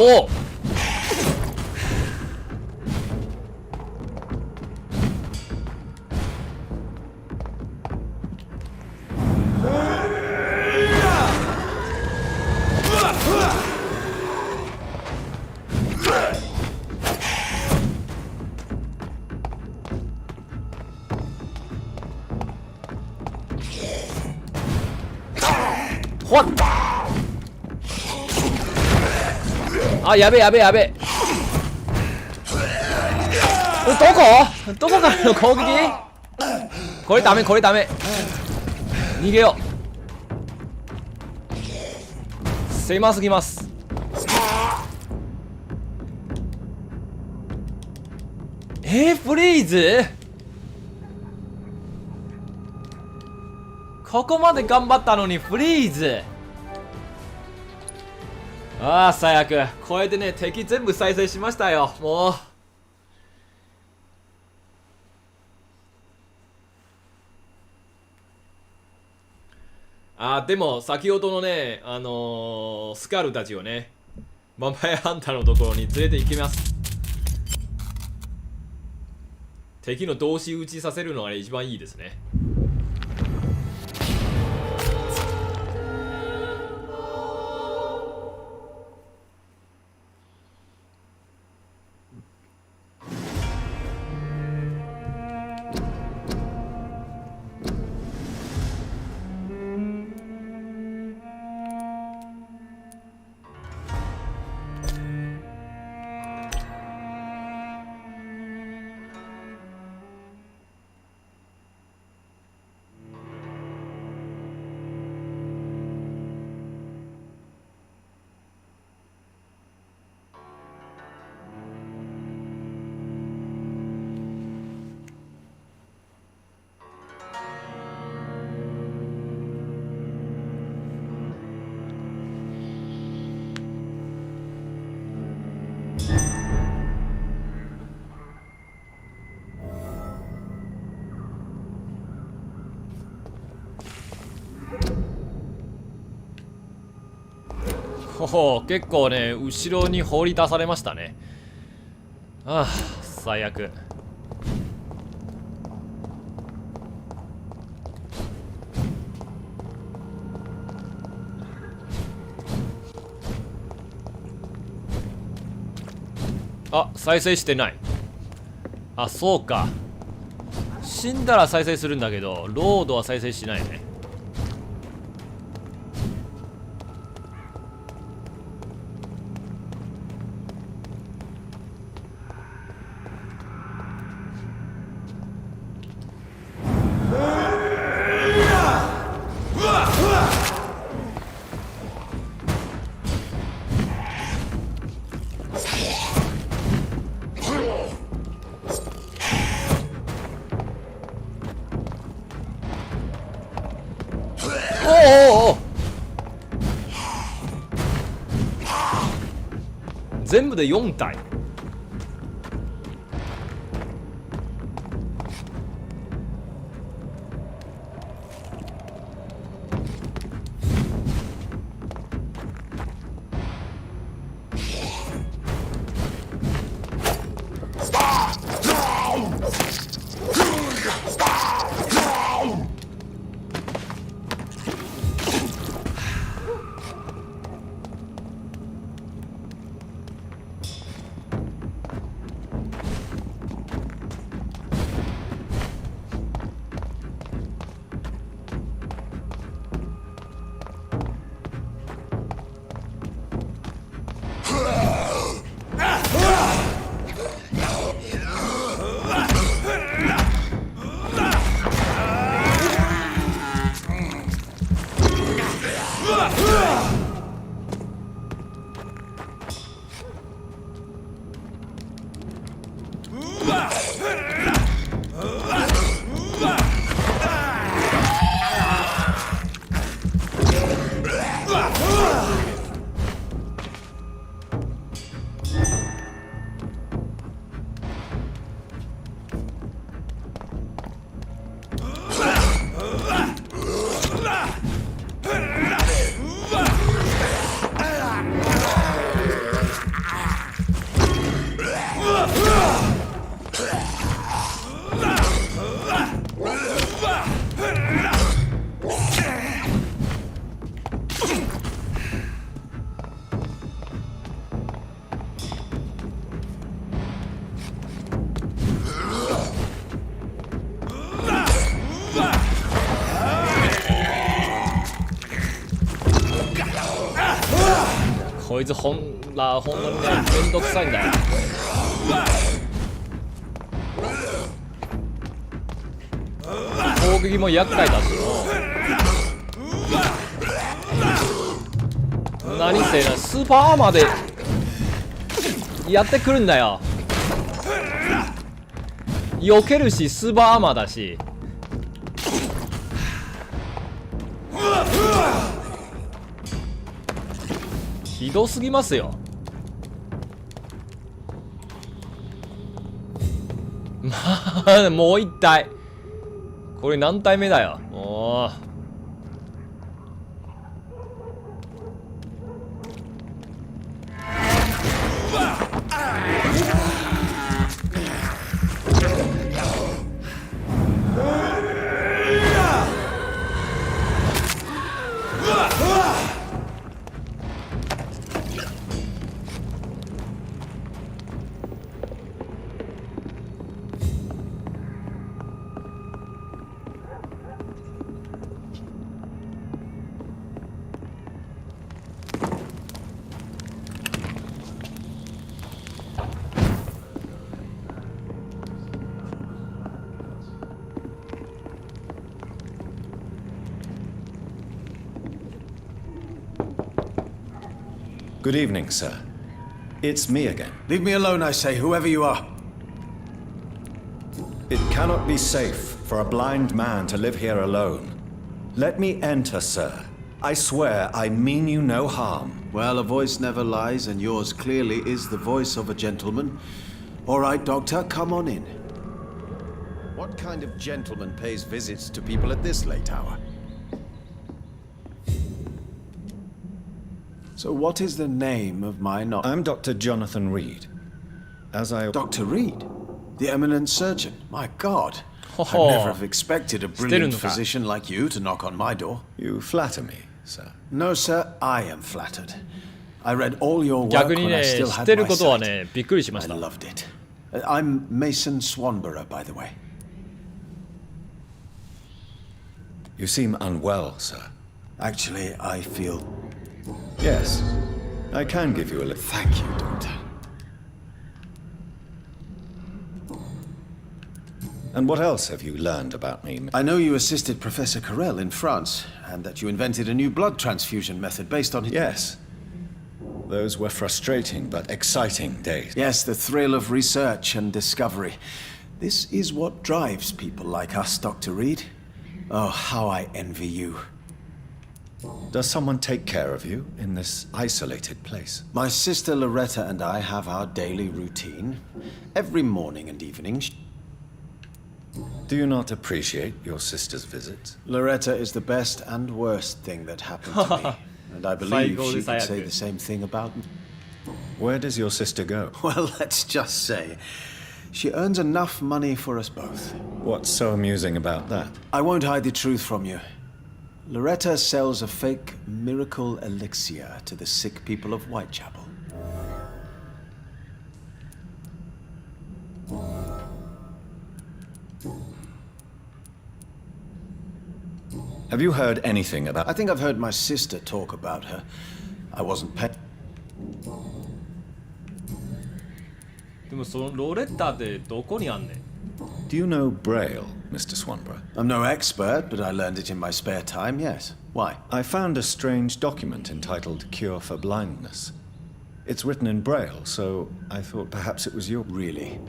おっ、ほっ、あ、やべえやべえやべえ。どこからの攻撃？これダメ、これダメ。逃げよう。狭すぎます。フリーズ？ここまで頑張ったのにフリーズ。ああ、最悪。こうやってね、敵全部再生しましたよ。もう。あー、でも先ほどのね、スカルたちをね、ヴァンパイアハンターのところに連れて行きます。敵の同士打ちさせるのが、ね、一番いいですね。ほほ、結構ね後ろに放り出されましたね。ああ、最悪。あ、再生してない。あ、そうか。死んだら再生するんだけど、ロードは再生しないね。全部で4体。こいつほんとにね、めんどくさいんだよ。攻撃も厄介だしの。何せな、スーパーアーマーでやってくるんだよ。避けるし、スーパーアーマーだし。ひどすぎますよ。まあ、もう一体。これ何体目だよ。もう。Good evening, sir. It's me again. Leave me alone, I say, whoever you are. It cannot be safe for a blind man to live here alone. Let me enter, sir. I swear I mean you no harm. Well, a voice never lies, and yours clearly is the voice of a gentleman. All right, Doctor, come on in. What kind of gentleman pays visits to people at this late hour? So what is the name of my I'm Dr. Jonathan Reed. Dr. Reed? The eminent surgeon? My God. I'd never have expected a brilliant physician like you to knock on my door. You flatter me, sir. No, sir, I am flattered. I read all your work when I still had my sight. I loved it. I'm Mason Swanborough, by the way. You seem unwell, sir. Actually, I feel... Yes, I can give you a lift. Thank you, Doctor. And what else have you learned about me? I know you assisted Professor Carrel in France, and that you invented a new blood transfusion method based on his... Yes. Those were frustrating but exciting days. Yes, the thrill of research and discovery. This is what drives people like us, Dr. Reed. Oh, how I envy you. Does someone take care of you in this isolated place? My sister Loretta and I have our daily routine. Every morning and evening. Do you not appreciate your sister's visits? Loretta is the best and worst thing that happened to me. And I believe she could say the same thing about me. Where does your sister go? Well, let's just say, she earns enough money for us both. What's so amusing about that? I won't hide the truth from you. Loretta sells a fake miracle elixir to the sick people of Whitechapel. Have you heard anything about... I think I've heard my sister talk about her. I wasn't paying. でもそのロレッタってどこにあんねん? Do you know Braille, Mr. Swanborough? I'm no expert, but I learned it in my spare time, yes. Why? I found a strange document entitled Cure for Blindness. It's written in Braille, so I thought perhaps it was your... Really?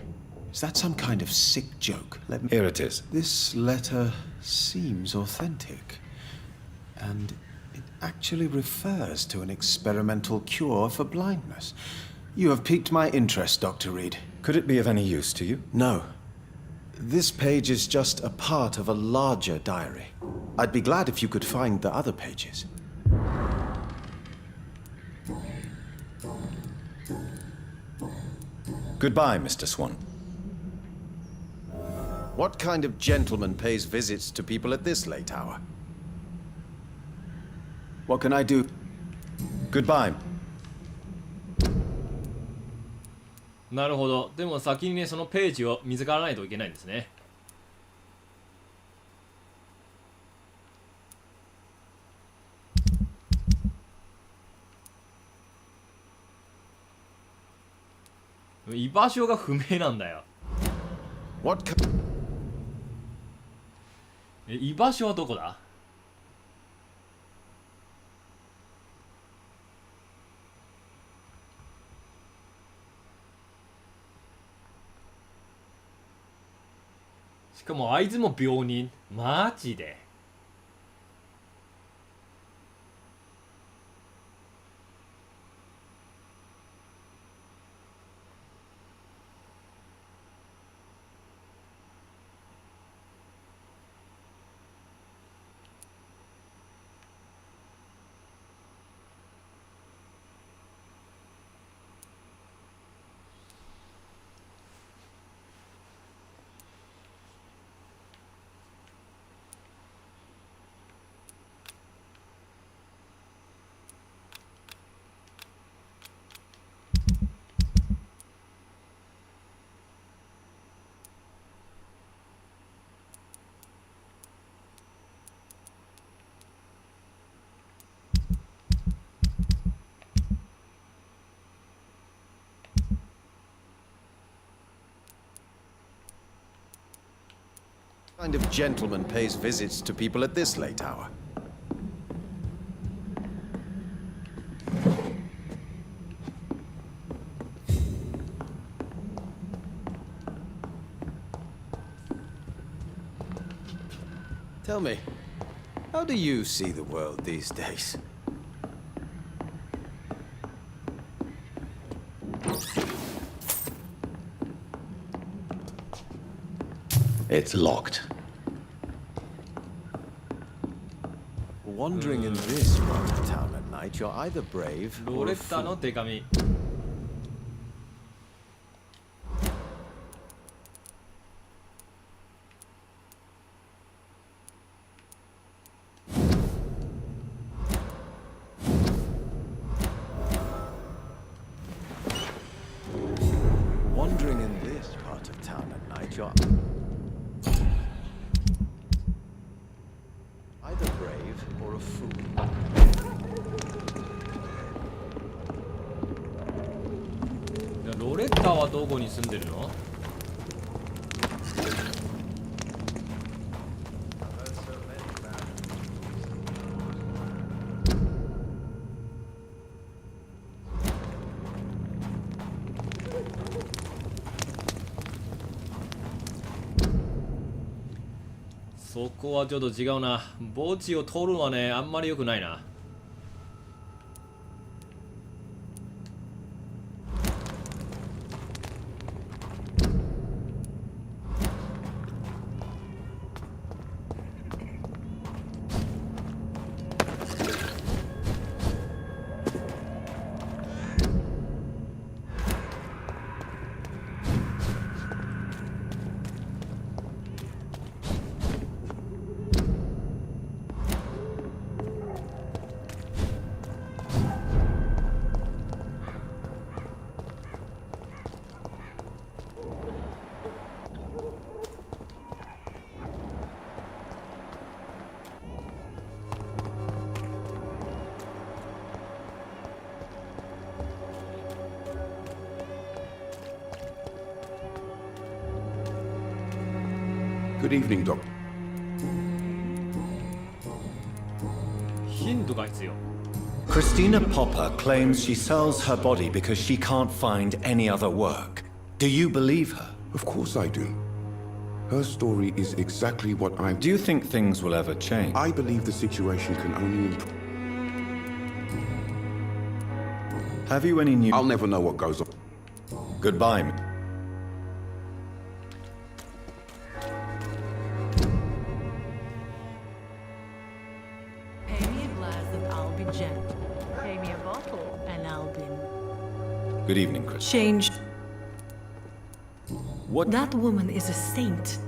Is that some kind of sick joke? Here it is. This letter seems authentic. And it actually refers to an experimental cure for blindness. You have piqued my interest, Dr. Reed. Could it be of any use to you? No. This page is just a part of a larger diary. I'd be glad if you could find the other pages. Goodbye, Mr. Swan. What kind of gentleman pays visits to people at this late hour? What can I do? Goodbye. なるほど。でも先にね、そのページを見つからないといけないんですね。居場所が不明なんだよ。居場所はどこだ？しかもあいつも病人。マジで。What kind of gentleman pays visits to people at this late hour? Tell me, how do you see the world these days? It's locked. Wandering in this part of town at night, you're either brave ロ or レ a ッタの fool. 手紙。Wandering in this part of town at night, you're either brave or a fool. ロレッタはどこに住んでるの？そこはちょっと違うな。墓地を通るのはね、あんまり良くないな。Good evening, Doctor. ヒントが必要。Christina Popper claims she sells her body because she can't find any other work. Do you believe her? Of course I do. Her story is exactly what I... Do you think things will ever change? I believe the situation can only improve. Have you any new... I'll never know what goes on. Goodbye. Pay me a glass and I'll be gentle. Pay me a bottle and I'll be... Good evening, Chris. Changed. What? That woman is a saint.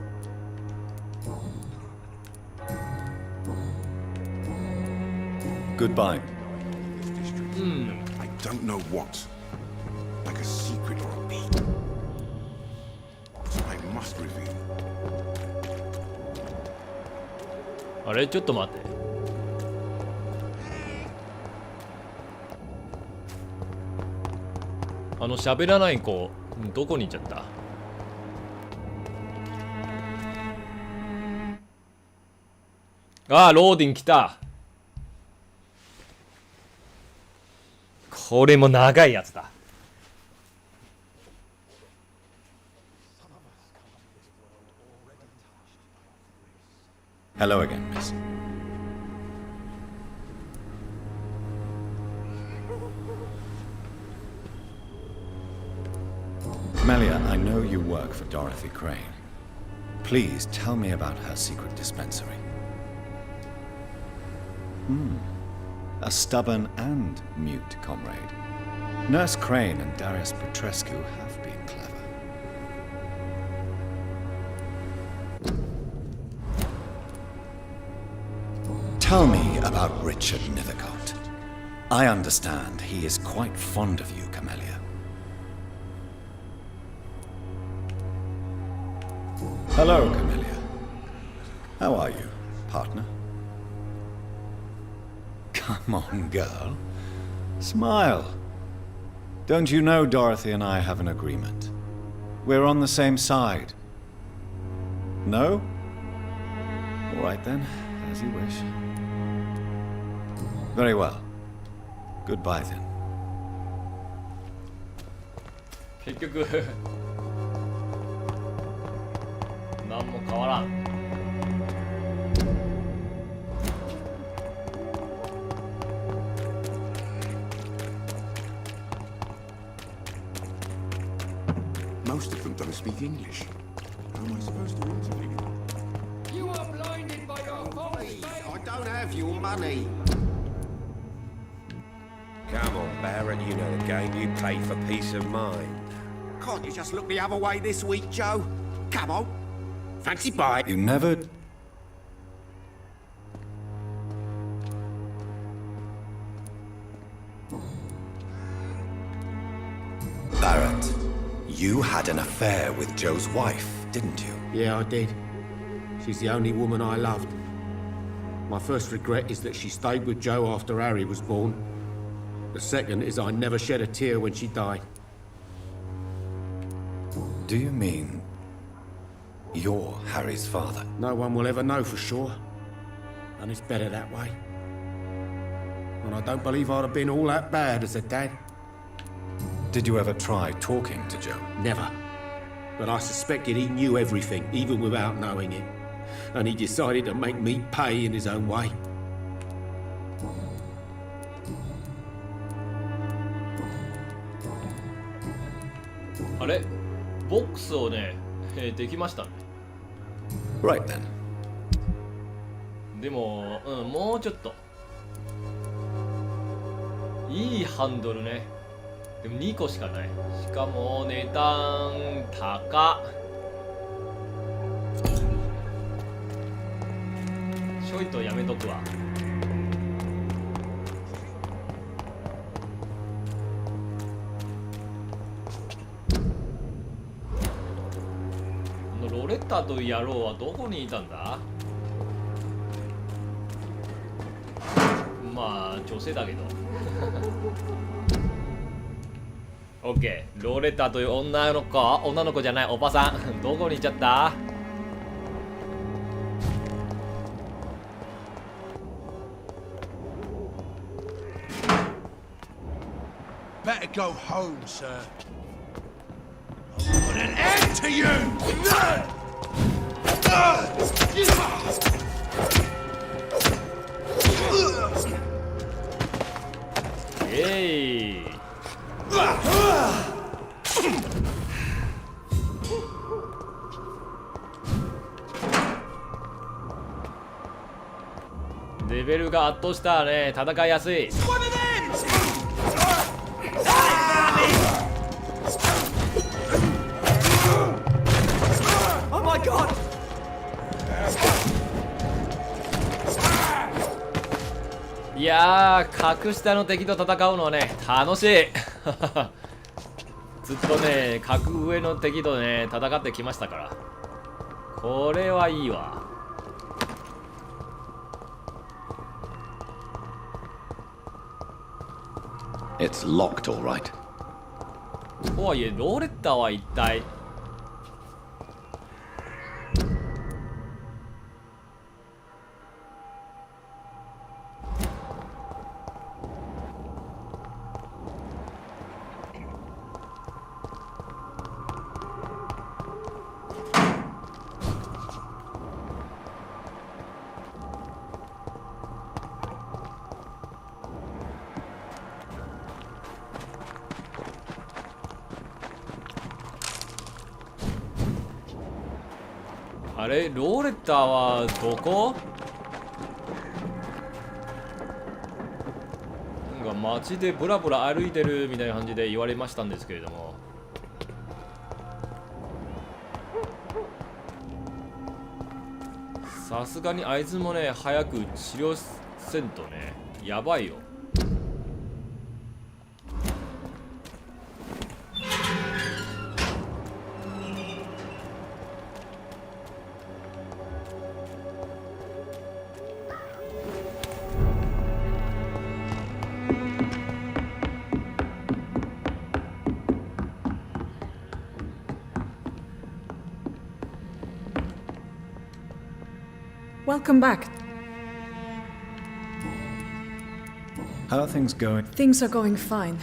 Goodbye. I don't know what. Like a secret or a beat. I must reveal. あれちょっと待って。喋らない子、どこに行っちゃった？ああ、ローディン来た。これも長いやつだ。Hello again, miss. Melia, I know you work for Dorothy Crane. Please tell me about her secret dispensary. A stubborn and mute comrade. Nurse Crane and Darius Petrescu have been clever. Tell me about Richard Nethercott. I understand he is quite fond of you, Camellia. Hello, Camellia. How are you, partner? Come on, girl. Smile. Don't you know Dorothy and I have an agreement? We're on the same side. No? All right then, as you wish. Very well. Goodbye then. 結局何も変わらん。Most of them don't speak English. How am I supposed to interview? You are blinded by your folly. I don't have your money. Come on, Barrett, you know the game. You play for peace of mind. Can't you just look the other way this week, Joe? Come on. Fancy bite. You never... Barrett, you had an affair with Joe's wife, didn't you? Yeah, I did. She's the only woman I loved. My first regret is that she stayed with Joe after Harry was born. The second is I never shed a tear when she died. Do you mean you're Harry's father? No one will ever know for sure. And it's better that way. And I don't believe I'd have been all that bad as a dad. Did you ever try talking to Joe? Never. But I suspected he knew everything, even without knowing it. And he decided to make me pay in his own way. あれボックスをね、できましたね。Right then. でも、もうちょっと。いいハンドルね。でも2個しかない。しかも値段高っ。ちょいとやめとくわ。このロレッタという野郎はどこにいたんだ？まあ女性だけど。オッケー、ロレッタという女の子じゃないおばさんどこに行っちゃった？ Better go home, sir. I want an end to you! Hey! レベルが圧倒したね、戦いやすい。Oh my god! いやー、格下の敵と戦うのはね、楽しいずっとね、格上の敵とね、戦ってきましたから。これはいいわ。It's locked, all right. とはいえ、ローレッタは一体。あれ、ローレッタはどこ？なんか街でブラブラ歩いてるみたいな感じで言われましたんですけれども、さすがにあいつもね、早く治療せんとね、やばいよ。Welcome back. How are things going? Things are going fine.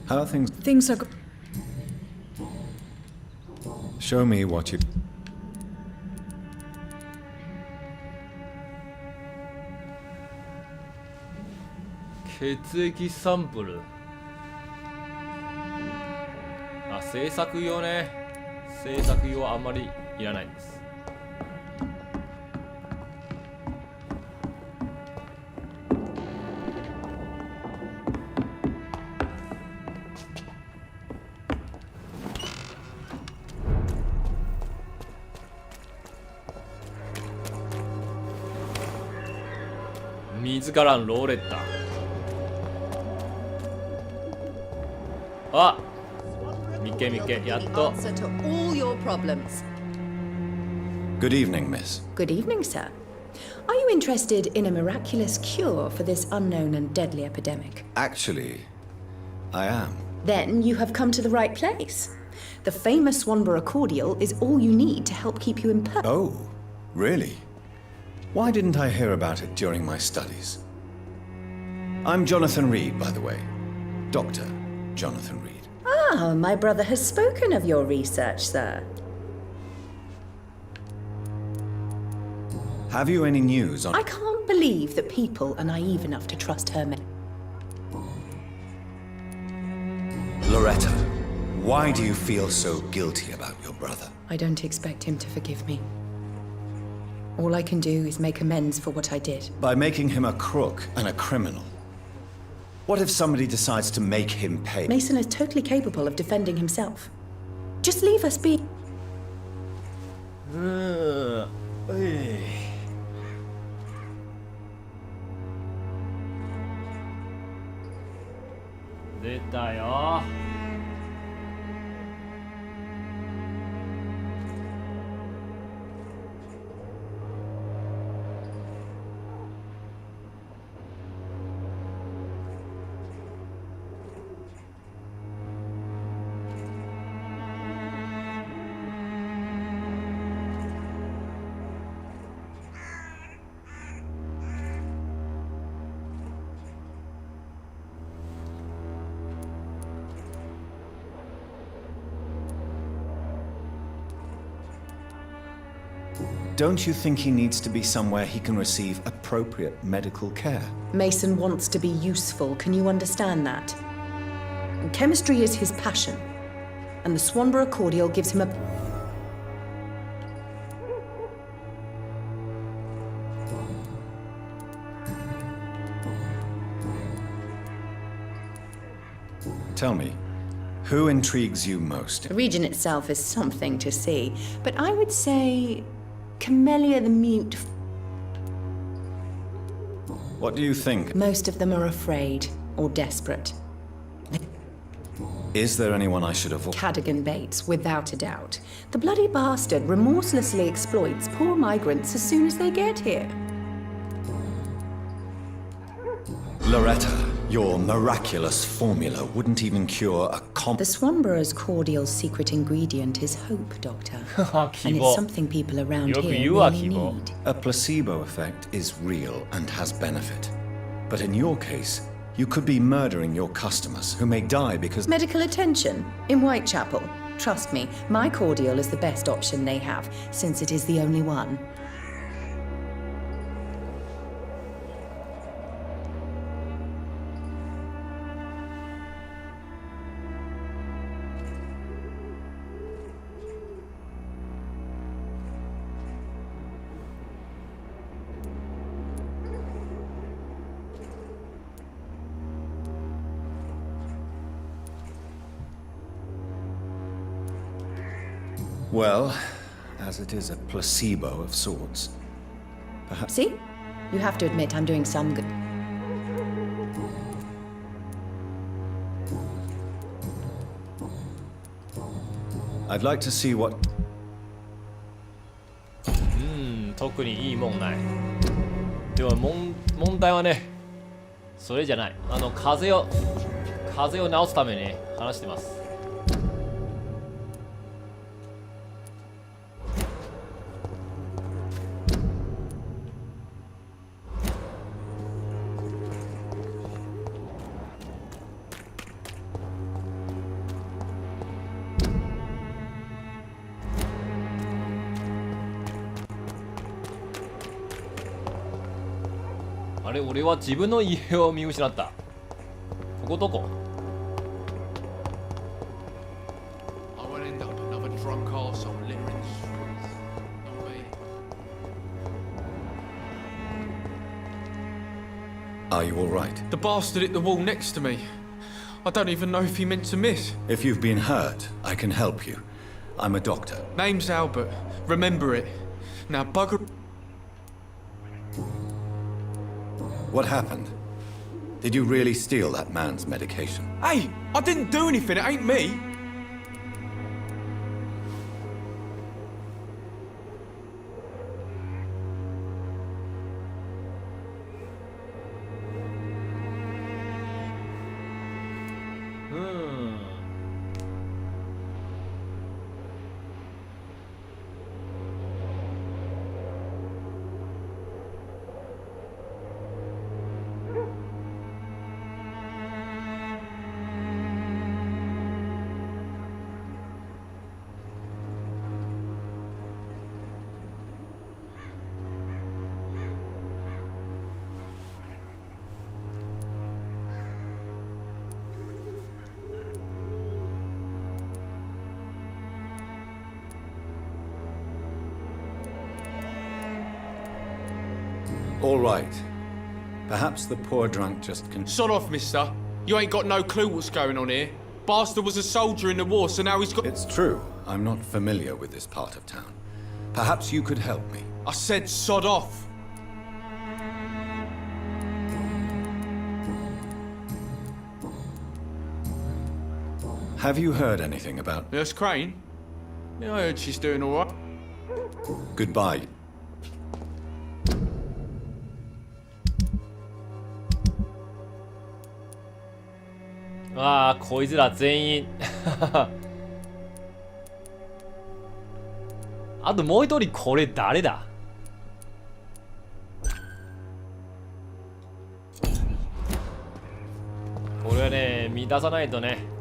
How are things? Things are Show me what you... 血液サンプル。あ、制作用ね。制作用はあんまりいらないんです。自らのローレッタ。あ、見っけ見っけ、やっと。 Answer to all your problems. Good evening, miss. Good evening, sir. Are you interested in a miraculous cure for this unknown and deadly epidemic? Actually, I am. Then you have come to the right place. The famous Swanborough cordial is all you need to help keep you in perfect. Oh, really? Why didn't I hear about it during my studies? I'm Jonathan Reed, by the way. Dr. Jonathan Reed. Ah, my brother has spoken of your research, sir. Have you any news on... I can't believe that people are naive enough to trust her. Loretta, why do you feel so guilty about your brother? I don't expect him to forgive me. All I can do is make amends for what I did. By making him a crook and a criminal. What if somebody decides to make him pay? Mason is totally capable of defending himself. Just leave us be. 出たよ。Don't you think he needs to be somewhere he can receive appropriate medical care? Mason wants to be useful, can you understand that? And chemistry is his passion, and the Swanborough cordial gives him a... Tell me, who intrigues you most? The region itself is something to see, but I would say Camellia the Mute. What do you think? Most of them are afraid or desperate. Is there anyone I should avoid? Cadogan Bates, without a doubt. The bloody bastard remorselessly exploits poor migrants as soon as they get here. Loretta, your miraculous formula wouldn't even cure a The Swanborough's cordial's secret ingredient is hope, Doctor. And it's something people around here really need. A placebo effect is real and has benefit. But in your case, you could be murdering your customers who may die because... Medical attention in Whitechapel. Trust me, my cordial is the best option they have, since it is the only one. Well, as it is a placebo of sorts, perhaps... See? You have to admit I'm doing some good. I'd like to see what... 特にいいもんない。でも問題はね、それじゃない。風邪を治すためにね、話してます。あれ、俺は自分の家を見失った。ここどこ？ I won't end up another drunk arsehole littering streets. Not me. Are you all right? The bastard hit the wall next to me. I don't even know if he meant to miss. If you've been hurt, I can help you. I'm a doctor. Name's Albert. Remember it. Now bugger... What happened? Did you really steal that man's medication? Hey, I didn't do anything. It ain't me. All right. Perhaps the poor drunk just can... Shut off, mister. You ain't got no clue what's going on here. Bastard was a soldier in the war, so now he's got... It's true. I'm not familiar with this part of town. Perhaps you could help me. I said sod off. Have you heard anything about... Nurse Crane? Yeah, I heard she's doing all right. Goodbye.ああ、こいつら全員あともう一人、これ誰だ？これはね、満たさないとね。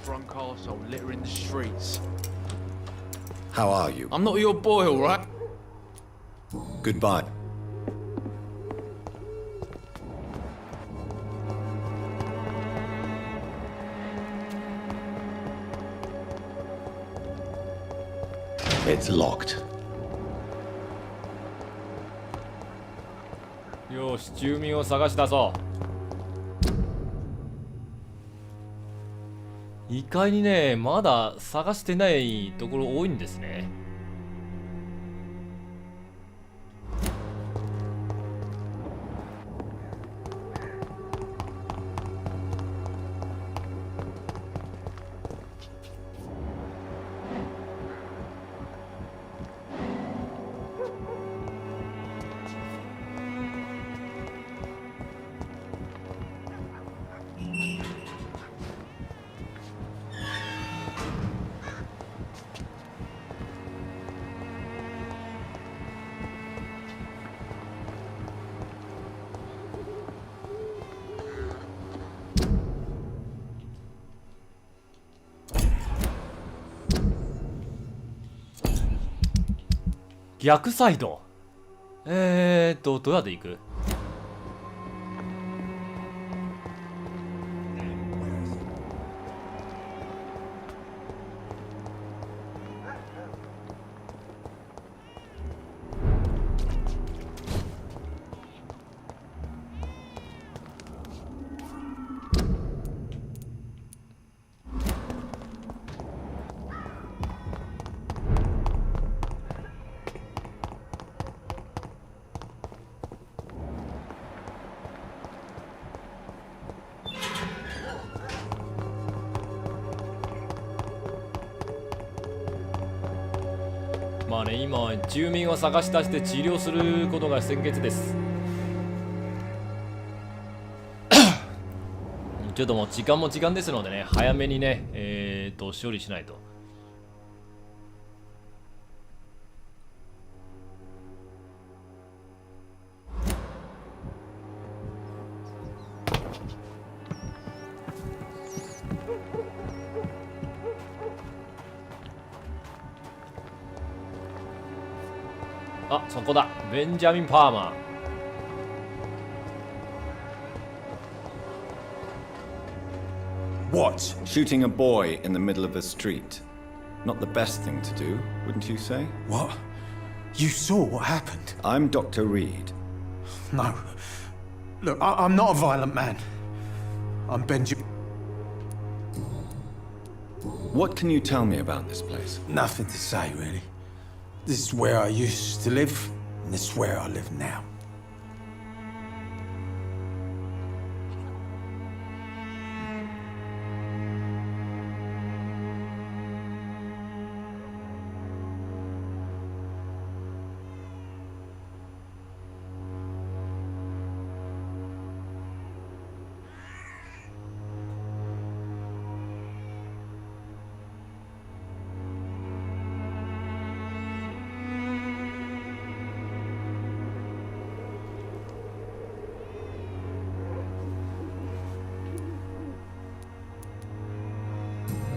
Drunk arsehole littering the streets. How are you? I'm not your boy, all right? Goodbye. It's locked. よし、住民を探し出そう。2階にね、まだ探してないところ多いんですね。逆サイド。どうやって行く？まあね、今住民を探し出して治療することが先決です。ちょっともう時間も時間ですのでね、早めにね、処理しないと。あ、そこだ。ベンジャミン・パーマー。What? Shooting a boy in the middle of the street. Not the best thing to do, wouldn't you say? What? You saw what happened? I'm Dr. Reed. No. Look, I'm not a violent man. I'm Benjamin. What can you tell me about this place? Nothing to say, really. This is where I used to live, and this is where I live now.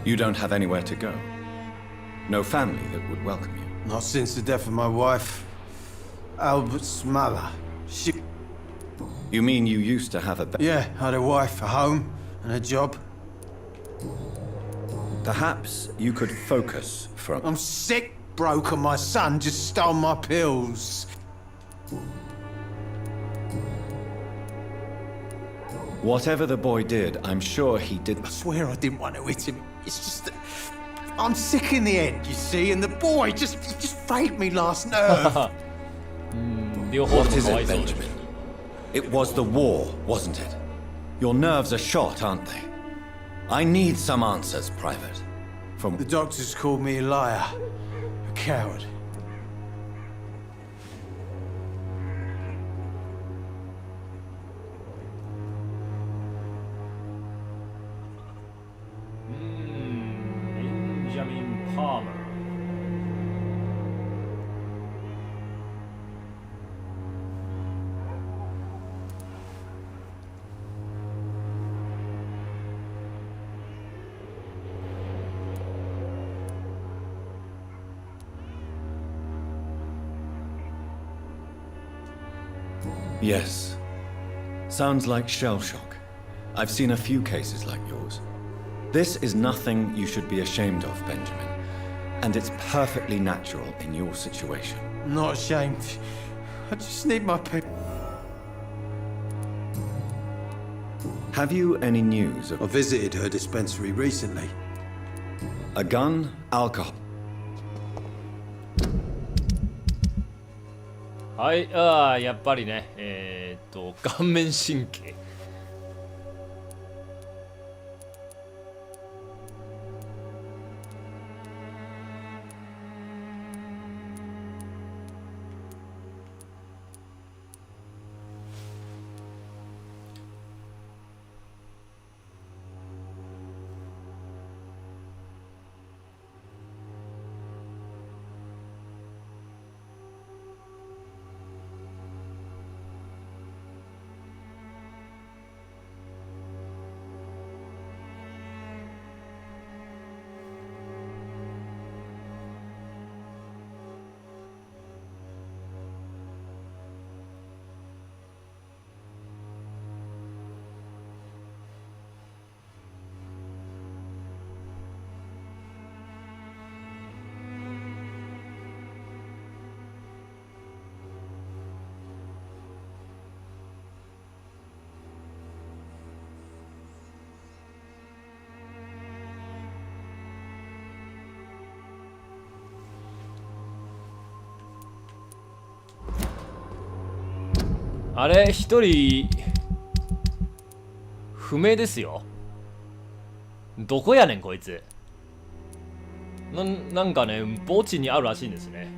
You don't have anywhere to go? No family that would welcome you? Not since the death of my wife, Albert's mother. She... You mean you used to have a... Yeah, I had a wife, a home, and a job. Perhaps you could focus from... I'm sick, broke, and my son just stole my pills. Whatever the boy did, I'm sure he did... I swear I didn't want to hit him. It's just that... I'm sick in the head, you see, and the boy just frayed me last nerve. What is it, Benjamin? It was the war, wasn't it? Your nerves are shot, aren't they? I need some answers, Private. From... The doctors called me a liar, a coward. Benjamin Palmer. Yes. Sounds like shell shock. I've seen a few cases like yours. This is nothing you should be ashamed of, Benjamin. And it's perfectly natural in your situation. I'm not ashamed. I just need my paper. Have you any news of... I visited her dispensary recently. A gun, alcohol. はい、やっぱりね、顔面神経。あれ、一人不明ですよ。どこやねんこいつ。なんかね、墓地にあるらしいんですね。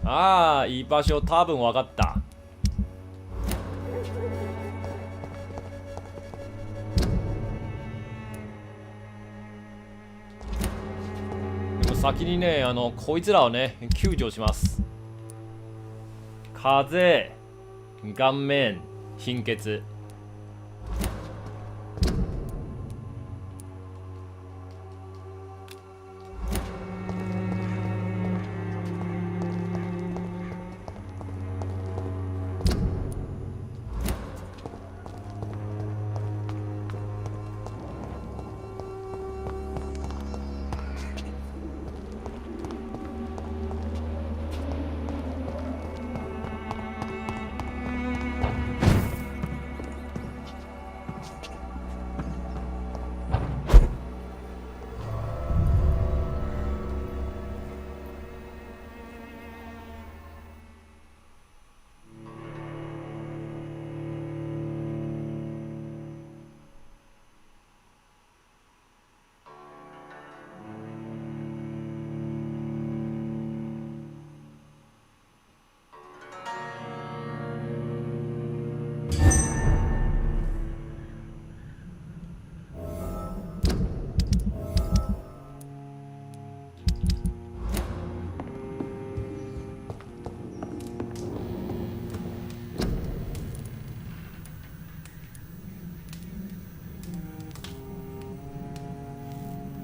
ああ、いい場所多分分かった。でも先にね、こいつらをね、救助します。風、顔面、貧血。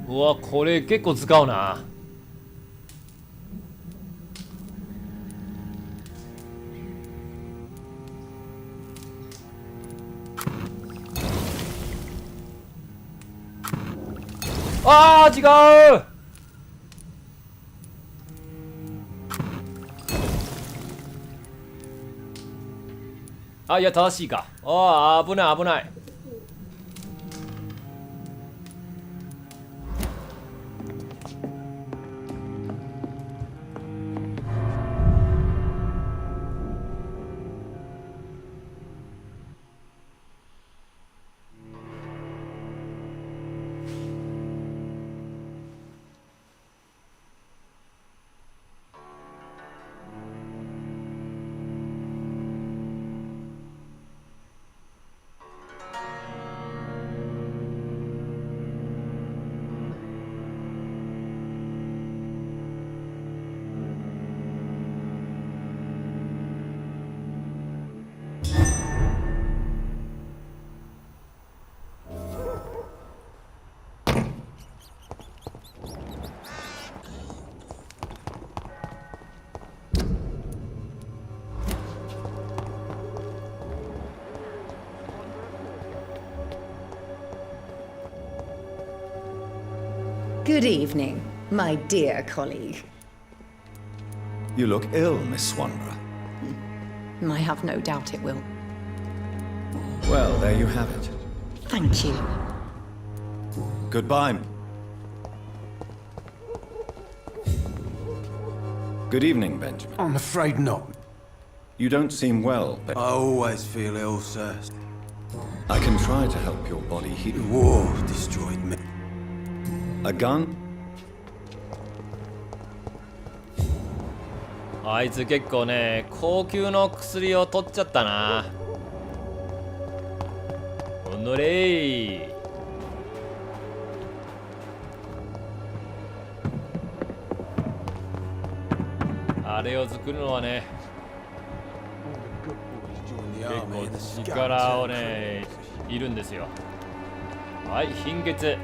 うわ、これ結構使うな。あー、違う。あ、いや、正しいか。ああ、危ない危ない。Good evening, my dear colleague. You look ill, Miss Swanborough. I have no doubt it will. Well, there you have it. Thank you. Goodbye. Good evening, Benjamin. I'm afraid not. You don't seem well, but... I always feel ill, sir. I can try to help your body heal. The war destroyed me. A gun? あいつ結構ね、高級の薬を取っちゃったな。おのれー。あれを作るのはね、結構力をね、いるんですよ。はい、貧血。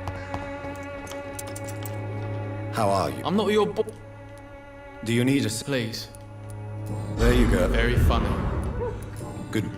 How are you? I'm not your boy. Do you need a... Please. There you go. Very funny. Good.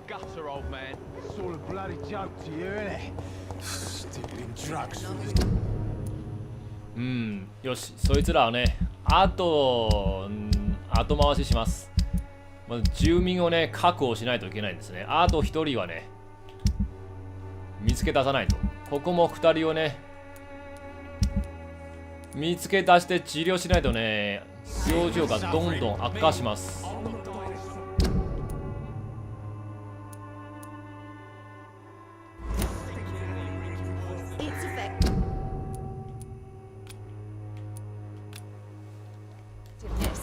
gutter, old man. It's all a bloody joke to you, isn't it? Stealing drugs. よし、そいつらはね、後回しします。まず住民をね、確保しないといけないんですね。あと1人はね、見つけ出さないと。ここも2人をね、見つけ出して治療しないとね、病状がどんどん悪化します。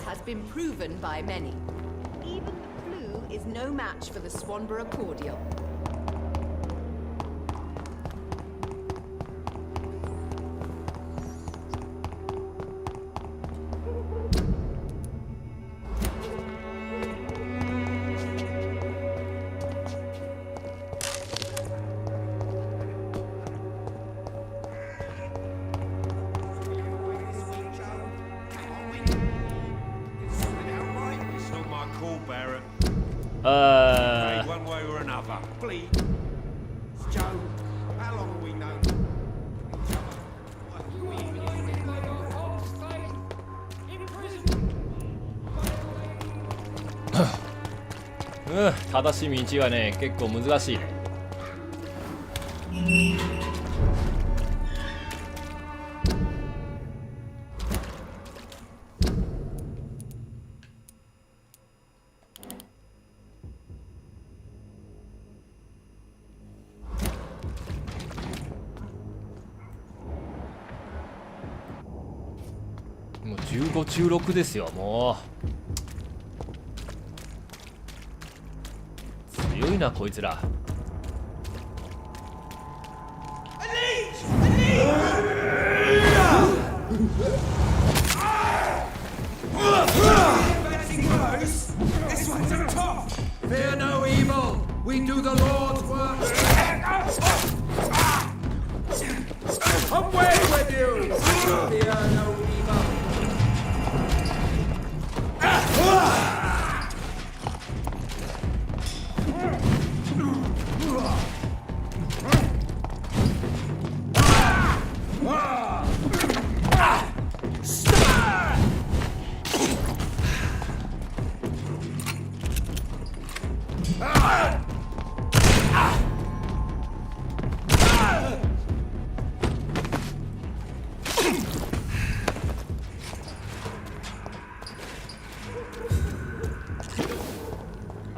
Has been proven by many. Even the flu is no match for the Swanborough cordial. One way or another. Please. Joe, how long have we known each other? 正しい道はね、結構難しいね。もう15中6ですよ、もう強いなこいつら。Fear no evil. We do the Lord's work. Away with you. Fear no evil.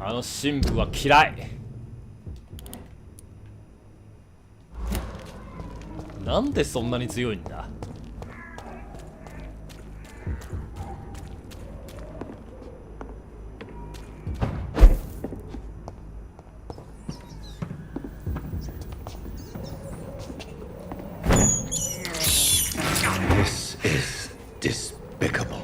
あの神父は嫌い。なんでそんなに強いんだ。This is despicable.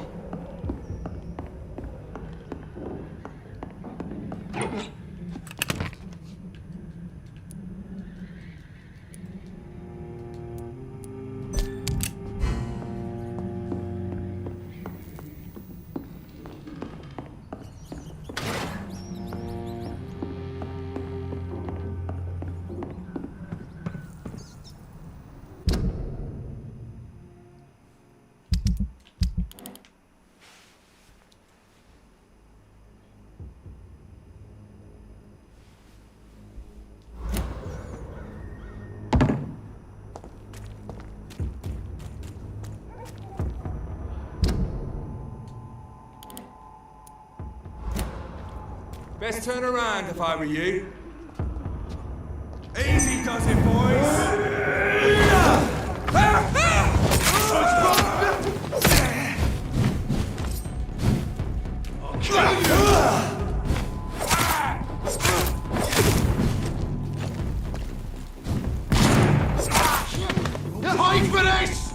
Best turn around if I were you. Easy does it, boys. Hide for this!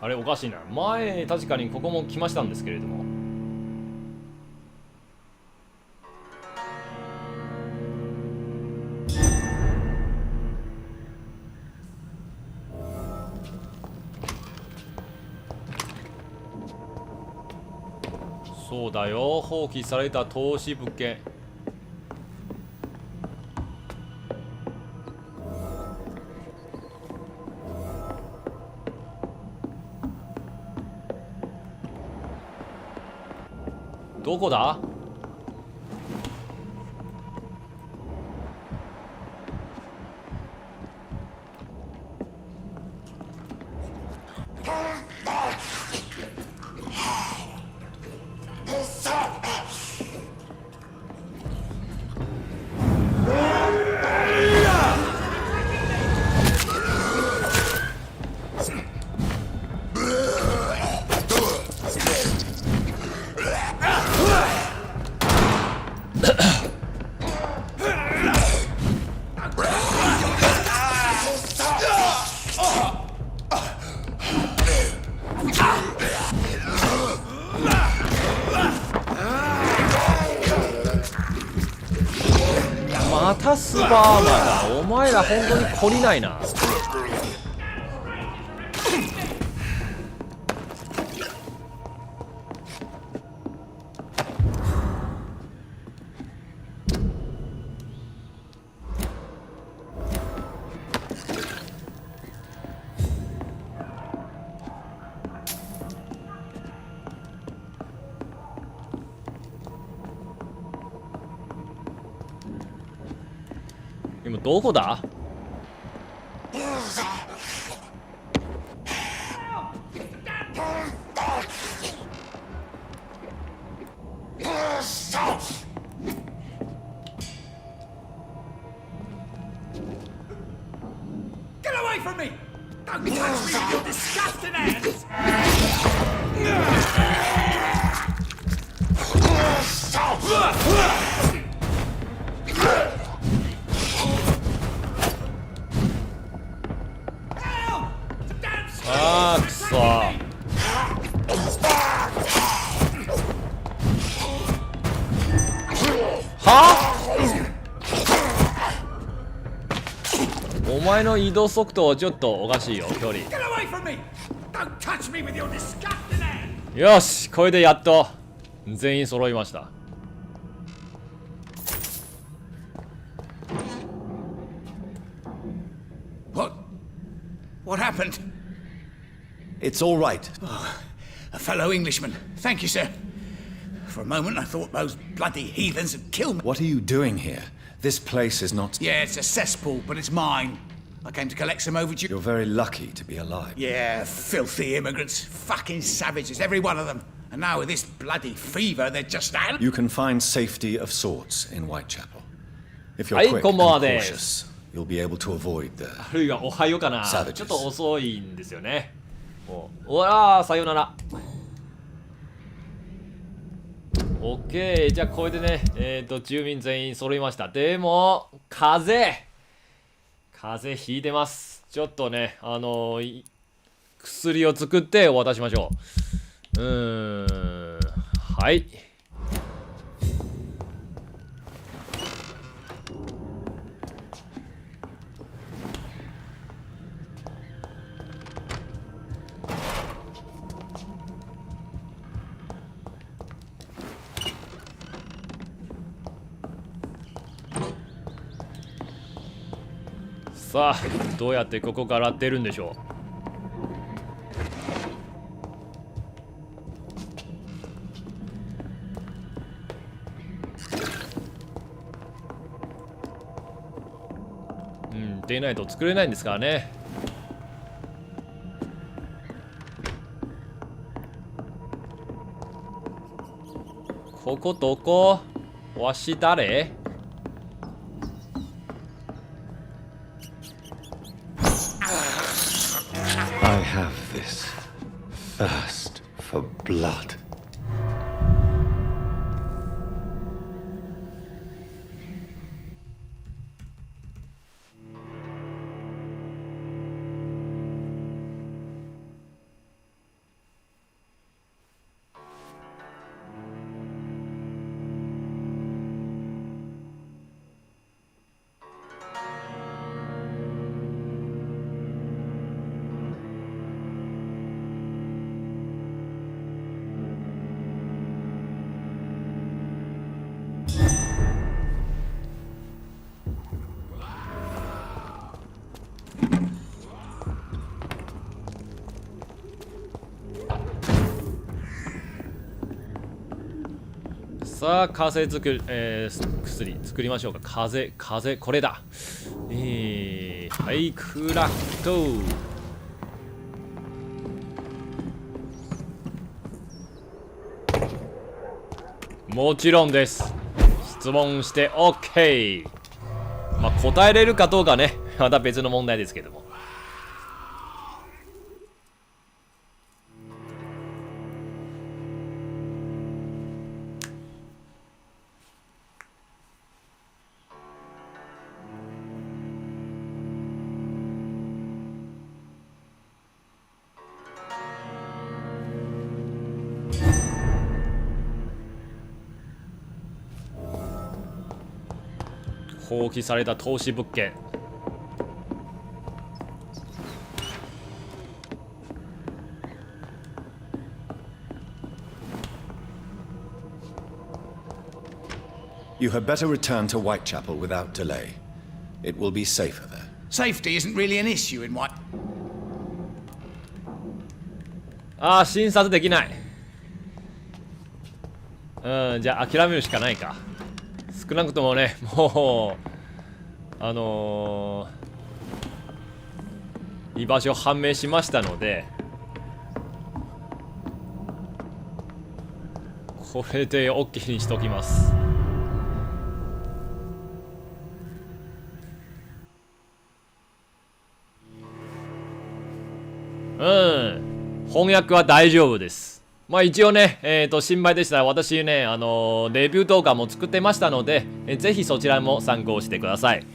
あれおかしいな。前確かにここも来ましたんですけれども。そうだよ、放棄された投資物件。どこだ？またスバーマだ。お前ら本当に懲りないな。今どこだ？Get away from me! Don't touch me with your disgusting hands!あーくそ。は？お前の移動速度はちょっとおかしいよ、距離。よし、これでやっと全員揃いました。What happened? It's all right. Oh, a fellow Englishman. Thank you, sir. For a moment, I thought those bloody heathens had killed me. What are you doing here? This place is not... Yeah, it's a cesspool, but it's mine. I came to collect some overdue... You're very lucky to be alive. Yeah, filthy immigrants. Fucking savages, every one of them. And now with this bloody fever, they're just out... You can find safety of sorts in Whitechapel. If you're quick and cautious, you'll be able to avoid the... あるいはおはようかな。ちょっと遅いんですよね。おわー、さよなら。オッケー、じゃあこれでね、住民全員揃いました。でも、風邪ひいてます。ちょっとね、薬を作って渡しましょう。はい。さあ、どうやってここから出るんでしょう。出ないと作れないんですからね。ここどこ？わし誰？ I have this thirst for blood.さあ風作る、薬作りましょうか。風これだ。はいクラフト。もちろんです。質問して OK。まあ答えれるかどうかね、また別の問題ですけども。放棄された投資物件。You had better return to Whitechapel without delay. It will be safer there. Safety isn't really an issue in White. ああ、診察できない。じゃあ諦めるしかないか。少なくともね、もう居場所判明しましたので、これで OK にしときます。翻訳は大丈夫です。まあ一応ね、心配でしたら私ね、レビュー動画も作ってましたので、ぜひそちらも参考してください。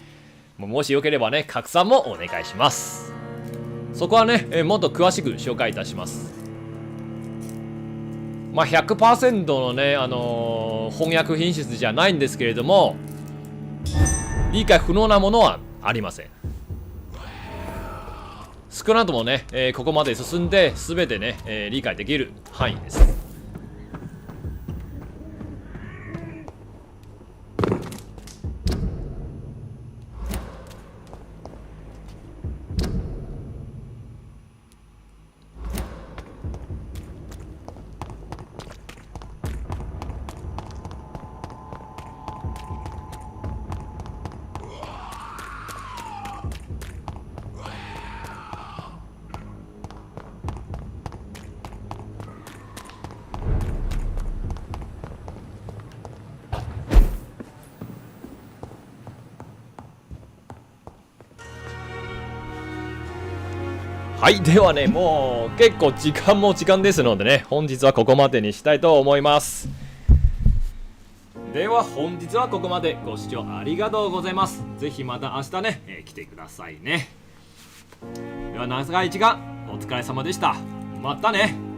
もしよければね、拡散もお願いします。そこはね、もっと詳しく紹介いたします。まあ 100% のね、翻訳品質じゃないんですけれども、理解不能なものはありません。少なくともね、ここまで進んで全てね、理解できる範囲です。はい、ではね、もう結構時間も時間ですのでね、本日はここまでにしたいと思います。では本日はここまで。ご視聴ありがとうございます。ぜひまた明日ね、来てくださいね。では長い時間お疲れ様でした。またね。